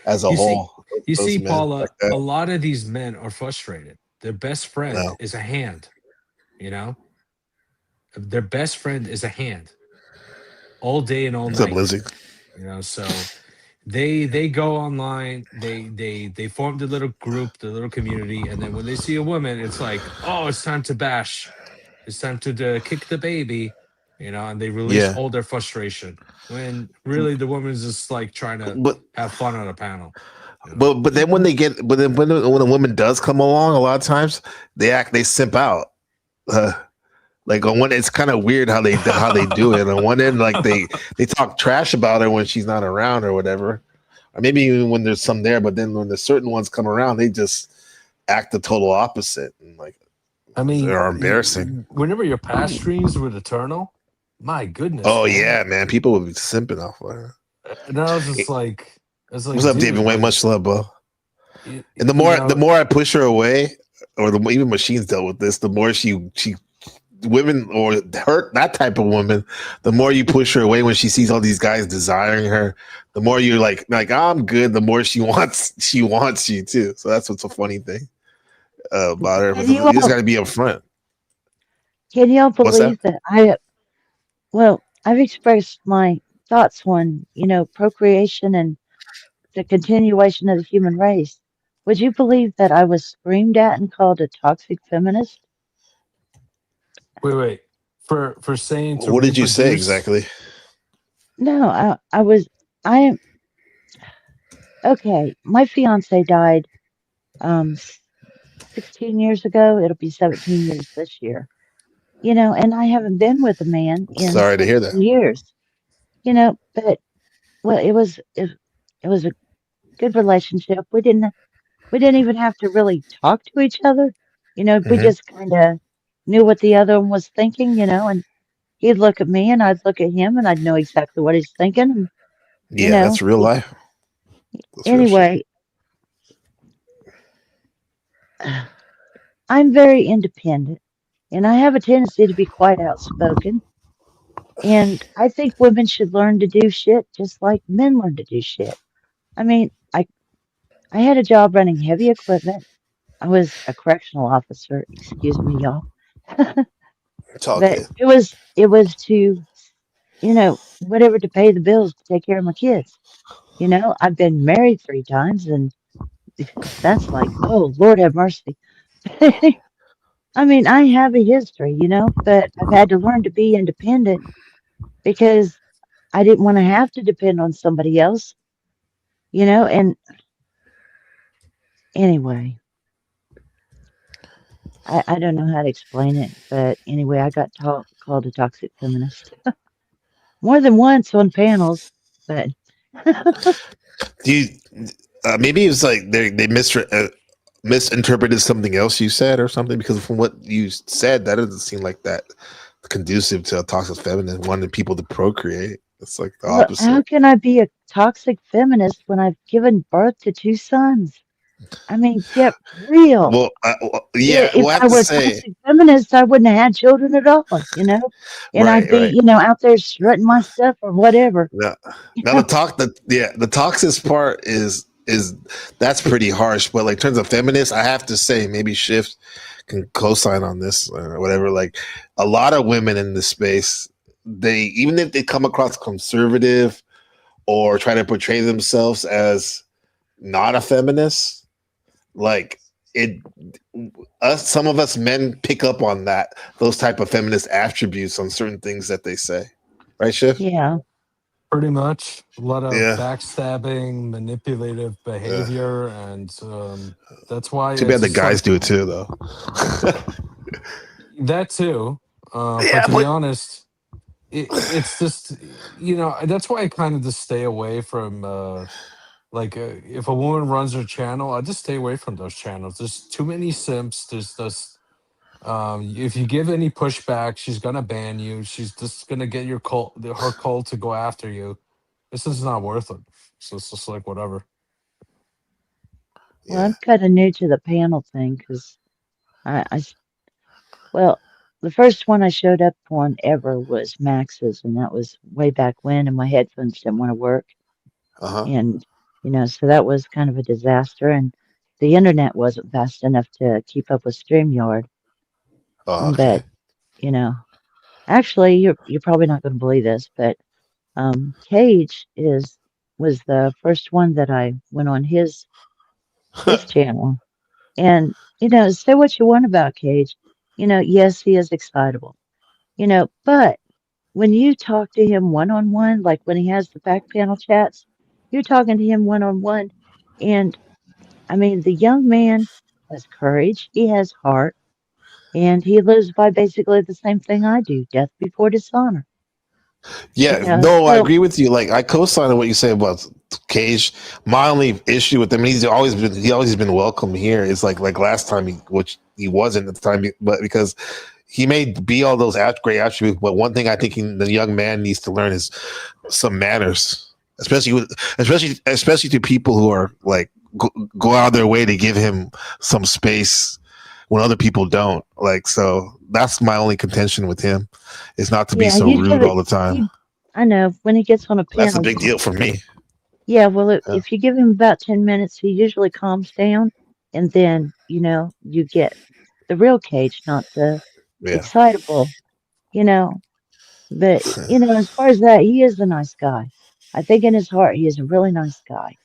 as a whole. You Those see, men Paula, like that. a lot of these men are frustrated. Their best friend is a hand, you know? Their best friend is a hand all day and all What's night. up, Lizzie? You know, so they go online, they form the little group, the little community, and then when they see a woman, it's like, oh, it's time to bash. It's time to kick the baby, you know, and they release all their frustration. When really the woman's just like trying to have fun on a panel. But then when when a woman does come along, a lot of times they simp out. Like on one, it's kind of weird how they do it. On one end, like they talk trash about her when she's not around or whatever, or maybe even when there's some there. But then when the certain ones come around, they just act the total opposite. And like, I mean, they're embarrassing. Whenever your past streams with Eternal, my goodness. Oh man. yeah, man, people would be simping off of her. And I was just like, What's up, dude, David Wayne? like, Much love, bro. And the more I push her away, or the more, even Machines dealt with this, the more she women or that type of woman, the more you push her away when she sees all these guys desiring her, the more you're like I'm good, the more she wants you too. So that's what's a funny thing about her. But you just got to be upfront. Can y'all What's believe that I've expressed my thoughts on, procreation and the continuation of the human race. Would you believe that I was screamed at and called a toxic feminist? Wait. For saying to What did you say reproduce- exactly? No, okay. My fiance died 16 years ago. It'll be 17 years this year. And I haven't been with a man in Sorry to hear that. 16 years. But it was a good relationship. We didn't even have to really talk to each other. We just kind of knew what the other one was thinking, and he'd look at me and I'd look at him and I'd know exactly what he's thinking. And, Yeah, that's real life. That's real anyway, I'm very independent and I have a tendency to be quite outspoken. And I think women should learn to do shit just like men learn to do shit. I mean, I had a job running heavy equipment. I was a correctional officer. Excuse me, y'all. It's all But good. it was to, whatever to pay the bills to take care of my kids. I've been married 3 times and that's like, oh, Lord have mercy. I mean, I have a history, but I've had to learn to be independent because I didn't want to have to depend on somebody else, and anyway, I don't know how to explain it, but anyway, I got called a toxic feminist more than once on panels, but Do you maybe it was like they misinterpreted something else you said or something, because from what you said, that doesn't seem like that conducive to a toxic feminine wanting people to procreate. It's like the Well, opposite. how can I be a toxic feminist when I've given birth to 2 sons? I mean, get real. Well, yeah, If we'll have I to were a say, toxic feminist, I wouldn't have had children at all, and I'd right, be, right. out there strutting my stuff or whatever. Now, now the toxic part is that's pretty harsh. But like in terms of feminists, I have to say maybe Shift can co-sign on this or whatever. Like a lot of women in this space, they even if they come across conservative or try to portray themselves as not a feminist, like it some of us men pick up on those type of feminist attributes on certain things that they say. Right, Shift? Yeah. Pretty much. A lot of Yeah. backstabbing, manipulative behavior, and that's why Too bad it's the just guys like do it too, though. that too. Yeah, But to be but- honest, it's just that's why I kind of just stay away from if a woman runs her channel, I just stay away from those channels. There's too many simps. There's just if you give any pushback, she's gonna ban you. She's just gonna get her cult to go after you. This is not worth it. So it's just like whatever. Well, I'm kind of new to the panel thing because well, the first one I showed up on ever was Max's, and that was way back when, and my headphones didn't want to work. Uh-huh. And, so that was kind of a disaster, and the internet wasn't fast enough to keep up with StreamYard. Oh, okay. But, actually, you're probably not going to believe this, but Cage was the first one that I went on his channel. And, say what you want about Cage. Yes, he is excitable. But when you talk to him one-on-one, like when he has the back panel chats, you're talking to him one-on-one. And I mean, the young man has courage, he has heart, and he lives by basically the same thing I do, death before dishonor. Yeah, no, I agree with you. Like I co-sign on what you say about Cage. My only issue with him, he's always been welcome here. It's like last time, which he wasn't at the time, but because he may be all those great attributes. But one thing I think the young man needs to learn is some manners, especially to people who are like go out of their way to give him some space when other people don't. Like, so that's my only contention with him, is not to be so rude all the time. I know when he gets on a panel. That's a big deal for me. Yeah, well, if you give him about 10 minutes, he usually calms down, and then you get the real Cage, not the excitable. But as far as that, he is a nice guy. I think in his heart, he is a really nice guy.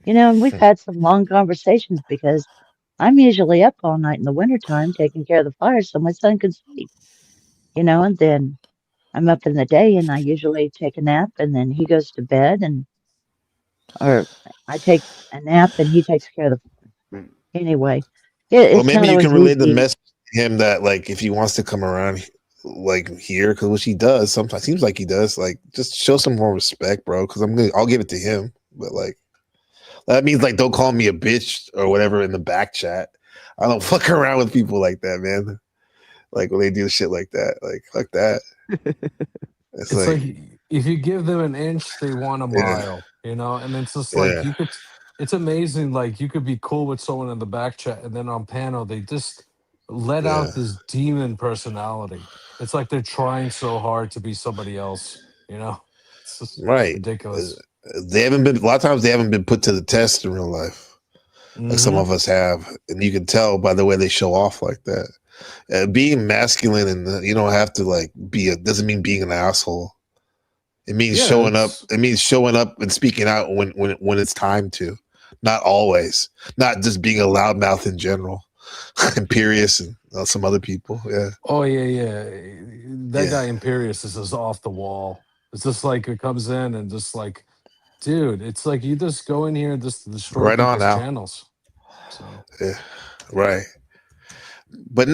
And we've had some long conversations because I'm usually up all night in the wintertime taking care of the fire so my son can sleep. And then I'm up in the day and I usually take a nap and then he goes to bed or I take a nap and he takes care of the anyway. Well, maybe you can relay the message to him that like if he wants to come around like here, because which he does sometimes, seems like he does, like just show some more respect, bro. Because I'll give it to him, but like that means like don't call me a bitch or whatever in the back chat. I don't fuck around with people like that, man. Like when they do shit like that, like fuck that. It's like if you give them an inch, they want a mile, and it's just like it's amazing. Like you could be cool with someone in the back chat, and then on panel they just let out this demon personality. It's like they're trying so hard to be somebody else, It's just ridiculous. They haven't been. A lot of times they haven't been put to the test in real life, like some of us have, and you can tell by the way they show off like that. Being masculine and you don't have to like doesn't mean being an asshole. It means showing up. It means showing up and speaking out when it's time to. Not always. Not just being a loudmouth in general. Imperious and some other people. Yeah. Oh yeah. That guy Imperious is just off the wall. It's just like it comes in and just like, dude, it's like you just go in here and just destroy people's channels. So. Yeah. Right. But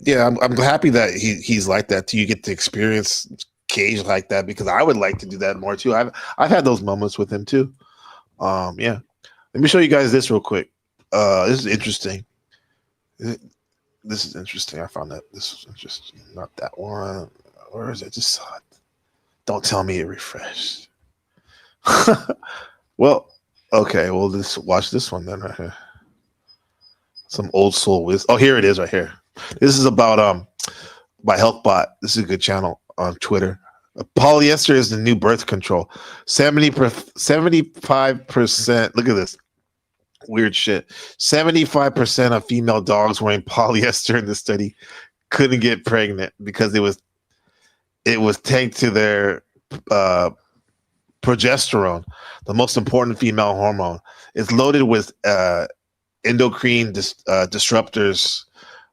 yeah, I'm happy that he's like that. You get to experience Cage like that because I would like to do that more too. I've had those moments with him too. Yeah. Let me show you guys this real quick. This is interesting. This is interesting. I found that this is interesting. Not that one. Where is it? Just saw it. Don't tell me it refreshed. Well, okay. Well, watch this one then right here. Some old soul wisdom. Oh, here it is right here. This is about by HealthBot. This is a good channel on Twitter. Polyester is the new birth control. 75%. Look at this. Weird shit. 75% of female dogs wearing polyester in the study couldn't get pregnant because it was tanked to their progesterone, the most important female hormone. It's loaded with endocrine disruptors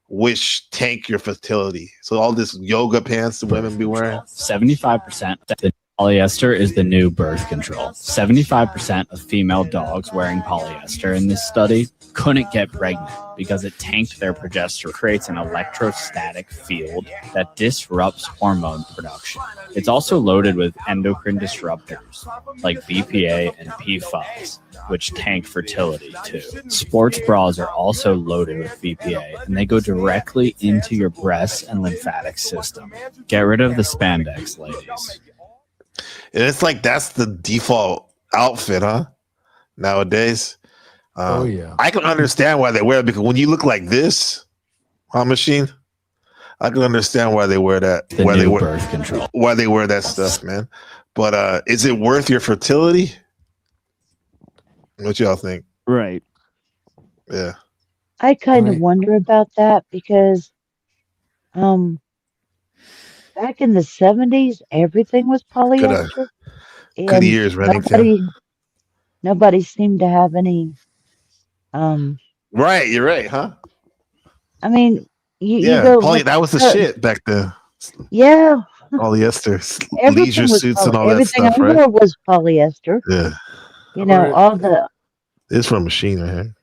which tank your fertility. So all this yoga pants the women be wearing. 75% of the polyester is the new birth control. 75% of female dogs wearing polyester in this study couldn't get pregnant because it tanked their progesterone, creates an electrostatic field that disrupts hormone production. It's also loaded with endocrine disruptors like BPA and PFAS, which tank fertility too. Sports bras are also loaded with BPA, and they go directly into your breast and lymphatic system. Get rid of the spandex, ladies. And it's like that's the default outfit, huh? Nowadays. Yeah. I can understand why they wear it because when you look like this, Machine, I can understand why they wear that. Why they wear birth control. Why they wear that stuff, man. But is it worth your fertility? What y'all think? Right. Yeah. I kind of wonder about that because back in the 70s, everything was polyester. Good years, Reddington. Nobody seemed to have any. Right, you're right, huh? I mean, you Yeah, go. that was the shit back then. Yeah. Polyester, Everything leisure was suits and all that everything stuff, I right? wore was polyester. Yeah. You know, all the. It's from Machine right here.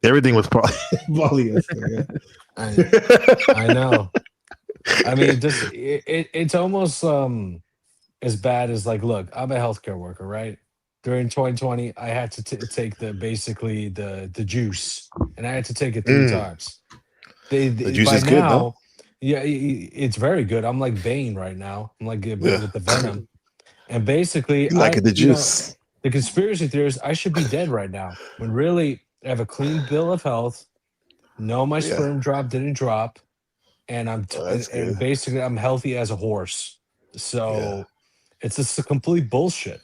Everything was polyester. Yeah. I know. I mean, it's almost as bad as like, look, I'm a healthcare worker, right? During 2020, I had to take the juice, and I had to take it 3 times. The juice by is good, now, though. yeah, it's very good. I'm like Bane right now. I'm like with the venom, and basically, You like the juice. The conspiracy theories, I should be dead right now. When really, I have a clean bill of health. No, my sperm didn't drop, and and basically I'm healthy as a horse. So it's just a complete bullshit.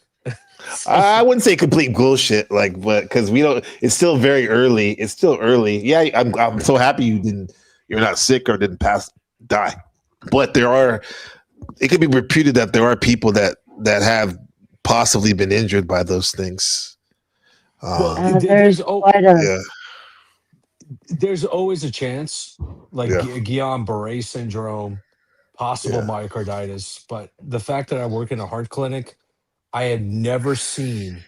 I wouldn't say complete bullshit, but because we don't. It's still very early. It's still early. Yeah, I'm so happy you're not sick or didn't die. But it could be reputed that there are people that have possibly been injured by those things. There's quite a. There's always a chance, like Guillain-Barré syndrome, possible myocarditis. But the fact that I work in a heart clinic, I had never seen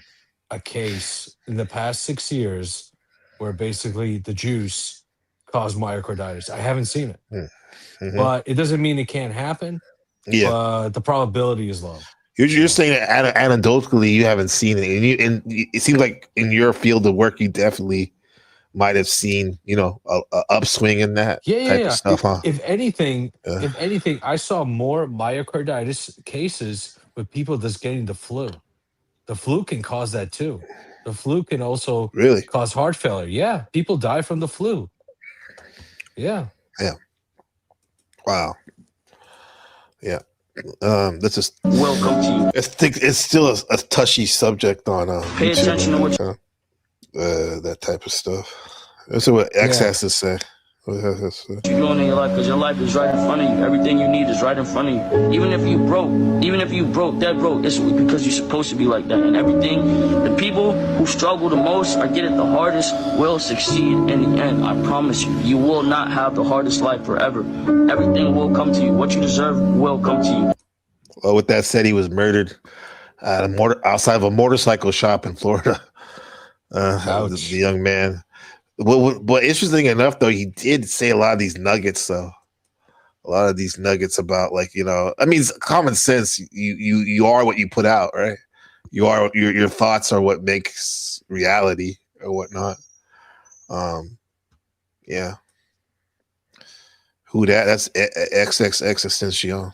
a case in the past 6 years where basically the juice caused myocarditis. I haven't seen it, but it doesn't mean it can't happen. Yeah, but the probability is low. You're saying that anecdotally you haven't seen it, and it seems like in your field of work you definitely might have seen, a upswing in that type of stuff, huh? If anything, I saw more myocarditis cases with people just getting the flu. The flu can cause that too. The flu can also cause heart failure. Yeah, people die from the flu. Yeah. Yeah. Wow. Yeah. That's just welcome to you. It's still a touchy subject on Pay YouTube, attention to what that type of stuff. That's what X has to say. you're doing in your life, because your life is right in front of you. Everything you need is right in front of you. Even if you broke, dead broke, it's because you're supposed to be like that. And everything, the people who struggle the most or get it the hardest will succeed in the end. I promise you. You will not have the hardest life forever. Everything will come to you. What you deserve will come to you. Well, with that said, he was murdered outside of a motorcycle shop in Florida. The young man. But interesting enough, though, he did say a lot of these nuggets, though. A lot of these nuggets about, I mean, it's common sense. You are what you put out, right? You are your thoughts are what makes reality or whatnot. Yeah. Who that? That's XXX Extension.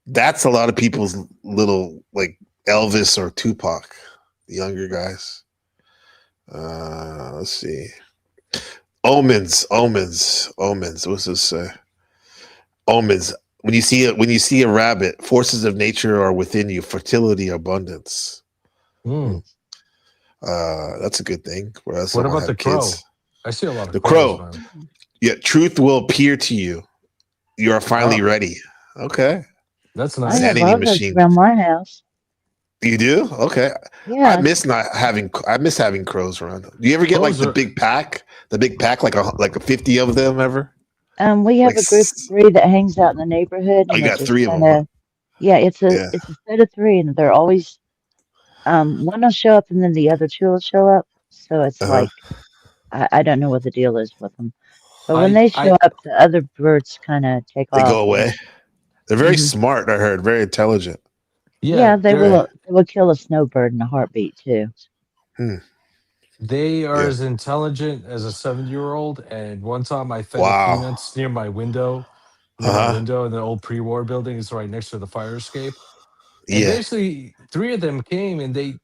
That's a lot of people's little like Elvis or Tupac, the younger guys. Let's see. Omens. What's this say? Omens. When you see a rabbit, forces of nature are within you, fertility, abundance. That's a good thing. What about the crow? I see a lot of the crows, crow. man. Yeah, truth will appear to you. You are finally ready. Okay. That's I nice. have Sanity all those machine. around my house. You do? Okay. Yeah. I miss having crows around. Do you ever get like Crows the big pack? The big pack, like a 50 of them ever? We have Like a group of 3 that hangs out in the neighborhood. I And got it's just 3 of them. kinda, yeah, it's a Yeah. set of 3, and they're always one will show up, and then the other 2 will show up. So it's Uh-huh. like I don't know what the deal is with them. But when they I show up, the other birds kind of take They off. go away. They're very Mhm. smart, I heard, very intelligent. Yeah, they they're- will kill a snowbird in a heartbeat too. They are Yeah. as intelligent as a 7-year-old. And one time I fed Wow. the peanuts near my window. In the old pre-war building. It's right next to the fire escape. And Yeah. basically 3 of them came and they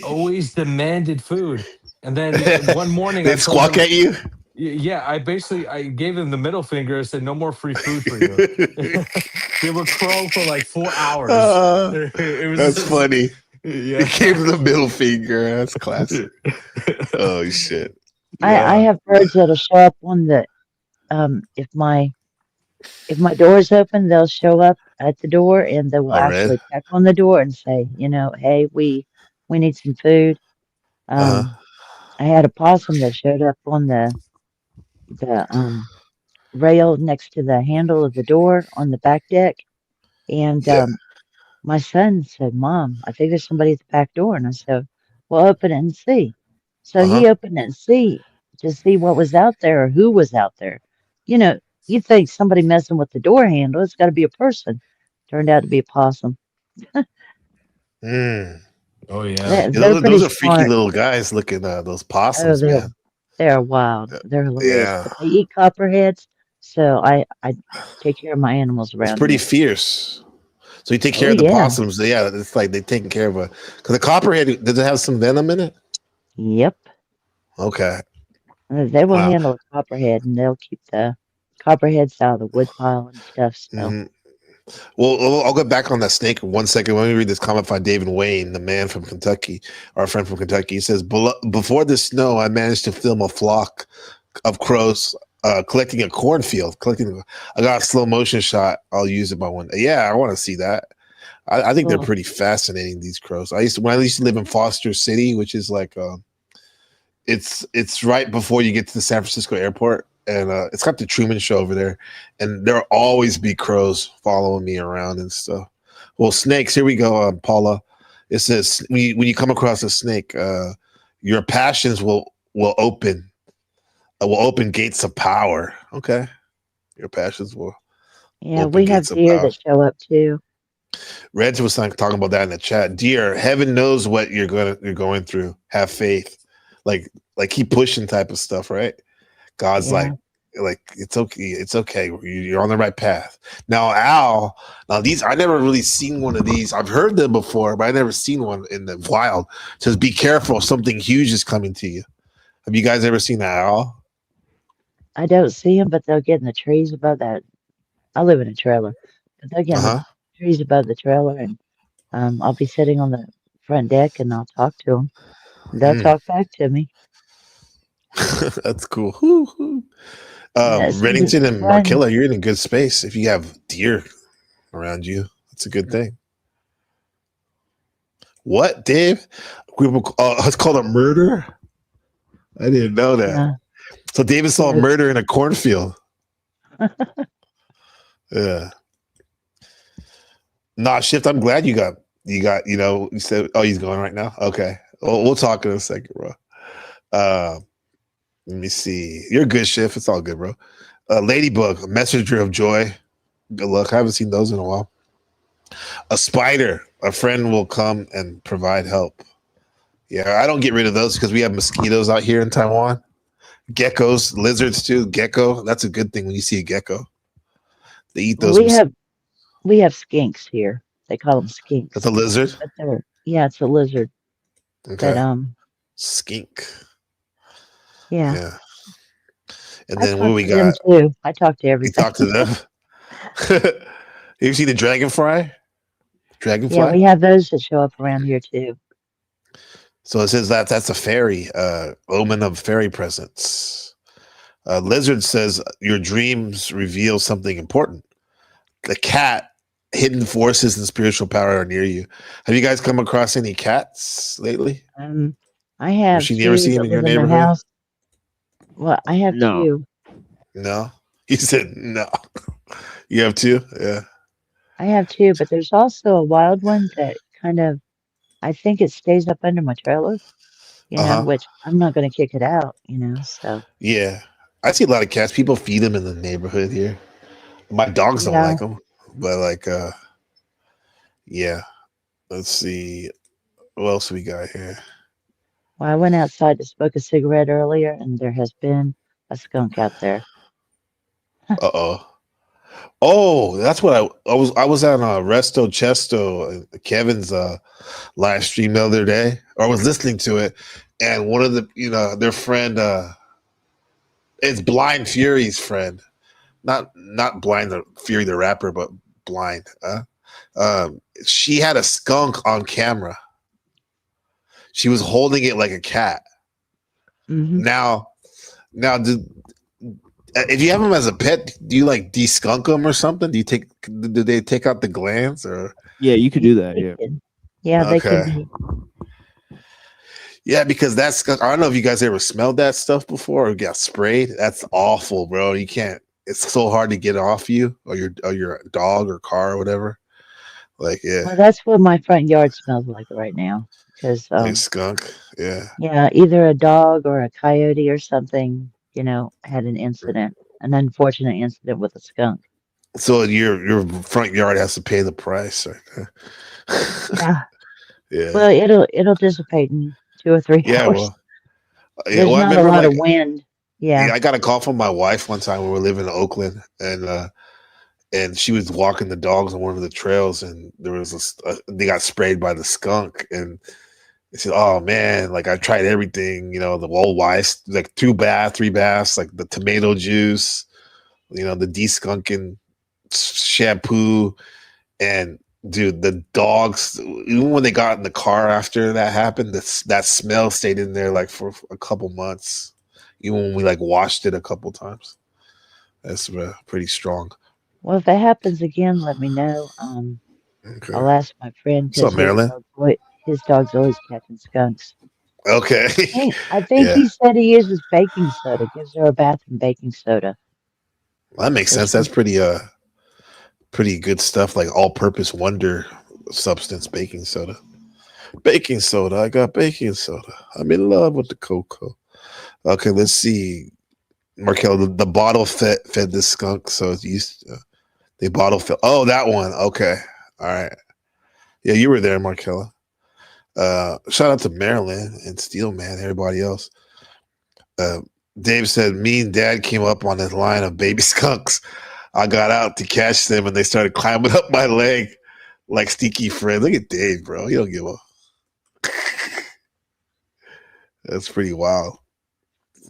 always demanded food. And then one morning I They'd told squawk them, at you? Yeah, I gave them the middle finger and said, no more free food for you. They would crow for like 4 hours. It was That's just- funny. Yeah. You gave them the middle finger. That's classic. Oh shit. I have birds that'll show up on the if my door is open, they'll show up at the door and they will All right. actually peck on the door and say, hey, we need some food. I had a possum that showed up on the rail next to the handle of the door on the back deck, and my son said, "Mom, I think there's somebody at the back door," and I said, "Well, open it and see." So he opened it and to see what was out there or who was out there. You think somebody messing with the door handle, it's got to be a person. Turned out to be a possum. Oh yeah. They're Those pretty are freaky smart. little guys looking those possums, they're man. they're wild. They're hilarious. Yeah. But they eat copperheads, so I take care of my animals around. It's pretty here. fierce. So you take care Oh, of the yeah. possums. Yeah, it's like they're taking care of because the copperhead, does it have some venom in it? Yep. Okay. They will Wow. handle a copperhead, and they'll keep the copperheads out of the woodpile and stuff. So Mhm. Well, I'll go back on that snake in 1 second. Let me read this comment by David Wayne, the man from Kentucky, our friend from Kentucky. He says, before the snow, I managed to film a flock of crows collecting a cornfield. I got a slow motion shot. I'll use it by one. Yeah, I want to see that. I think they're pretty fascinating, these crows. When I used to live in Foster City, which is like it's right before you get to the San Francisco airport. And it's got the Truman Show over there, and there'll always be crows following me around and stuff. Well, snakes. Here we go, Paula. It says when you come across a snake, your passions will open gates of power. Okay, your passions will. yeah, open we have gates of deer power. that show up too. Reg was talking about that in the chat. Dear, heaven knows what you're going through. Have faith, like keep pushing type of stuff, right? God's Yeah. like it's okay. You're on the right path. Now, Al. Now these I never really seen one of these. I've heard them before, but I never seen one in the wild. It says, "Be careful, something huge is coming to you." Have you guys ever seen that, Al? I don't see them, but they'll get in the trees above that. I live in a trailer, but they'll get in the trees above the trailer, and I'll be sitting on the front deck, and I'll talk to them. They'll talk back to me. That's cool. Woo-hoo. Yes, Reddington and fun. Markilla, you're in a good space. If you have deer around you, that's a good thing. What, Dave? It's called a murder? I didn't know that. Yeah. So David saw a murder in a cornfield. Yeah. Nah, Shift, I'm glad you got, you said, oh, he's going right now? Okay. Well, we'll talk in a second, bro. Let me see. You're good, Shift. It's all good, bro. Ladybug, messenger of joy. Good luck. I haven't seen those in a while. A spider, a friend will come and provide help. Yeah, I don't get rid of those because we have mosquitoes out here in Taiwan. Geckos, lizards too. Gecko, that's a good thing when you see a gecko. They eat those. we have skinks here. They call them skinks. That's a lizard. But yeah, it's a lizard. Okay. But skink. yeah. Yeah. And I then what talk we to them got? too. I talk to You everything. talk to them. You see the dragonfly? Dragonfly. Yeah, we have those that show up around here too. So it says that's a fairy, omen of fairy presence. Lizard says your dreams reveal something important. The cat, hidden forces and spiritual power are near you. Have you guys come across any cats lately? I have Have you two ever seen that them in your live in the neighborhood? house. Well, I have No. two. No. You said no. You have two? Yeah. I have two, but there's also a wild one that kind of, I think it stays up under my trailer, which I'm not going to kick it out, so. Yeah. I see a lot of cats. People feed them in the neighborhood here. My dogs don't Yeah. like them, but yeah. Let's see. What else we got here? Well, I went outside to smoke a cigarette earlier, and there has been a skunk out there. Uh-oh. Oh, that's what I was on Resto Chesto, Kevin's live stream the other day, or I was listening to it, and one of the their friend it's Blind Fury's friend. Not Blind the Fury the rapper, but Blind. She had a skunk on camera. She was holding it like a cat. Mm-hmm. Now if you have them as a pet, do you like de-skunk them or something? Do they take out the glands or? Yeah, you could do that. Yeah. Yeah, they Okay. can be. Yeah, because that skunk, I don't know if you guys ever smelled that stuff before or got sprayed. That's awful, bro. You can't. It's so hard to get off you or your dog or car or whatever. Like, yeah, Well, that's what my front yard smells like right now. Because, like skunk. Yeah. yeah, either a dog or a coyote or something, had an unfortunate incident with a skunk. So your front yard has to pay the price. Right? Yeah. Yeah. Well, it'll dissipate in 2 or 3 Yeah. hours. Well. Yeah. There's Well, I not a remember lot of wind. Yeah. I got a call from my wife one time when we were living in Oakland, and she was walking the dogs on one of the trails, and there was they got sprayed by the skunk, and they said, "Oh man, like I tried everything, the whole wise, like 2 baths, 3 baths, like the tomato juice, the de-skunking shampoo, and dude, the dogs, even when they got in the car after that happened, that smell stayed in there like for a couple months." Even when we like washed it a couple times. That's pretty strong. Well, if that happens again, let me know. Okay. I'll ask my friend. What's up, 'cause Marilyn? His dog's always catching skunks. Okay. I think Yeah. he said he uses baking soda. Gives her a bath in baking soda. Well, that makes sense. That's pretty good stuff, like all-purpose wonder substance baking soda. Baking soda. I got baking soda. I'm in love with the cocoa. Okay, let's see. Markel, the bottle fed the skunk, so it's used. They bottle fed. Oh, that one. Okay, all right. Yeah, you were there, Markella. Shout out to Marilyn and Steelman, everybody else. Dave said, "Me and Dad came up on this line of baby skunks. I got out to catch them, and they started climbing up my leg like Stinky Fred." Look at Dave, bro. You don't give a. That's pretty wild.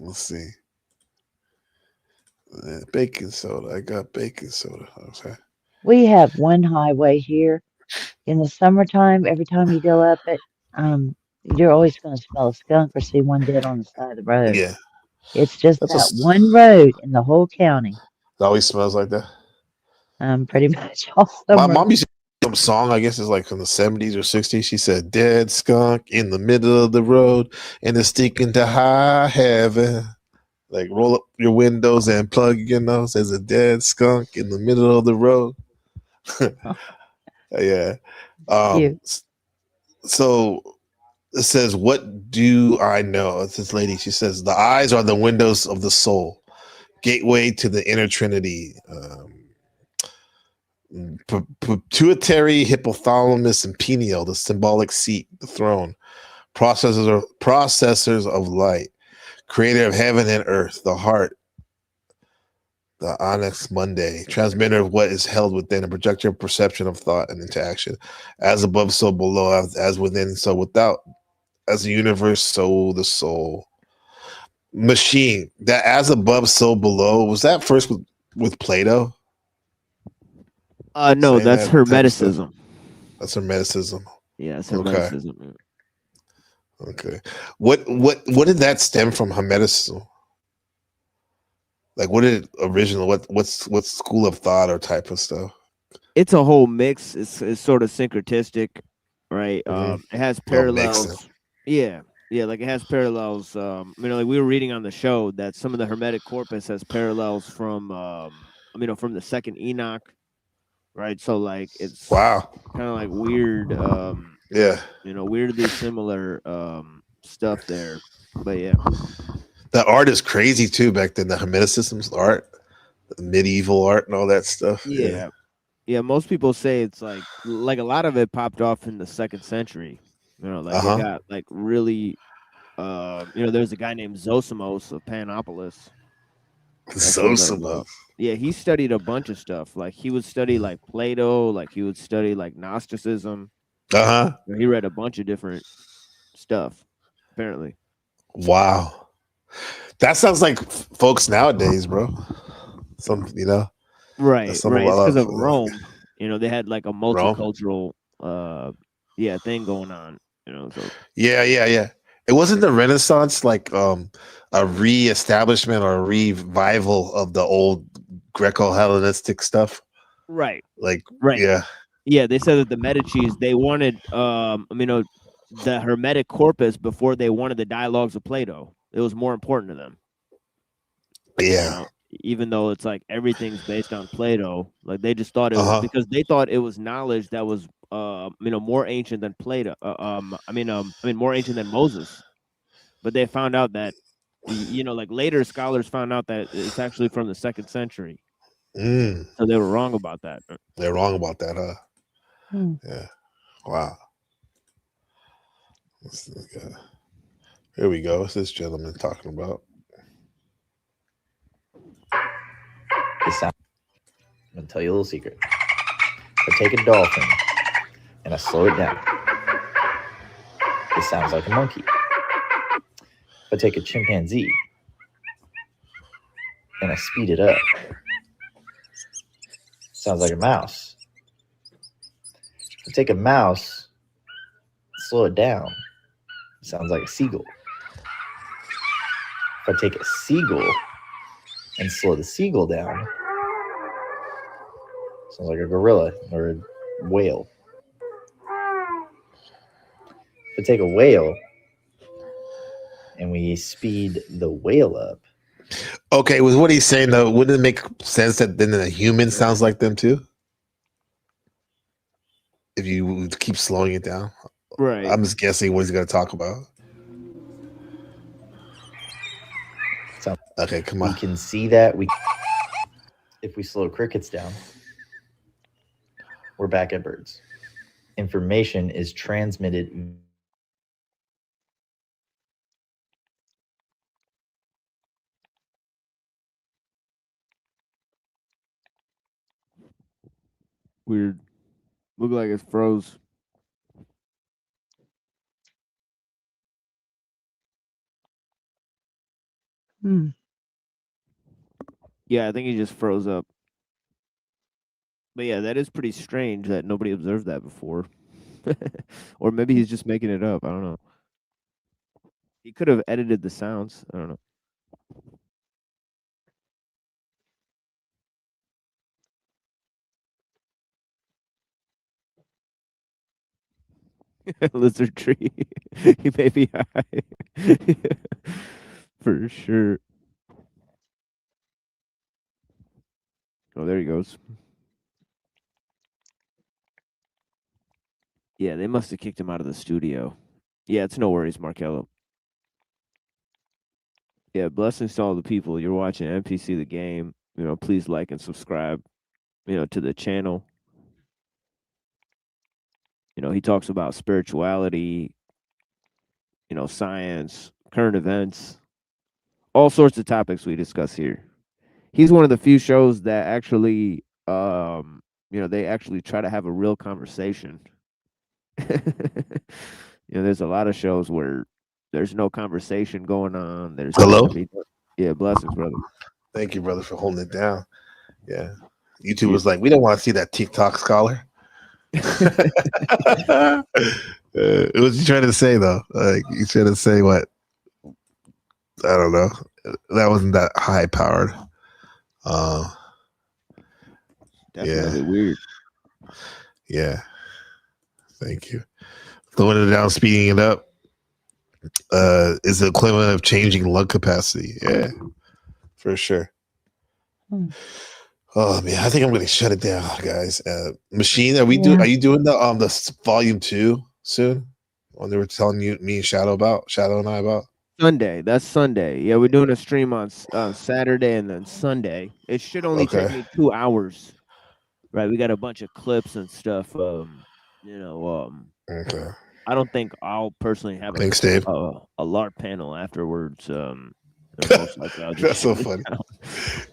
Let's see. Baking soda. I got baking soda. Okay. We have one highway here. In the summertime, every time you go up it, you're always going to smell a skunk or see one dead on the side of the road. Yeah. It's just That's that one road in the whole county. It always smells like that. Pretty much all My summer. mom used to sing some song, I guess it's like from the 70s or 60s. She said, "Dead skunk in the middle of the road and it's stinking to high heaven. Like roll up your windows and plug your nose. There's a dead skunk in the middle of the road." Yeah. So it says, "What do I know?" It's this lady. She says, "The eyes are the windows of the soul, gateway to the inner Trinity. Pituitary, hypothalamus, and pineal, the symbolic seat, the throne, processors of light, creator of heaven and earth, the heart, The Onyx Monday, transmitter of what is held within a projector perception of thought and interaction. As above, so below, as within, so without. As the universe, so the soul. Machine, that as above, so below. Was that first with Plato? No, Saying that's that type of stuff? Hermeticism. That's Hermeticism. Yeah, it's Okay. Hermeticism. Okay. What did that stem from? Hermeticism? Like, what did it originally? What school of thought or type of stuff? It's a whole mix. It's sort of syncretistic, right? Mhm. It has Little mix parallels. Yeah, like it has parallels. Like we were reading on the show that some of the Hermetic corpus has parallels from, from the second Enoch, right? So like it's Wow. kind of like weird. Yeah. Weirdly similar stuff there, but yeah. The art is crazy too back then. The Hermeticism's art, the medieval art, and all that stuff. Yeah. Most people say it's like a lot of it popped off in the 2nd century. It got like really. There's a guy named Zosimos of Panopolis. Zosimos. Yeah, he studied a bunch of stuff. Like he would study like Plato, like he would study like Gnosticism. He read a bunch of different stuff, apparently. Wow. That sounds like folks nowadays, bro. Right. It's Because of Rome, they had like a multicultural, thing going on. So Yeah. It wasn't the Renaissance like a re-establishment or a revival of the old Greco-Hellenistic stuff. right. Like, Right. yeah. Yeah, they said that the Medicis they wanted, the Hermetic corpus before they wanted the dialogues of Plato. It was more important to them. Yeah. Even though it's like everything's based on Plato, like they just thought it was because they thought it was knowledge that was more ancient than Plato. More ancient than Moses. But they found out that like later scholars found out that it's actually from the 2nd century. So they were wrong about that. They're wrong about that, huh? Yeah. Wow. Here we go. What's this gentleman talking about? I'm going to tell you a little secret. If I take a dolphin and I slow it down, it sounds like a monkey. If I take a chimpanzee and I speed it up, it sounds like a mouse. If I take a mouse, slow it down, it sounds like a seagull. If I take a seagull and slow the seagull down, sounds like a gorilla or a whale. If I take a whale and we speed the whale up. Okay, with what he's saying though, wouldn't it make sense that then the human sounds like them too? If you keep slowing it down. Right. I'm just guessing what he's gonna talk about. So okay, come on. We can see that if we slow crickets down, we're back at birds. Information is transmitted. Weird. Look like it's froze. Yeah, I think he just froze up. But yeah, that is pretty strange that nobody observed that before. Or maybe he's just making it up. I don't know. He could have edited the sounds. I don't know. Lizard tree. He may be high. For sure. Oh, there he goes. Yeah, they must have kicked him out of the studio. Yeah, it's no worries, Markello. Yeah, blessings to all the people. You're watching NPC the game. Please like and subscribe, to the channel. He talks about spirituality, science, current events, all sorts of topics we discuss here. he's one of the few shows that actually, they actually try to have a real conversation. There's a lot of shows where there's no conversation going on. There's Hello? Blessings, brother. Thank you, brother, for holding it down. Yeah. YouTube was like, we don't want to see that TikTok scholar. What was he trying to say, though? Like, he's trying to say what? I don't know. That wasn't that high powered. Definitely weird. Yeah. Thank you. Throwing it down, speeding it up is the equivalent of changing lung capacity. Yeah, for sure. Oh man, I think I'm gonna shut it down, guys. Machine, are you doing the volume 2 soon? When they were telling me and Shadow and I about Sunday. That's Sunday. Yeah, we're doing a stream on Saturday and then Sunday. It should only take me 2 hours. Right, we got a bunch of clips and stuff. Okay. I don't think I'll personally have a LARP panel afterwards. Most likely I'll just That's so funny,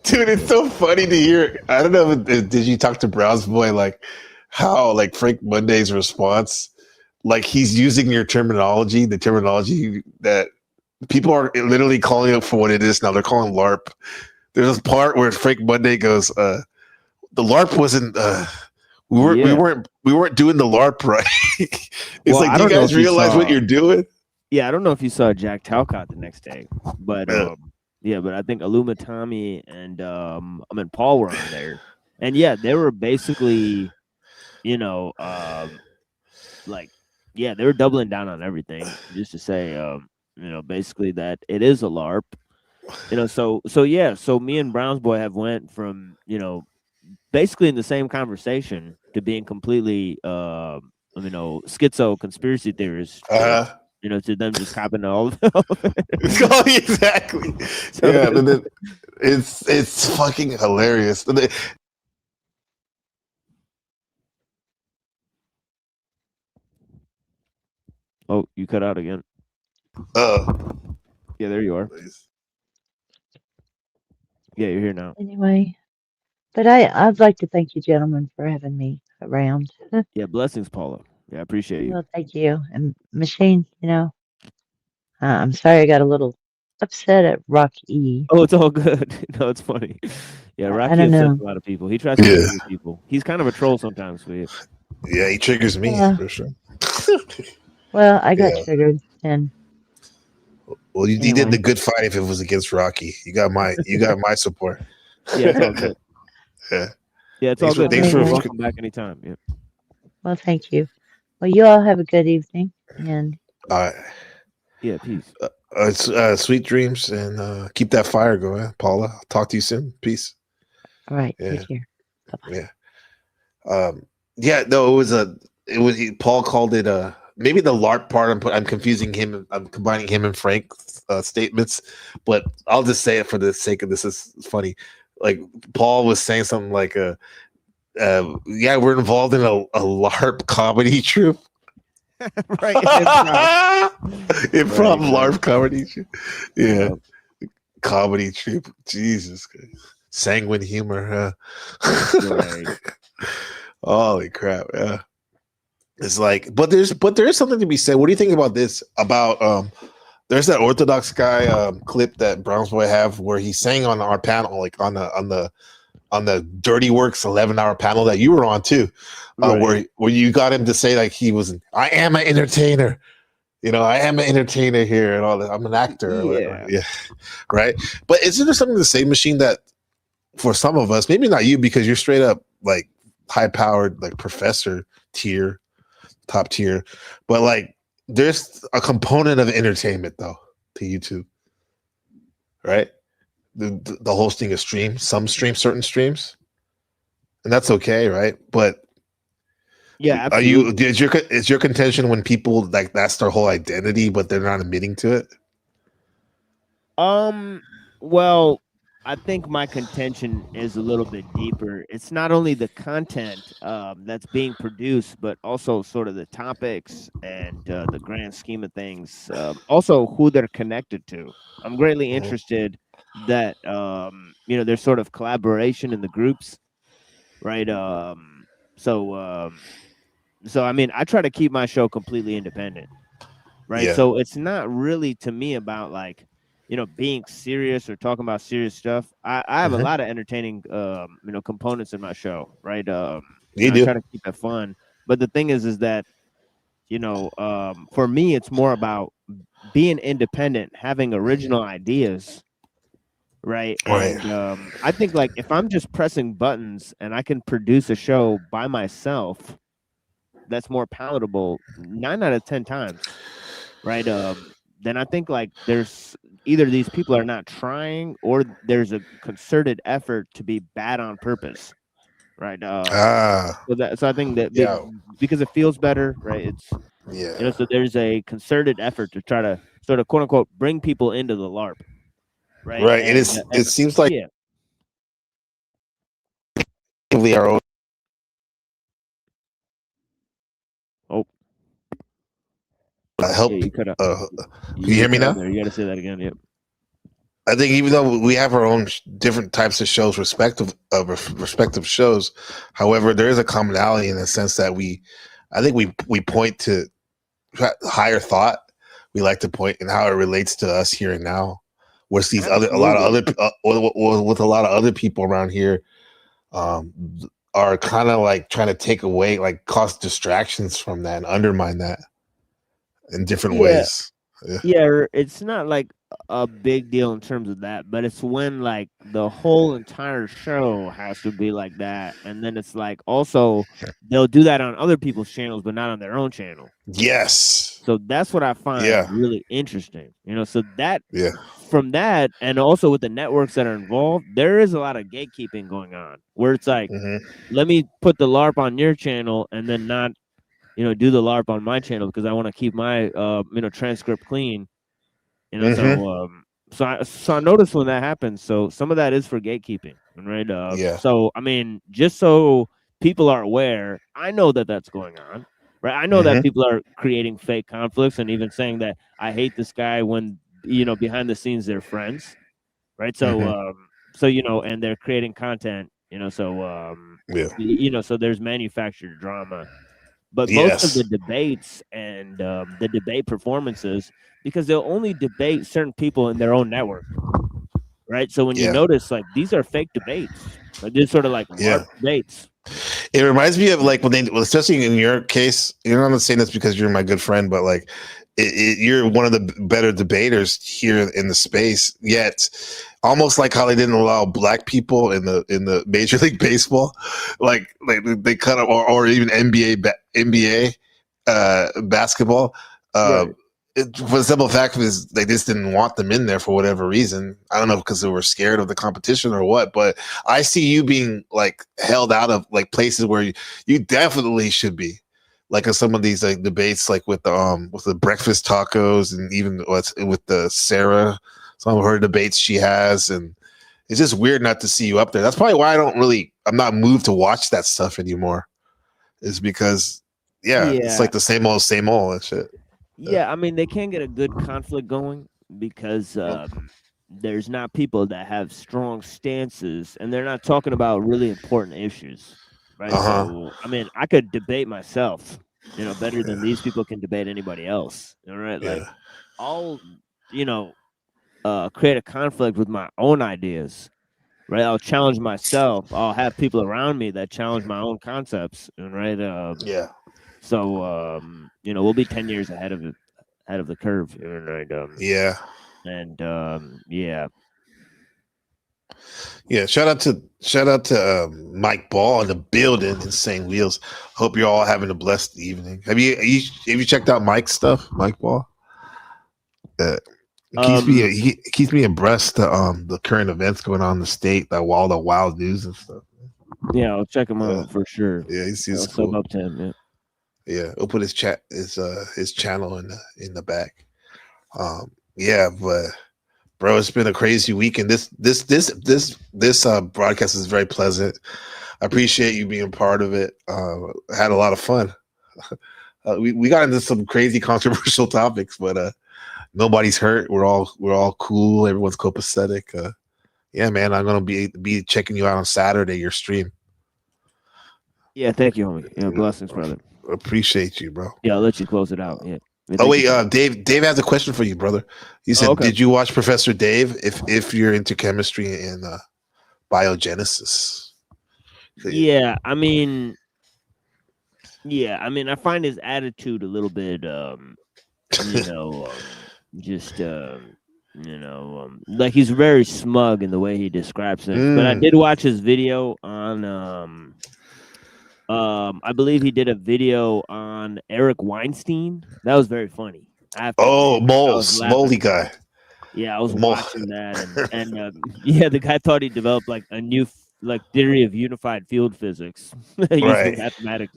dude. It's so funny to hear. I don't know. Did you talk to Browse Boy like how like Frank Monday's response? Like he's using your terminology, the terminology that people are literally calling it for what it is now. They're calling LARP. There's this part where Frank Monday goes, "The LARP wasn't." We weren't doing the LARP right. It's like, do you guys realize what you're doing? Yeah, I don't know if you saw Jack Talcott the next day, but but I think Aluma Tommy and Paul were on there, and yeah, they were basically, they were doubling down on everything just to say, basically that it is a LARP, so me and Browns Boy have went from basically in the same conversation to being completely schizo conspiracy theorists to them just copping all of it. Exactly. So, yeah, but then it's fucking hilarious. Oh, you cut out again. Yeah, there you are. Yeah, you're here now. Anyway, but I'd like to thank you, gentlemen, for having me around. Yeah, blessings, Paula. Yeah, I appreciate you. Well, thank you. And Machine, I'm sorry I got a little upset at Rocky. Oh, it's all good. No, it's funny. Yeah, Rocky I don't upsets know. a lot of people. He tries to trigger people. He's kind of a troll sometimes for you. Yeah, he triggers me for sure. Well, I got triggered, and well, you did the good fight if it was against Rocky. You got my support. Yeah, it's all good. Yeah, it's all good. Thanks for welcome back anytime. Yeah. well, thank you. Well, you all have a good evening, and yeah, peace. Sweet dreams, and keep that fire going, Paula. I'll talk to you soon. Peace. All right, Yeah. take care. Yeah. No, it was Paul called it maybe the LARP part. I'm confusing him. I'm combining him and Frank's statements, but I'll just say it for the sake of this. Is funny. Like Paul was saying something like yeah, we're involved in a LARP comedy troupe. Right. Improv LARP comedy troupe. Yeah. Comedy troupe. Jesus Christ. Sanguine humor, huh? Right. Holy crap, yeah. It's like, but there is something to be said. What do you think about this? About there's that Orthodox guy clip that Browns Boy have where he sang on our panel, like on the Dirty Works 11-hour panel that you were on too, Right. where you got him to say like I am an entertainer. I am an entertainer here and all that. I'm an actor. Or whatever. Yeah. Right. But isn't there something to say, Machine, that for some of us, maybe not you, because you're straight up like high powered, like professor tier, top tier, but like there's a component of entertainment though to YouTube, right? The hosting a stream, certain streams, and that's okay, right? But yeah, is your contention when people like that's their whole identity, but they're not admitting to it? Well, I think my contention is a little bit deeper. It's not only the content that's being produced, but also sort of the topics and the grand scheme of things. Also, who they're connected to. I'm greatly interested that there's sort of collaboration in the groups, right? So I mean, I try to keep my show completely independent, right? Yeah. So it's not really to me about like, being serious or talking about serious stuff. I have a lot of entertaining, components in my show, right? You I do. try to keep it fun, but the thing is that, for me, it's more about being independent, having original ideas, right? Right. And I think like if I'm just pressing buttons and I can produce a show by myself, that's more palatable 9 out of 10 times, right? Then I think like there's either these people are not trying or there's a concerted effort to be bad on purpose, right? So I think that because it feels better, right? It's so there's a concerted effort to try to sort of quote unquote bring people into the LARP, right? Right. It seems like our own. Help. Yeah, you cut out. You hear me now? You got to say that again. Yep. I think even though we have our own different types of shows, respective shows, however, there is a commonality in the sense that we point to higher thought. We like to point in how it relates to us here and now. With these with a lot of other people around here, are kind of like trying to take away, like cause distractions from that and undermine that in different ways. Yeah, it's not like a big deal in terms of that, but it's when like the whole entire show has to be like that, and then it's like also they'll do that on other people's channels, but not on their own channel. Yes. So that's what I find really interesting. So that from that, and also with the networks that are involved, there is a lot of gatekeeping going on, where it's like, let me put the LARP on your channel and then not do the LARP on my channel because I want to keep my transcript clean. So I noticed when that happens. So some of that is for gatekeeping, right? So I mean, just so people are aware, I know that that's going on, right? I know that people are creating fake conflicts and even saying that I hate this guy when behind the scenes they're friends, right? So so and they're creating content, so so there's manufactured drama. But most of the debates and the debate performances, because they'll only debate certain people in their own network, right? So when you notice, like, these are fake debates. Like, they're sort of like debates. It reminds me of like when especially in your case, I'm not saying this because you're my good friend, but like you're one of the better debaters here in the space. Yet, almost like how they didn't allow black people in the Major League Baseball, like they cut up, or even NBA basketball. For the simple fact is they just didn't want them in there for whatever reason. I don't know, because they were scared of the competition or what, but I see you being like held out of like places where you definitely should be, like in some of these like debates, like with the breakfast tacos, and even with the Sarah, some of her debates she has, and it's just weird not to see you up there. That's probably why I'm not moved to watch that stuff anymore, is because it's like the same old and shit. Yeah, I mean, they can't get a good conflict going because there's not people that have strong stances, and they're not talking about really important issues, right? So, I mean, I could debate myself, better than these people can debate anybody else, right? Like, I'll, create a conflict with my own ideas, right? I'll challenge myself. I'll have people around me that challenge my own concepts, right? So, we'll be 10 years ahead of the curve. Right? Shout out to Mike Ball in the building in St. Wheels. Hope you're all having a blessed evening. Have you checked out Mike's stuff, Mike Ball? He keeps me abreast to the current events going on in the state, all the wild news and stuff. Yeah, I'll check him out for sure. Yeah, he's cool. Sub up to him. Yeah, we'll put his channel in the back. But bro, it's been a crazy week, and this broadcast is very pleasant. I appreciate you being part of it. I had a lot of fun. We got into some crazy controversial topics, but nobody's hurt. We're all cool. Everyone's copacetic. yeah, man, I'm gonna be checking you out on Saturday. Your stream. Yeah, thank you, homie. Yeah, blessings, brother. Appreciate you, bro. Yeah, I'll let you close it out. Yeah. Yeah, Oh thank wait, you, brother. Dave has a question for you, brother. He said, okay. "Did you watch Professor Dave? If you're into chemistry and biogenesis?" Yeah, I mean, I find his attitude a little bit, just, like he's very smug in the way he describes things. But I did watch his video on, I believe he did a video on Eric Weinstein. That was very funny. I have to Oh, admit, I was Moldy laughing. guy. Yeah, I was watching that, and yeah, the guy thought he developed like a new theory of unified field physics using Right. mathematics.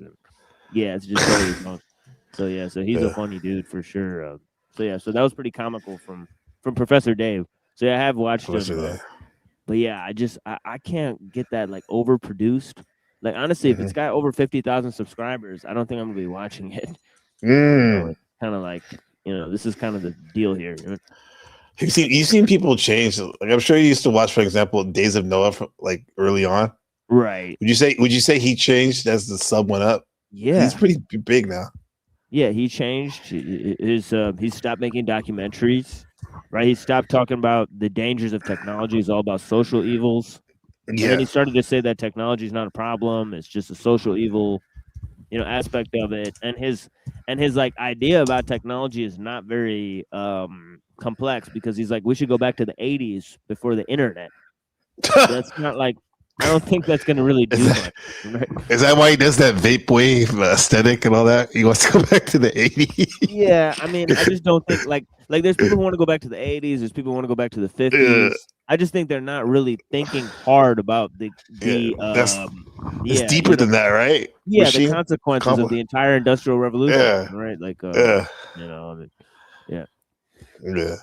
Yeah, it's just totally fun. So yeah, so he's a Yeah. funny dude for sure. So yeah, so that was pretty comical from Professor Dave. So yeah, I have watched Professor him, Dave. but yeah, I can't get that like overproduced. Like honestly, if it's Mhm. got over 50,000 subscribers, I don't think I'm gonna be watching it. Mm. It's kind of like this is kind of the deal here. You've seen people change. Like I'm sure you used to watch, for example, Days of Noah from, like early on. Right. Would you say he changed as the sub went up? Yeah. He's pretty big now. Yeah, he changed. He stopped making documentaries, right? He stopped talking about the dangers of technology. It's all about social evils. And then Yeah. he started to say that technology is not a problem. It's just a social evil, aspect of it. And his like idea about technology is not very complex because he's like, we should go back to the 80s before the internet. That's not like, I don't think that's going to really do much. Right? Is that why he does that vape wave aesthetic and all that? He wants to go back to the 80s. Yeah, I mean, I just don't think like there's people who want to go back to the 80s, there's people who want to go back to the 50s. I just think they're not really thinking hard about It's deeper than that, right? Yeah, Machine? the consequences of the entire industrial revolution, Yeah. right? Like Yeah. yeah. Yeah.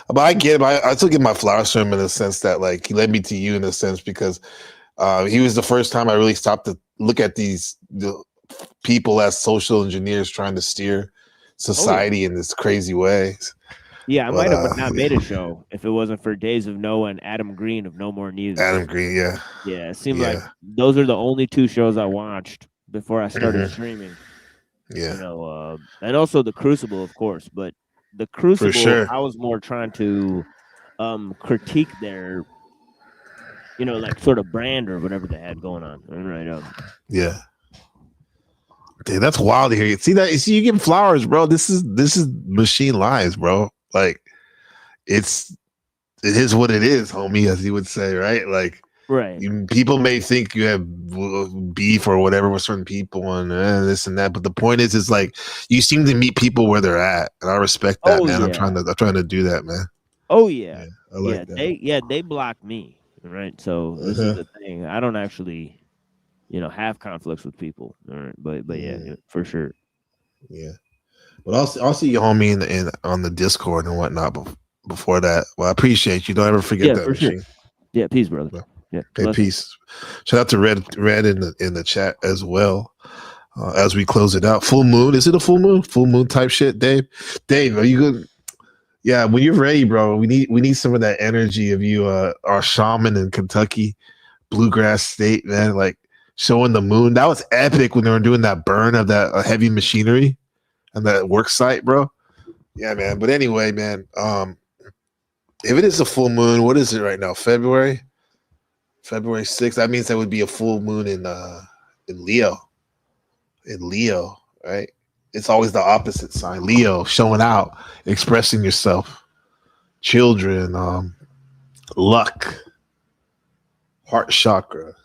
But I get him. I still give my flowers to him in the sense that like he led me to you in a sense because he was the first time I really stopped to look at the people as social engineers trying to steer society in this crazy way. Yeah, I But, might have not made a show if it wasn't for Days of Noah and Adam Green of No More News. Adam Green, yeah. Yeah, it seemed like those are the only two shows I watched before I started streaming. Yeah. And also The Crucible, of course. But The Crucible, sure. I was more trying to critique their, like sort of brand or whatever they had going on. Right. Yeah. Dude, that's wild to hear. You see you give flowers, bro. This is machine lives, bro. Like it is what it is, homie, as you would say, right? Like right. People may think you have beef or whatever with certain people and this and that, but the point is like you seem to meet people where they're at, and I respect that, man. Yeah. I'm trying to do that, man. Oh yeah, I like that. They block me, right? So this is the thing. I don't actually, have conflicts with people, all right? But yeah, for sure. Yeah, but I'll see you, homie, in on the Discord and whatnot. Before that, well, I appreciate you. Don't ever forget that. For sure. Yeah, peace, brother. Yeah, okay, peace. Shout out to Red in the chat as well. As we close it out, full moon. Is it a full moon? Full moon type shit, Dave. Dave, are you good? Yeah, when you're ready, bro. We need some of that energy of you, our shaman in Kentucky, bluegrass state, man. Like showing the moon. That was epic when they were doing that burn of that heavy machinery and that work site, bro. Yeah, man. But anyway, man. If it is a full moon, what is it right now? February 6th. That means that would be a full moon in Leo. In Leo, right? It's always the opposite sign. Leo, showing out, expressing yourself. Children, luck, heart chakra.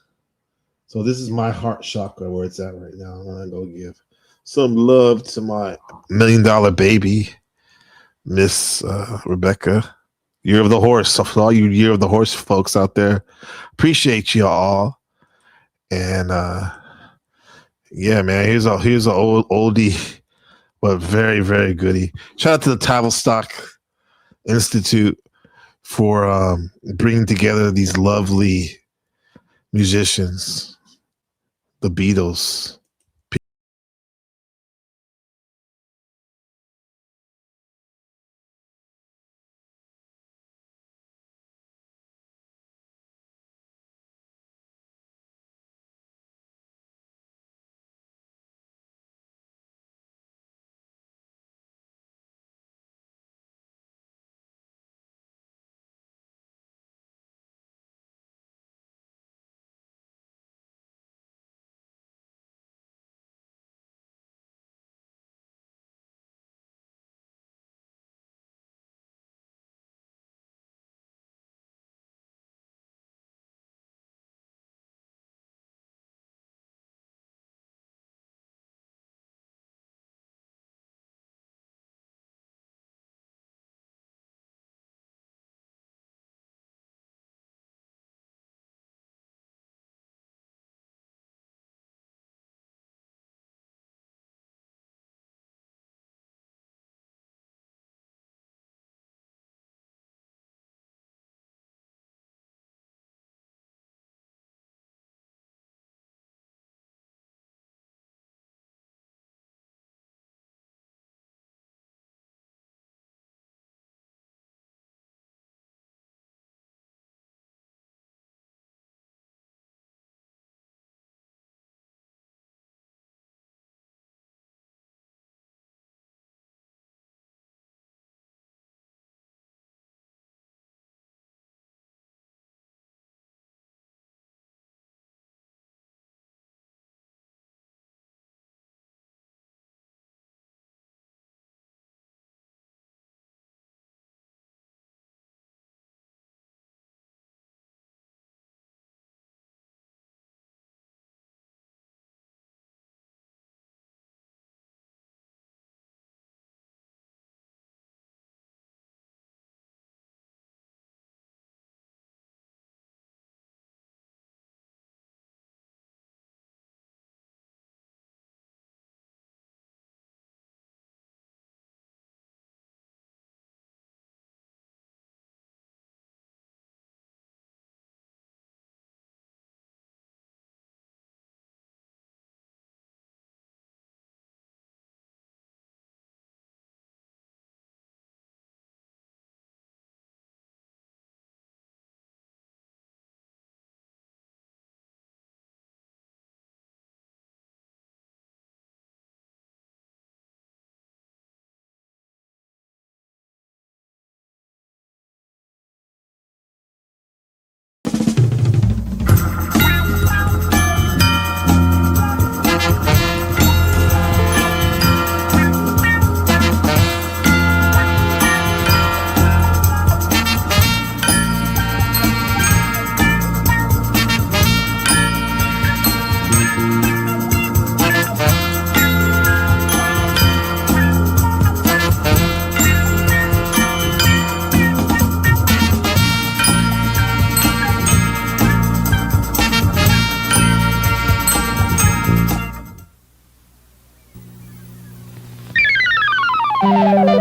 So this is my heart chakra where it's at right now. I'm gonna go give some love to my $1 million baby, Miss Rebecca. Year of the Horse. So for all you Year of the Horse folks out there, appreciate you all. And yeah, man, here's a old oldie, but very, very goodie. Shout out to the Tavistock Institute for bringing together these lovely musicians, the Beatles. Bye.